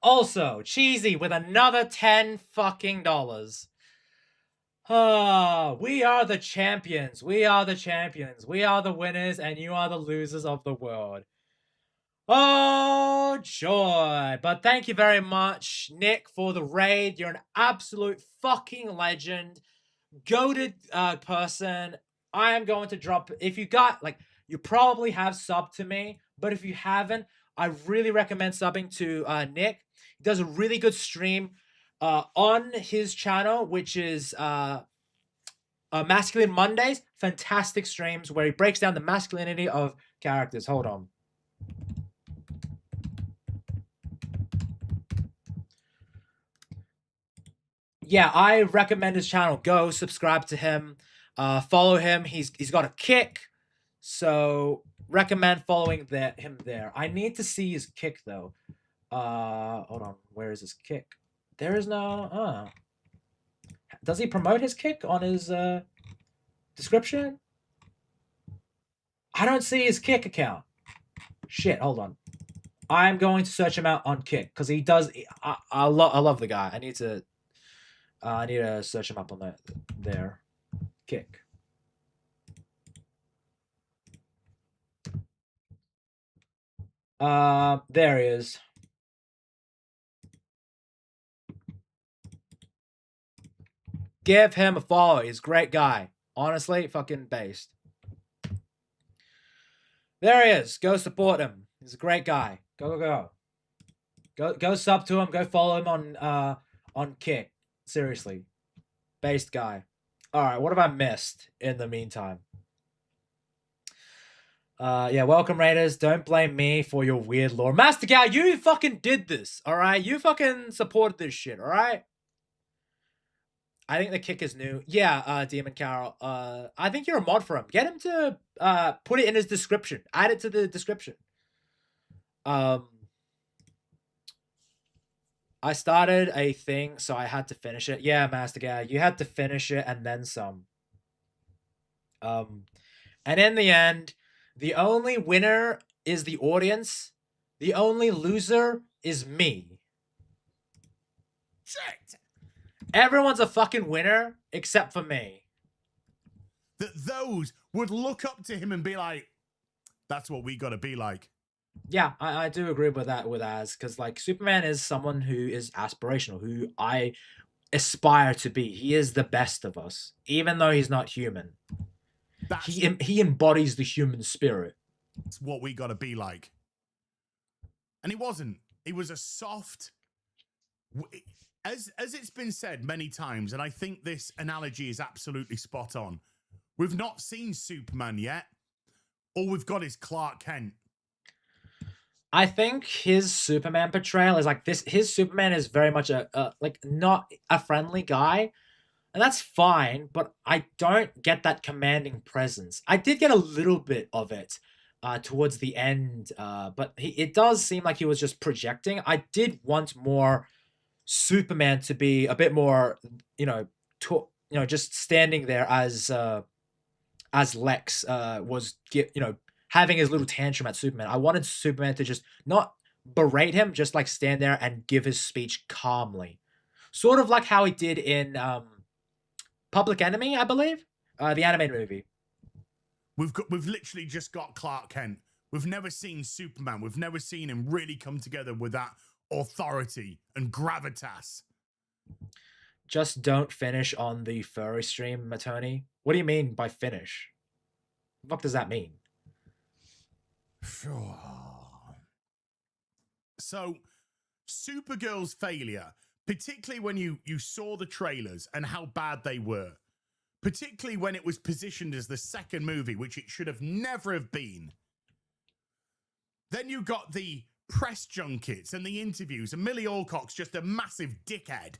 Also, Cheesy with another $10 fucking dollars. We are the champions. We are the champions. We are the winners, and you are the losers of the world. Oh, joy. But thank you very much, Nick, for the raid. You're an absolute fucking legend. Goated person. I am going to drop... If you got... Like, you probably have subbed to me, but if you haven't, I really recommend subbing to Nick. He does a really good stream on his channel, which is Masculine Mondays. Fantastic streams where he breaks down the masculinity of characters. Hold on. Yeah, I recommend his channel. Go subscribe to him. Follow him. He's got a kick. So recommend following him there. I need to see his kick though. Hold on. Where is his kick? There is no... Does he promote his kick on his Description? I don't see his Kick account. Shit, hold on. I'm going to search him out on Kick because he does. I love the guy. I need to search him up on there. Kick. There he is. Give him a follow. He's a great guy. Honestly, fucking based. There he is. Go support him. He's a great guy. Go. Go sub to him. Go follow him on Kick. Seriously. Based guy. Alright, what have I missed in the meantime? Yeah, welcome Raiders. Don't blame me for your weird lore. Master Gal, you fucking did this, alright? You fucking supported this shit, alright? I think the Kick is new. Yeah, Demon Carol. I think you're a mod for him. Get him to put it in his description. Add it to the description. I started a thing, so I had to finish it. Yeah, Master Gal, you had to finish it and then some. And in the end, the only winner is the audience. The only loser is me. Shit. Everyone's a fucking winner except for me. That those would look up to him and be like, that's what we got to be like. Yeah, I do agree with that with Az, because like Superman is someone who is aspirational, who I aspire to be. He is the best of us, even though he's not human. He embodies the human spirit. That's what we got to be like. And he wasn't. He was a soft... As it's been said many times, and I think this analogy is absolutely spot on, we've not seen Superman yet. All we've got is Clark Kent. I think his Superman portrayal is like this. His Superman is very much like not a friendly guy. And that's fine, but I don't get that commanding presence. I did get a little bit of it towards the end, but it does seem like he was just projecting. I did want more Superman to be a bit more, just standing there as Lex was, having his little tantrum at Superman. I wanted Superman to just not berate him, just like stand there and give his speech calmly, sort of like how he did in Public Enemy, I believe, the animated movie. We've literally just got Clark Kent. We've never seen Superman. We've never seen him really come together with that authority and gravitas. Just don't finish on the furry stream, Matoni. What do you mean by finish? What the fuck does that mean? So, Supergirl's failure, particularly when you saw the trailers and how bad they were, particularly when it was positioned as the second movie, which it should have never have been. Then you got the press junkets and the interviews, and Millie Alcock's just a massive dickhead.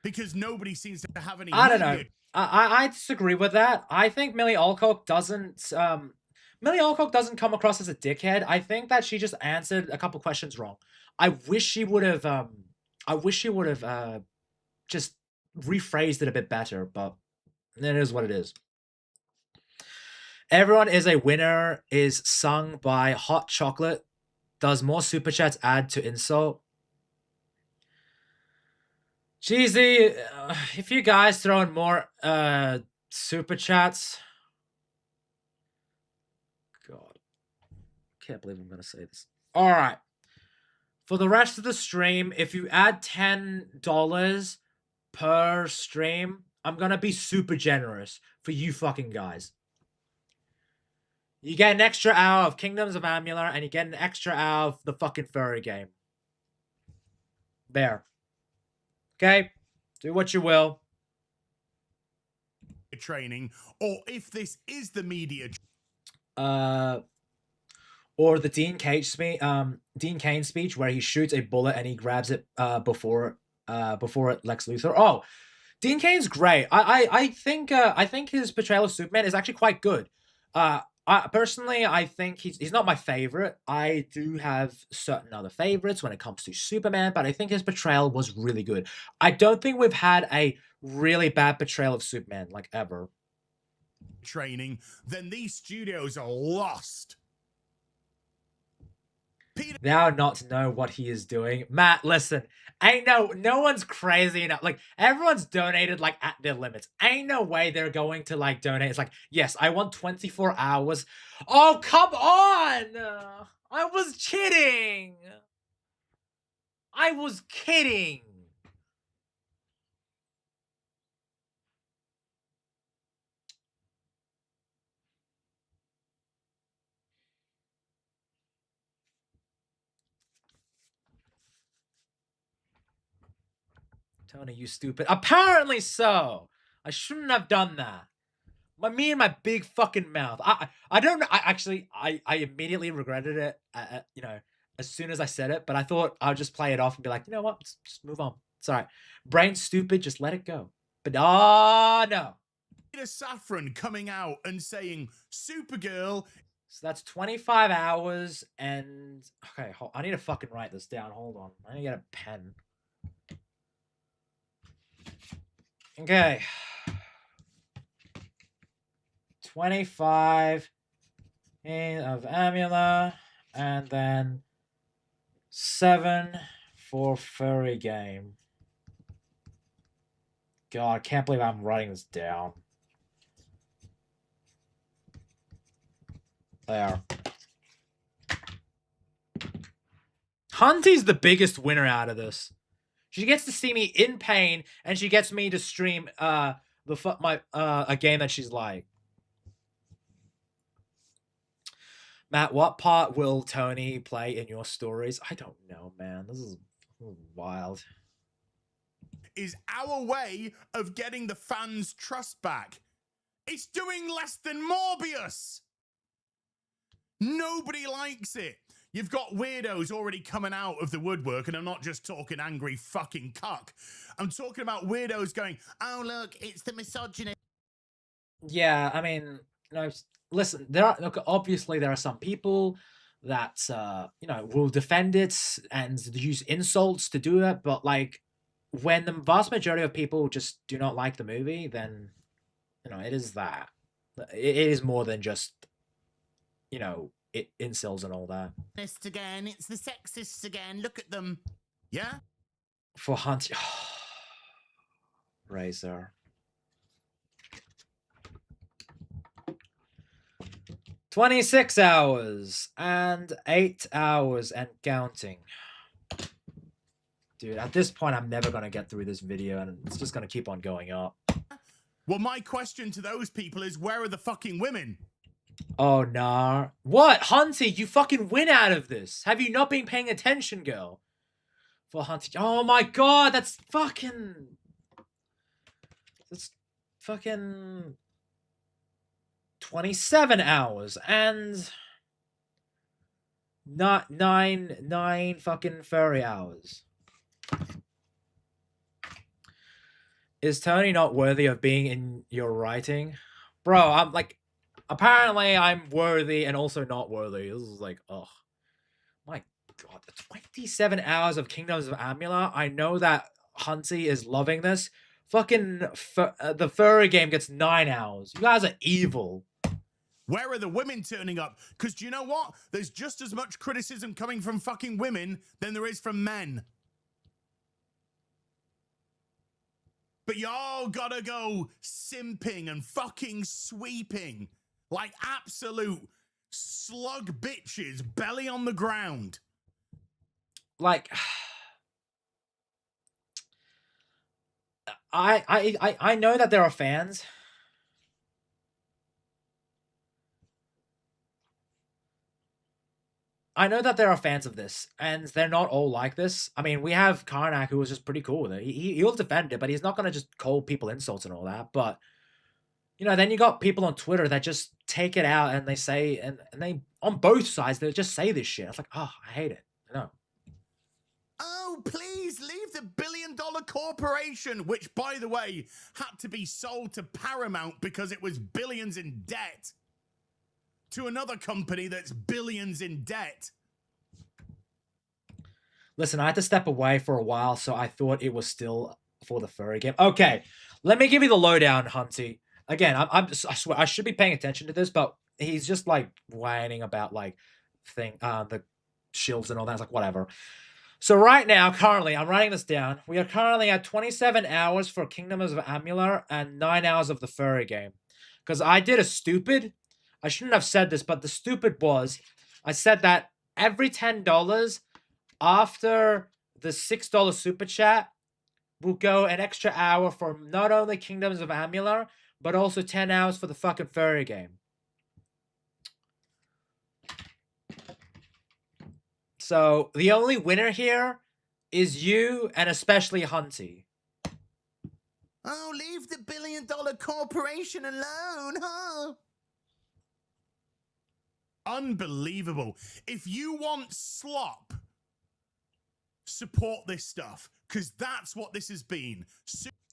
Because nobody seems to have any... I don't know. I disagree with that. I think Millie Alcock doesn't come across as a dickhead. I think that she just answered a couple questions wrong. I wish she would have just rephrased it a bit better, but it is what it is. Everyone is a winner is sung by Hot Chocolate. Does more super chats add to insult? Jeezy, if you guys throw in more super chats, God, can't believe I'm gonna say this. All right, for the rest of the stream, if you add $10 per stream, I'm gonna be super generous for you fucking guys. You get an extra hour of Kingdoms of Amular, and you get an extra hour of the fucking furry game. There. Okay? Do what you will. Training, or if this is the media... Or the Dean Cain speech where he shoots a bullet and he grabs it before Lex Luthor. Oh, Dean Cain's great. I think his portrayal of Superman is actually quite good. Personally, I think he's not my favorite. I do have certain other favorites when it comes to Superman, but I think his portrayal was really good. I don't think we've had a really bad portrayal of Superman, like, ever. training, then these studios are lost. Peter Now not to know what he is doing. Matt, listen. No one's crazy enough. Like, everyone's donated, like, at their limits. Ain't no way they're going to, like, donate. It's like, yes, I want 24 hours. Oh, come on! I was kidding! I was kidding! Tony, you stupid. Apparently so. I shouldn't have done that. Me and my big fucking mouth. I don't know. I immediately regretted it. You know, as soon as I said it. But I thought I'll just play it off and be like, you know what? Just move on. It's all right. Brain's stupid. Just let it go. But no. Peter Safran coming out and saying Supergirl. So that's 25 hours and okay. I need to fucking write this down. Hold on. I need to get a pen. Okay. 25 of Amula, and then 7 for furry game. God, I can't believe I'm writing this down. There. Hunty's the biggest winner out of this. She gets to see me in pain, and she gets me to stream a game that she's like. Matt, what part will Tony play in your stories? I don't know, man. This is wild. Is our way of getting the fans' trust back. It's doing less than Morbius. Nobody likes it. You've got weirdos already coming out of the woodwork, and I'm not just talking angry fucking cuck. I'm talking about weirdos going, oh, look, it's the misogyny. Yeah, I mean, you know, listen, obviously there are some people that, you know, will defend it and use insults to do it, but, like, when the vast majority of people just do not like the movie, then, you know, it is that. It is more than just, you know, incels and all that. Again, it's the sexists again. Look at them. Yeah? For Hunt... Raza. 26 hours and 8 hours and counting. Dude, at this point, I'm never going to get through this video, and it's just going to keep on going up. Well, my question to those people is, where are the fucking women? Oh, nah. What? Hunty, you fucking win out of this. Have you not been paying attention, girl? For Hunty. Oh my god, that's fucking... That's fucking... 27 hours and... Not nine fucking furry hours. Is Tony not worthy of being in your writing? Bro, I'm like... Apparently, I'm worthy and also not worthy. This is like, oh. My god, the 27 hours of Kingdoms of Amula. I know that Hunty is loving this. Fucking... the furry game gets 9 hours. You guys are evil. Where are the women turning up? Because do you know what? There's just as much criticism coming from fucking women than there is from men. But y'all gotta go simping and fucking sweeping like absolute slug bitches, belly on the ground. Like, I know that there are fans. I know that there are fans of this, and they're not all like this. I mean, we have Karnak, who was just pretty cool with it. He'll defend it, but he's not going to just call people insults and all that. But, you know, then you got people on Twitter that just take it out and they say, and they, on both sides, they just say this shit. It's like, oh, I hate it. No. Oh, please leave the billion-dollar corporation, which, by the way, had to be sold to Paramount because it was billions in debt, to another company that's billions in debt. Listen, I had to step away for a while, so I thought it was still for the furry game. Okay, let me give you the lowdown, Hunty. again, I swear I should be paying attention to this, but he's just like whining about like the shields and all that. It's like whatever. So right now, currently, I'm writing this down. We are currently at 27 hours for Kingdoms of Amular and 9 hours of the furry game. Because I did a stupid. I shouldn't have said this, but the stupid was I said that every $10 after the $6 super chat will go an extra hour for not only Kingdoms of Amular, but also 10 hours for the fucking furry game. So the only winner here is you and especially Hunty. Oh, leave the billion-dollar corporation alone, huh? Unbelievable. If you want slop, support this stuff, because that's what this has been.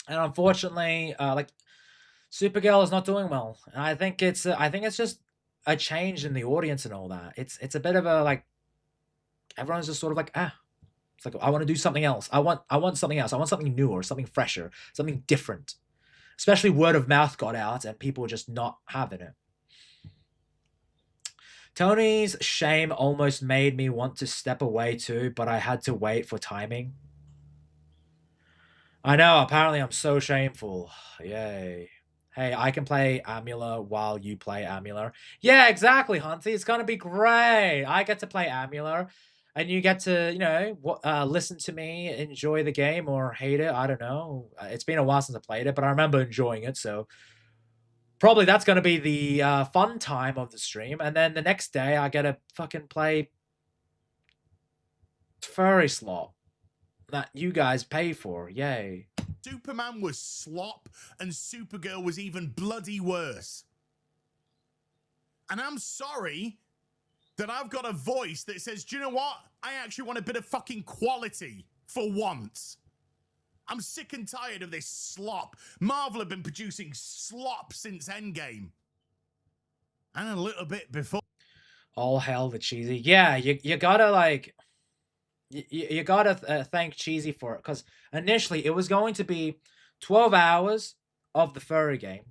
And unfortunately, like Supergirl is not doing well. And I think it's just a change in the audience and all that. It's a bit of a like everyone's just sort of like it's like I want to do something else. I want something else. I want something newer, something fresher, something different. Especially word of mouth got out and people were just not having it. Tony's shame almost made me want to step away too, but I had to wait for timing. I know, apparently I'm so shameful. Yay. Hey, I can play Amular while you play Amular. Yeah, exactly, Hunty. It's going to be great. I get to play Amular, and you get to, you know, listen to me, enjoy the game, or hate it. I don't know. It's been a while since I played it, but I remember enjoying it, so probably that's going to be the fun time of the stream. And then the next day, I get to fucking play furry slot that you guys pay for. Yay. Superman was slop and Supergirl was even bloody worse. And I'm sorry that I've got a voice that says, do you know what? I actually want a bit of fucking quality for once. I'm sick and tired of this slop. Marvel have been producing slop since Endgame. And a little bit before. All hell the Cheesy. Yeah, you gotta like... You gotta thank Cheesy for it, because initially it was going to be 12 hours of the furry game.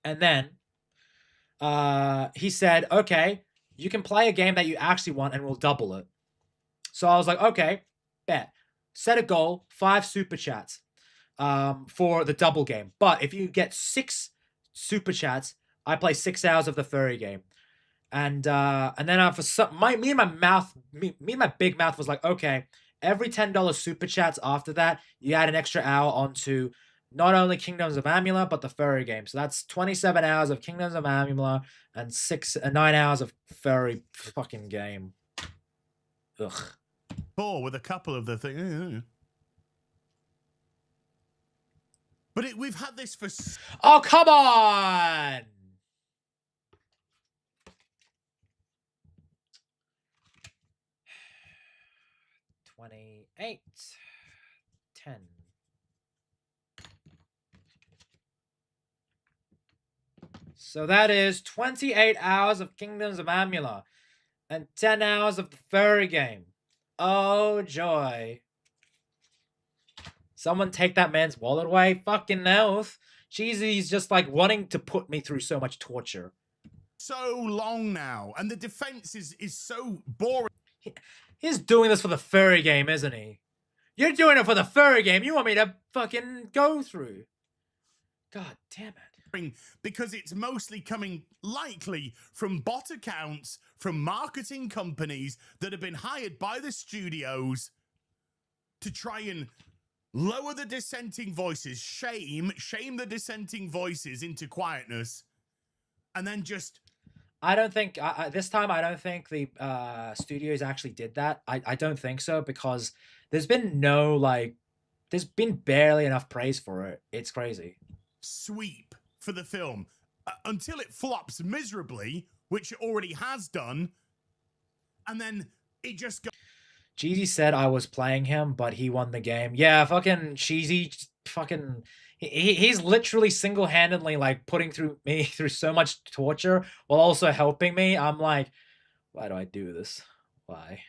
And then he said, okay, you can play a game that you actually want and we'll double it. So I was like, okay, bet. Set a goal, 5 super chats for the double game. But if you get 6 super chats, I play 6 hours of the furry game. And then for some, me and my big mouth was like, okay, every $10 super chats after that, you add an extra hour onto not only Kingdoms of Amular, but the furry game. So that's 27 hours of Kingdoms of Amular and 9 hours of furry fucking game. Ugh. 4 with a couple of the things. But we've had this for... Oh, come on! 28, 10. So that is 28 hours of Kingdoms of Amular and 10 hours of the furry game. Oh, joy. Someone take that man's wallet away. Fucking oath. Cheesy's just like wanting to put me through so much torture. So long now. And the defense is so boring. He's doing this for the furry game, isn't he? You're doing it for the furry game. You want me to fucking go through. God damn it. Because it's mostly coming likely from bot accounts, from marketing companies that have been hired by the studios to try and lower the dissenting voices, shame the dissenting voices into quietness, and then just... I don't think this time. I don't think the studios actually did that. I don't think so, because there's been there's been barely enough praise for it. It's crazy. Sweep for the film until it flops miserably, which it already has done, and then it just goes. Cheesy said I was playing him, but he won the game. Yeah, fucking Cheesy, fucking. He's literally single-handedly like putting me through so much torture while also helping me. I'm like, why do I do this? Why?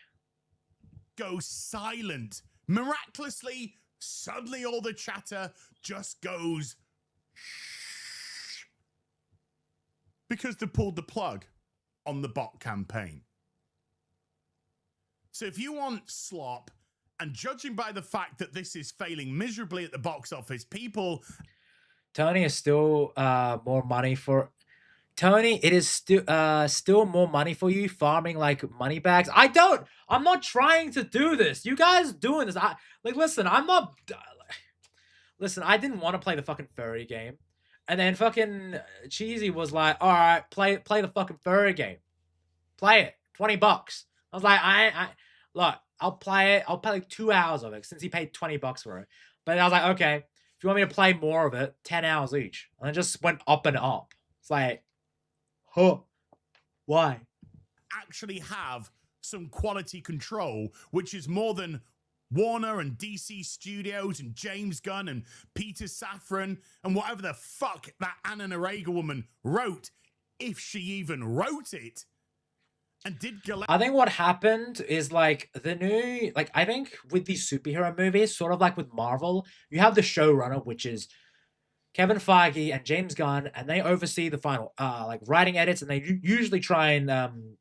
Go silent. Miraculously, suddenly all the chatter just goes. Because they pulled the plug on the bot campaign. So if you want slop, and judging by the fact that this is failing miserably at the box office, people... Tony is still more money for... Tony, it is still more money for you farming like money bags. I'm not trying to do this. You guys doing this. Listen, listen, I didn't want to play the fucking furry game. And then fucking Cheesy was like, all right, play the fucking furry game. Play it. $20. I was like, look, I'll play it. I'll play like 2 hours of it since he paid $20 for it. But I was like, okay, if you want me to play more of it, 10 hours each. And it just went up and up. It's like, huh, why? Actually have some quality control, which is more than Warner and DC Studios and James Gunn and Peter Safran and whatever the fuck that Anna Narega woman wrote, if she even wrote it. And I think what happened is like the new, like I think with these superhero movies, sort of like with Marvel, you have the showrunner, which is Kevin Feige and James Gunn, and they oversee the final like writing edits, and they usually try and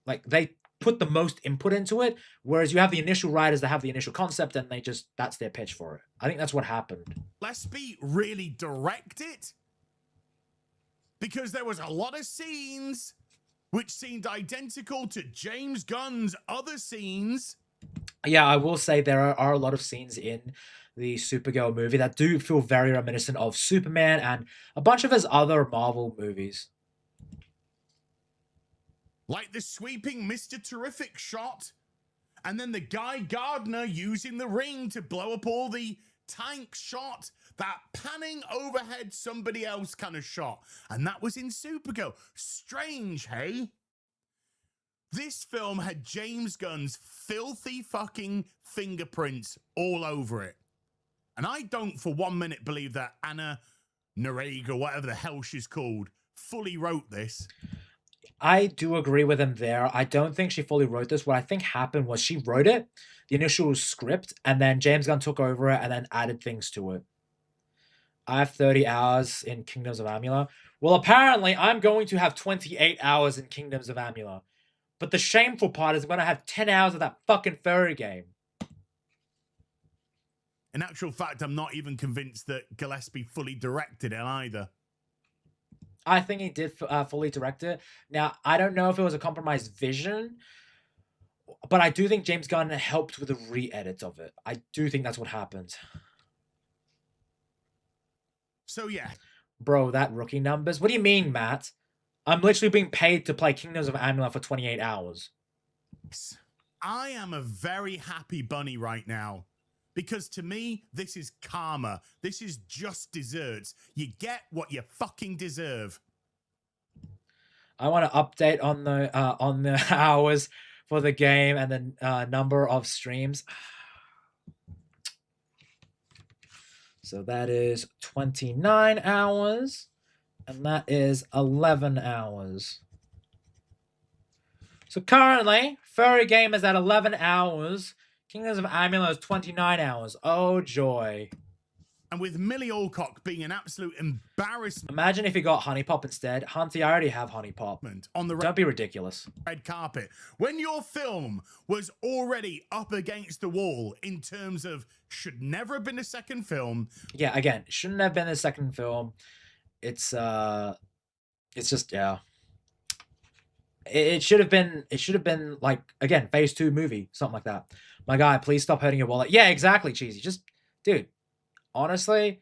like they put the most input into it, whereas you have the initial writers that have the initial concept and they just, that's their pitch for it. I think that's what happened. Gillespie really direct it, because there was a lot of scenes which seemed identical to James Gunn's other scenes. Yeah, I will say there are a lot of scenes in the Supergirl movie that do feel very reminiscent of Superman and a bunch of his other Marvel movies. Like the sweeping Mr. Terrific shot, and then the Guy Gardner using the ring to blow up all the tank shot, that panning overhead somebody else kind of shot. And that was in Supergirl. Strange, hey? This film had James Gunn's filthy fucking fingerprints all over it. And I don't for 1 minute believe that Anna Narega, whatever the hell she's called, fully wrote this. I do agree with him there. I don't think she fully wrote this. What I think happened was she wrote it, the initial script, and then James Gunn took over it and then added things to it. I have 30 hours in Kingdoms of Amula. Well, apparently I'm going to have 28 hours in Kingdoms of Amula. But the shameful part is I'm going to have 10 hours of that fucking furry game. In actual fact, I'm not even convinced that Gillespie fully directed it either. I think he did fully direct it. Now, I don't know if it was a compromised vision, but I do think James Gunn helped with the re-edits of it. I do think that's what happened. So, yeah. Bro, that rookie numbers. What do you mean, Matt? I'm literally being paid to play Kingdoms of Amalur for 28 hours. I am a very happy bunny right now. Because to me, this is karma. This is just desserts. You get what you fucking deserve. I want to update on the hours for the game and the number of streams. So that is 29 hours, and that is 11 hours. So currently, Furry Game is at 11 hours. Kingdoms of Amalur is 29 hours. Oh, joy. And with Millie Alcock being an absolute embarrassment. Imagine if he got Honey Pop instead. Hunty, I already have Honey Pop. On the Don't be ridiculous. Red carpet. When your film was already up against the wall in terms of should never have been a second film. Yeah, again, shouldn't have been a second film. It's just, yeah. It should have been like, again, phase 2 movie, something like that. My guy, please stop hurting your wallet. Yeah, exactly, Cheesy. Just, dude, honestly,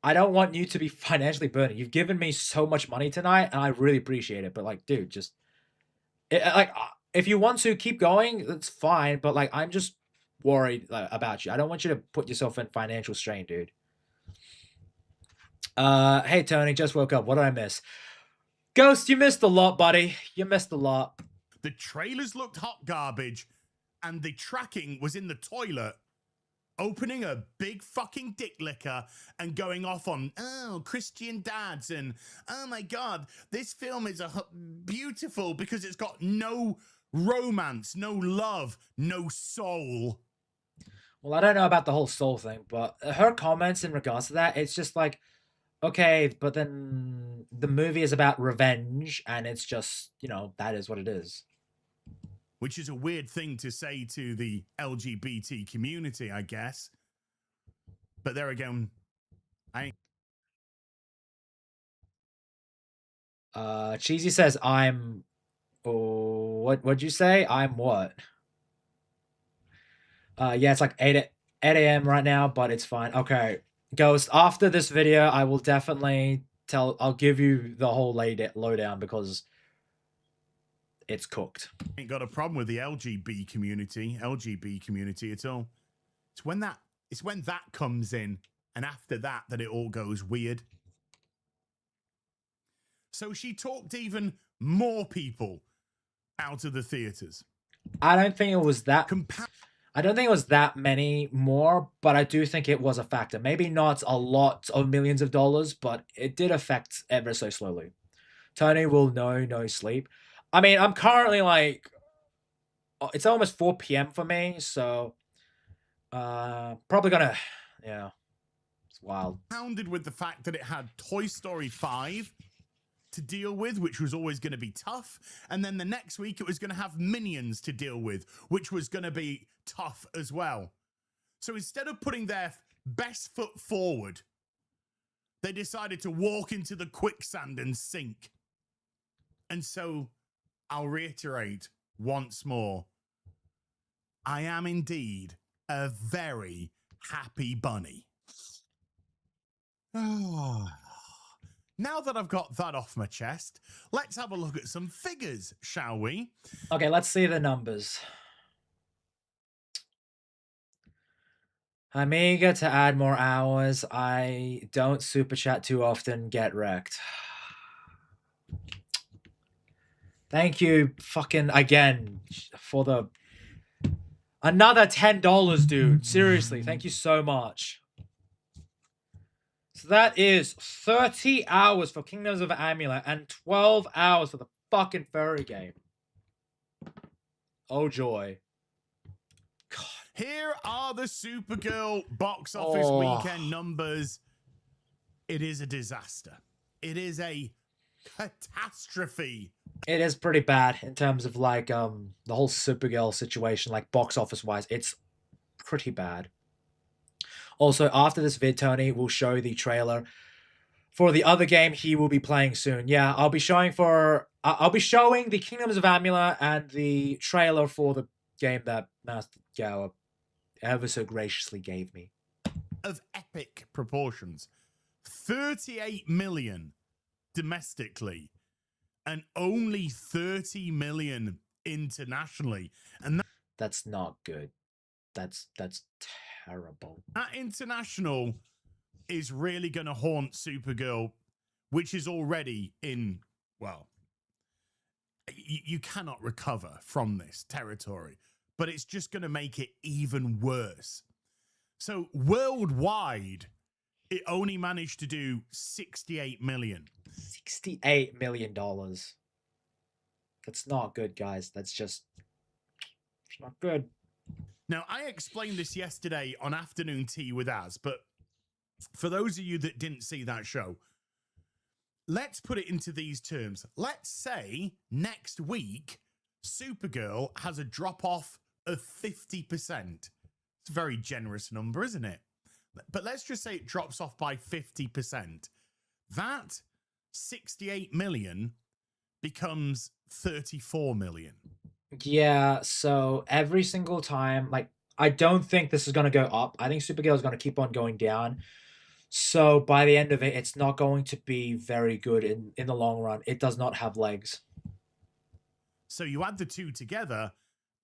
I don't want you to be financially burdened. You've given me so much money tonight, and I really appreciate it. But, like, dude, just, if you want to keep going, that's fine. But, like, I'm just worried about you. I don't want you to put yourself in financial strain, dude. Hey, Tony, just woke up. What did I miss? Ghost, you missed a lot, buddy. You missed a lot. The trailers looked hot garbage, and the tracking was in the toilet, opening a big fucking dick licker and going off on, oh, Christian dads, and oh my God, this film is beautiful because it's got no romance, no love, no soul. Well, I don't know about the whole soul thing, but her comments in regards to that, it's just like, okay, but then the movie is about revenge, and it's just, you know, that is what it is. Which is a weird thing to say to the LGBT community, I guess. But there again, Cheesy says I'm. Oh, what'd you say? I'm what? Yeah, it's like 8 a.m. right now, but it's fine. Okay, Ghost. After this video, I will definitely tell. I'll give you the whole lowdown because it's cooked. ain't got a problem with the LGB community at all. It's when that comes in, and after that it all goes weird. So she talked even more people out of the theaters. I don't think it was that. I don't think it was that many more, but I do think it was a factor. Maybe not a lot of millions of dollars, but it did affect ever so slowly. Tony will know no sleep. I mean, I'm currently like, it's almost 4 p.m. for me, so probably gonna, yeah, it's wild. Pounded with the fact that it had Toy Story 5 to deal with, which was always going to be tough. And then the next week it was going to have Minions to deal with, which was going to be tough as well. So instead of putting their best foot forward, they decided to walk into the quicksand and sink. And so I'll reiterate once more, I am indeed a very happy bunny. Oh. Now that I've got that off my chest, let's have a look at some figures, shall we? Okay, let's see the numbers. I'm eager to add more hours. I don't super chat too often. Get wrecked. Thank you fucking again for the another $10, dude. Seriously, thank you so much. So that is 30 hours for Kingdoms of Amulet and 12 hours for the fucking furry game. Oh joy. God. Here are the Supergirl box office weekend numbers. It is a disaster. It is a catastrophe. It is pretty bad in terms of like the whole Supergirl situation, like box office wise. It's pretty bad. Also, after this vid, Tony will show the trailer for the other game he will be playing soon. Yeah, I'll be showing the Kingdoms of Amulet and the trailer for the game that Master Gowa ever so graciously gave me. Of epic proportions. 38 million domestically and only 30 million internationally. And that's not good. That's terrible. That international is really going to haunt Supergirl, which is already in, well, you cannot recover from this territory, but it's just going to make it even worse. So worldwide, it only managed to do 68 million. $68 million. That's not good, guys. That's just, it's not good. Now, I explained this yesterday on Afternoon Tea with Az, but for those of you that didn't see that show, let's put it into these terms. Let's say next week, Supergirl has a drop-off of 50%. It's a very generous number, isn't it? But let's just say it drops off by 50%. That 68 million becomes 34 million. Yeah, so every single time, like, I don't think this is going to go up. I think Supergirl is going to keep on going down. So by the end of it, it's not going to be very good in the long run. It does not have legs. So you add the two together,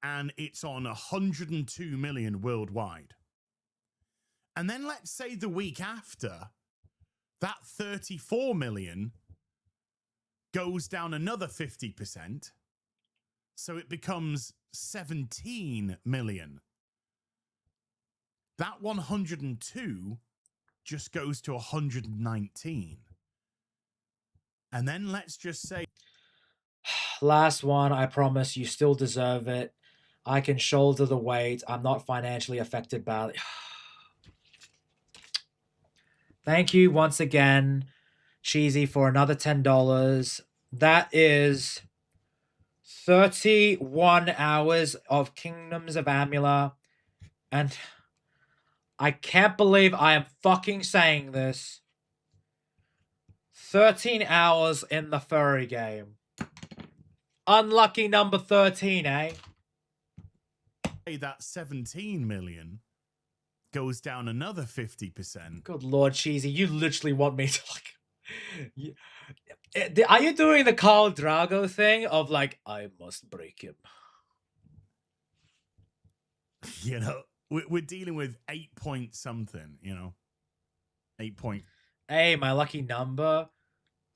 and it's on 102 million worldwide. And then let's say the week after, that 34 million goes down another 50%. So it becomes 17 million. That 102 just goes to 119. And then let's just say, last one, I promise you still deserve it. I can shoulder the weight. I'm not financially affected by it. Thank you once again, Cheesy, for another $10. That is 31 hours of Kingdoms of Amula. And I can't believe I am fucking saying this. 13 hours in the furry game. Unlucky number 13, eh? Hey, that 17 million goes down another 50%. Good lord, Cheesy, you literally want me to are you doing the Khal Drago thing of like, I must break him? You know, we're dealing with 8 point something, you know. 8 point. Hey, my lucky number.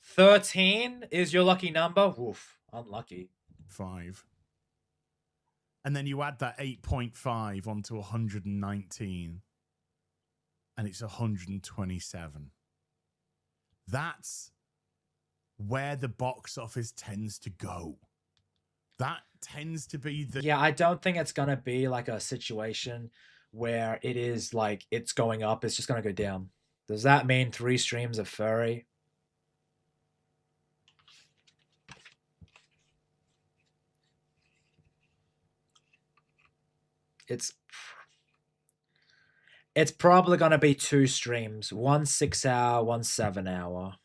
13 is your lucky number? Woof, unlucky. 5. And then you add that 8.5 onto 119. And it's 127. That's where the box office tends to go. That tends to be the... Yeah, I don't think it's going to be like a situation where it is like it's going up. It's just going to go down. Does that mean 3 streams of furry? It's probably going to be 2 streams. 1 6-hour, 1 7-hour.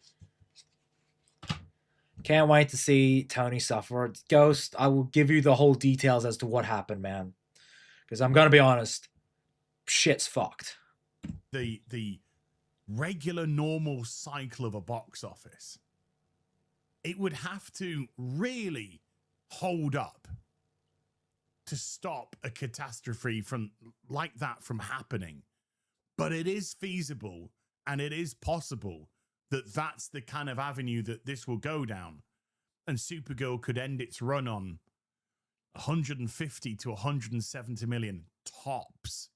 Can't wait to see Tony suffer. Ghost, I will give you the whole details as to what happened, man. Because I'm going to be honest, shit's fucked. The regular normal cycle of a box office, it would have to really hold up to stop a catastrophe from like that from happening. But it is feasible and it is possible that that's the kind of avenue that this will go down. And Supergirl could end its run on 150 to 170 million tops.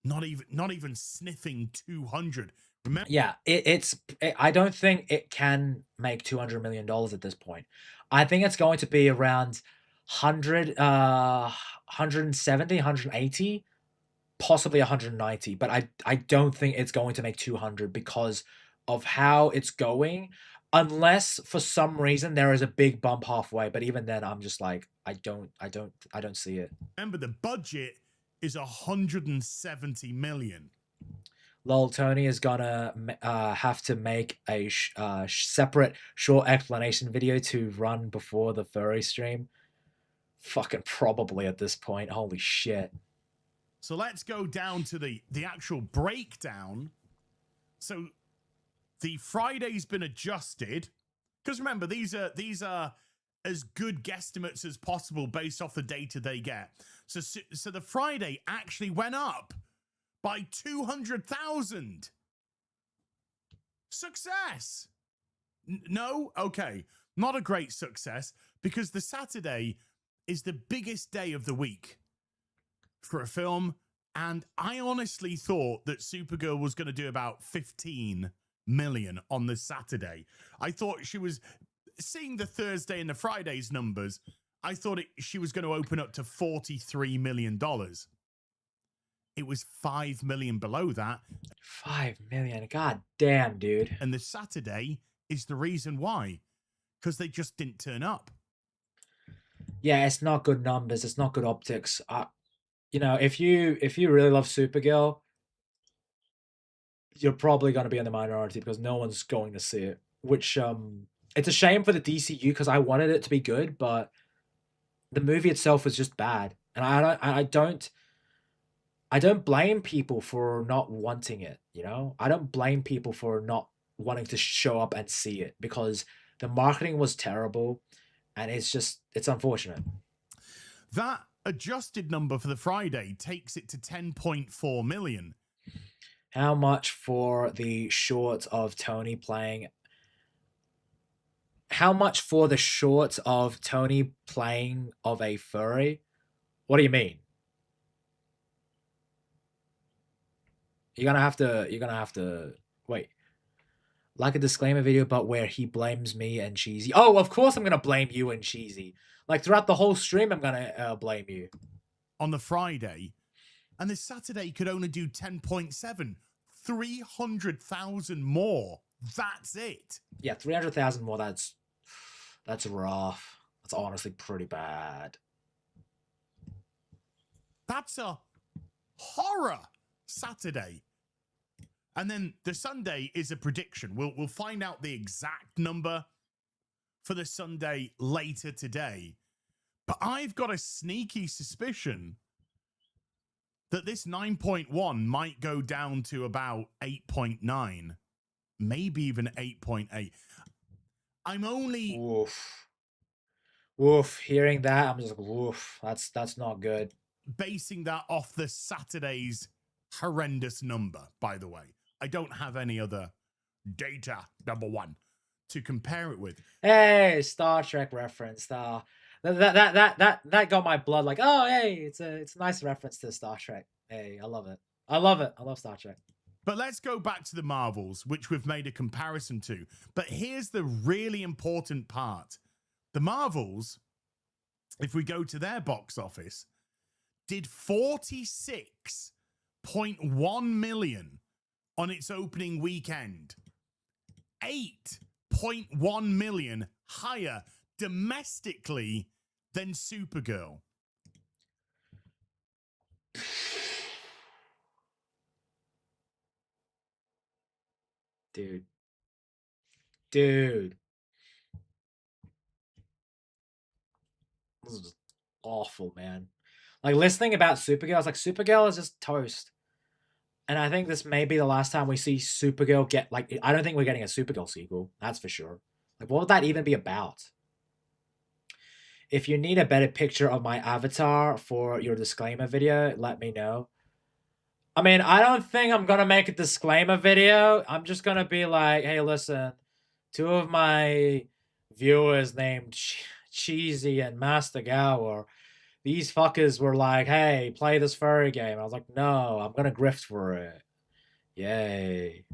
Not even sniffing 200. Remember? Yeah, I don't think it can make $200 million at this point. I think it's going to be around 170, 180, possibly 190. But I don't think it's going to make 200 because of how it's going. Unless for some reason there is a big bump halfway. But even then, I'm just like, I don't see it. Remember, the budget is 170 million. Lol, Tony is gonna have to make a separate short explanation video to run before the furry stream. Fucking probably at this point. Holy shit. So let's go down to the actual breakdown. So the Friday's been adjusted. Because remember, these are as good guesstimates as possible based off the data they get. So the Friday actually went up by 200,000. Success. No? Okay. Not a great success because the Saturday is the biggest day of the week for a film. And I honestly thought that Supergirl was going to do about 15 million on the Saturday. I thought she was seeing the Thursday and the Friday's numbers. I thought she was going to open up to $43 million. It was 5 million below that. 5 million. God damn, dude. And the Saturday is the reason why. Because they just didn't turn up. Yeah, it's not good numbers. It's not good optics. You know, if you really love Supergirl, you're probably going to be in the minority because no one's going to see it. Which it's a shame for the DCU because I wanted it to be good, but the movie itself was just bad, and I don't blame people for not wanting it. You know, I don't blame people for not wanting to show up and see it because the marketing was terrible, and it's unfortunate. That adjusted number for the Friday takes it to 10.4 million. How much for the short of Tony playing? How much for the short of Tony playing of a furry? What do you mean? You're gonna have to wait. Like a disclaimer video, but where he blames me and Cheesy. Oh, of course I'm gonna blame you and Cheesy. Like throughout the whole stream, I'm gonna blame you. On the Friday, and the Saturday could only do 10.7. 300,000 more. That's it. Yeah, 300,000 more. That's rough. That's honestly pretty bad. That's a horror Saturday. And then the Sunday is a prediction. We'll find out the exact number for the Sunday later today. But I've got a sneaky suspicion that this 9.1 might go down to about 8.9, maybe even 8.8. I'm only woof. Hearing that, I'm just like, woof. That's not good. Basing that off the Saturday's horrendous number, by the way. I don't have any other data, number one, to compare it with. Hey, Star Trek reference. That got my blood like, oh, hey, it's a nice reference to Star Trek. Hey, I love it. I love Star Trek. But let's go back to the Marvels, which we've made a comparison to. But here's the really important part. The Marvels, if we go to their box office, did 46.1 million on its opening weekend. 8.1 million higher domestically than Supergirl. Dude. This is just awful, man. Like, listening about Supergirl, I was like, Supergirl is just toast. And I think this may be the last time we see Supergirl get, like, I don't think we're getting a Supergirl sequel. That's for sure. Like, what would that even be about? If you need a better picture of my avatar for your disclaimer video, let me know. I mean, I don't think I'm going to make a disclaimer video. I'm just going to be like, hey, listen, two of my viewers named Cheesy and Master Gower, these fuckers were like, hey, play this furry game. I was like, no, I'm going to grift for it. Yay.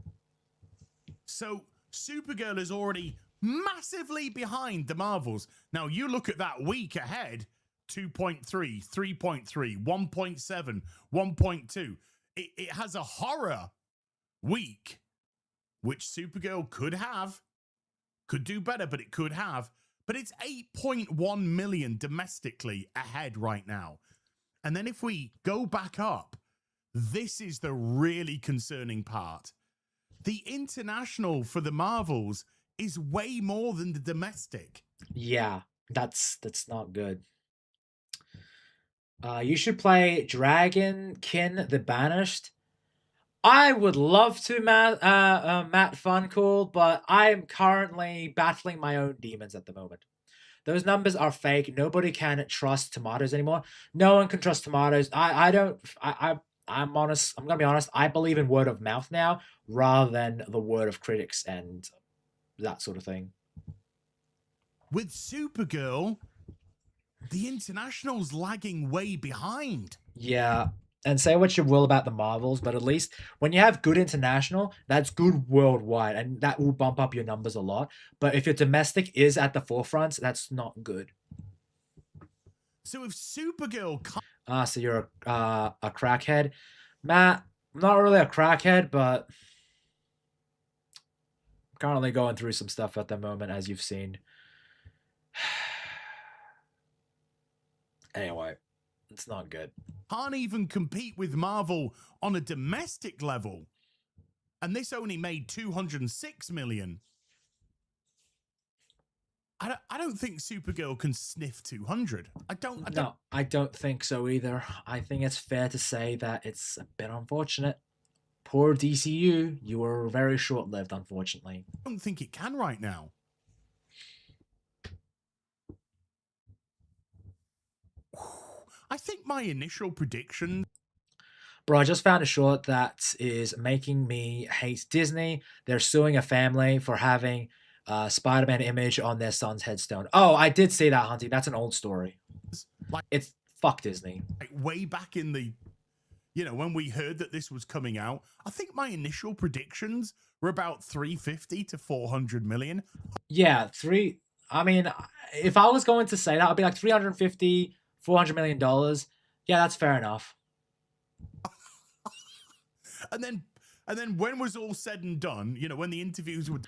So Supergirl is already massively behind the Marvels. Now, you look at that week ahead, 2.3, 3.3, 1.7, 1.2. It has a horror week, which Supergirl could do better, but it could have. But it's 8.1 million domestically ahead right now. And then if we go back up, this is the really concerning part. The international for the Marvels is way more than the domestic. Yeah, that's not good. You should play Dragonkin the Banished. I would love to, Matt Funcool, but I'm currently battling my own demons at the moment. Those numbers are fake. Nobody can trust tomatoes anymore. No one can trust tomatoes. I'm honest. I'm gonna be honest. I believe in word of mouth now rather than the word of critics and that sort of thing. With Supergirl, the international's lagging way behind. Yeah. And say what you will about the Marvels, but at least when you have good international, that's good worldwide, and that will bump up your numbers a lot. But if your domestic is at the forefront, that's not good. So if Supergirl... So you're a crackhead. Matt, I'm not really a crackhead, but I'm currently going through some stuff at the moment, as you've seen. Anyway, it's not good. Can't even compete with Marvel on a domestic level. And this only made 206 million. I don't think Supergirl can sniff 200. I don't think so either. I think it's fair to say that it's a bit unfortunate. Poor DCU, you were very short-lived, unfortunately. I don't think it can right now. I think my initial prediction... Bro, I just found a short that is making me hate Disney. They're suing a family for having a Spider-Man image on their son's headstone. Oh, I did see that, Hunty. That's an old story. It's fuck Disney. Like way back in the... when we heard that this was coming out, I think my initial predictions were about 350 to 400 million. Yeah, I mean, if I was going to say that, I'd be like 350... $400 million. Yeah, that's fair enough. And then And then when was all said and done, you know, when the interviews were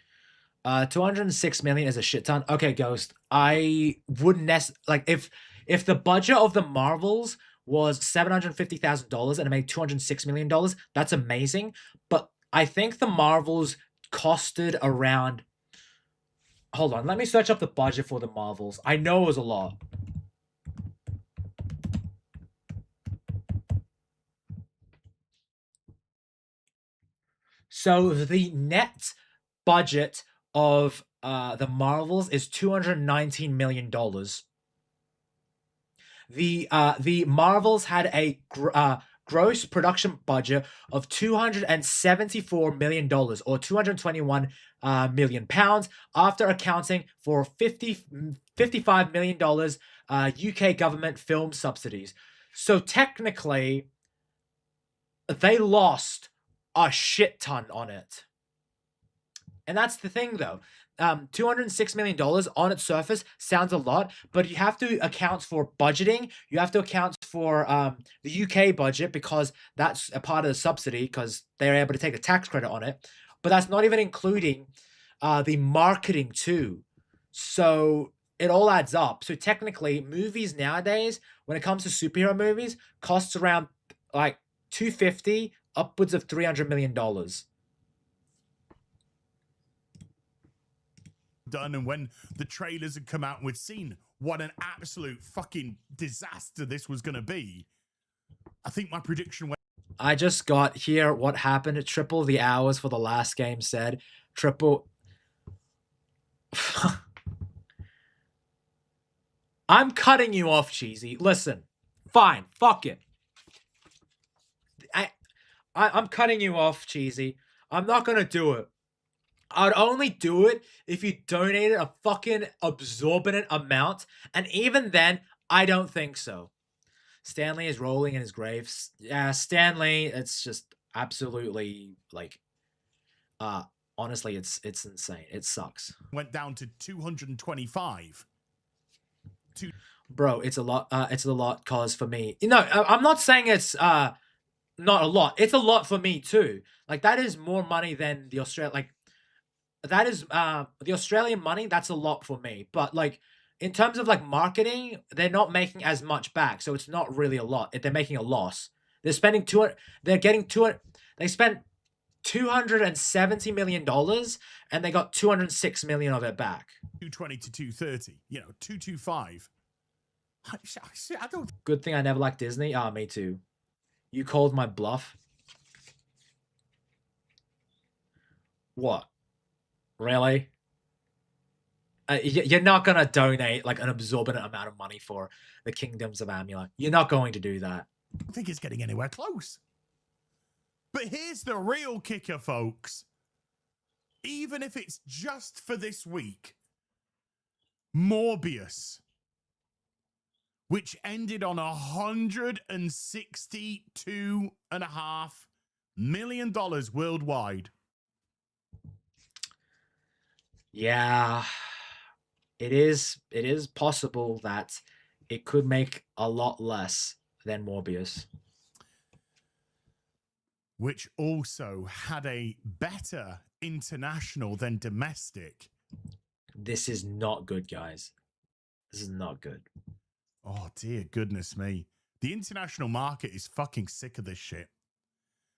206 million is a shit ton. Okay, Ghost. I wouldn't like if the budget of the Marvels was $750,000 and it made $206 million, that's amazing. But I think the Marvels costed around. Hold on, let me search up the budget for the Marvels. I know it was a lot. So the net budget of the Marvels is $219 million. The Marvels had a gross production budget of $274 million or 221 million pounds after accounting for $55 million UK government film subsidies. So technically, they lost a shit ton on it. And that's the thing, though. $206 million on its surface sounds a lot, but you have to account for budgeting. You have to account for the UK budget because that's a part of the subsidy because they're able to take a tax credit on it. But that's not even including the marketing too. So it all adds up. So technically, movies nowadays, when it comes to superhero movies, costs around like $250 upwards of $300 million. Done, and when the trailers had come out and we'd seen what an absolute fucking disaster this was going to be, I think my prediction went. I just got here what happened. Triple the hours for the last game said. Triple. I'm cutting you off, Cheesy. Listen, fine, fuck it. I'm cutting you off, Cheesy. I'm not gonna do it. I'd only do it if you donated a fucking exorbitant amount, and even then, I don't think so. Stanley is rolling in his grave. Yeah, Stanley, it's just absolutely like, honestly, it's insane. It sucks. Went down to 225. Bro, it's a lot. It's a lot, cause for me, I'm not saying it's not a lot. It's a lot for me too. Like that is more money than the Australia. Like that is the Australian money. That's a lot for me. But like in terms of like marketing, they're not making as much back, so it's not really a lot. They're making a loss. They're spending They're getting 200. They spent $270 million, and they got 206 million of it back. 220 to 230. You know, 225. I don't. Good thing I never liked Disney. Ah, me too. You called my bluff. What? Really? You're not gonna donate like an exorbitant amount of money for the Kingdoms of Amulet. You're not going to do that. I don't think it's getting anywhere close. But here's the real kicker, folks. Even if it's just for this week, Morbius, which ended on $162.5 million worldwide. Yeah, it is possible that it could make a lot less than Morbius. Which also had a better international than domestic. This is not good, guys. This is not good. Oh, dear goodness me. The international market is fucking sick of this shit.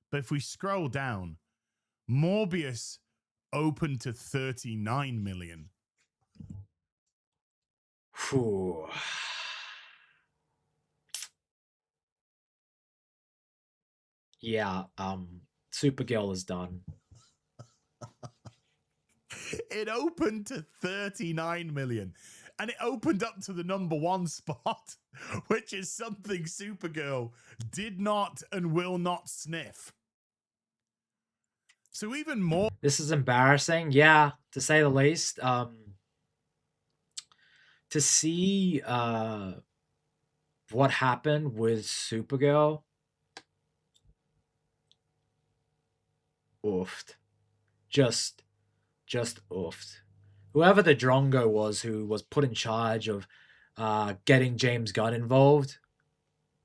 But if we scroll down, Morbius opened to 39 million. Whew. Yeah, Supergirl is done. It opened to 39 million. And it opened up to the #1 spot, which is something Supergirl did not and will not sniff. So even more. This is embarrassing, yeah, to say the least. To see what happened with Supergirl. Oofed. Just oofed. Whoever the Drongo was who was put in charge of getting James Gunn involved,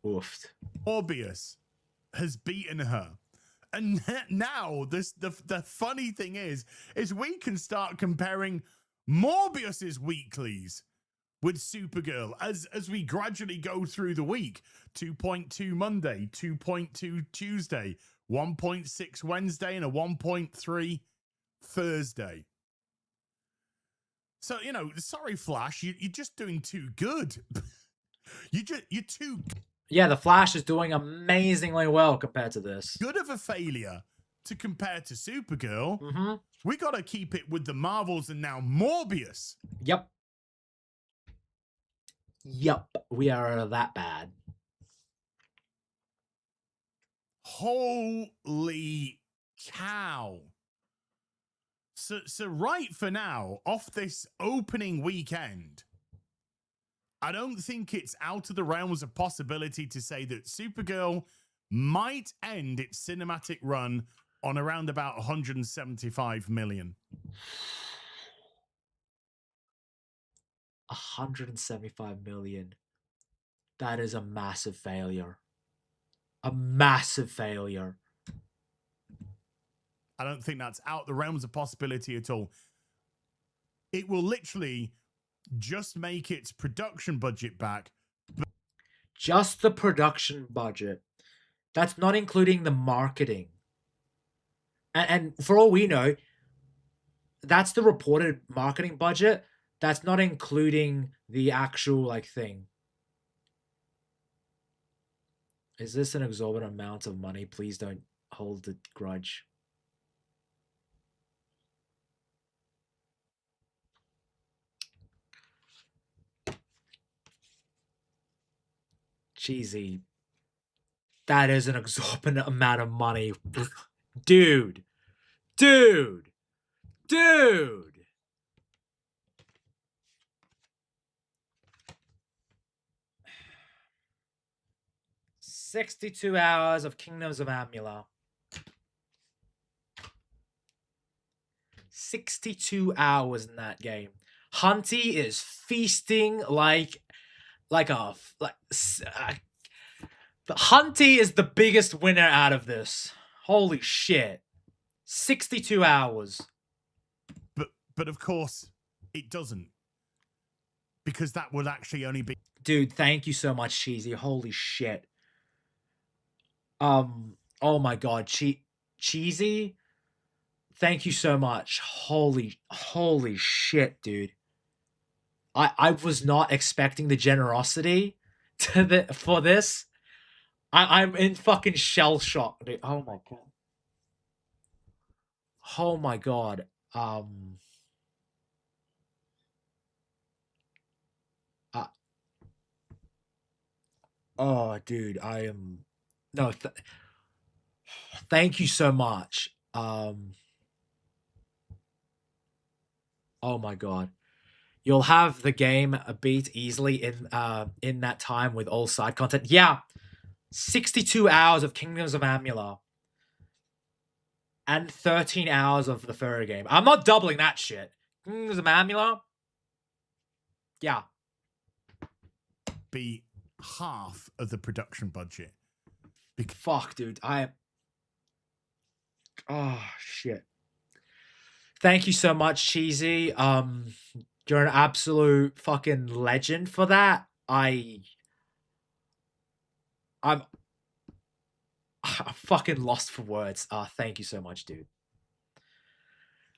oofed. Morbius has beaten her And now the funny thing is we can start comparing Morbius's weeklies with Supergirl as we gradually go through the week. 2.2 Monday, 2.2 Tuesday, 1.6 Wednesday, and a 1.3 Thursday. So, sorry, Flash, you're just doing too good. You're too Yeah, the Flash is doing amazingly well compared to this. good of a failure to compare to Supergirl. Mm-hmm. We got to keep it with the Marvels and now Morbius. Yep. We are that bad. Holy cow. So right for now, off this opening weekend, I don't think it's out of the realms of possibility to say that Supergirl might end its cinematic run on around about 175 million. 175 million. That is a massive failure. A massive failure. I don't think that's out the realms of possibility at all. It will literally just make its production budget back. Just the production budget. That's not including the marketing. And for all we know, that's the reported marketing budget. That's not including the actual thing. Is this an exorbitant amount of money? Please don't hold the grudge. Cheesy. That is an exorbitant amount of money. Dude. 62 hours of Kingdoms of Amula. 62 hours in that game. Hunty is feasting like Hunty is the biggest winner out of this. Holy shit. 62 hours. But of course, it doesn't. Because that would actually only be... Dude, thank you so much, Cheesy. Holy shit. Oh my god, Cheesy? Thank you so much. Holy shit, dude. I was not expecting the generosity for this. I'm in fucking shell shock, dude. Oh my god. Oh my god. Oh, dude, I am... No, thank you so much. Oh my god. You'll have the game beat easily in that time with all side content. Yeah. 62 hours of Kingdoms of Amula. And 13 hours of the furry game. I'm not doubling that shit. Kingdoms of Amula? Yeah. Be half of the production budget. Fuck, dude. Oh, shit. Thank you so much, Cheesy. You're an absolute fucking legend for that. I'm fucking lost for words. Thank you so much, dude.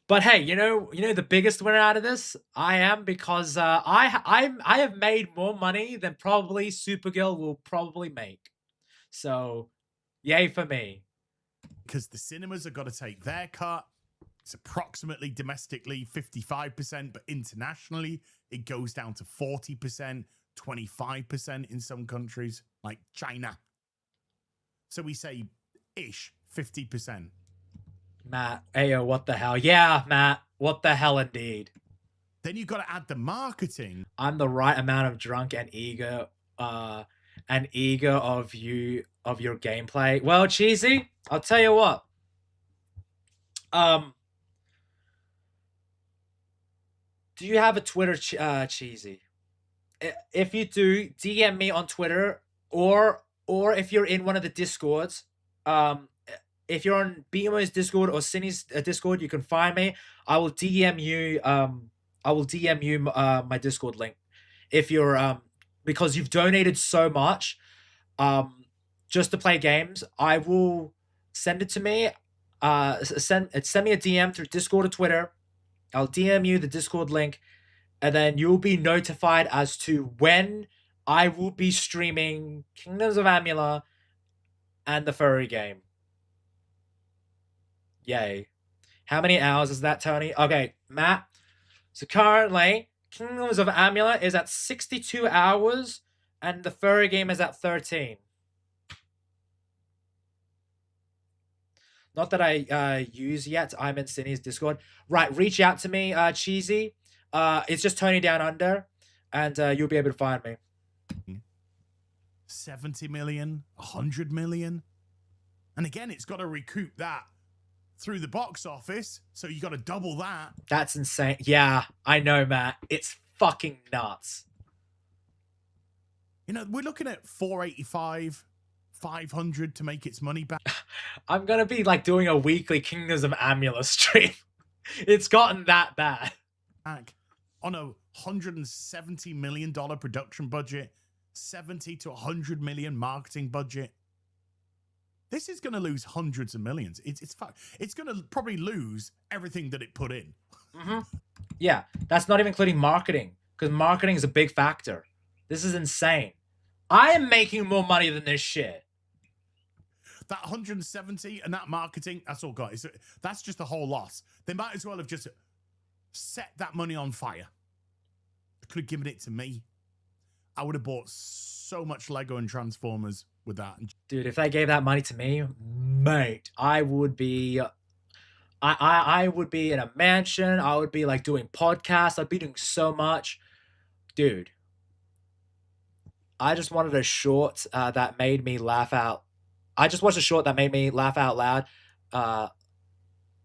But hey, you know the biggest winner out of this? I am, because I have made more money than probably Supergirl will probably make. So, yay for me. Because the cinemas have got to take their cut. It's approximately domestically 55%, but internationally it goes down to 40%, 25% in some countries, like China. So we say ish 50%. Matt, ayo, what the hell? Yeah, Matt, what the hell indeed. Then you've got to add the marketing. I'm the right amount of drunk and eager of your gameplay. Well, Cheesy, I'll tell you what. Do you have a Twitter, Cheesy? If you do, DM me on Twitter, or if you're in one of the Discords, if you're on BMO's Discord or Cine's Discord, you can find me. I will DM you. My Discord link if you're because you've donated so much just to play games. I will send it to me. Send me a DM through Discord or Twitter. I'll DM you the Discord link, and then you'll be notified as to when I will be streaming Kingdoms of Amula and the furry game. Yay. How many hours is that, Tony? Okay, Matt. So currently, Kingdoms of Amula is at 62 hours, and the furry game is at 13. Not that I use yet. I'm in Cine's Discord. Right, reach out to me, Cheesy. It's just Tony Down Under, and you'll be able to find me. 70 million, 100 million. And again, it's got to recoup that through the box office. So you got to double that. That's insane. Yeah, I know, Matt. It's fucking nuts. You know, we're looking at 485, 500 to make its money back. I'm going to be like doing a weekly Kingdoms of Amula stream. It's gotten that bad. On a $170 million production budget, 70 to 100 million marketing budget. This is going to lose hundreds of millions. It's going to probably lose everything that it put in. Mm-hmm. Yeah, that's not even including marketing, because marketing is a big factor. This is insane. I am making more money than this shit. That 170 and that marketing, that's all got. That's just a whole loss. They might as well have just set that money on fire. They could have given it to me. I would have bought so much Lego and Transformers with that. Dude, if they gave that money to me, mate, I would be... I would be in a mansion. I would be like doing podcasts. I'd be doing so much. Dude. I just wanted a short that made me laugh out. I just watched a short that made me laugh out loud.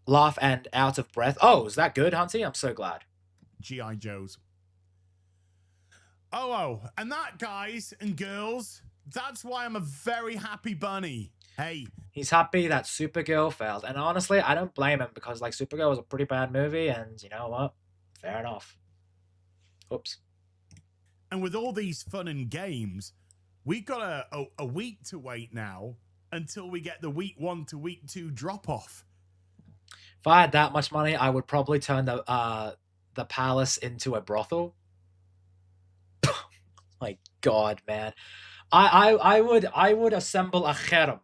Laugh and out of breath. Oh, is that good, Hunty? I'm so glad. G.I. Joes. Oh, and that, guys and girls, that's why I'm a very happy bunny. Hey. He's happy that Supergirl failed. And honestly, I don't blame him, because like Supergirl was a pretty bad movie, and you know what? Fair enough. Oops. And with all these fun and games, we've got a week to wait now until we get the week 1 to week 2 drop off. If I had that much money, I would probably turn the palace into a brothel. My God, man. I would assemble a harem.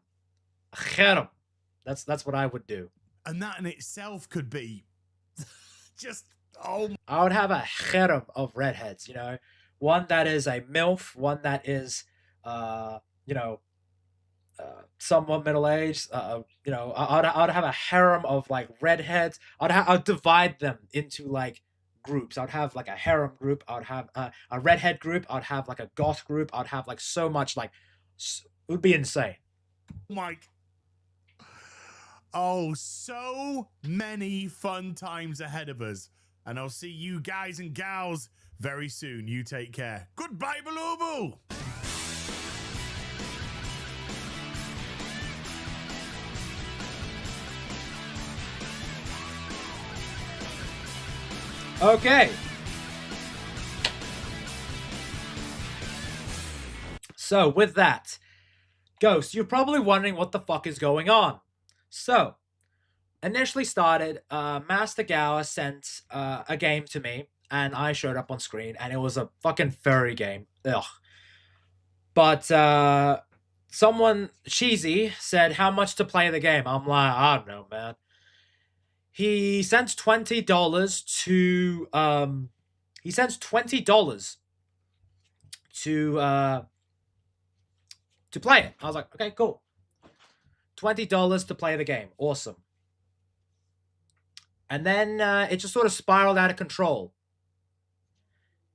A harem. That's what I would do. And that in itself could be just I would have a harem of redheads, you know. One that is a MILF, one that is somewhat middle-aged. You know, I'd have a harem of like redheads. I'd divide them into like groups. I'd have like a harem group. I'd have a redhead group. I'd have like a goth group. I'd have like so much, like it would be insane. Mike. Oh, so many fun times ahead of us. And I'll see you guys and gals very soon. You take care. Goodbye, Balubu. Okay. So with that, Ghost, you're probably wondering what the fuck is going on. So, initially started, Master Gowa sent a game to me, and I showed up on screen, and it was a fucking furry game. Ugh. But someone, Cheesy, said how much to play the game. I'm like, I don't know, man. He sends $20 to he sends $20 to play it. I was like, okay, cool. $20 to play the game. Awesome. And then it just sort of spiraled out of control.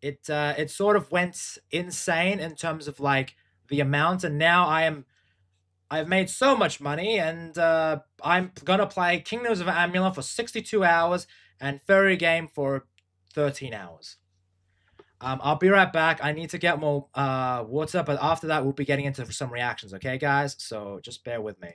It sort of went insane in terms of like the amount, and now I've made so much money, and I'm gonna play Kingdoms of Amula for 62 hours and Furry Game for 13 hours. I'll be right back. I need to get more water, but after that, we'll be getting into some reactions, okay, guys? So just bear with me.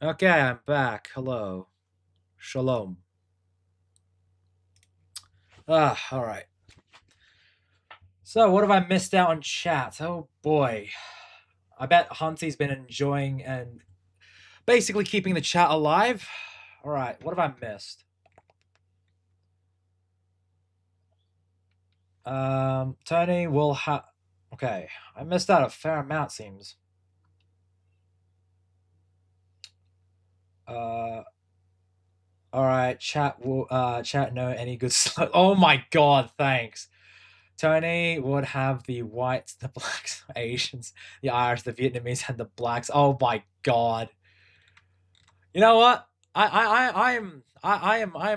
Okay, I'm back. Hello. Shalom. All right. So, what have I missed out on chat? Oh boy. I bet Hunty's been enjoying and basically keeping the chat alive. All right, what have I missed? Tony will have. Okay, I missed out a fair amount, seems. All right, chat will chat know any good oh my god, thanks. Tony would have the whites, the blacks, Asians, the Irish, the Vietnamese, and the blacks. Oh my god. You know what? I am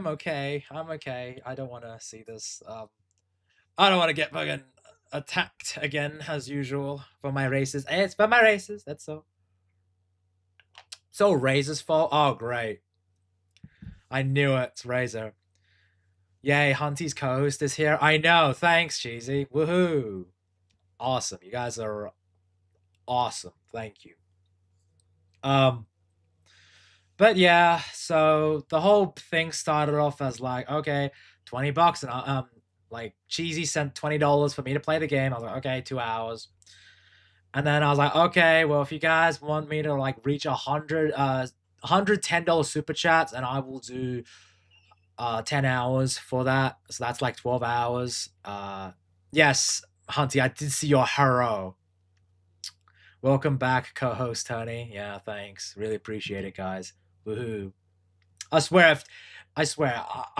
okay. I'm okay. I don't want to see this. I don't want to get fucking attacked again as usual for my races. It's for my races. That's so. So Razor's fault. Oh great. I knew it. It's Razor. Yay, Hunty's co-host is here. I know. Thanks, Cheesy. Woohoo. Awesome. You guys are awesome. Thank you. But yeah, so the whole thing started off as like, okay, $20 and like Cheesy sent $20 for me to play the game. I was like, okay, 2 hours. And then I was like, okay, well, if you guys want me to like reach $110 super chats, and I will do 10 hours for that. So that's like 12 hours. Yes, Hunty, I did see your hero. Welcome back, co-host Tony. Yeah, thanks. Really appreciate it, guys. Woohoo. I swear, I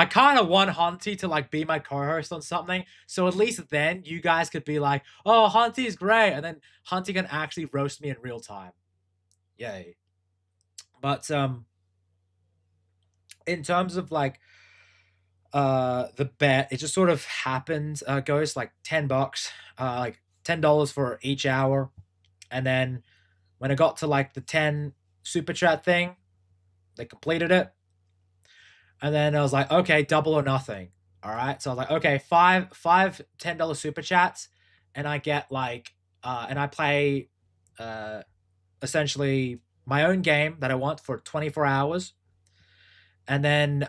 kind of want Hunty to like be my co-host on something, so at least then you guys could be like, "Oh, Hunty's great," and then Hunty can actually roast me in real time. Yay! But in terms of like the bet, it just sort of happened. Goes like $10, like $10 for each hour, and then when it got to like the 10 super chat thing, they completed it. And then I was like, okay, double or nothing. All right. So I was like, okay, five $10 super chats, and I get like and I play essentially my own game that I want for 24 hours. And then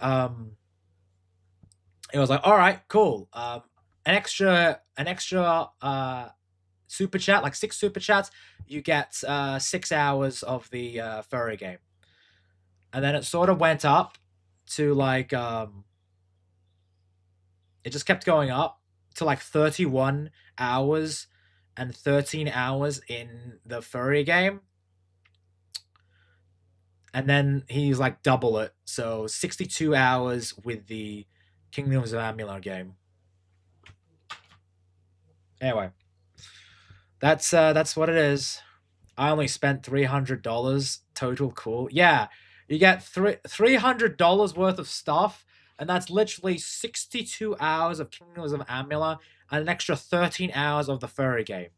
it was like, all right, cool. An extra super chat, like 6 super chats, you get 6 hours of the furry game. And then it sort of went up to like it just kept going up to like 31 hours and 13 hours in the furry game. And then he's like double it. So 62 hours with the Kingdoms of Amulet game. Anyway, that's what it is. I only spent $300 total. Cool. Yeah, you get $300 worth of stuff, and that's literally 62 hours of Kingdoms of Amulet and an extra 13 hours of the furry game.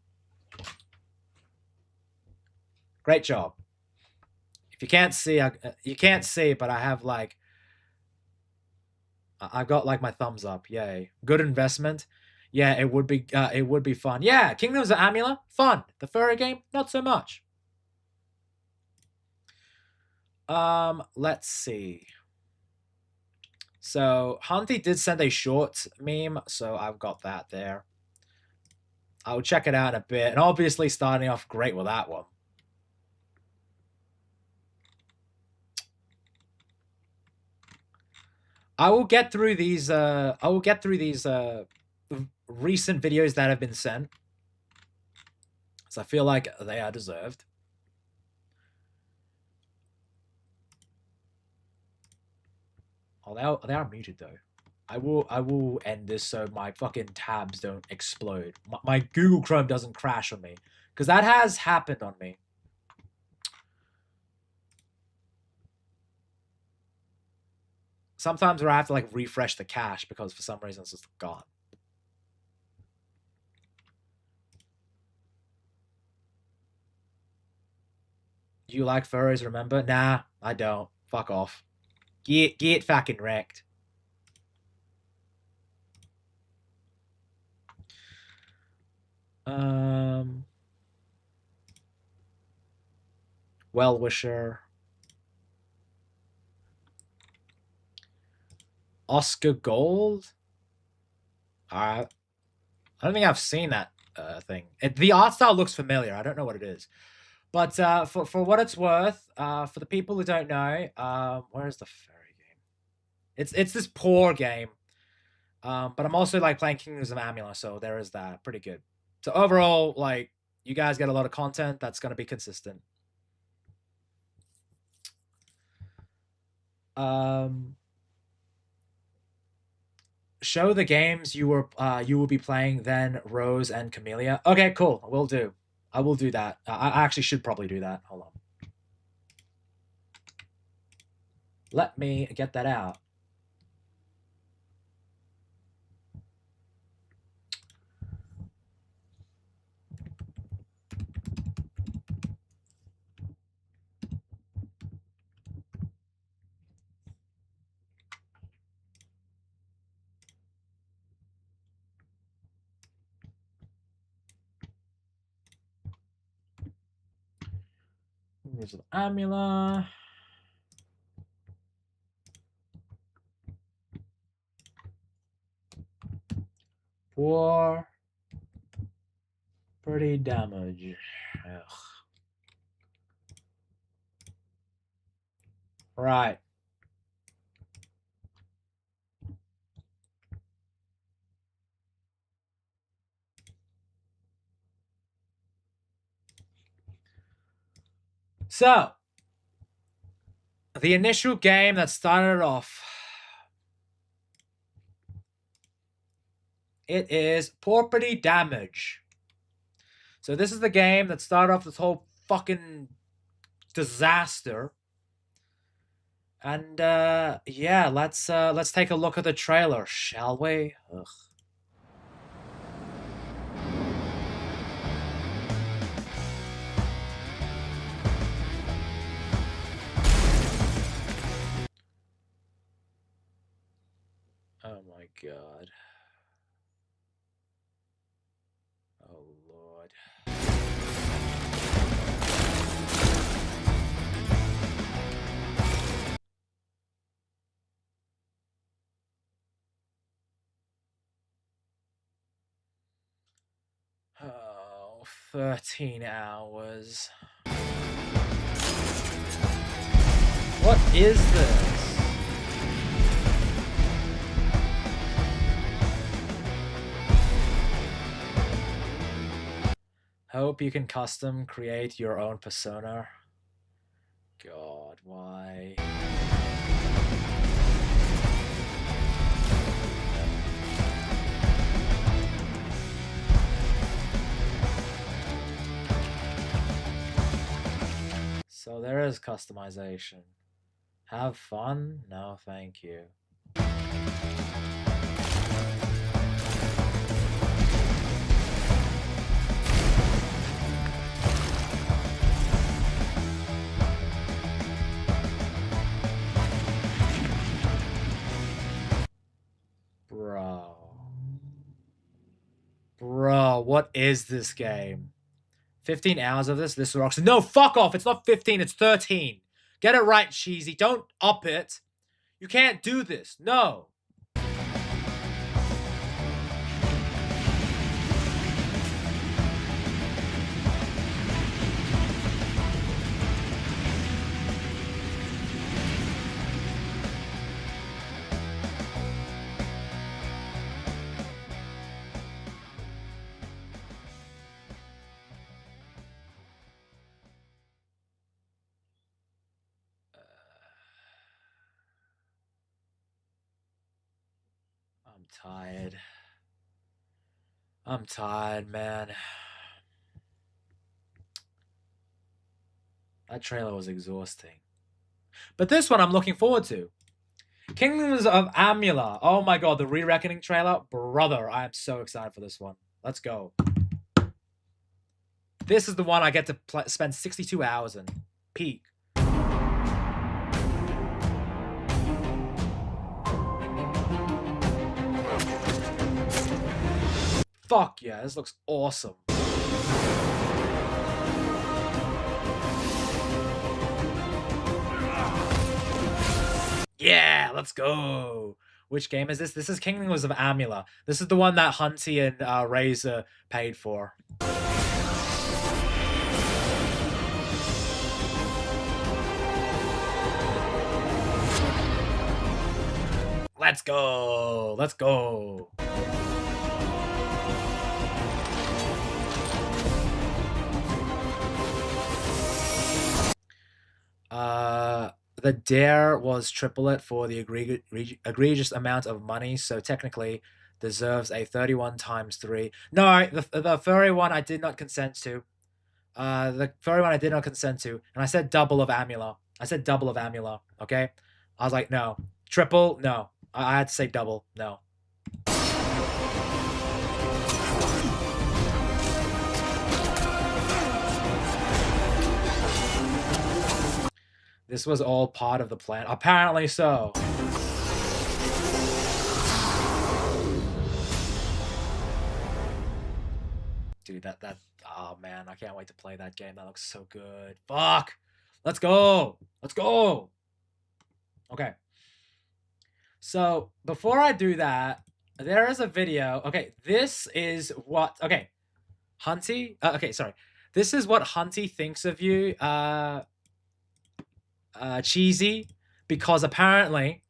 Great job. If you can't see, you can't see, but I have like, I got like my thumbs up. Yay, good investment. Yeah, it would be fun. Yeah, Kingdoms of Amulet, fun. The furry game, not so much. Let's see. So Hunty did send a short meme, so I've got that there. I'll check it out in a bit, and obviously starting off great with that one. I will get through these. Recent videos that have been sent, so I feel like they are deserved. Oh, they are muted though. I will end this so my fucking tabs don't explode. My Google Chrome doesn't crash on me, because that has happened on me. Sometimes where I have to like refresh the cache because for some reason it's just gone. Do you like furries, remember? Nah, I don't. Fuck off. Get fucking wrecked. Well-wisher. Oscar Gold? I don't think I've seen that thing. The art style looks familiar. I don't know what it is. But for what it's worth, for the people who don't know, where's the fairy game? It's this poor game. But I'm also like playing Kingdoms of Amulet, so there is that. Pretty good. So overall, like, you guys get a lot of content that's gonna be consistent. Show the games you will be playing then, Rose and Camellia. Okay, cool. I will do. I will do that. I actually should probably do that. Hold on. Let me get that out. Here's the Amulet. War. Pretty damage. Ugh. Right. So, the initial game that started off, it is Property Damage. So this is the game that started off this whole fucking disaster. And yeah, let's take a look at the trailer, shall we? Ugh. Oh my god. Oh lord. Oh, 13 hours. What is this? Hope you can custom create your own persona. God, why? So there is customization. Have fun? No, thank you. Bro, what is this game? 15 hours of this? This rocks. No, fuck off. It's not 15, it's 13. Get it right, Cheesy. Don't up it. You can't do this. No. I'm tired, man. That trailer was exhausting. But this one I'm looking forward to. Kingdoms of Amulet. Oh my god, the Re-Reckoning trailer. Brother, I am so excited for this one. Let's go. This is the one I get to spend 62 hours in. Peak. Fuck yeah, this looks awesome. Yeah, let's go. Which game is this? This is Kingdoms of Amula. This is the one that Hunty and Raza paid for. Let's go. Let's go. The dare was triplet for the egregious amount of money, so technically deserves a 31 times 3. No, the furry one I did not consent to. The furry one I did not consent to, and I said double of Amula. I said double of Amula, okay? I was like, no. Triple, no. I had to say double, no. This was all part of the plan. Apparently so. Dude, that oh man, I can't wait to play that game. That looks so good. Fuck. Let's go. Let's go. Okay. So, before I do that, there is a video. Okay, this is what okay. Hunty? Okay, sorry. This is what Hunty thinks of you. Cheesy, because apparently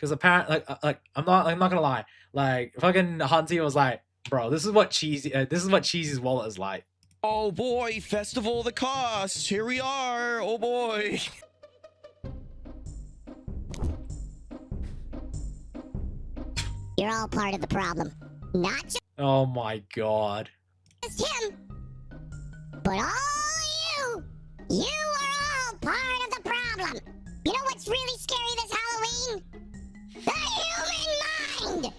like I'm not gonna lie, like fucking Hunty was like, bro, this is what Cheesy's wallet is like. Oh boy, Festival of the Cost, here we are. Oh boy. You're all part of the problem, not just Oh my god. him, but all you are all part of the problem. You know what's really scary this Halloween? The human mind!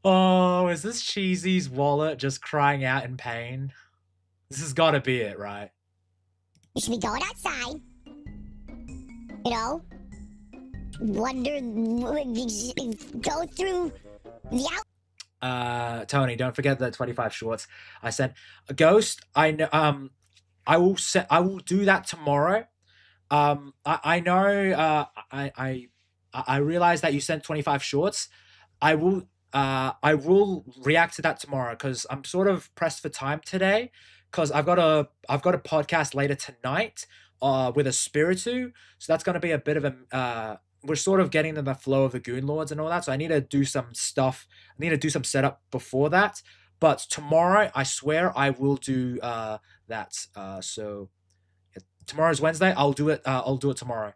Oh, is this Cheesy's wallet just crying out in pain? This has got to be it, right? You should be going outside. You know? Go through the out. Tony, don't forget the 25 shorts I sent. Ghost, I know. I will do that tomorrow. I know. I realize that you sent 25 shorts. I will react to that tomorrow because I'm sort of pressed for time today because I've got a podcast later tonight with a Spiritu, so that's going to be a bit of a we're sort of getting in the flow of the Goon Lords and all that, so I need to do some stuff. I need to do some setup before that. But tomorrow, I swear, I will do that. So tomorrow's Wednesday. I'll do it. I'll do it tomorrow.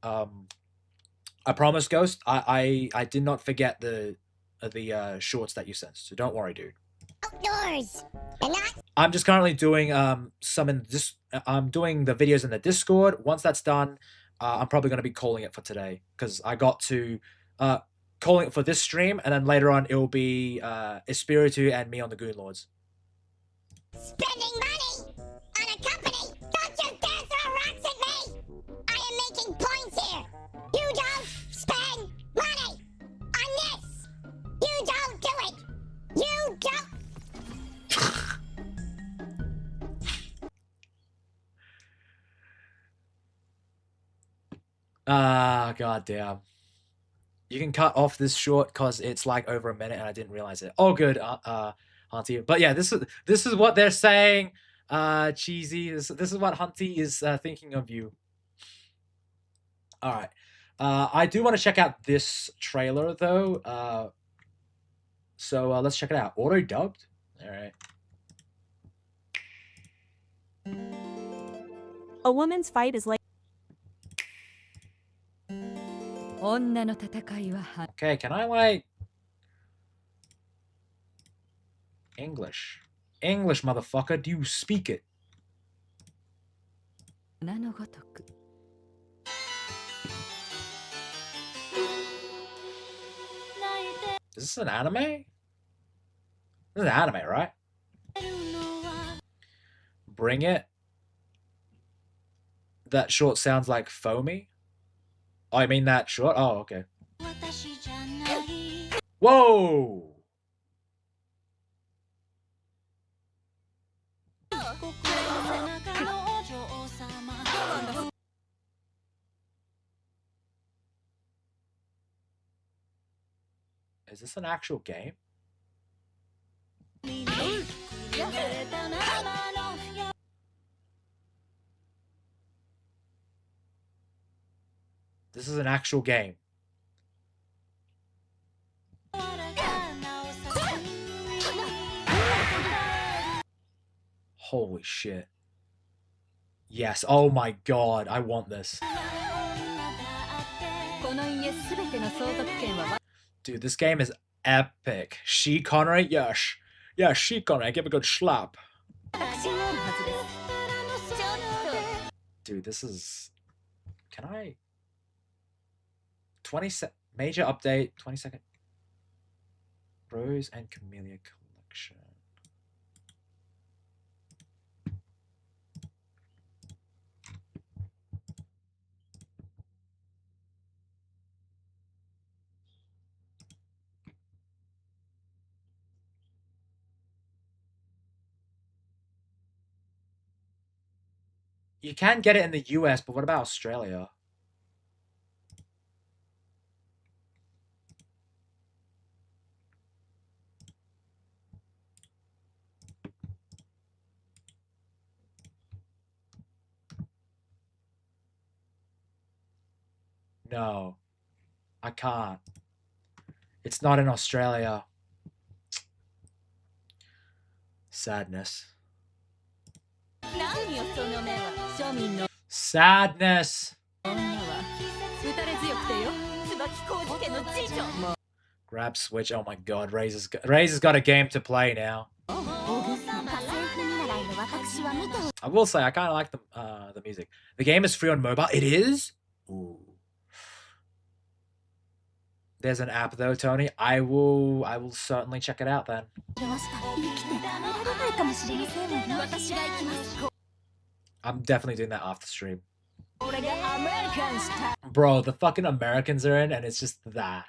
I promise, Ghost. I did not forget the shorts that you sent. So don't worry, dude. Outdoors. And not I'm just currently doing some in this. I'm doing the videos in the Discord. Once that's done, I'm probably going to be calling it for today because I got to calling it for this stream, and then later on it will be Espiritu and me on the Goon Lords. spending money on a company. Don't you dare throw rocks at me. I am making points here. You don't spend money on this. You don't do it. You don't. God damn. You can cut off this short because it's like over a minute and I didn't realize it. Oh, good, Hunty. But yeah, this is what they're saying, Cheesy. This is what Hunty is thinking of you. All right. I do want to check out this trailer though. So let's check it out. Auto dubbed. All right. A woman's fight is like Okay, can I like English? English, motherfucker. Do you speak it? Is this an anime? This is an anime, right? Bring it. That short sounds like foamy. Oh, I mean that short? Oh, okay. Whoa! Is this an actual game? This is an actual game. Holy shit. Yes. Oh my god. I want this. Dude, this game is epic. She Honarary? Yes. Yeah, she Honarary. Give a good slap. Dude, this is... Can I... major update, 22nd. Rose and Camellia collection. You can get it in the US, but what about Australia? No, I can't. It's not in Australia. Sadness. Sadness. Grab Switch. Oh my god, Raza's got a game to play now. I will say I kind of like the music. The game is free on mobile. It is? Ooh. There's an app though, Tony. I will certainly check it out then. I'm definitely doing that after stream. Bro, the fucking Americans are in and it's just that.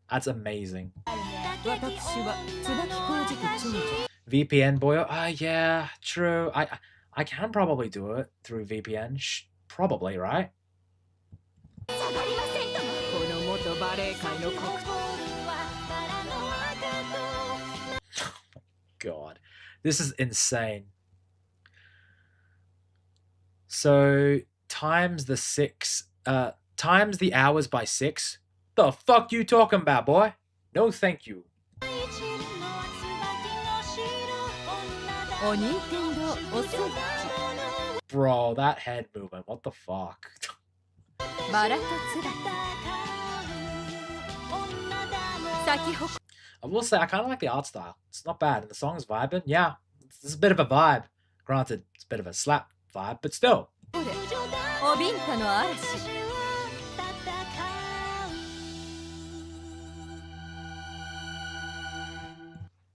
That's amazing. VPN boy. Yeah, true. I can probably do it through VPN. Probably, right? God, this is insane. So times the hours by 6. The fuck you talking about, boy? No, thank you. Bro, that head movement. What the fuck? I will say I kind of like the art style. It's not bad. And the song's vibing. Yeah, it's a bit of a vibe. Granted, it's a bit of a slap vibe, but still.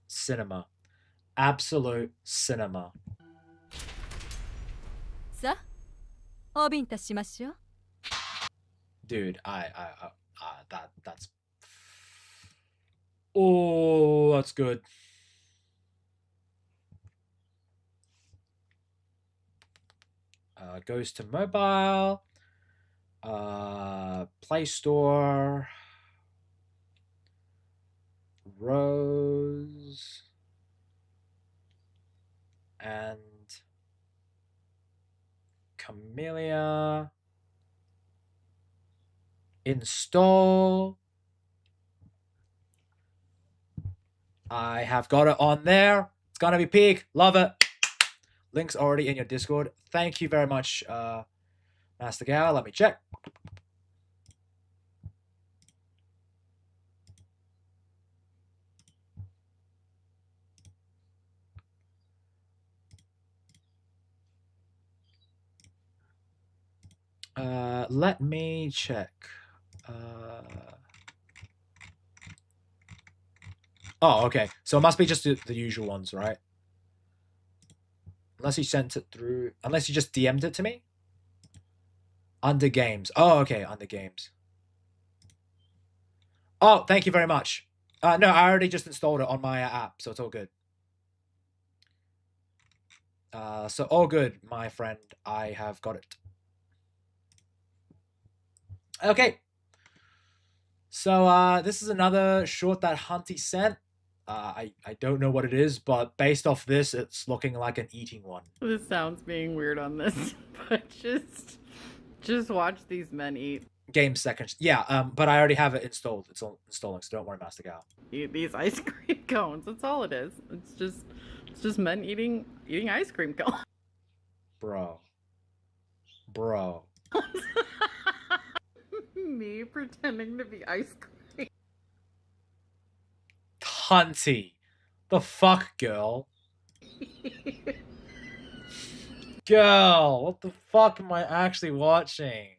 Cinema. Absolute cinema. Dude, that's... Oh, that's good. Goes to mobile. Play Store. Rose. And Camellia. Install. I have got it on there. It's gonna be peak. Love it. Link's already in your Discord. Thank you very much, Master Gowa. Let me check. Let me check. Oh, okay. So it must be just the usual ones, right? Unless you sent it through... Unless you just DM'd it to me? Under games. Oh, okay. Under games. Oh, thank you very much. No, I already just installed it on my app, so it's all good. So all good, my friend. I have got it. Okay. So this is another short that Hunty sent. I don't know what it is, but based off this, it's looking like an eating one. This sounds being weird on this, but just watch these men eat. Game seconds. Yeah, but I already have it installed. It's all installing, so don't worry, Master Gal. Eat these ice cream cones. That's all it is. It's just men eating ice cream cones. Bro. Me pretending to be ice cream. Hunty. The fuck, girl? Girl, what the fuck am I actually watching?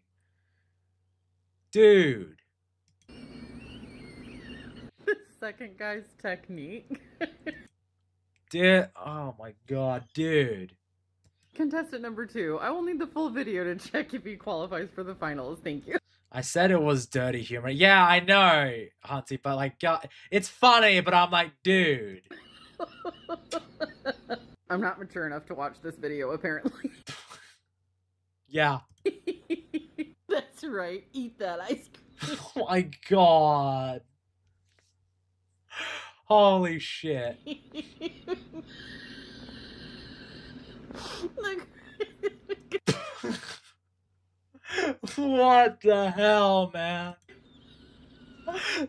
Dude. The second guy's technique. Dude, oh my god, dude. Contestant number 2. I will need the full video to check if he qualifies for the finals. Thank you. I said it was dirty humor. Yeah, I know, Hunty, but like, God, it's funny, but I'm like, dude. I'm not mature enough to watch this video, apparently. Yeah. That's right. Eat that ice cream. Oh my god. Holy shit. What the hell, man?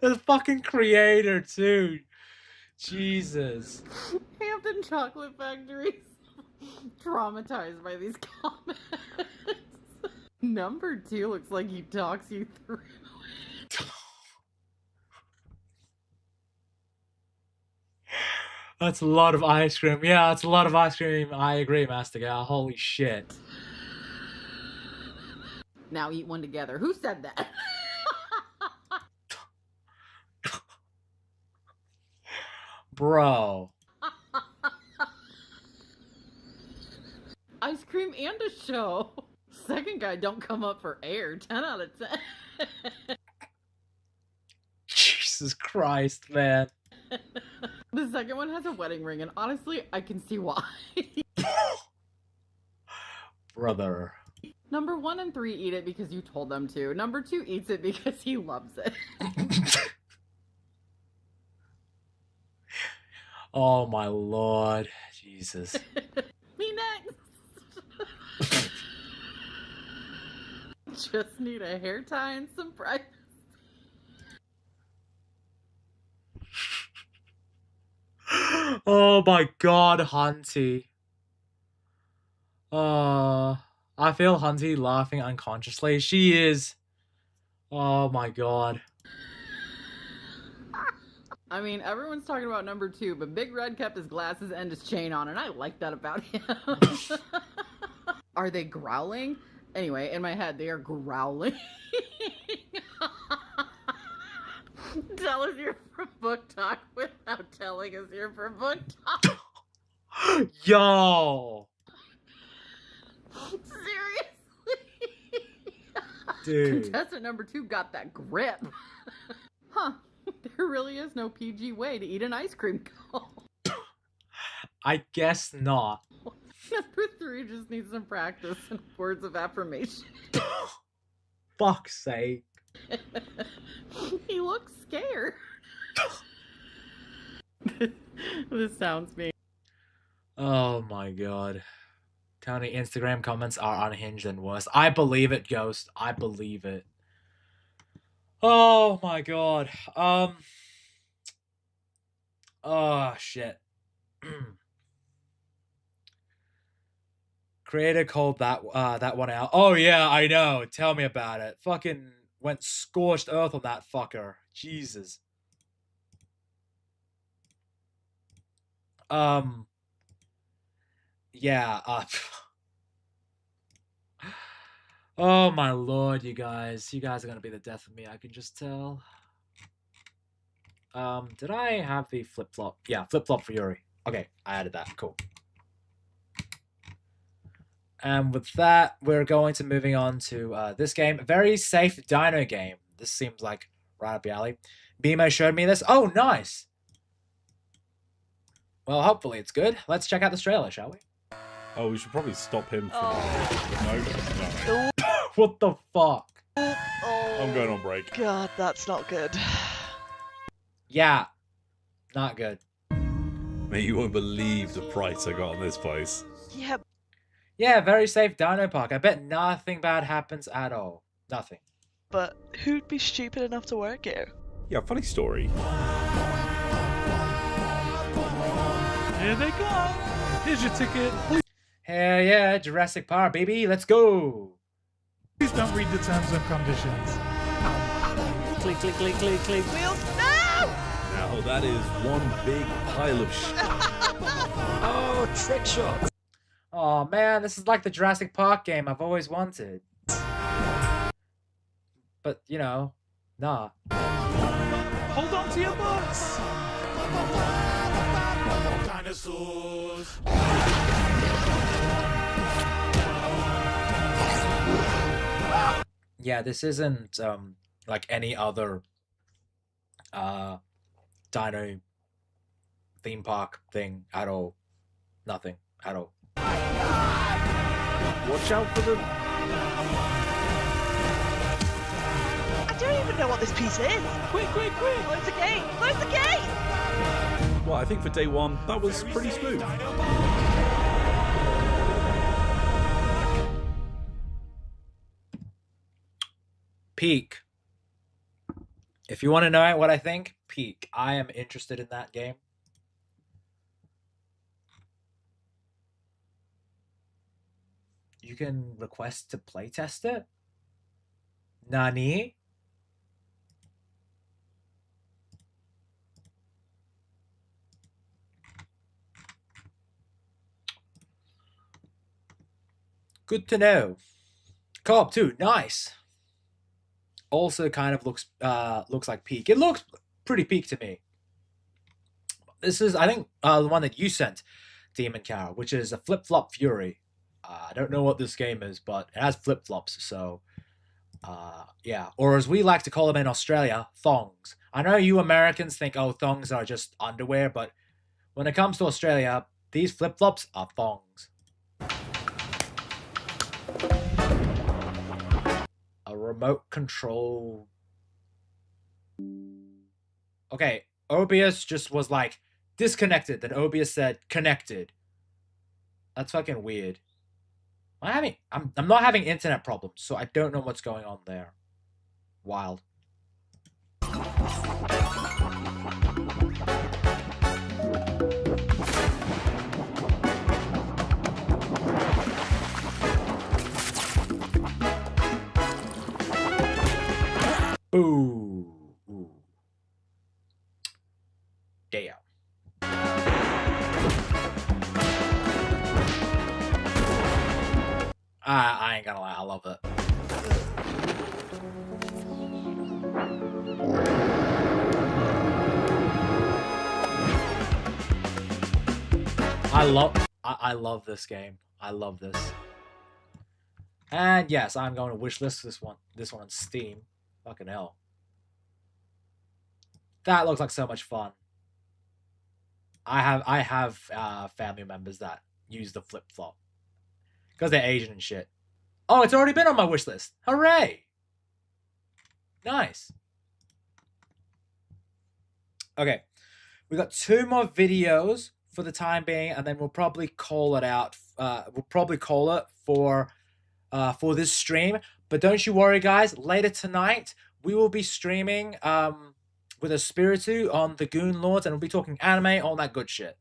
The fucking creator, too. Jesus. Hampton Chocolate Factory's traumatized by these comments. Number 2 looks like he talks you through it. That's a lot of ice cream. Yeah, that's a lot of ice cream. I agree, Master Gal. Holy shit. Now eat one together. Who said that? Bro. Ice cream and a show. Second guy don't come up for air. 10 out of 10. Jesus Christ, man. The second one has a wedding ring, and honestly, I can see why. Brother. Number 1 and 3 eat it because you told them to. Number 2 eats it because he loves it. Oh my lord. Jesus. Me next. Just need a hair tie and some privacy. Oh my god, Hunty. I feel Hunty laughing unconsciously. She is. Oh my god. I mean, everyone's talking about number 2, but Big Red kept his glasses and his chain on, and I like that about him. Are they growling? Anyway, in my head, they are growling. Tell us you're from Book Talk without telling us you're from Book Talk. Yo! Seriously? Dude. Contestant number 2 got that grip. Huh. There really is no PG way to eat an ice cream cone. I guess not. Number 3 just needs some practice and words of affirmation. Fuck's sake. He looks scared. This sounds mean. Oh my god. Tony, Instagram comments are unhinged and worse. I believe it, Ghost. I believe it. Oh my god. Oh shit. Creator called that one out. Oh yeah, I know. Tell me about it. Fucking went scorched earth on that fucker. Jesus. Yeah, oh my lord, you guys. You guys are gonna be the death of me, I can just tell. Did I have the flip-flop? Yeah, flip-flop for Yuri. Okay, I added that. Cool. And with that, we're going to moving on to this game. A very safe dino game. This seems like right up your alley. Bimo showed me this. Oh, nice. Well, hopefully it's good. Let's check out this trailer, shall we? Oh, we should probably stop him from... No. What the fuck? Oh, I'm going on break. God, that's not good. Yeah, not good. Mate, you won't believe the price I got on this place. Yeah, Yeah, very safe dino park. I bet nothing bad happens at all. Nothing. but who'd be stupid enough to work here? Yeah, funny story. Here they go. Here's your ticket. Hell yeah, Jurassic Park, baby. Let's go. Please don't read the terms and conditions. Click, click, click, click, click. Wheels, no! Now that is one big pile of Oh, trick shot. Oh man, this is like the Jurassic Park game I've always wanted. But, you know, nah. Hold on to your butts. Dinosaurs. Yeah, this isn't like any other dino theme park thing at all. Nothing at all. Watch out for them. I don't even know what this piece is. Quick, quick, quick. Close the gate! Close the gate! Well, I think for day one, that was pretty smooth. Peak. If you want to know what I think, Peak. I am interested in that game. You can request to playtest it? Nani? Good to know. Co-op too, nice. Also kind of looks like Peak. It looks pretty Peak to me. This is, I think, the one that you sent, Demon Cow, which is a Flip-Flop Fury. I don't know what this game is, but it has flip-flops, so yeah. Or as we like to call them in Australia, thongs. I know you Americans think, oh, thongs are just underwear, but when it comes to Australia, these flip-flops are thongs. A remote control. Okay, OBS just was like disconnected, then OBS said connected. That's fucking weird. I'm not having internet problems, so I don't know what's going on there. Wild. Ooh. Ooh. Damn. I ain't gonna lie, I love it. I love this game. I love this. And yes, I'm going to wishlist this one on Steam. Fucking hell. That looks like so much fun. I have family members that use the flip-flop. Because they're Asian and shit. Oh, it's already been on my wish list. Hooray! Nice. Okay. We got 2 more videos for the time being, and then we'll probably call it out. We'll probably call it for this stream. But don't you worry, guys. Later tonight, we will be streaming with a Spiritu on the Goon Lords, and we'll be talking anime, all that good shit.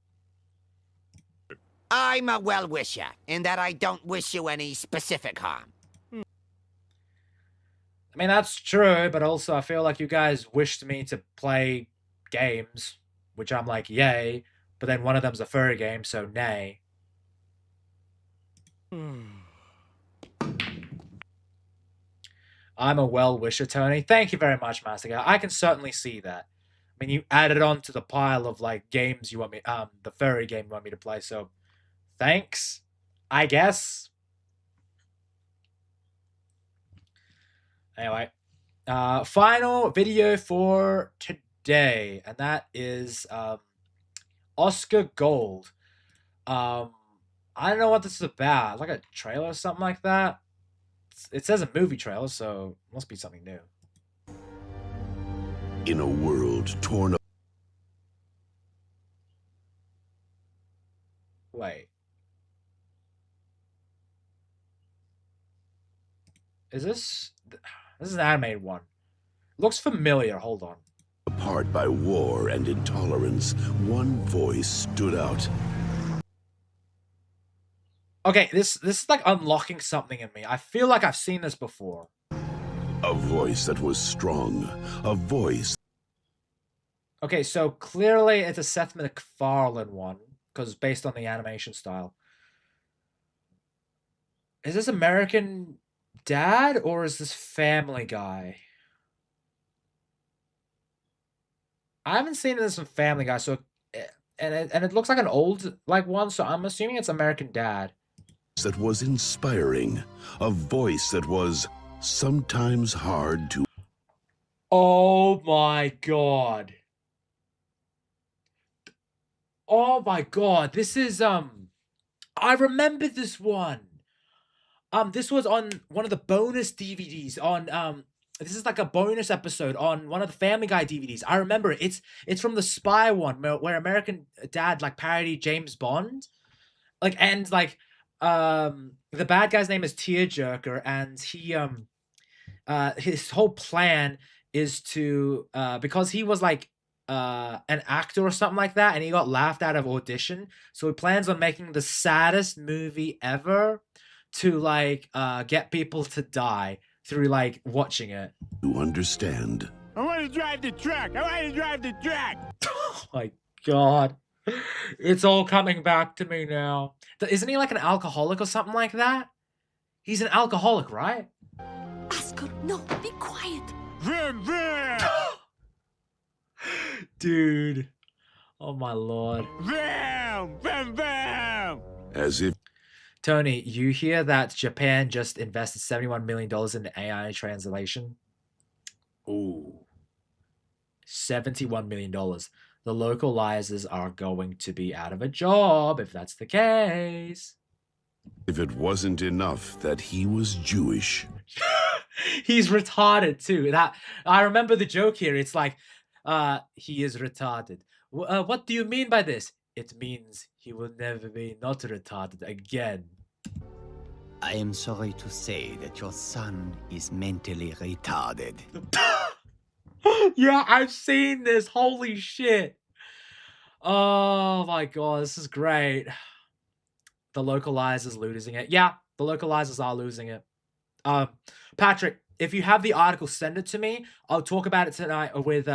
I'm a well-wisher, in that I don't wish you any specific harm. I mean, that's true, but also I feel like you guys wished me to play games, which I'm like, yay, but then one of them's a furry game, so nay. I'm a well-wisher, Tony. Thank you very much, Master Guy. I can certainly see that. I mean, you added it on to the pile of, like, games you want me, the furry game you want me to play, so thanks, I guess. Anyway, final video for today, and that is Oscar Gold. I don't know what this is about. Like a trailer or something like that. it says a movie trailer, so it must be something new. In a world torn. Wait. Is this is an animated one? Looks familiar. Hold on. Apart by war and intolerance, one voice stood out. Okay, this is like unlocking something in me. I feel like I've seen this before. A voice that was strong. A voice. Okay, so clearly it's a Seth MacFarlane one, because based on the animation style. Is this American Dad or is this Family Guy? I haven't seen this in Family Guy, so and it looks like an old like one, so I'm assuming it's American Dad. That was inspiring. A voice that was sometimes hard to. Oh my god. Oh my god. This is I remember this one. This was on one of the bonus DVDs on this is like a bonus episode on one of the Family Guy DVDs. I remember it. It's from the Spy one where American Dad like parodied James Bond. Like and like the bad guy's name is Tearjerker, and he his whole plan is to because he was like an actor or something like that, and he got laughed out of audition, so he plans on making the saddest movie ever to like get people to die through like watching it. To understand. I want to drive the truck. I want to drive the truck. Oh my god. It's all coming back to me now. Isn't he like an alcoholic or something like that? He's an alcoholic, right? Oscar, no, be quiet. Vroom, vroom. Dude. Oh my lord. Vroom, vroom, vroom. As if. Tony, you hear that Japan just invested $71 million in AI translation? Ooh. $71 million. The localizers are going to be out of a job if that's the case. If it wasn't enough that he was Jewish. He's retarded too. That I remember the joke here. It's like, he is retarded. What do you mean by this? It means he will never be not retarded again. I am sorry to say that your son is mentally retarded. Yeah, I've seen this. Holy shit. Oh my god, this is great. The localizers losing it. Yeah, the localizers are losing it. Patrick, if you have the article, send it to me. I'll talk about it tonight with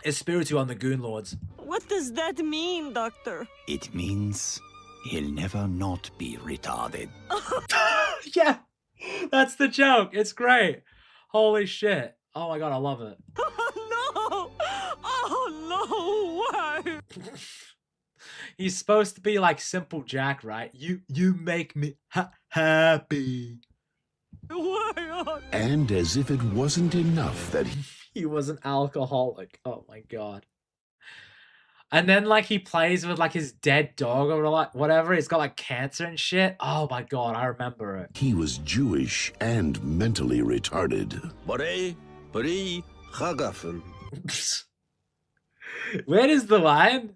Espiritu on the Goon Lords. What does that mean, Doctor? It means he'll never not be retarded. Yeah, that's the joke. It's great. Holy shit. Oh my god, I love it. Oh no! Oh no! Why? He's supposed to be like Simple Jack, right? You make me happy. Why? And as if it wasn't enough that he was an alcoholic. Oh my god. And then like he plays with like his dead dog or like whatever. He's got like cancer and shit. Oh my god, I remember it. he was Jewish and mentally retarded. Where is the line?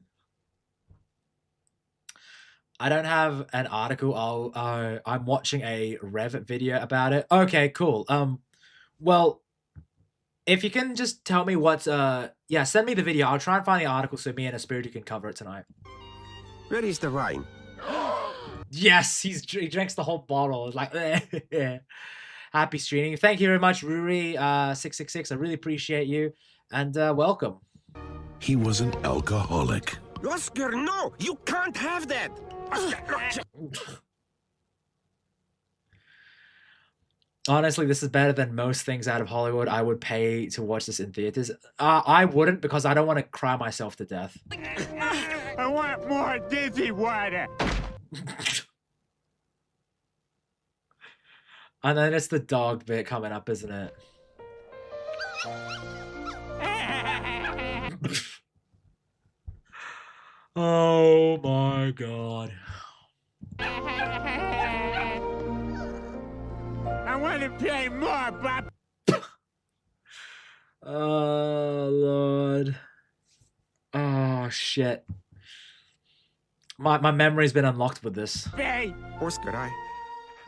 I don't have an article. I'm watching a Rev video about it. Okay, cool. Well, if you can just tell me what's yeah, send me the video. I'll try and find the article so me and Espiritu can cover it tonight. Where is the wine? Yes, he drinks the whole bottle. It's like, happy streaming. Thank you very much, Ruri666. I really appreciate you, and welcome. He was an alcoholic. Oscar, no! You can't have that! Oscar, Honestly, this is better than most things out of Hollywood. I would pay to watch this in theaters. I wouldn't because I don't want to cry myself to death. I want more dizzy water. And then it's the dog bit coming up, isn't it? Oh my god. to play more, Bob. Oh, Lord. Oh, shit. My memory's been unlocked with this. Hey. Oscar,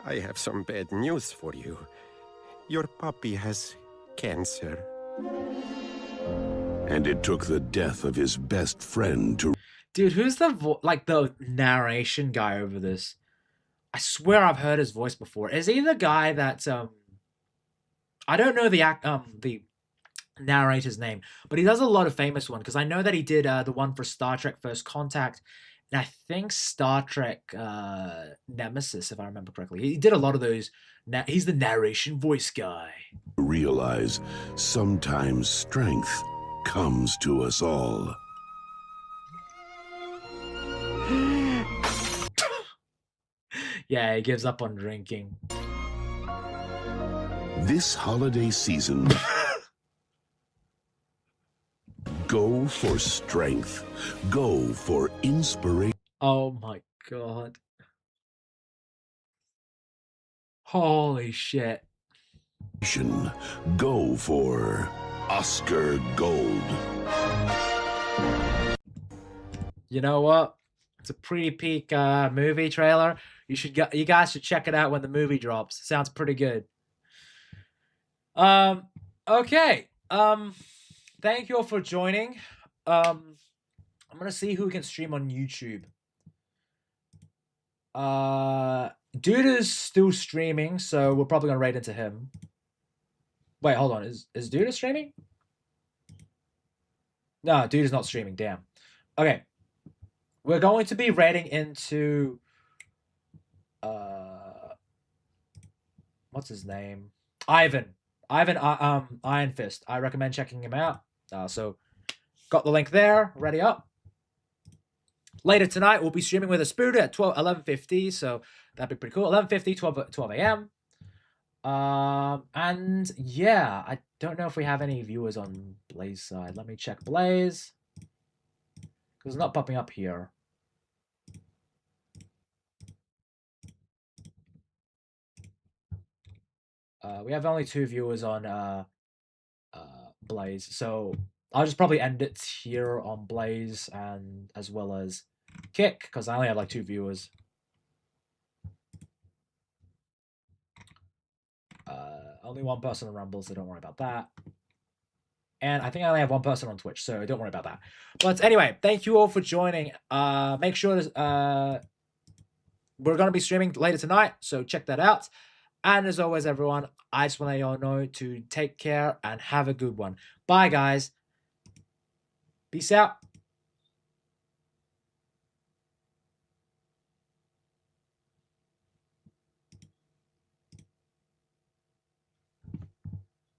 I have some bad news for you. Your puppy has cancer. And it took the death of his best friend to... Dude, who's the the narration guy over this? I swear I've heard his voice before. Is he the guy that I don't know the narrator's name, but he does a lot of famous ones because I know that he did the one for Star Trek First Contact, and I think Star Trek Nemesis, if I remember correctly. He did a lot of those. He's the narration voice guy. Realize sometimes strength comes to us all. Yeah, he gives up on drinking. This holiday season, go for strength. Go for inspiration. Oh my god. Holy shit. Go for Oscar Gold. You know what? It's a pretty peak movie trailer. You guys should check it out when the movie drops. Sounds pretty good. Okay. Thank you all for joining. I'm gonna see who can stream on YouTube. Dude is still streaming, so we're probably gonna raid into him. Wait, hold on. Is Dude streaming? No, Dude is not streaming. Damn. Okay. We're going to be raiding into what's his name? Ivan, Iron Fist. I recommend checking him out. So got the link there, ready up. Later tonight, we'll be streaming with a Spooder at 11:50, so that'd be pretty cool. 11:50, 12 a.m. And yeah, I don't know if we have any viewers on Blaze side. Let me check Blaze. Because it's not popping up here. We have only 2 viewers on Blaze, so I'll just probably end it here on Blaze and as well as Kick, because I only have like 2 viewers. Only 1 person on Rumble, so don't worry about that. And I think I only have 1 person on Twitch, so don't worry about that. But anyway, thank you all for joining. Make sure we're going to be streaming later tonight, so check that out. And as always, everyone, I just want to let you all know to take care and have a good one. Bye, guys. Peace out.